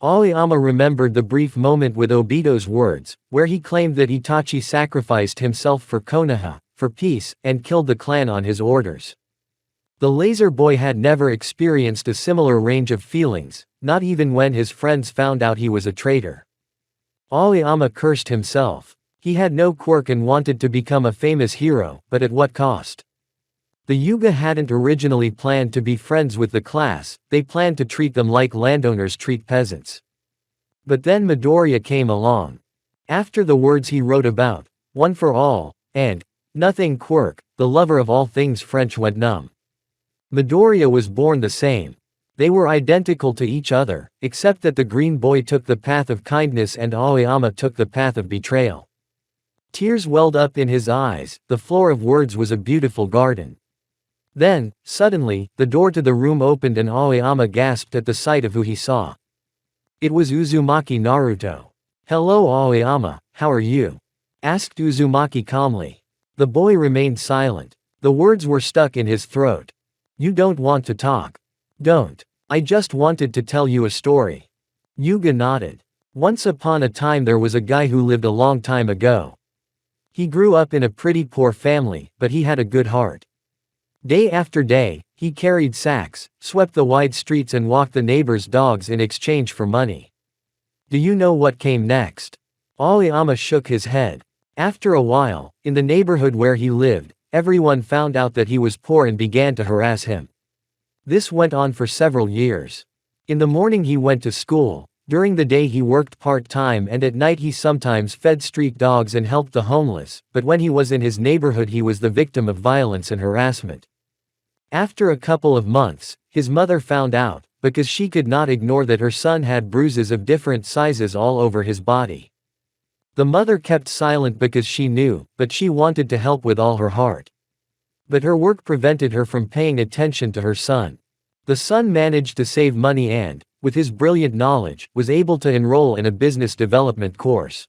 Aoyama remembered the brief moment with Obito's words, where he claimed that Itachi sacrificed himself for Konoha, for peace, and killed the clan on his orders. The laser boy had never experienced a similar range of feelings, not even when his friends found out he was a traitor. Aoyama cursed himself. He had no quirk and wanted to become a famous hero, but at what cost? The Yuga hadn't originally planned to be friends with the class, they planned to treat them like landowners treat peasants. But then Midoriya came along. After the words he wrote about, one for all, and nothing quirk, the lover of all things French went numb. Midoriya was born the same. They were identical to each other, except that the green boy took the path of kindness and Aoyama took the path of betrayal. Tears welled up in his eyes, the floor of words was a beautiful garden. Then, suddenly, the door to the room opened and Aoyama gasped at the sight of who he saw. It was Uzumaki Naruto. Hello Aoyama, how are you? Asked Uzumaki calmly. The boy remained silent. The words were stuck in his throat. You don't want to talk. Don't. I just wanted to tell you a story. Yuga nodded. Once upon a time there was a guy who lived a long time ago. He grew up in a pretty poor family, but he had a good heart. Day after day, he carried sacks, swept the wide streets and walked the neighbors' dogs in exchange for money. Do you know what came next? Aoyama shook his head. After a while, in the neighborhood where he lived, everyone found out that he was poor and began to harass him. This went on for several years. In the morning he went to school, during the day he worked part-time and at night he sometimes fed street dogs and helped the homeless, but when he was in his neighborhood he was the victim of violence and harassment. After a couple of months, his mother found out, because she could not ignore that her son had bruises of different sizes all over his body. The mother kept silent because she knew, but she wanted to help with all her heart. But her work prevented her from paying attention to her son. The son managed to save money and, with his brilliant knowledge, was able to enroll in a business development course.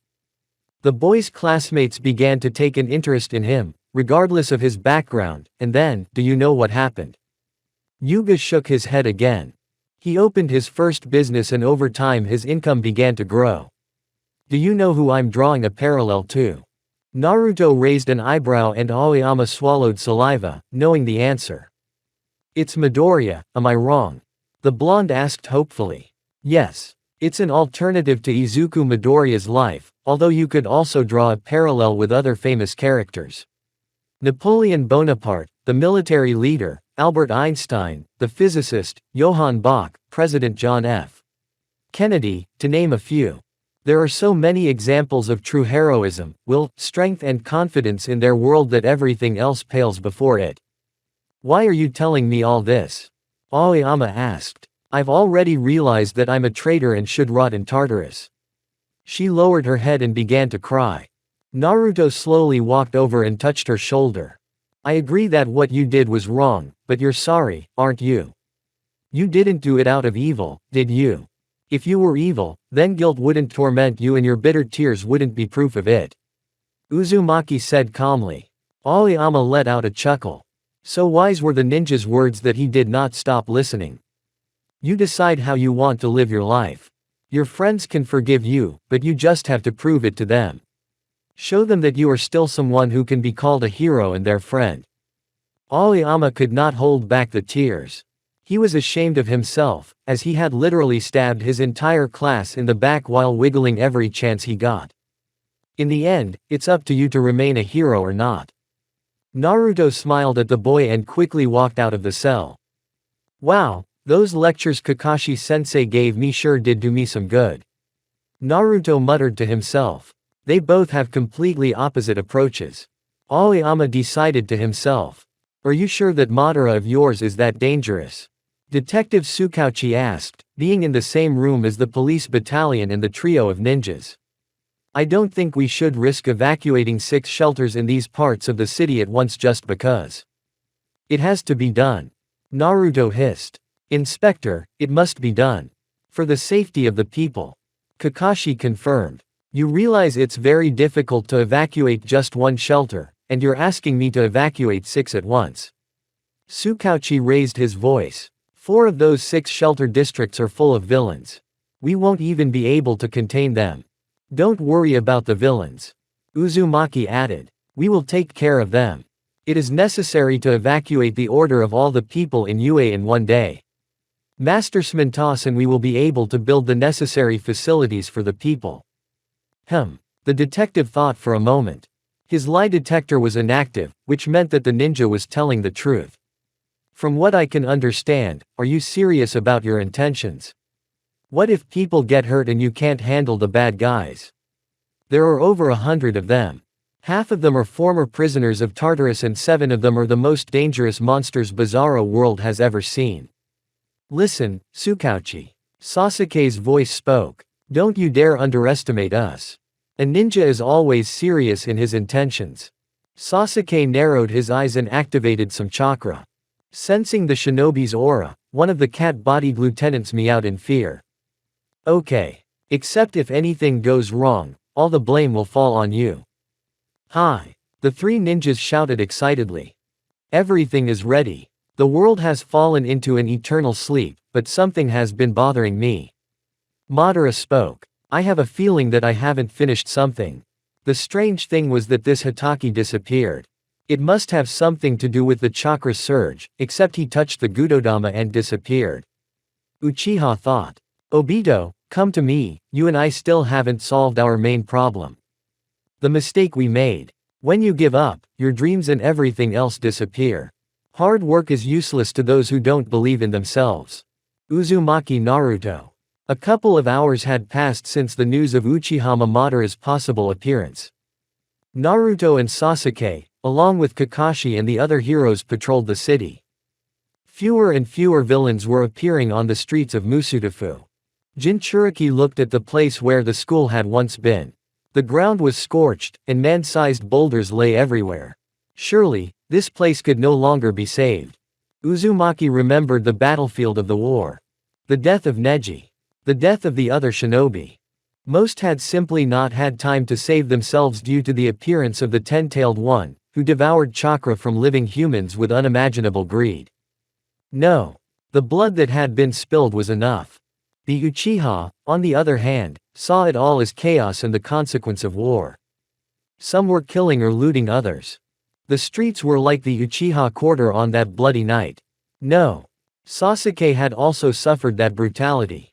The boy's classmates began to take an interest in him, regardless of his background, and then, do you know what happened? Yuga shook his head again. He opened his first business and over time his income began to grow. Do you know who I'm drawing a parallel to? Naruto raised an eyebrow and Aoyama swallowed saliva, knowing the answer. It's Midoriya, am I wrong? The blonde asked hopefully. Yes. It's an alternative to Izuku Midoriya's life, although you could also draw a parallel with other famous characters. Napoleon Bonaparte, the military leader, Albert Einstein, the physicist, Johann Bach, President John F. Kennedy, to name a few. There are so many examples of true heroism, will, strength and confidence in their world that everything else pales before it. Why are you telling me all this? Aoyama asked. I've already realized that I'm a traitor and should rot in Tartarus. She lowered her head and began to cry. Naruto slowly walked over and touched her shoulder. I agree that what you did was wrong, but you're sorry, aren't you? You didn't do it out of evil, did you? If you were evil, then guilt wouldn't torment you and your bitter tears wouldn't be proof of it. Uzumaki said calmly. Aoyama let out a chuckle. So wise were the ninja's words that he did not stop listening. You decide how you want to live your life. Your friends can forgive you, but you just have to prove it to them. Show them that you are still someone who can be called a hero and their friend. Aoyama could not hold back the tears. He was ashamed of himself, as he had literally stabbed his entire class in the back while wiggling every chance he got. In the end, it's up to you to remain a hero or not. Naruto smiled at the boy and quickly walked out of the cell. Wow, those lectures Kakashi-sensei gave me sure did do me some good. Naruto muttered to himself. They both have completely opposite approaches. Aoyama decided to himself. Are you sure that Madara of yours is that dangerous? Detective Tsukauchi asked, being in the same room as the police battalion and the trio of ninjas. I don't think we should risk evacuating 6 shelters in these parts of the city at once just because. It has to be done. Naruto hissed. Inspector, it must be done. For the safety of the people. Kakashi confirmed. You realize it's very difficult to evacuate just 1 shelter, and you're asking me to evacuate 6 at once. Tsukauchi raised his voice. 4 of those 6 shelter districts are full of villains. We won't even be able to contain them. Don't worry about the villains. Uzumaki added. We will take care of them. It is necessary to evacuate the order of all the people in UA in 1 day. Master Smintas and we will be able to build the necessary facilities for the people. The detective thought for a moment. His lie detector was inactive, which meant that the ninja was telling the truth. From what I can understand, are you serious about your intentions? What if people get hurt and you can't handle the bad guys? There are over 100 of them. Half of them are former prisoners of Tartarus and 7 of them are the most dangerous monsters Bizarro world has ever seen. Listen, Tsukauchi. Sasuke's voice spoke. Don't you dare underestimate us. A ninja is always serious in his intentions. Sasuke narrowed his eyes and activated some chakra. Sensing the shinobi's aura, one of the cat-bodied lieutenants meowed in fear. Okay. Except if anything goes wrong, all the blame will fall on you. Hi. The 3 ninjas shouted excitedly. Everything is ready. The world has fallen into an eternal sleep, but something has been bothering me. Madara spoke. I have a feeling that I haven't finished something. The strange thing was that this Hatake disappeared. It must have something to do with the chakra surge, except he touched the Gudodama and disappeared. Uchiha thought. Obito, come to me, you and I still haven't solved our main problem. The mistake we made. When you give up, your dreams and everything else disappear. Hard work is useless to those who don't believe in themselves. Uzumaki Naruto. A couple of hours had passed since the news of Uchiha Madara's possible appearance. Naruto and Sasuke, along with Kakashi and the other heroes patrolled the city. Fewer and fewer villains were appearing on the streets of Musutafu. Jinchuriki looked at the place where the school had once been. The ground was scorched, and man-sized boulders lay everywhere. Surely, this place could no longer be saved. Uzumaki remembered the battlefield of the war. The death of Neji. The death of the other shinobi. Most had simply not had time to save themselves due to the appearance of the ten-tailed one, who devoured chakra from living humans with unimaginable greed. No. The blood that had been spilled was enough. The Uchiha, on the other hand, saw it all as chaos and the consequence of war. Some were killing or looting others. The streets were like the Uchiha quarter on that bloody night. No. Sasuke had also suffered that brutality.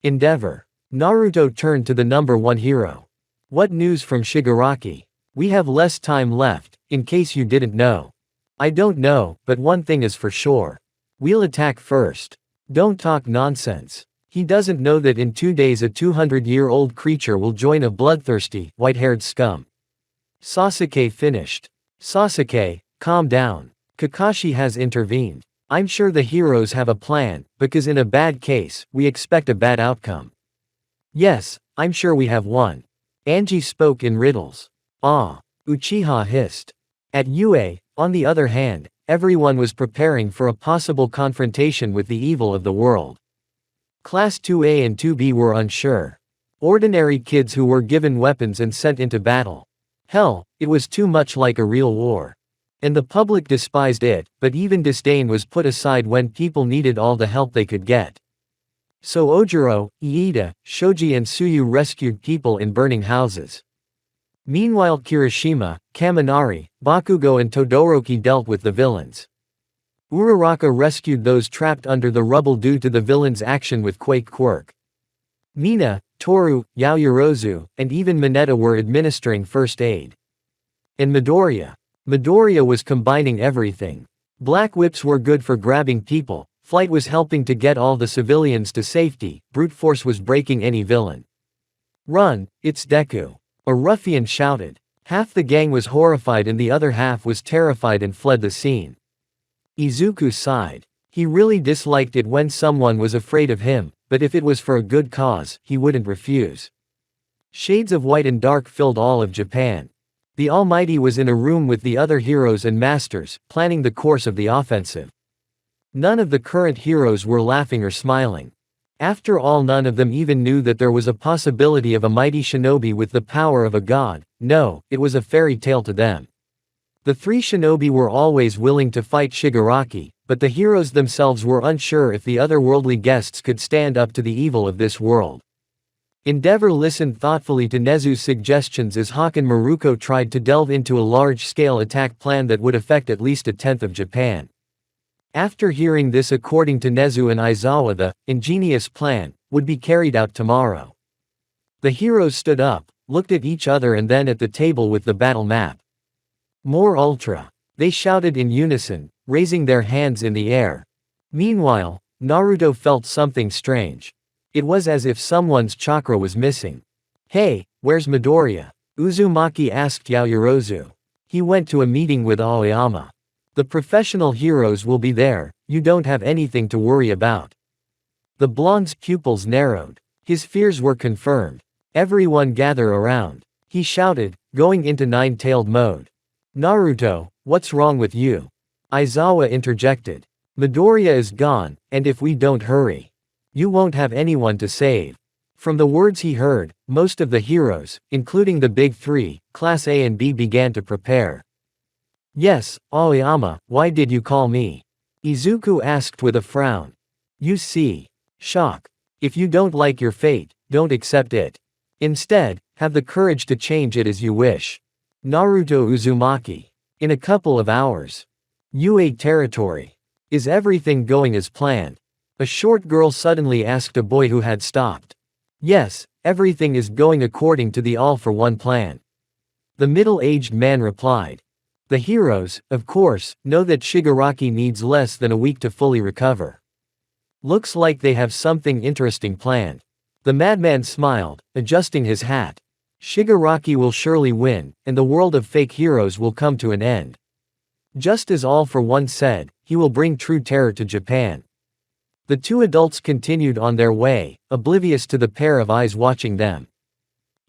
Endeavor. Naruto turned to the number one hero. What news from Shigaraki? We have less time left, in case you didn't know. I don't know, but one thing is for sure. We'll attack first. Don't talk nonsense. He doesn't know that in 2 days a 200-year-old creature will join a bloodthirsty, white-haired scum. Sasuke finished. Sasuke, calm down. Kakashi has intervened. I'm sure the heroes have a plan, because in a bad case, we expect a bad outcome. Yes, I'm sure we have one. Angie spoke in riddles. Ah. Uchiha hissed. At UA, on the other hand, everyone was preparing for a possible confrontation with the evil of the world. Class 2A and 2B were unsure. Ordinary kids who were given weapons and sent into battle. Hell, it was too much like a real war. And the public despised it, but even disdain was put aside when people needed all the help they could get. So Ojiro, Iida, Shoji and Tsuyu rescued people in burning houses. Meanwhile Kirishima, Kaminari, Bakugo and Todoroki dealt with the villains. Uraraka rescued those trapped under the rubble due to the villain's action with Quake Quirk. Mina, Toru, Yaoyorozu, and even Mineta were administering first aid. And Midoriya. Midoriya was combining everything. Black whips were good for grabbing people, flight was helping to get all the civilians to safety, brute force was breaking any villain. Run, it's Deku. A ruffian shouted. Half the gang was horrified and the other half was terrified and fled the scene. Izuku sighed. He really disliked it when someone was afraid of him, but if it was for a good cause, he wouldn't refuse. Shades of white and dark filled all of Japan. The Almighty was in a room with the other heroes and masters, planning the course of the offensive. None of the current heroes were laughing or smiling. After all, none of them even knew that there was a possibility of a mighty shinobi with the power of a god. No, it was a fairy tale to them. The three shinobi were always willing to fight Shigaraki, but the heroes themselves were unsure if the otherworldly guests could stand up to the evil of this world. Endeavor listened thoughtfully to Nezu's suggestions as Hawk and Maruko tried to delve into a large-scale attack plan that would affect at least a tenth of Japan. After hearing this, according to Nezu and Aizawa, the ingenious plan would be carried out tomorrow. The heroes stood up, looked at each other and then at the table with the battle map. More Ultra. They shouted in unison, raising their hands in the air. Meanwhile, Naruto felt something strange. It was as if someone's chakra was missing. Hey, where's Midoriya? Uzumaki asked Yaoyorozu. He went to a meeting with Aoyama. The professional heroes will be there, you don't have anything to worry about. The blonde's pupils narrowed. His fears were confirmed. Everyone gather around. He shouted, going into nine-tailed mode. Naruto, what's wrong with you? Aizawa interjected. Midoriya is gone, and if we don't hurry, you won't have anyone to save. From the words he heard, most of the heroes, including the big three, Class A and B, began to prepare. Yes, Aoyama, why did you call me? Izuku asked with a frown. You see. Shock. If you don't like your fate, don't accept it. Instead, have the courage to change it as you wish. Naruto Uzumaki. In a couple of hours. UA territory. Is everything going as planned? A short girl suddenly asked a boy who had stopped. Yes, everything is going according to the all-for-one plan. The middle-aged man replied. The heroes, of course, know that Shigaraki needs less than a week to fully recover. Looks like they have something interesting planned. The madman smiled, adjusting his hat. Shigaraki will surely win, and the world of fake heroes will come to an end. Just as All for One said, he will bring true terror to Japan. The two adults continued on their way, oblivious to the pair of eyes watching them.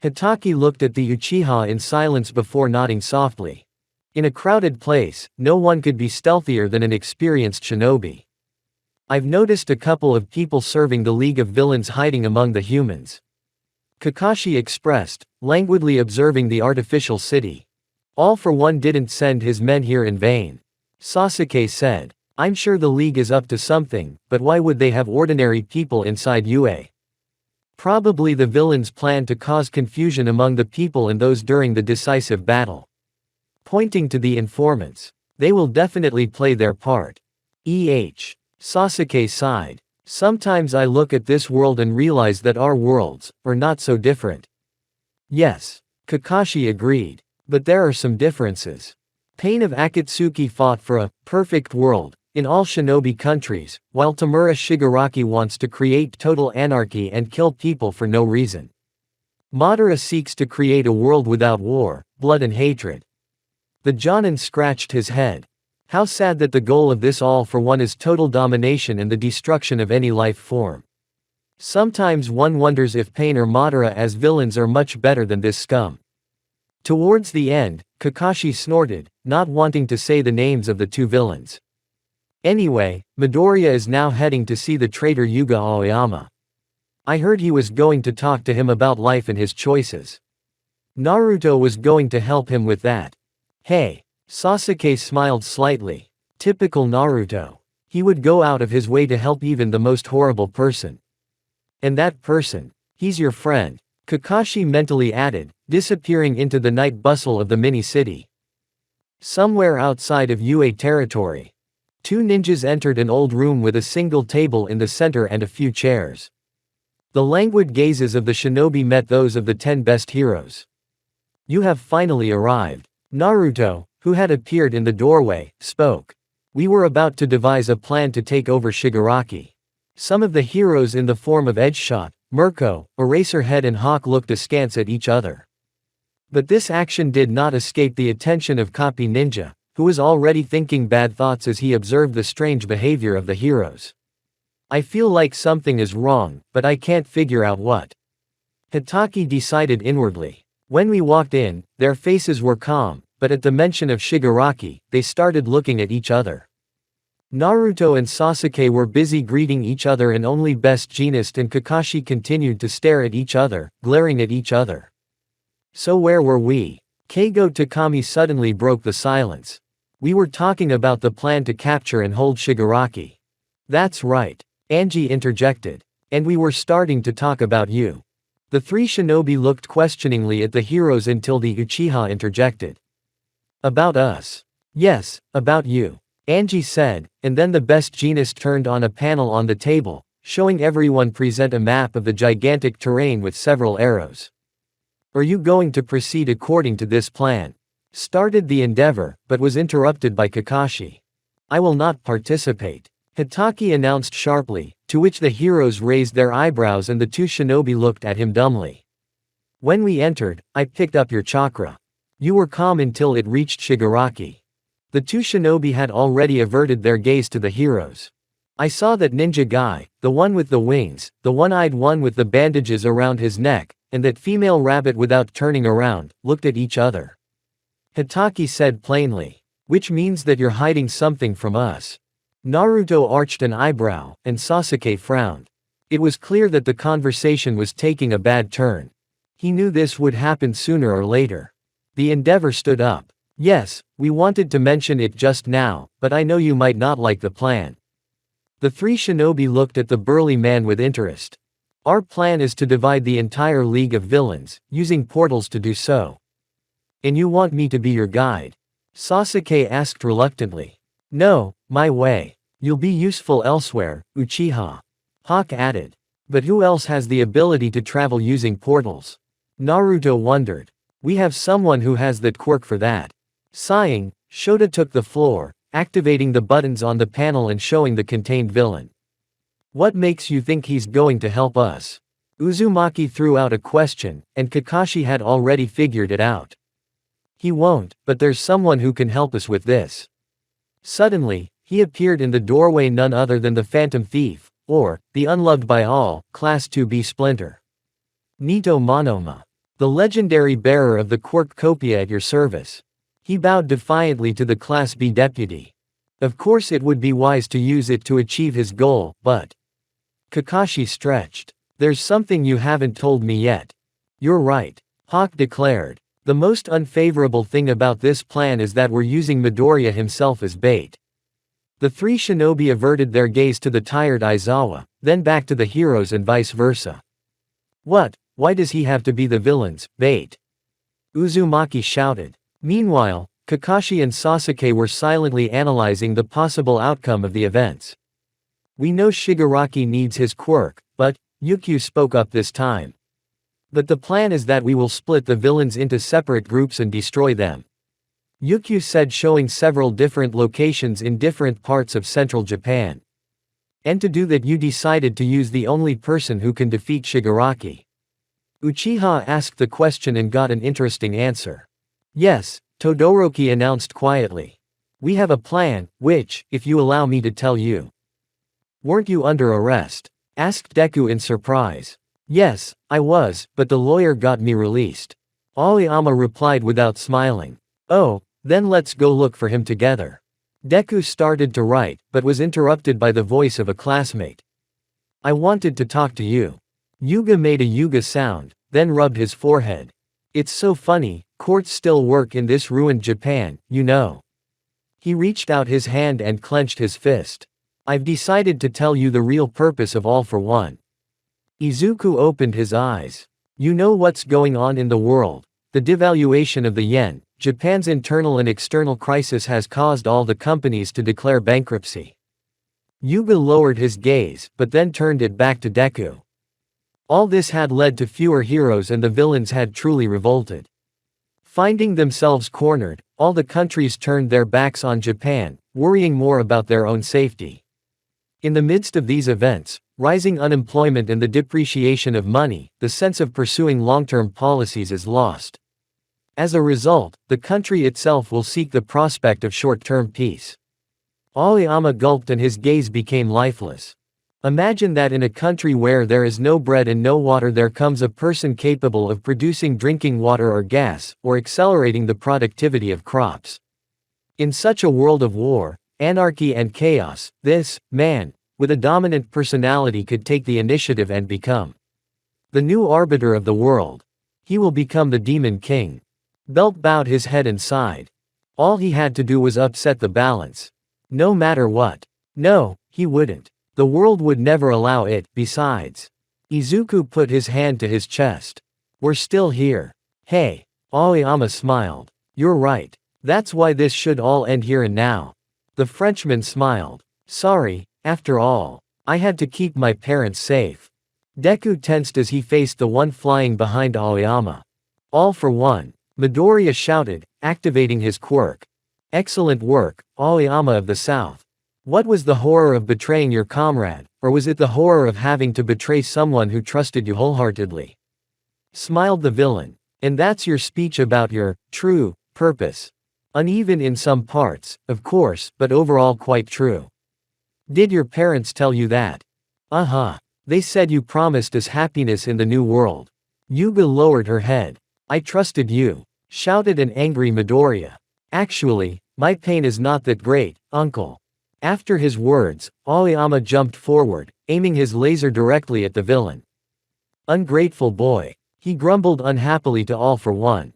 Hitaki looked at the Uchiha in silence before nodding softly. In a crowded place, no one could be stealthier than an experienced shinobi. I've noticed a couple of people serving the League of Villains hiding among the humans. Kakashi expressed, languidly observing the artificial city. All for One didn't send his men here in vain. Sasuke said. I'm sure the League is up to something, but why would they have ordinary people inside UA? Probably the villains plan to cause confusion among the people and those during the decisive battle. Pointing to the informants. They will definitely play their part. Sasuke sighed. Sometimes I look at this world and realize that our worlds are not so different. Yes. Kakashi agreed. But there are some differences. Pain of Akatsuki fought for a perfect world in all shinobi countries, while Tamura Shigaraki wants to create total anarchy and kill people for no reason. Madara seeks to create a world without war, blood and hatred. The Jonin scratched his head. How sad that the goal of this All for One is total domination and the destruction of any life form. Sometimes one wonders if Pain or Madara as villains are much better than this scum. Towards the end, Kakashi snorted, not wanting to say the names of the two villains. Anyway, Midoriya is now heading to see the traitor Yuga Aoyama. I heard he was going to talk to him about life and his choices. Naruto was going to help him with that. Hey. Sasuke smiled slightly. Typical Naruto. He would go out of his way to help even the most horrible person. And that person. He's your friend. Kakashi mentally added, disappearing into the night bustle of the mini-city. Somewhere outside of UA territory. Two ninjas entered an old room with a single table in the center and a few chairs. The languid gazes of the shinobi met those of the 10 best heroes. You have finally arrived. Naruto, who had appeared in the doorway, spoke. We were about to devise a plan to take over Shigaraki. Some of the heroes in the form of Edgeshot, Mirko, Eraserhead and Hawk looked askance at each other. But this action did not escape the attention of Copy Ninja, who was already thinking bad thoughts as he observed the strange behavior of the heroes. I feel like something is wrong, but I can't figure out what. Hitaki decided inwardly. When we walked in, their faces were calm, but at the mention of Shigaraki, they started looking at each other. Naruto and Sasuke were busy greeting each other and only Best Jeanist and Kakashi continued to stare at each other, glaring at each other. So where were we? Keigo Takami suddenly broke the silence. We were talking about the plan to capture and hold Shigaraki. That's right. Angie interjected. And we were starting to talk about you. The three shinobi looked questioningly at the heroes until the Uchiha interjected. About us. Yes, about you. Angie said, and then the Best Jeanist turned on a panel on the table, showing everyone present a map of the gigantic terrain with several arrows. Are you going to proceed according to this plan? Started the endeavor, but was interrupted by Kakashi. I will not participate. Hitaki announced sharply, to which the heroes raised their eyebrows and the two shinobi looked at him dumbly. When we entered, I picked up your chakra. You were calm until it reached Shigaraki. The two shinobi had already averted their gaze to the heroes. I saw that ninja guy, the one with the wings, the one-eyed one with the bandages around his neck, and that female rabbit without turning around, looked at each other. Hitaki said plainly. Which means that you're hiding something from us. Naruto arched an eyebrow, and Sasuke frowned. It was clear that the conversation was taking a bad turn. He knew this would happen sooner or later. The endeavor stood up. Yes, we wanted to mention it just now, but I know you might not like the plan. The three shinobi looked at the burly man with interest. Our plan is to divide the entire League of Villains, using portals to do so. And you want me to be your guide? Sasuke asked reluctantly. No, my way. You'll be useful elsewhere, Uchiha. Hawk added. But who else has the ability to travel using portals? Naruto wondered. We have someone who has that quirk for that. Sighing, Shota took the floor, activating the buttons on the panel and showing the contained villain. What makes you think he's going to help us? Uzumaki threw out a question, and Kakashi had already figured it out. He won't, but there's someone who can help us with this. Suddenly, he appeared in the doorway, none other than the Phantom Thief, or, the unloved by all, Class 2B Splinter. Nito Monoma. The legendary bearer of the quirk Copia at your service. He bowed defiantly to the Class B deputy. Of course it would be wise to use it to achieve his goal, but… Kakashi stretched. There's something you haven't told me yet. You're right. Hawk declared. The most unfavorable thing about this plan is that we're using Midoriya himself as bait. The three shinobi averted their gaze to the tired Aizawa, then back to the heroes and vice versa. What? Why does he have to be the villain's bait? Uzumaki shouted. Meanwhile, Kakashi and Sasuke were silently analyzing the possible outcome of the events. We know Shigaraki needs his quirk, but, Yukio spoke up this time. But the plan is that we will split the villains into separate groups and destroy them. Yukio said, showing several different locations in different parts of central Japan. And to do that you decided to use the only person who can defeat Shigaraki. Uchiha asked the question and got an interesting answer. Yes, Todoroki announced quietly. We have a plan, which, if you allow me to tell you. Weren't you under arrest? Asked Deku in surprise. Yes, I was, but the lawyer got me released. Aoyama replied without smiling. Oh, then let's go look for him together. Deku started to write, but was interrupted by the voice of a classmate. I wanted to talk to you. Yuga made a Yuga sound, then rubbed his forehead. It's so funny, courts still work in this ruined Japan, you know. He reached out his hand and clenched his fist. I've decided to tell you the real purpose of All for One. Izuku opened his eyes. You know what's going on in the world. The devaluation of the yen, Japan's internal and external crisis has caused all the companies to declare bankruptcy. Yuga lowered his gaze, but then turned it back to Deku. All this had led to fewer heroes and the villains had truly revolted. Finding themselves cornered, all the countries turned their backs on Japan, worrying more about their own safety. In the midst of these events, rising unemployment and the depreciation of money, the sense of pursuing long-term policies is lost. As a result, the country itself will seek the prospect of short-term peace. Aoyama gulped and his gaze became lifeless. Imagine that in a country where there is no bread and no water there comes a person capable of producing drinking water or gas, or accelerating the productivity of crops. In such a world of war, anarchy and chaos, this man, with a dominant personality could take the initiative and become the new arbiter of the world. He will become the Demon King. Belt bowed his head and sighed. All he had to do was upset the balance. No matter what. No, he wouldn't. The world would never allow it, besides. Izuku put his hand to his chest. We're still here. Hey. Aoyama smiled. You're right. That's why this should all end here and now. The Frenchman smiled. Sorry, after all. I had to keep my parents safe. Deku tensed as he faced the one flying behind Aoyama. All for one. Midoriya shouted, activating his quirk. Excellent work, Aoyama of the South. What was the horror of betraying your comrade, or was it the horror of having to betray someone who trusted you wholeheartedly? Smiled the villain. And that's your speech about your true purpose. Uneven in some parts, of course, but overall quite true. Did your parents tell you that? Uh-huh. They said you promised us happiness in the new world. Yuga lowered her head. I trusted you, shouted an angry Midoriya. Actually, my pain is not that great, uncle. After his words, Aoyama jumped forward, aiming his laser directly at the villain. Ungrateful boy. He grumbled unhappily to All for One.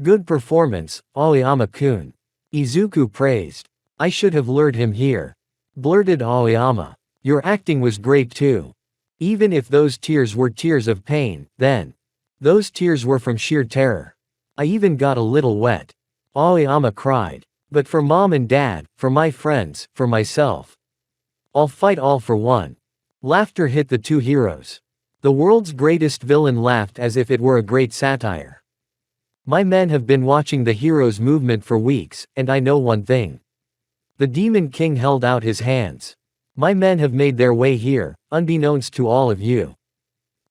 Good performance, Aoyama-kun. Izuku praised. I should have lured him here. Blurted Aoyama. Your acting was great too. Even if those tears were tears of pain, then. Those tears were from sheer terror. I even got a little wet. Aoyama cried. But for mom and dad, for my friends, for myself. I'll fight All for One. Laughter hit the two heroes. The world's greatest villain laughed as if it were a great satire. My men have been watching the hero's movement for weeks, and I know one thing. The Demon King held out his hands. My men have made their way here, unbeknownst to all of you.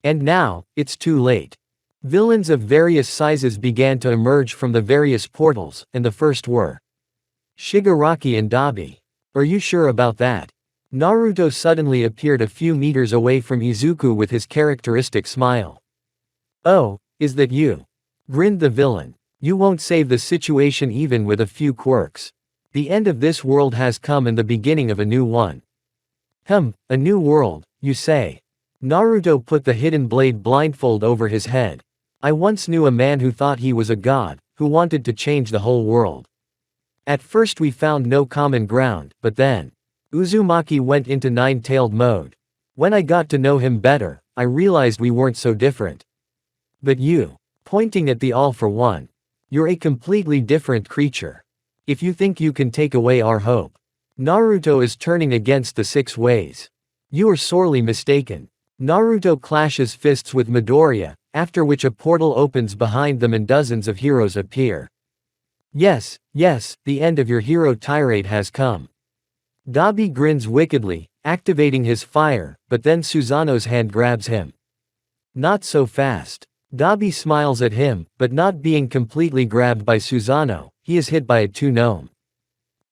And now, it's too late. Villains of various sizes began to emerge from the various portals, and the first were Shigaraki and Dabi. Are you sure about that? Naruto suddenly appeared a few meters away from Izuku with his characteristic smile. Oh, is that you? Grinned the villain. You won't save the situation even with a few quirks. The end of this world has come and the beginning of a new one. A new world, you say? Naruto put the hidden blade blindfold over his head. I once knew a man who thought he was a god, who wanted to change the whole world. At first we found no common ground, but then Uzumaki went into nine-tailed mode. When I got to know him better, I realized we weren't so different. But you, pointing at the All for One, you're a completely different creature. If you think you can take away our hope, Naruto is turning against the six ways. You are sorely mistaken. Naruto clashes fists with Midoriya, after which a portal opens behind them and dozens of heroes appear. Yes, the end of your hero tirade has come. Dabi grins wickedly, activating his fire, but then Susanoo's hand grabs him. Not so fast. Dabi smiles at him, but not being completely grabbed by Susanoo, he is hit by a two-gnome.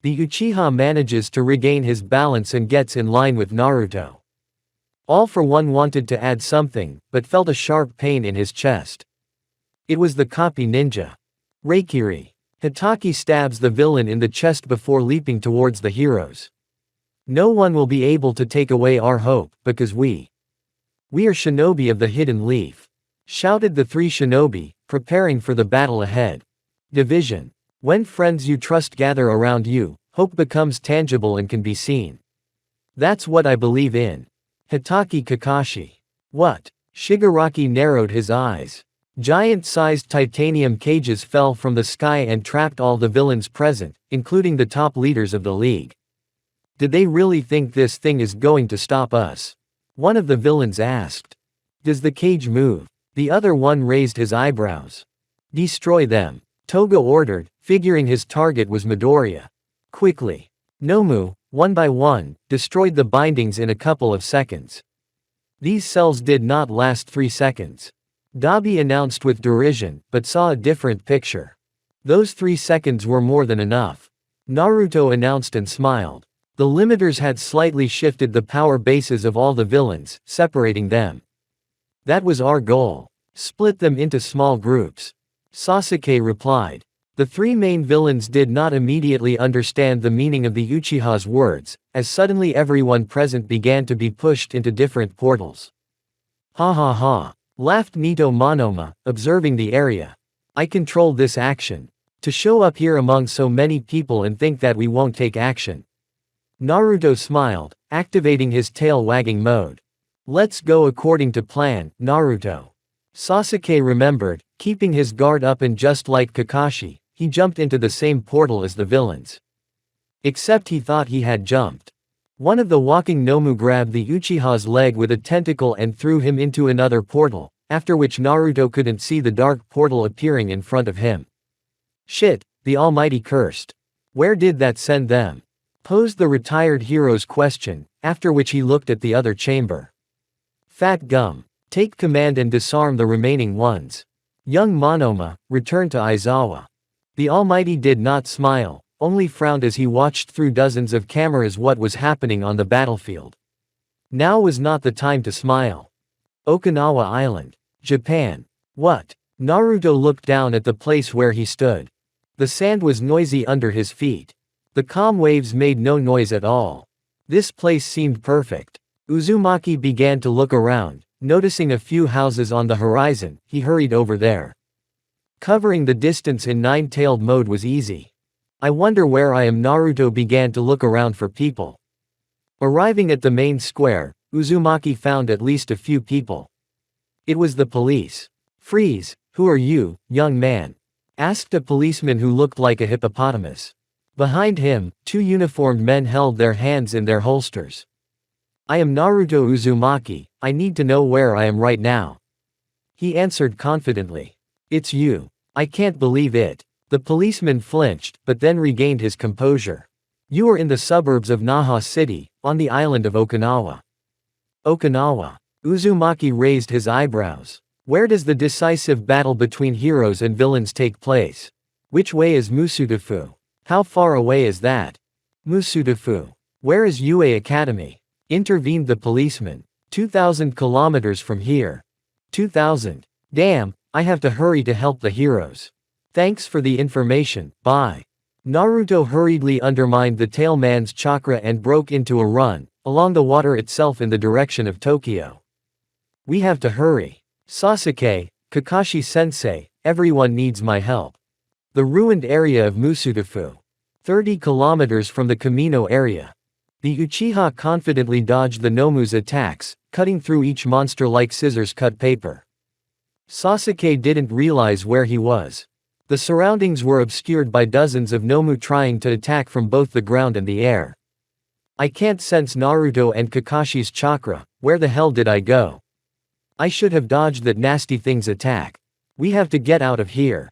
The Uchiha manages to regain his balance and gets in line with Naruto. All for One wanted to add something, but felt a sharp pain in his chest. It was the copy ninja. Reikiri. Hitaki stabs the villain in the chest before leaping towards the heroes. No one will be able to take away our hope, because we are shinobi of the hidden leaf. Shouted the three shinobi, preparing for the battle ahead. Division. When friends you trust gather around you, hope becomes tangible and can be seen. That's what I believe in. Hitaki Kakashi. What? Shigaraki narrowed his eyes. Giant-sized titanium cages fell from the sky and trapped all the villains present, including the top leaders of the league. Did they really think this thing is going to stop us? One of the villains asked. Does the cage move? The other one raised his eyebrows. Destroy them, Toga ordered, figuring his target was Midoriya. Quickly. Nomu, one by one, destroyed the bindings in a couple of seconds. These cells did not last 3 seconds. Dabi announced with derision, but saw a different picture. Those 3 seconds were more than enough. Naruto announced and smiled. The limiters had slightly shifted the power bases of all the villains, separating them. That was our goal. Split them into small groups. Sasuke replied. The 3 main villains did not immediately understand the meaning of the Uchiha's words, as suddenly everyone present began to be pushed into different portals. Ha ha ha, laughed Nito Monoma, observing the area. I controlled this action. To show up here among so many people and think that we won't take action. Naruto smiled, activating his tail-wagging mode. Let's go according to plan, Naruto. Sasuke remembered, keeping his guard up, and just like Kakashi, he jumped into the same portal as the villains. Except he thought he had jumped. One of the walking Nomu grabbed the Uchiha's leg with a tentacle and threw him into another portal, after which Naruto couldn't see the dark portal appearing in front of him. Shit, the Almighty cursed. Where did that send them? Posed the retired hero's question, after which he looked at the other chamber. Fat gum. Take command and disarm the remaining ones. Young Monoma, return to Aizawa. The Almighty did not smile, only frowned as he watched through dozens of cameras what was happening on the battlefield. Now was not the time to smile. Okinawa Island. Japan. What? Naruto looked down at the place where he stood. The sand was noisy under his feet. The calm waves made no noise at all. This place seemed perfect. Uzumaki began to look around, noticing a few houses on the horizon. He hurried over there. Covering the distance in nine-tailed mode was easy. I wonder where I am. Naruto began to look around for people. Arriving at the main square, Uzumaki found at least a few people. It was the police. Freeze, who are you, young man? Asked a policeman who looked like a hippopotamus. Behind him, 2 uniformed men held their hands in their holsters. I am Naruto Uzumaki, I need to know where I am right now. He answered confidently. It's you. I can't believe it. The policeman flinched, but then regained his composure. You are in the suburbs of Naha City, on the island of Okinawa. Okinawa. Uzumaki raised his eyebrows. Where does the decisive battle between heroes and villains take place? Which way is Musudafu? How far away is that? Musutafu. Where is UA Academy? Intervened the policeman. 2,000 kilometers from here. 2,000. Damn, I have to hurry to help the heroes. Thanks for the information, bye. Naruto hurriedly undermined the tail man's chakra and broke into a run, along the water itself in the direction of Tokyo. We have to hurry. Sasuke, Kakashi-sensei, everyone needs my help. The ruined area of Musutafu. 30 kilometers from the Kamino area. The Uchiha confidently dodged the Nomu's attacks, cutting through each monster like scissors cut paper. Sasuke didn't realize where he was. The surroundings were obscured by dozens of Nomu trying to attack from both the ground and the air. I can't sense Naruto and Kakashi's chakra, where the hell did I go? I should have dodged that nasty thing's attack. We have to get out of here.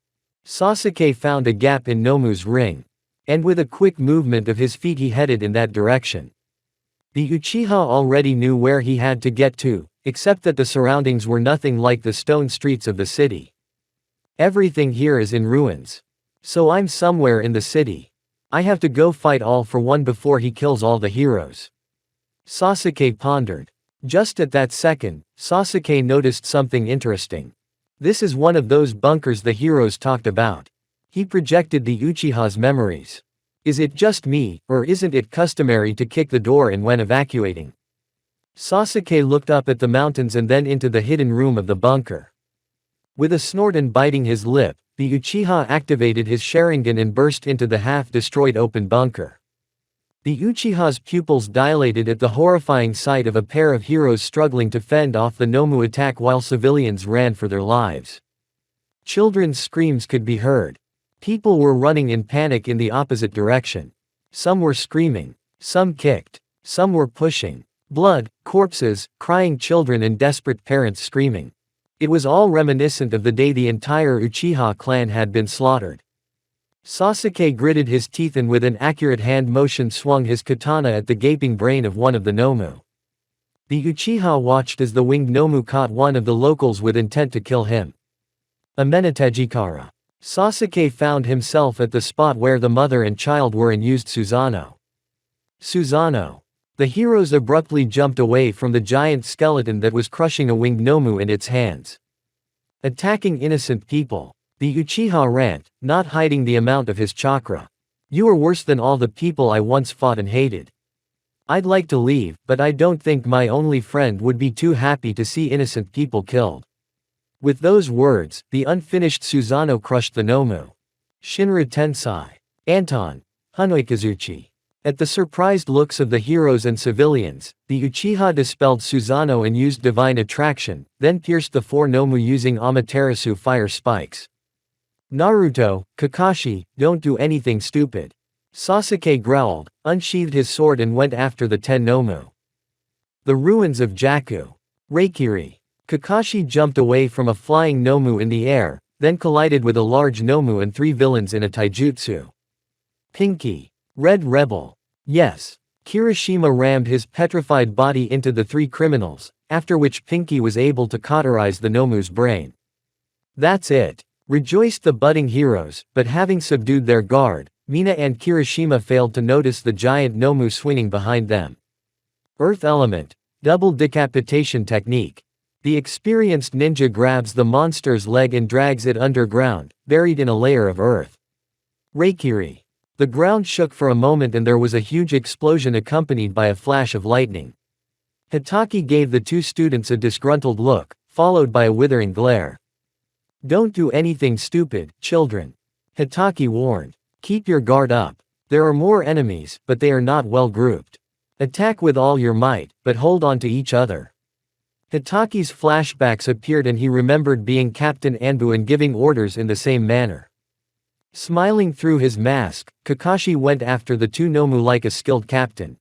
Sasuke found a gap in Nomu's ring. And with a quick movement of his feet he headed in that direction. The Uchiha already knew where he had to get to, except that the surroundings were nothing like the stone streets of the city. Everything here is in ruins. So I'm somewhere in the city. I have to go fight All for One before he kills all the heroes. Sasuke pondered. Just at that second, Sasuke noticed something interesting. This is one of those bunkers the heroes talked about. He projected the Uchiha's memories. Is it just me, or isn't it customary to kick the door in when evacuating? Sasuke looked up at the mountains and then into the hidden room of the bunker. With a snort and biting his lip, the Uchiha activated his Sharingan and burst into the half-destroyed open bunker. The Uchiha's pupils dilated at the horrifying sight of a pair of heroes struggling to fend off the Nomu attack while civilians ran for their lives. Children's screams could be heard. People were running in panic in the opposite direction. Some were screaming. Some kicked. Some were pushing. Blood, corpses, crying children and desperate parents screaming. It was all reminiscent of the day the entire Uchiha clan had been slaughtered. Sasuke gritted his teeth and with an accurate hand motion swung his katana at the gaping brain of one of the Nomu. The Uchiha watched as the winged Nomu caught one of the locals with intent to kill him. Amenetejikara. Sasuke found himself at the spot where the mother and child were and used Susanoo. Susanoo. The heroes abruptly jumped away from the giant skeleton that was crushing a winged Nomu in its hands. Attacking innocent people. The Uchiha rant, not hiding the amount of his chakra. You are worse than all the people I once fought and hated. I'd like to leave, but I don't think my only friend would be too happy to see innocent people killed. With those words, the unfinished Susanoo crushed the Nomu. Shinra Tensai. Anton. Hanoikazuchi. At the surprised looks of the heroes and civilians, the Uchiha dispelled Susanoo and used divine attraction, then pierced the four Nomu using Amaterasu fire spikes. Naruto, Kakashi, don't do anything stupid. Sasuke growled, unsheathed his sword and went after the 10 Nomu. The ruins of Jaku. Reikiri. Kakashi jumped away from a flying Nomu in the air, then collided with a large Nomu and 3 villains in a taijutsu. Pinky. Red Rebel. Yes. Kirishima rammed his petrified body into the 3 criminals, after which Pinky was able to cauterize the Nomu's brain. That's it. Rejoiced the budding heroes, but having subdued their guard, Mina and Kirishima failed to notice the giant Nomu swinging behind them. Earth Element. Double decapitation technique. The experienced ninja grabs the monster's leg and drags it underground, buried in a layer of earth. Reikiri. The ground shook for a moment and there was a huge explosion accompanied by a flash of lightning. Hitaki gave the 2 students a disgruntled look, followed by a withering glare. Don't do anything stupid, children. Hitaki warned. Keep your guard up. There are more enemies, but they are not well grouped. Attack with all your might, but hold on to each other. Hitaki's flashbacks appeared and he remembered being Captain Anbu and giving orders in the same manner. Smiling through his mask, Kakashi went after the 2 Nomu like a skilled captain.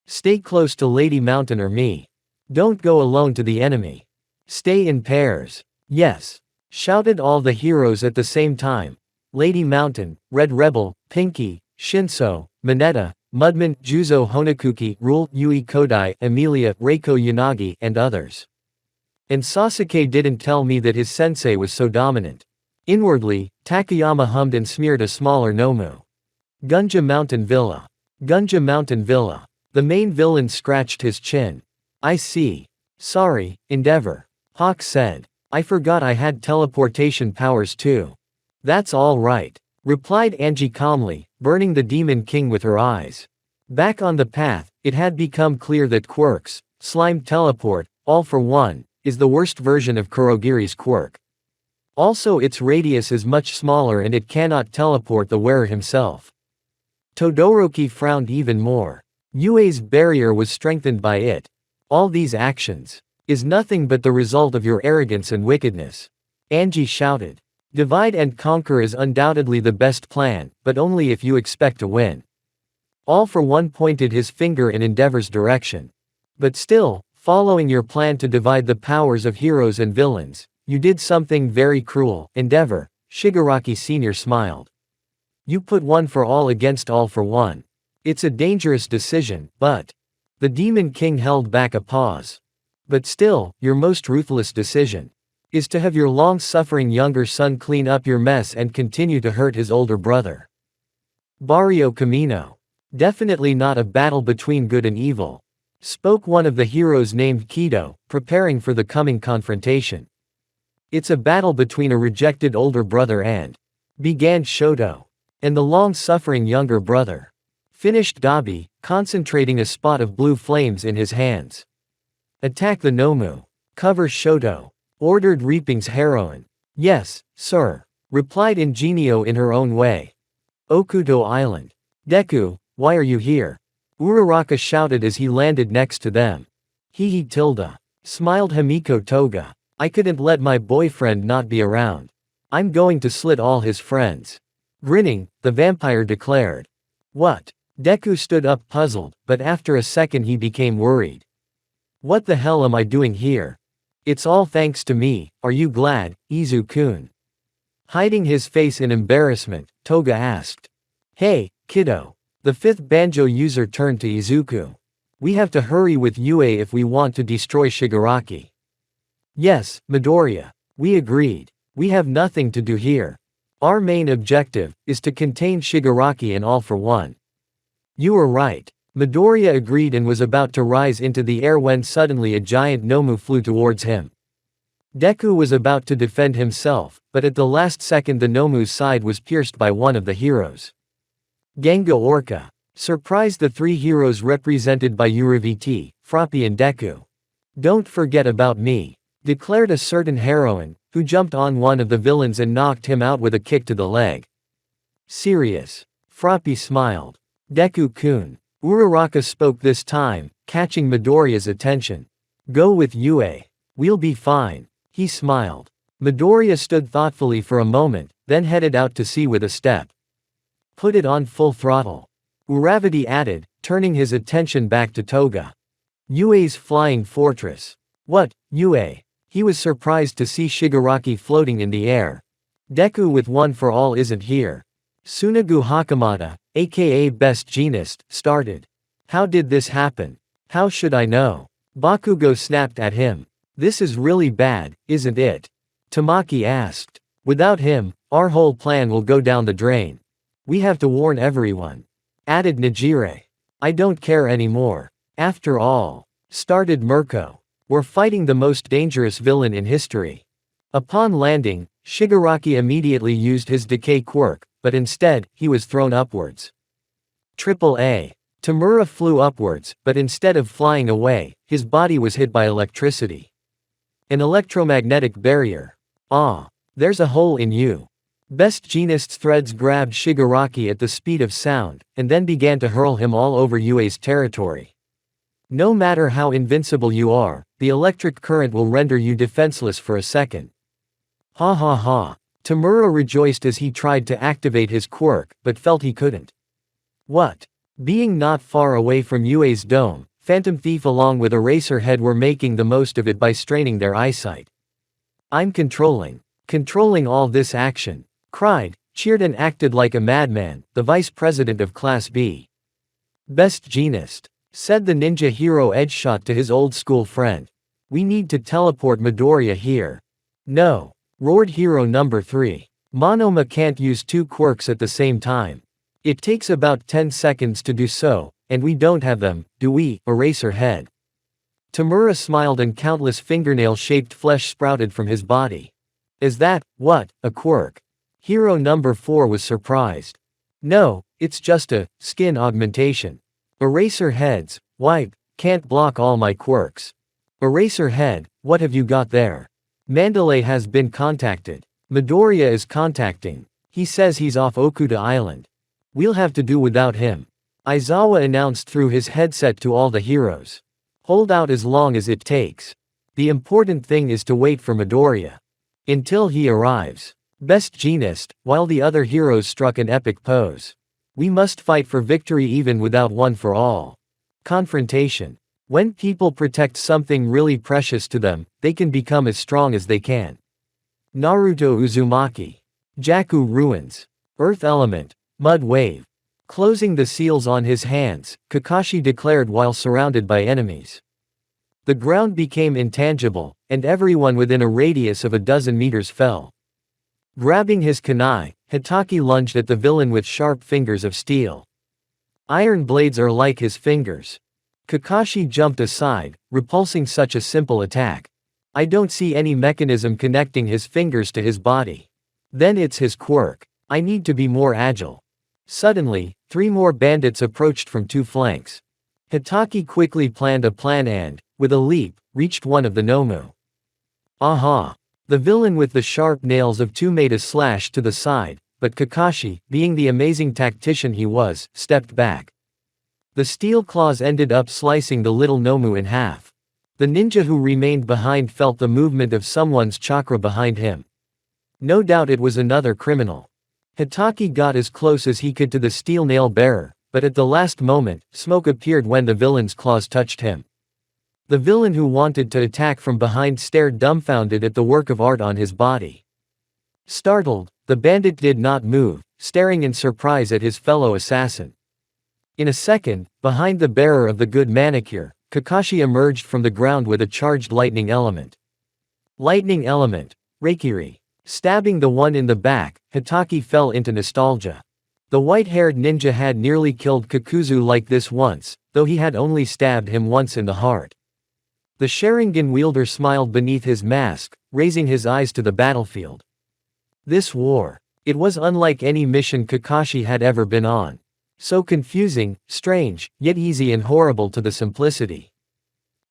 Stay close to Lady Mountain or me. Don't go alone to the enemy. Stay in pairs. Yes. Shouted all the heroes at the same time. Lady Mountain, Red Rebel, Pinky, Shinso, Mineta, Mudman, Juzo Honokuki, Rule, Yui Kodai, Emilia, Reiko Yanagi, and others. And Sasuke didn't tell me that his sensei was so dominant. Inwardly, Takayama hummed and smeared a smaller Nomu. Gunja Mountain Villa. Gunja Mountain Villa. The main villain scratched his chin. I see. Sorry, Endeavor. Hawk said. I forgot I had teleportation powers too. That's all right, replied Angie calmly, burning the Demon King with her eyes. Back on the path, it had become clear that quirks, slime teleport, all for one, is the worst version of Kurogiri's quirk. Also, its radius is much smaller and it cannot teleport the wearer himself. Todoroki frowned even more. Yue's barrier was strengthened by it. All these actions is nothing but the result of your arrogance and wickedness. Angie shouted. Divide and conquer is undoubtedly the best plan, but only if you expect to win. All for One pointed his finger in Endeavor's direction. But still, following your plan to divide the powers of heroes and villains, you did something very cruel, Endeavor. Shigaraki Sr. smiled. You put one for all against all for one. It's a dangerous decision, but the Demon King held back a pause. But still, your most ruthless decision is to have your long-suffering younger son clean up your mess and continue to hurt his older brother. Barrio Camino. Definitely not a battle between good and evil, spoke one of the heroes named Kido, preparing for the coming confrontation. It's a battle between a rejected older brother and, began Shoto, and the long-suffering younger brother. Finished Dabi, concentrating a spot of blue flames in his hands. Attack the Nomu. Cover Shoto, ordered Reaping's heroine. Yes, sir, replied Ingenio in her own way. Okuto Island. Deku, why are you here? Uraraka shouted as he landed next to them. Hehe tilde. Smiled Himiko Toga. I couldn't let my boyfriend not be around. I'm going to slit all his friends. Grinning, the vampire declared. What? Deku stood up puzzled, but after a second he became worried. What the hell am I doing here? It's all thanks to me, are you glad, Izu-kun? Hiding his face in embarrassment, Toga asked. Hey, kiddo. The fifth banjo user turned to Izuku. We have to hurry with Yue if we want to destroy Shigaraki. Yes, Midoriya. We agreed. We have nothing to do here. Our main objective is to contain Shigaraki and all for one. You are right. Midoriya agreed and was about to rise into the air when suddenly a giant Nomu flew towards him. Deku was about to defend himself, but at the last second the Nomu's side was pierced by one of the heroes. Genga Orca surprised the three heroes represented by Uriviti, Froppy and Deku. Don't forget about me, declared a certain heroine, who jumped on one of the villains and knocked him out with a kick to the leg. Serious? Froppy smiled. Deku-kun. Uraraka spoke this time, catching Midoriya's attention. Go with Yue. We'll be fine. He smiled. Midoriya stood thoughtfully for a moment, then headed out to sea with a step. Put it on full throttle. Uravati added, turning his attention back to Toga. Yue's flying fortress. What, Yue? He was surprised to see Shigaraki floating in the air. Deku with one for all isn't here. Tsunagu Hakamata, aka Best Jeanist, started. How did this happen? How should I know? Bakugo snapped at him. This is really bad, isn't it? Tamaki asked. Without him, our whole plan will go down the drain. We have to warn everyone. Added Nijire. I don't care anymore. After all, started Mirko. We're fighting the most dangerous villain in history. Upon landing, Shigaraki immediately used his decay quirk, but instead, he was thrown upwards. Triple A. Tamura flew upwards, but instead of flying away, his body was hit by electricity. An electromagnetic barrier. Ah. There's a hole in you. Best Jeanist's threads grabbed Shigaraki at the speed of sound, and then began to hurl him all over Yue's territory. No matter how invincible you are, the electric current will render you defenseless for a second. Ha ha ha. Tamura rejoiced as he tried to activate his quirk, but felt he couldn't. What? Being not far away from Yue's dome, Phantom Thief along with Eraserhead were making the most of it by straining their eyesight. I'm controlling all this action, cried, cheered and acted like a madman, the vice president of Class B. Best Jeanist, said the ninja hero Edgeshot to his old school friend. We need to teleport Midoriya here. No. Roared hero number 3. Monoma can't use two quirks at the same time. It takes about 10 seconds to do so, and we don't have them, do we, Eraserhead? Tamura smiled and countless fingernail-shaped flesh sprouted from his body. Is that, what, a quirk? Hero number 4 was surprised. No, it's just a skin augmentation. Eraserhead's wipe can't block all my quirks. Eraserhead, what have you got there? Mandalay has been contacted. Midoriya is contacting. He says he's off Okuta Island. We'll have to do without him. Aizawa announced through his headset to all the heroes. Hold out as long as it takes. The important thing is to wait for Midoriya. Until he arrives. Best Jeanist, while the other heroes struck an epic pose. We must fight for victory even without one for all. Confrontation. When people protect something really precious to them, they can become as strong as they can. Naruto Uzumaki. Jakku Ruins. Earth Element. Mud Wave. Closing the seals on his hands, Kakashi declared while surrounded by enemies. The ground became intangible, and everyone within a radius of a dozen meters fell. Grabbing his kunai, Hitaki lunged at the villain with sharp fingers of steel. Iron blades are like his fingers. Kakashi jumped aside, repulsing such a simple attack. I don't see any mechanism connecting his fingers to his body. Then it's his quirk. I need to be more agile. Suddenly, 3 more bandits approached from 2 flanks. Hitaki quickly planned a plan and, with a leap, reached one of the Nomu. Aha! The villain with the sharp nails of 2 made a slash to the side, but Kakashi, being the amazing tactician he was, stepped back. The steel claws ended up slicing the little Nomu in half. The ninja who remained behind felt the movement of someone's chakra behind him. No doubt it was another criminal. Hitaki got as close as he could to the steel nail bearer, but at the last moment, smoke appeared when the villain's claws touched him. The villain who wanted to attack from behind stared dumbfounded at the work of art on his body. Startled, the bandit did not move, staring in surprise at his fellow assassin. In a second, behind the bearer of the good manicure, Kakashi emerged from the ground with a charged lightning element. Lightning element. Reikiri. Stabbing the one in the back, Hitaki fell into nostalgia. The white-haired ninja had nearly killed Kakuzu like this once, though he had only stabbed him once in the heart. The Sharingan wielder smiled beneath his mask, raising his eyes to the battlefield. This war. It was unlike any mission Kakashi had ever been on. So confusing, strange, yet easy and horrible to the simplicity.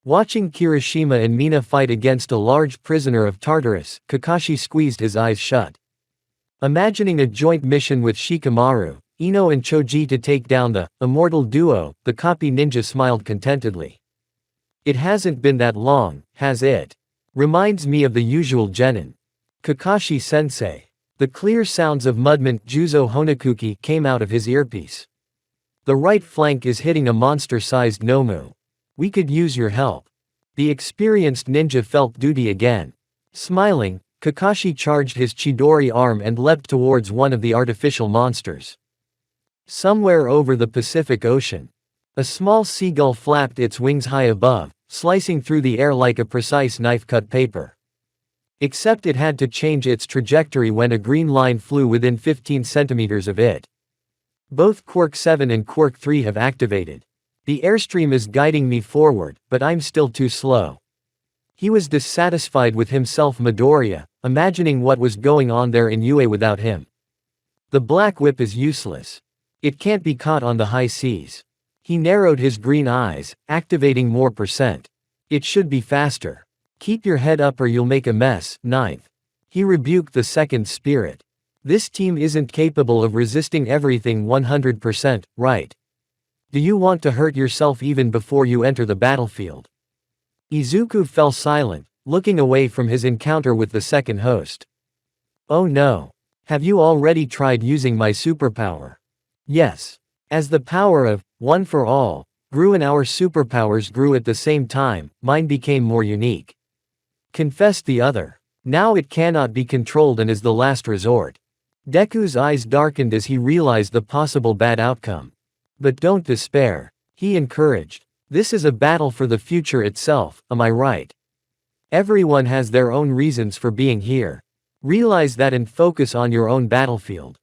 Watching Kirishima and Mina fight against a large prisoner of Tartarus, Kakashi squeezed his eyes shut. Imagining a joint mission with Shikamaru, Ino and Choji to take down the immortal duo, the copy ninja smiled contentedly. It hasn't been that long, has it? Reminds me of the usual genin. Kakashi-sensei. The clear sounds of Mudman Juzo Honokuki came out of his earpiece. The right flank is hitting a monster-sized Nomu. We could use your help. The experienced ninja felt duty again. Smiling, Kakashi charged his Chidori arm and leapt towards one of the artificial monsters. Somewhere over the Pacific Ocean. A small seagull flapped its wings high above, slicing through the air like a precise knife cut paper. Except it had to change its trajectory when a green line flew within 15 centimeters of it. Both Quirk 7 and Quirk 3 have activated. The airstream is guiding me forward, but I'm still too slow. He was dissatisfied with himself Midoriya, imagining what was going on there in UA without him. The black whip is useless. It can't be caught on the high seas. He narrowed his green eyes, activating more %. It should be faster. Keep your head up or you'll make a mess. 9th. He rebuked the second spirit. This team isn't capable of resisting everything 100%, right? Do you want to hurt yourself even before you enter the battlefield? Izuku fell silent, looking away from his encounter with the second host. Oh no. Have you already tried using my superpower? Yes. As the power of, one for all, grew and our superpowers grew at the same time, mine became more unique. Confessed the other. Now it cannot be controlled and is the last resort. Deku's eyes darkened as he realized the possible bad outcome. But don't despair, he encouraged. This is a battle for the future itself, am I right? Everyone has their own reasons for being here. Realize that and focus on your own battlefield.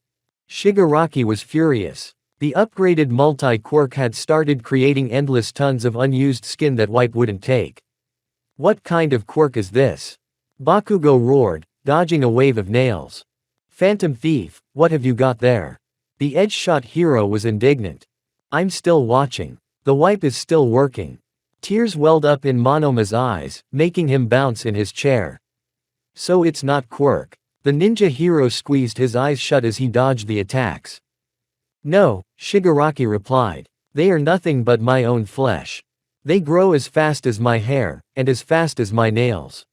Shigaraki was furious. The upgraded multi-quirk had started creating endless tons of unused skin that White wouldn't take. What kind of quirk is this? Bakugo roared, dodging a wave of nails. Phantom Thief, what have you got there? The edge-shot hero was indignant. I'm still watching. The wipe is still working. Tears welled up in Monoma's eyes, making him bounce in his chair. So it's not quirk. The ninja hero squeezed his eyes shut as he dodged the attacks. No, Shigaraki replied. They are nothing but my own flesh. They grow as fast as my hair, and as fast as my nails.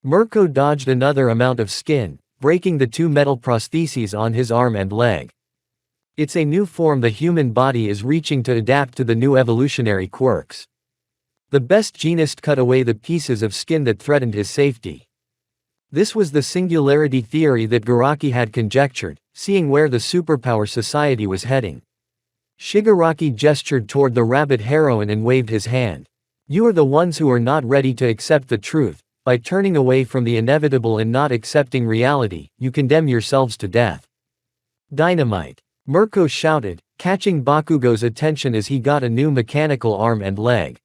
Mirko dodged another amount of skin, breaking the 2 metal prostheses on his arm and leg. It's a new form the human body is reaching to adapt to the new evolutionary quirks. The best genist cut away the pieces of skin that threatened his safety. This was the singularity theory that Garaki had conjectured, seeing where the superpower society was heading. Shigaraki gestured toward the rabbit heroine and waved his hand. You are the ones who are not ready to accept the truth. By turning away from the inevitable and not accepting reality, you condemn yourselves to death. Dynamite! Mirko shouted, catching Bakugo's attention as he got a new mechanical arm and leg.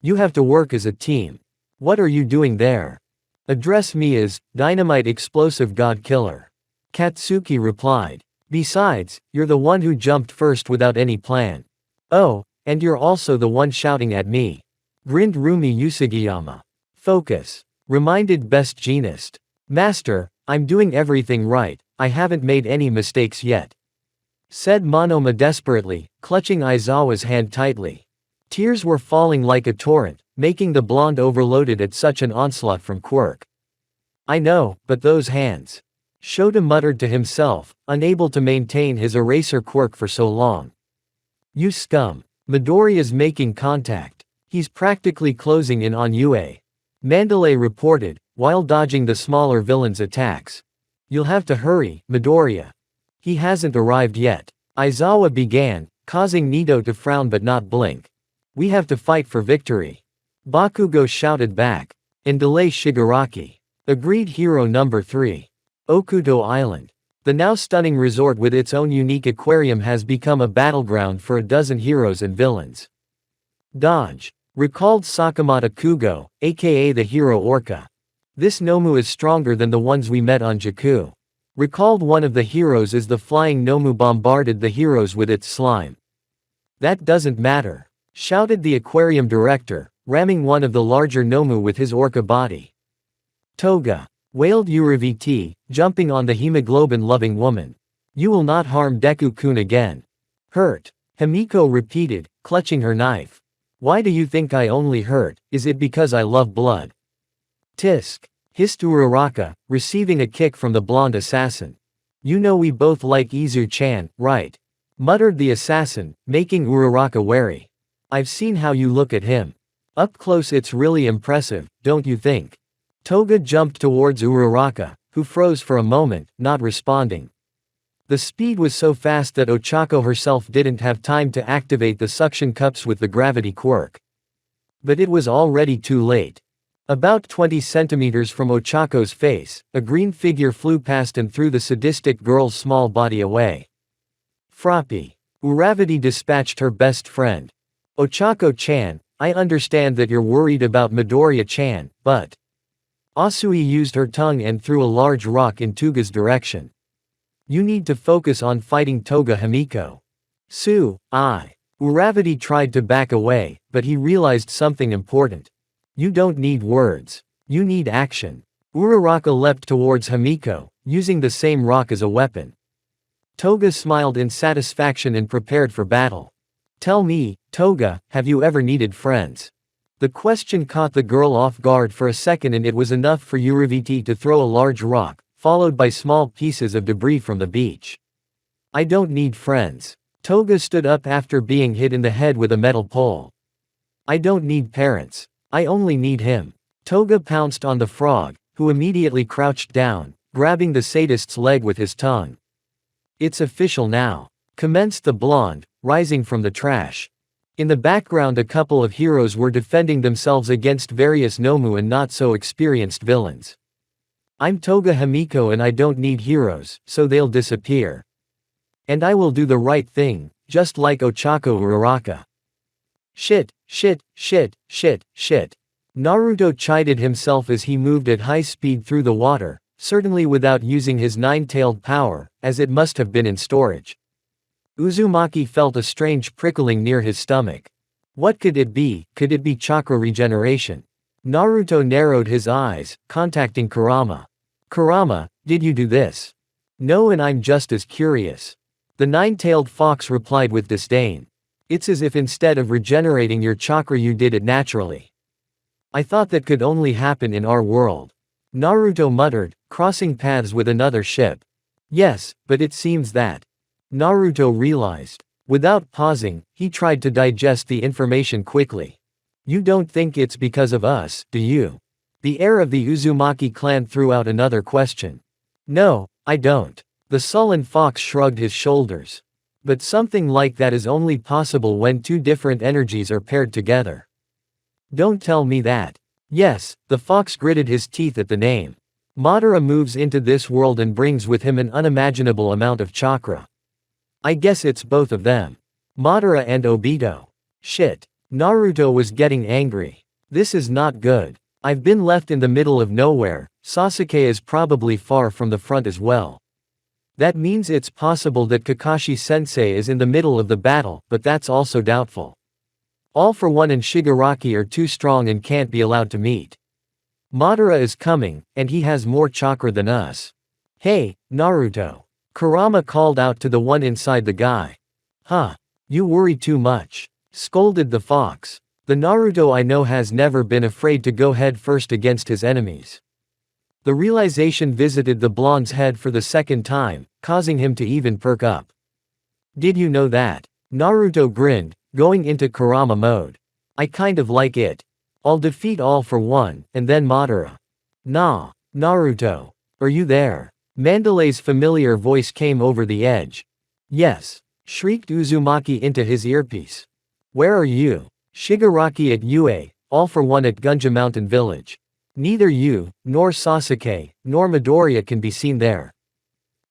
You have to work as a team. What are you doing there? Address me as Dynamite Explosive God Killer. Katsuki replied. Besides, you're the one who jumped first without any plan. Oh, and you're also the one shouting at me. Grinned Rumi Usagiyama. Focus. Reminded Best Genist. Master, I'm doing everything right, I haven't made any mistakes yet. Said Monoma desperately, clutching Aizawa's hand tightly. Tears were falling like a torrent, making the blonde overloaded at such an onslaught from quirk. I know, but those hands. Shota muttered to himself, unable to maintain his eraser quirk for so long. You scum. Midoriya's making contact. He's practically closing in on Yue. Mandalay reported, while dodging the smaller villain's attacks. You'll have to hurry, Midoriya. He hasn't arrived yet. Aizawa began, causing Nito to frown but not blink. We have to fight for victory. Bakugo shouted back. And delay Shigaraki. Agreed hero number 3. Okuto Island. The now stunning resort with its own unique aquarium has become a battleground for a dozen heroes and villains. Dodge. Recalled Sakamata Kugo, aka the hero Orca. This Nomu is stronger than the ones we met on Jakku. Recalled one of the heroes as the flying Nomu bombarded the heroes with its slime. That doesn't matter. Shouted the aquarium director, ramming one of the larger Nomu with his Orca body. Toga. Wailed Uriviti, jumping on the hemoglobin-loving woman. You will not harm Deku-kun again. Hurt. Himiko repeated, clutching her knife. Why do you think I only hurt, is it because I love blood? Tisk. Hissed Uraraka, receiving a kick from the blonde assassin. You know we both like Izu-chan, right? Muttered the assassin, making Uraraka wary. I've seen how you look at him. Up close it's really impressive, don't you think? Toga jumped towards Uraraka, who froze for a moment, not responding. The speed was so fast that Ochako herself didn't have time to activate the suction cups with the gravity quirk. But it was already too late. About 20 centimeters from Ochako's face, a green figure flew past and threw the sadistic girl's small body away. Frappy. Uravati dispatched her best friend. Ochako-chan, I understand that you're worried about Midoriya-chan, but… Asui used her tongue and threw a large rock in Toga's direction. You need to focus on fighting Toga Himiko. Uravati tried to back away, but he realized something important. You don't need words. You need action. Uraraka leapt towards Himiko, using the same rock as a weapon. Toga smiled in satisfaction and prepared for battle. Tell me, Toga, have you ever needed friends? The question caught the girl off guard for a second and it was enough for Uriviti to throw a large rock, followed by small pieces of debris from the beach. I don't need friends. Toga stood up after being hit in the head with a metal pole. I don't need parents. I only need him. Toga pounced on the frog, who immediately crouched down, grabbing the sadist's leg with his tongue. It's official now. Commenced the blonde, rising from the trash. In the background a couple of heroes were defending themselves against various Nomu and not so experienced villains. I'm Toga Himiko and I don't need heroes, so they'll disappear. And I will do the right thing, just like Ochako Uraraka. Shit, shit, shit, shit, shit. Naruto chided himself as he moved at high speed through the water, certainly without using his nine-tailed power, as it must have been in storage. Uzumaki felt a strange prickling near his stomach. What could it be? Could it be chakra regeneration? Naruto narrowed his eyes, contacting Kurama. Kurama, did you do this? No, and I'm just as curious. The nine-tailed fox replied with disdain. It's as if instead of regenerating your chakra you did it naturally. I thought that could only happen in our world. Naruto muttered, crossing paths with another ship. Yes, but it seems that. Naruto realized. Without pausing, he tried to digest the information quickly. You don't think it's because of us, do you? The heir of the Uzumaki clan threw out another question. No, I don't. The sullen fox shrugged his shoulders. But something like that is only possible when two different energies are paired together. Don't tell me that. Yes, the fox gritted his teeth at the name. Madara moves into this world and brings with him an unimaginable amount of chakra. I guess it's both of them. Madara and Obito. Shit. Naruto was getting angry. This is not good. I've been left in the middle of nowhere. Sasuke is probably far from the front as well. That means it's possible that Kakashi-sensei is in the middle of the battle, but that's also doubtful. All for One and Shigaraki are too strong and can't be allowed to meet. Madara is coming, and he has more chakra than us. Hey, Naruto. Kurama called out to the one inside the guy. Huh. You worry too much. Scolded the fox. The Naruto I know has never been afraid to go head first against his enemies. The realization visited the blonde's head for the second time, causing him to even perk up. Did you know that? Naruto grinned, going into Kurama mode. I kind of like it. I'll defeat All for One, and then Madara. Nah, Naruto. Are you there? Mandalay's familiar voice came over the edge. Yes, shrieked Uzumaki into his earpiece. Where are you? Shigaraki at UA, All for One at Gunja Mountain Village. Neither you, nor Sasuke, nor Midoriya can be seen there.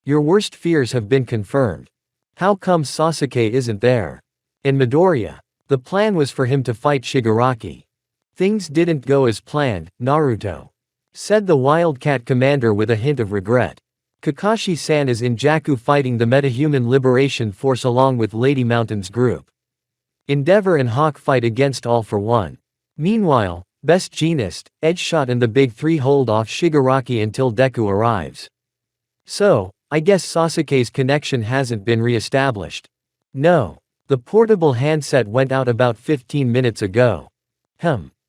Your worst fears have been confirmed. How come Sasuke isn't there? And Midoriya? The plan was for him to fight Shigaraki. Things didn't go as planned, Naruto. Said the Wildcat commander with a hint of regret. Kakashi-san is in Jakku fighting the Metahuman Liberation Force along with Lady Mountain's group. Endeavor and Hawk fight against All for One. Meanwhile, Best Jeanist, Edgeshot and the Big Three hold off Shigaraki until Deku arrives. So, I guess Sasuke's connection hasn't been re-established. No. The portable handset went out about 15 minutes ago.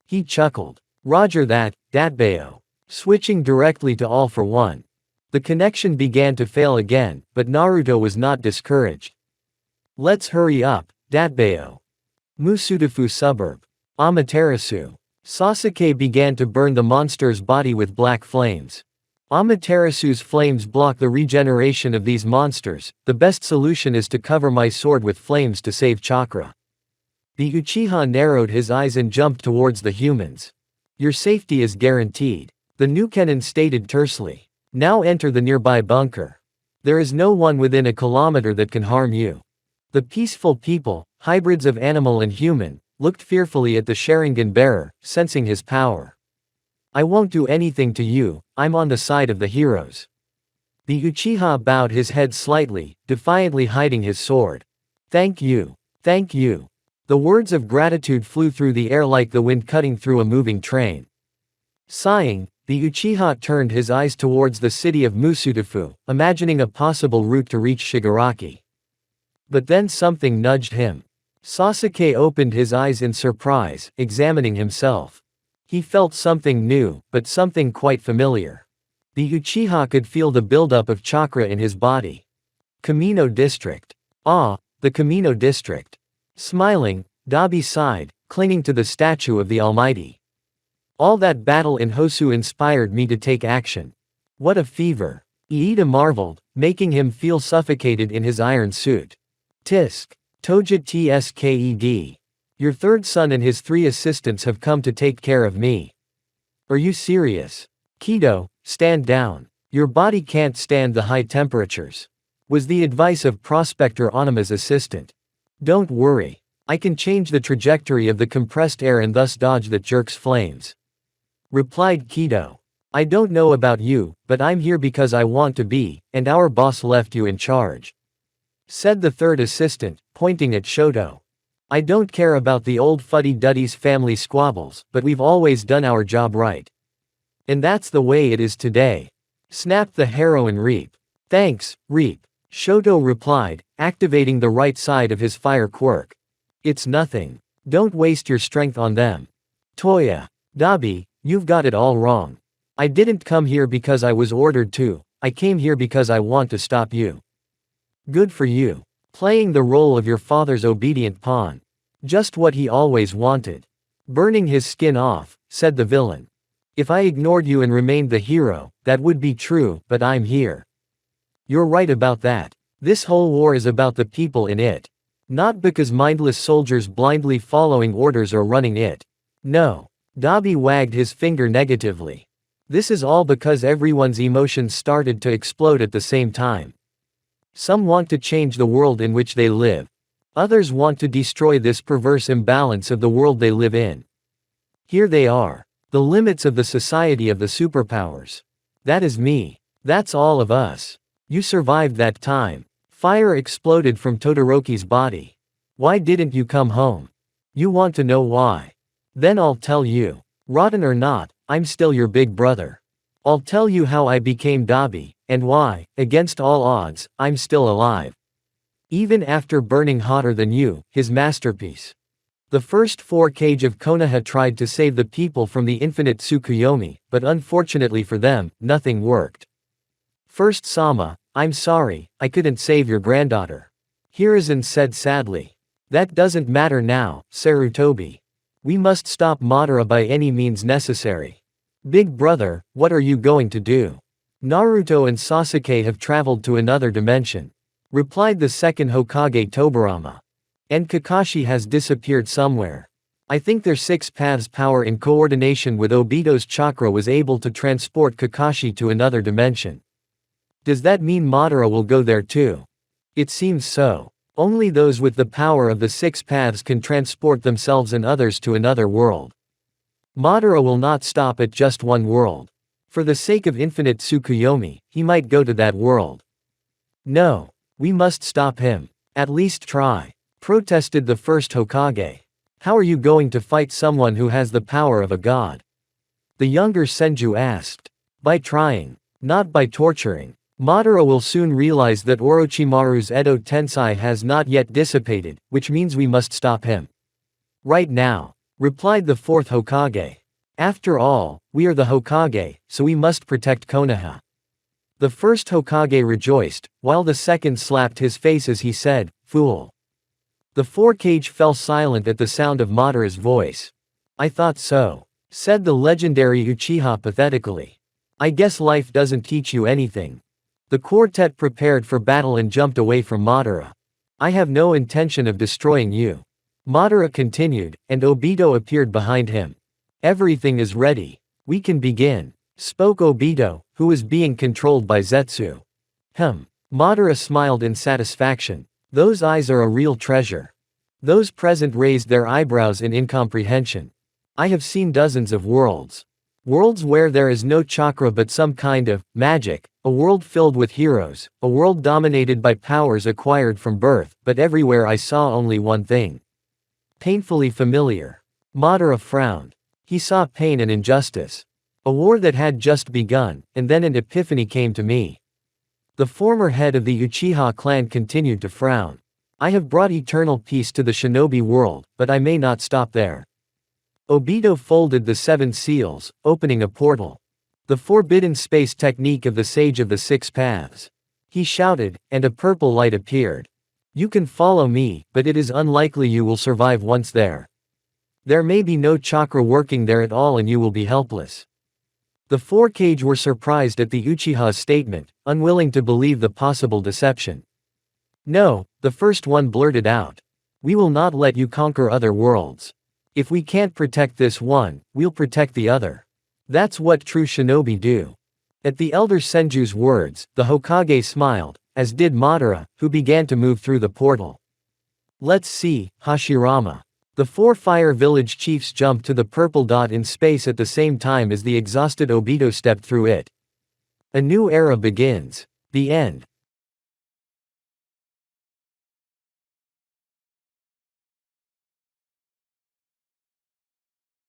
He chuckled. Roger that, Datbeo. Switching directly to All for One. The connection began to fail again, but Naruto was not discouraged. Let's hurry up, Datbeo. Musutafu suburb. Amaterasu. Sasuke began to burn the monster's body with black flames. Amaterasu's flames block the regeneration of these monsters. The best solution is to cover my sword with flames to save chakra. The Uchiha narrowed his eyes and jumped towards the humans. Your safety is guaranteed. The Nukenin stated tersely. Now enter the nearby bunker. There is no one within a kilometer that can harm you. The peaceful people, hybrids of animal and human, looked fearfully at the Sharingan bearer, sensing his power. I won't do anything to you, I'm on the side of the heroes. The Uchiha bowed his head slightly, defiantly hiding his sword. Thank you. Thank you. The words of gratitude flew through the air like the wind cutting through a moving train. Sighing, the Uchiha turned his eyes towards the city of Musutafu, imagining a possible route to reach Shigaraki. But then something nudged him. Sasuke opened his eyes in surprise, examining himself. He felt something new, but something quite familiar. The Uchiha could feel the buildup of chakra in his body. Kamino District. Ah, the Kamino District. Smiling, Dabi sighed, clinging to the statue of the Almighty. All that battle in Hosu inspired me to take action. What a fever. Iida marveled, making him feel suffocated in his iron suit. Tisk. Toja Tsked. Your third son and his 3 assistants have come to take care of me. Are you serious? Kido, stand down. Your body can't stand the high temperatures. was the advice of Prospector Onima's assistant. Don't worry. I can change the trajectory of the compressed air and thus dodge the jerk's flames. Replied Kido. I don't know about you, but I'm here because I want to be, and our boss left you in charge. Said the third assistant, pointing at Shoto. I don't care about the old fuddy-duddy's family squabbles, but we've always done our job right. And that's the way it is today. Snapped the heroine Reap. Thanks, Reap. Shoto replied, activating the right side of his fire quirk. It's nothing. Don't waste your strength on them. Toya. Dabi, you've got it all wrong. I didn't come here because I was ordered to, I came here because I want to stop you. Good for you. Playing the role of your father's obedient pawn. Just what he always wanted. Burning his skin off, said the villain. If I ignored you and remained the hero, that would be true, but I'm here. You're right about that. This whole war is about the people in it. Not because mindless soldiers blindly following orders are running it. No. Dabi wagged his finger negatively. This is all because everyone's emotions started to explode at the same time. Some want to change the world in which they live. Others want to destroy this perverse imbalance of the world they live in. Here they are. The limits of the society of the superpowers. That is me. That's all of us. You survived that time. Fire exploded from Todoroki's body. Why didn't you come home? You want to know why? Then I'll tell you. Rotten or not, I'm still your big brother. I'll tell you how I became Dabi, and why, against all odds, I'm still alive. Even after burning hotter than you, his masterpiece. The first 4 Kage of Konoha tried to save the people from the infinite Tsukuyomi, but unfortunately for them, nothing worked. First Sama, I'm sorry, I couldn't save your granddaughter. Hiruzen said sadly. That doesn't matter now, Sarutobi. We must stop Madara by any means necessary. Big brother, what are you going to do? Naruto and Sasuke have traveled to another dimension. Replied the second Hokage Tobirama. And Kakashi has disappeared somewhere. I think their 6 paths power in coordination with Obito's chakra was able to transport Kakashi to another dimension. Does that mean Madara will go there too? It seems so. Only those with the power of the 6 paths can transport themselves and others to another world. Madara will not stop at just one world. For the sake of infinite Tsukuyomi, he might go to that world. No. We must stop him. At least try. Protested the first Hokage. How are you going to fight someone who has the power of a god? The younger Senju asked. By trying. Not by torturing. Madara will soon realize that Orochimaru's Edo Tensei has not yet dissipated, which means we must stop him. Right now. Replied the fourth Hokage. After all, we are the Hokage, so we must protect Konoha. The first Hokage rejoiced, while the second slapped his face as he said, "Fool." The 4 Kage fell silent at the sound of Madara's voice. I thought so. Said the legendary Uchiha pathetically. I guess life doesn't teach you anything. The quartet prepared for battle and jumped away from Madara. I have no intention of destroying you. Madara continued, and Obito appeared behind him. Everything is ready. We can begin. Spoke Obito, who was being controlled by Zetsu. Madara smiled in satisfaction. Those eyes are a real treasure. Those present raised their eyebrows in incomprehension. I have seen dozens of worlds. Worlds where there is no chakra but some kind of magic, a world filled with heroes, a world dominated by powers acquired from birth, but everywhere I saw only one thing. Painfully familiar. Madara frowned. He saw pain and injustice. A war that had just begun, and then an epiphany came to me. The former head of the Uchiha clan continued to frown. I have brought eternal peace to the shinobi world, but I may not stop there. Obito folded the 7 seals, opening a portal. The forbidden space technique of the Sage of the 6 Paths. He shouted, and a purple light appeared. You can follow me, but it is unlikely you will survive once there. There may be no chakra working there at all and you will be helpless. The 4 Kage were surprised at the Uchiha's statement, unwilling to believe the possible deception. No, the first one blurted out. We will not let you conquer other worlds. If we can't protect this one, we'll protect the other. That's what true shinobi do. At the elder Senju's words, the Hokage smiled, as did Madara, who began to move through the portal. Let's see, Hashirama. The four Fire Village chiefs jumped to the purple dot in space at the same time as the exhausted Obito stepped through it. A new era begins. The end.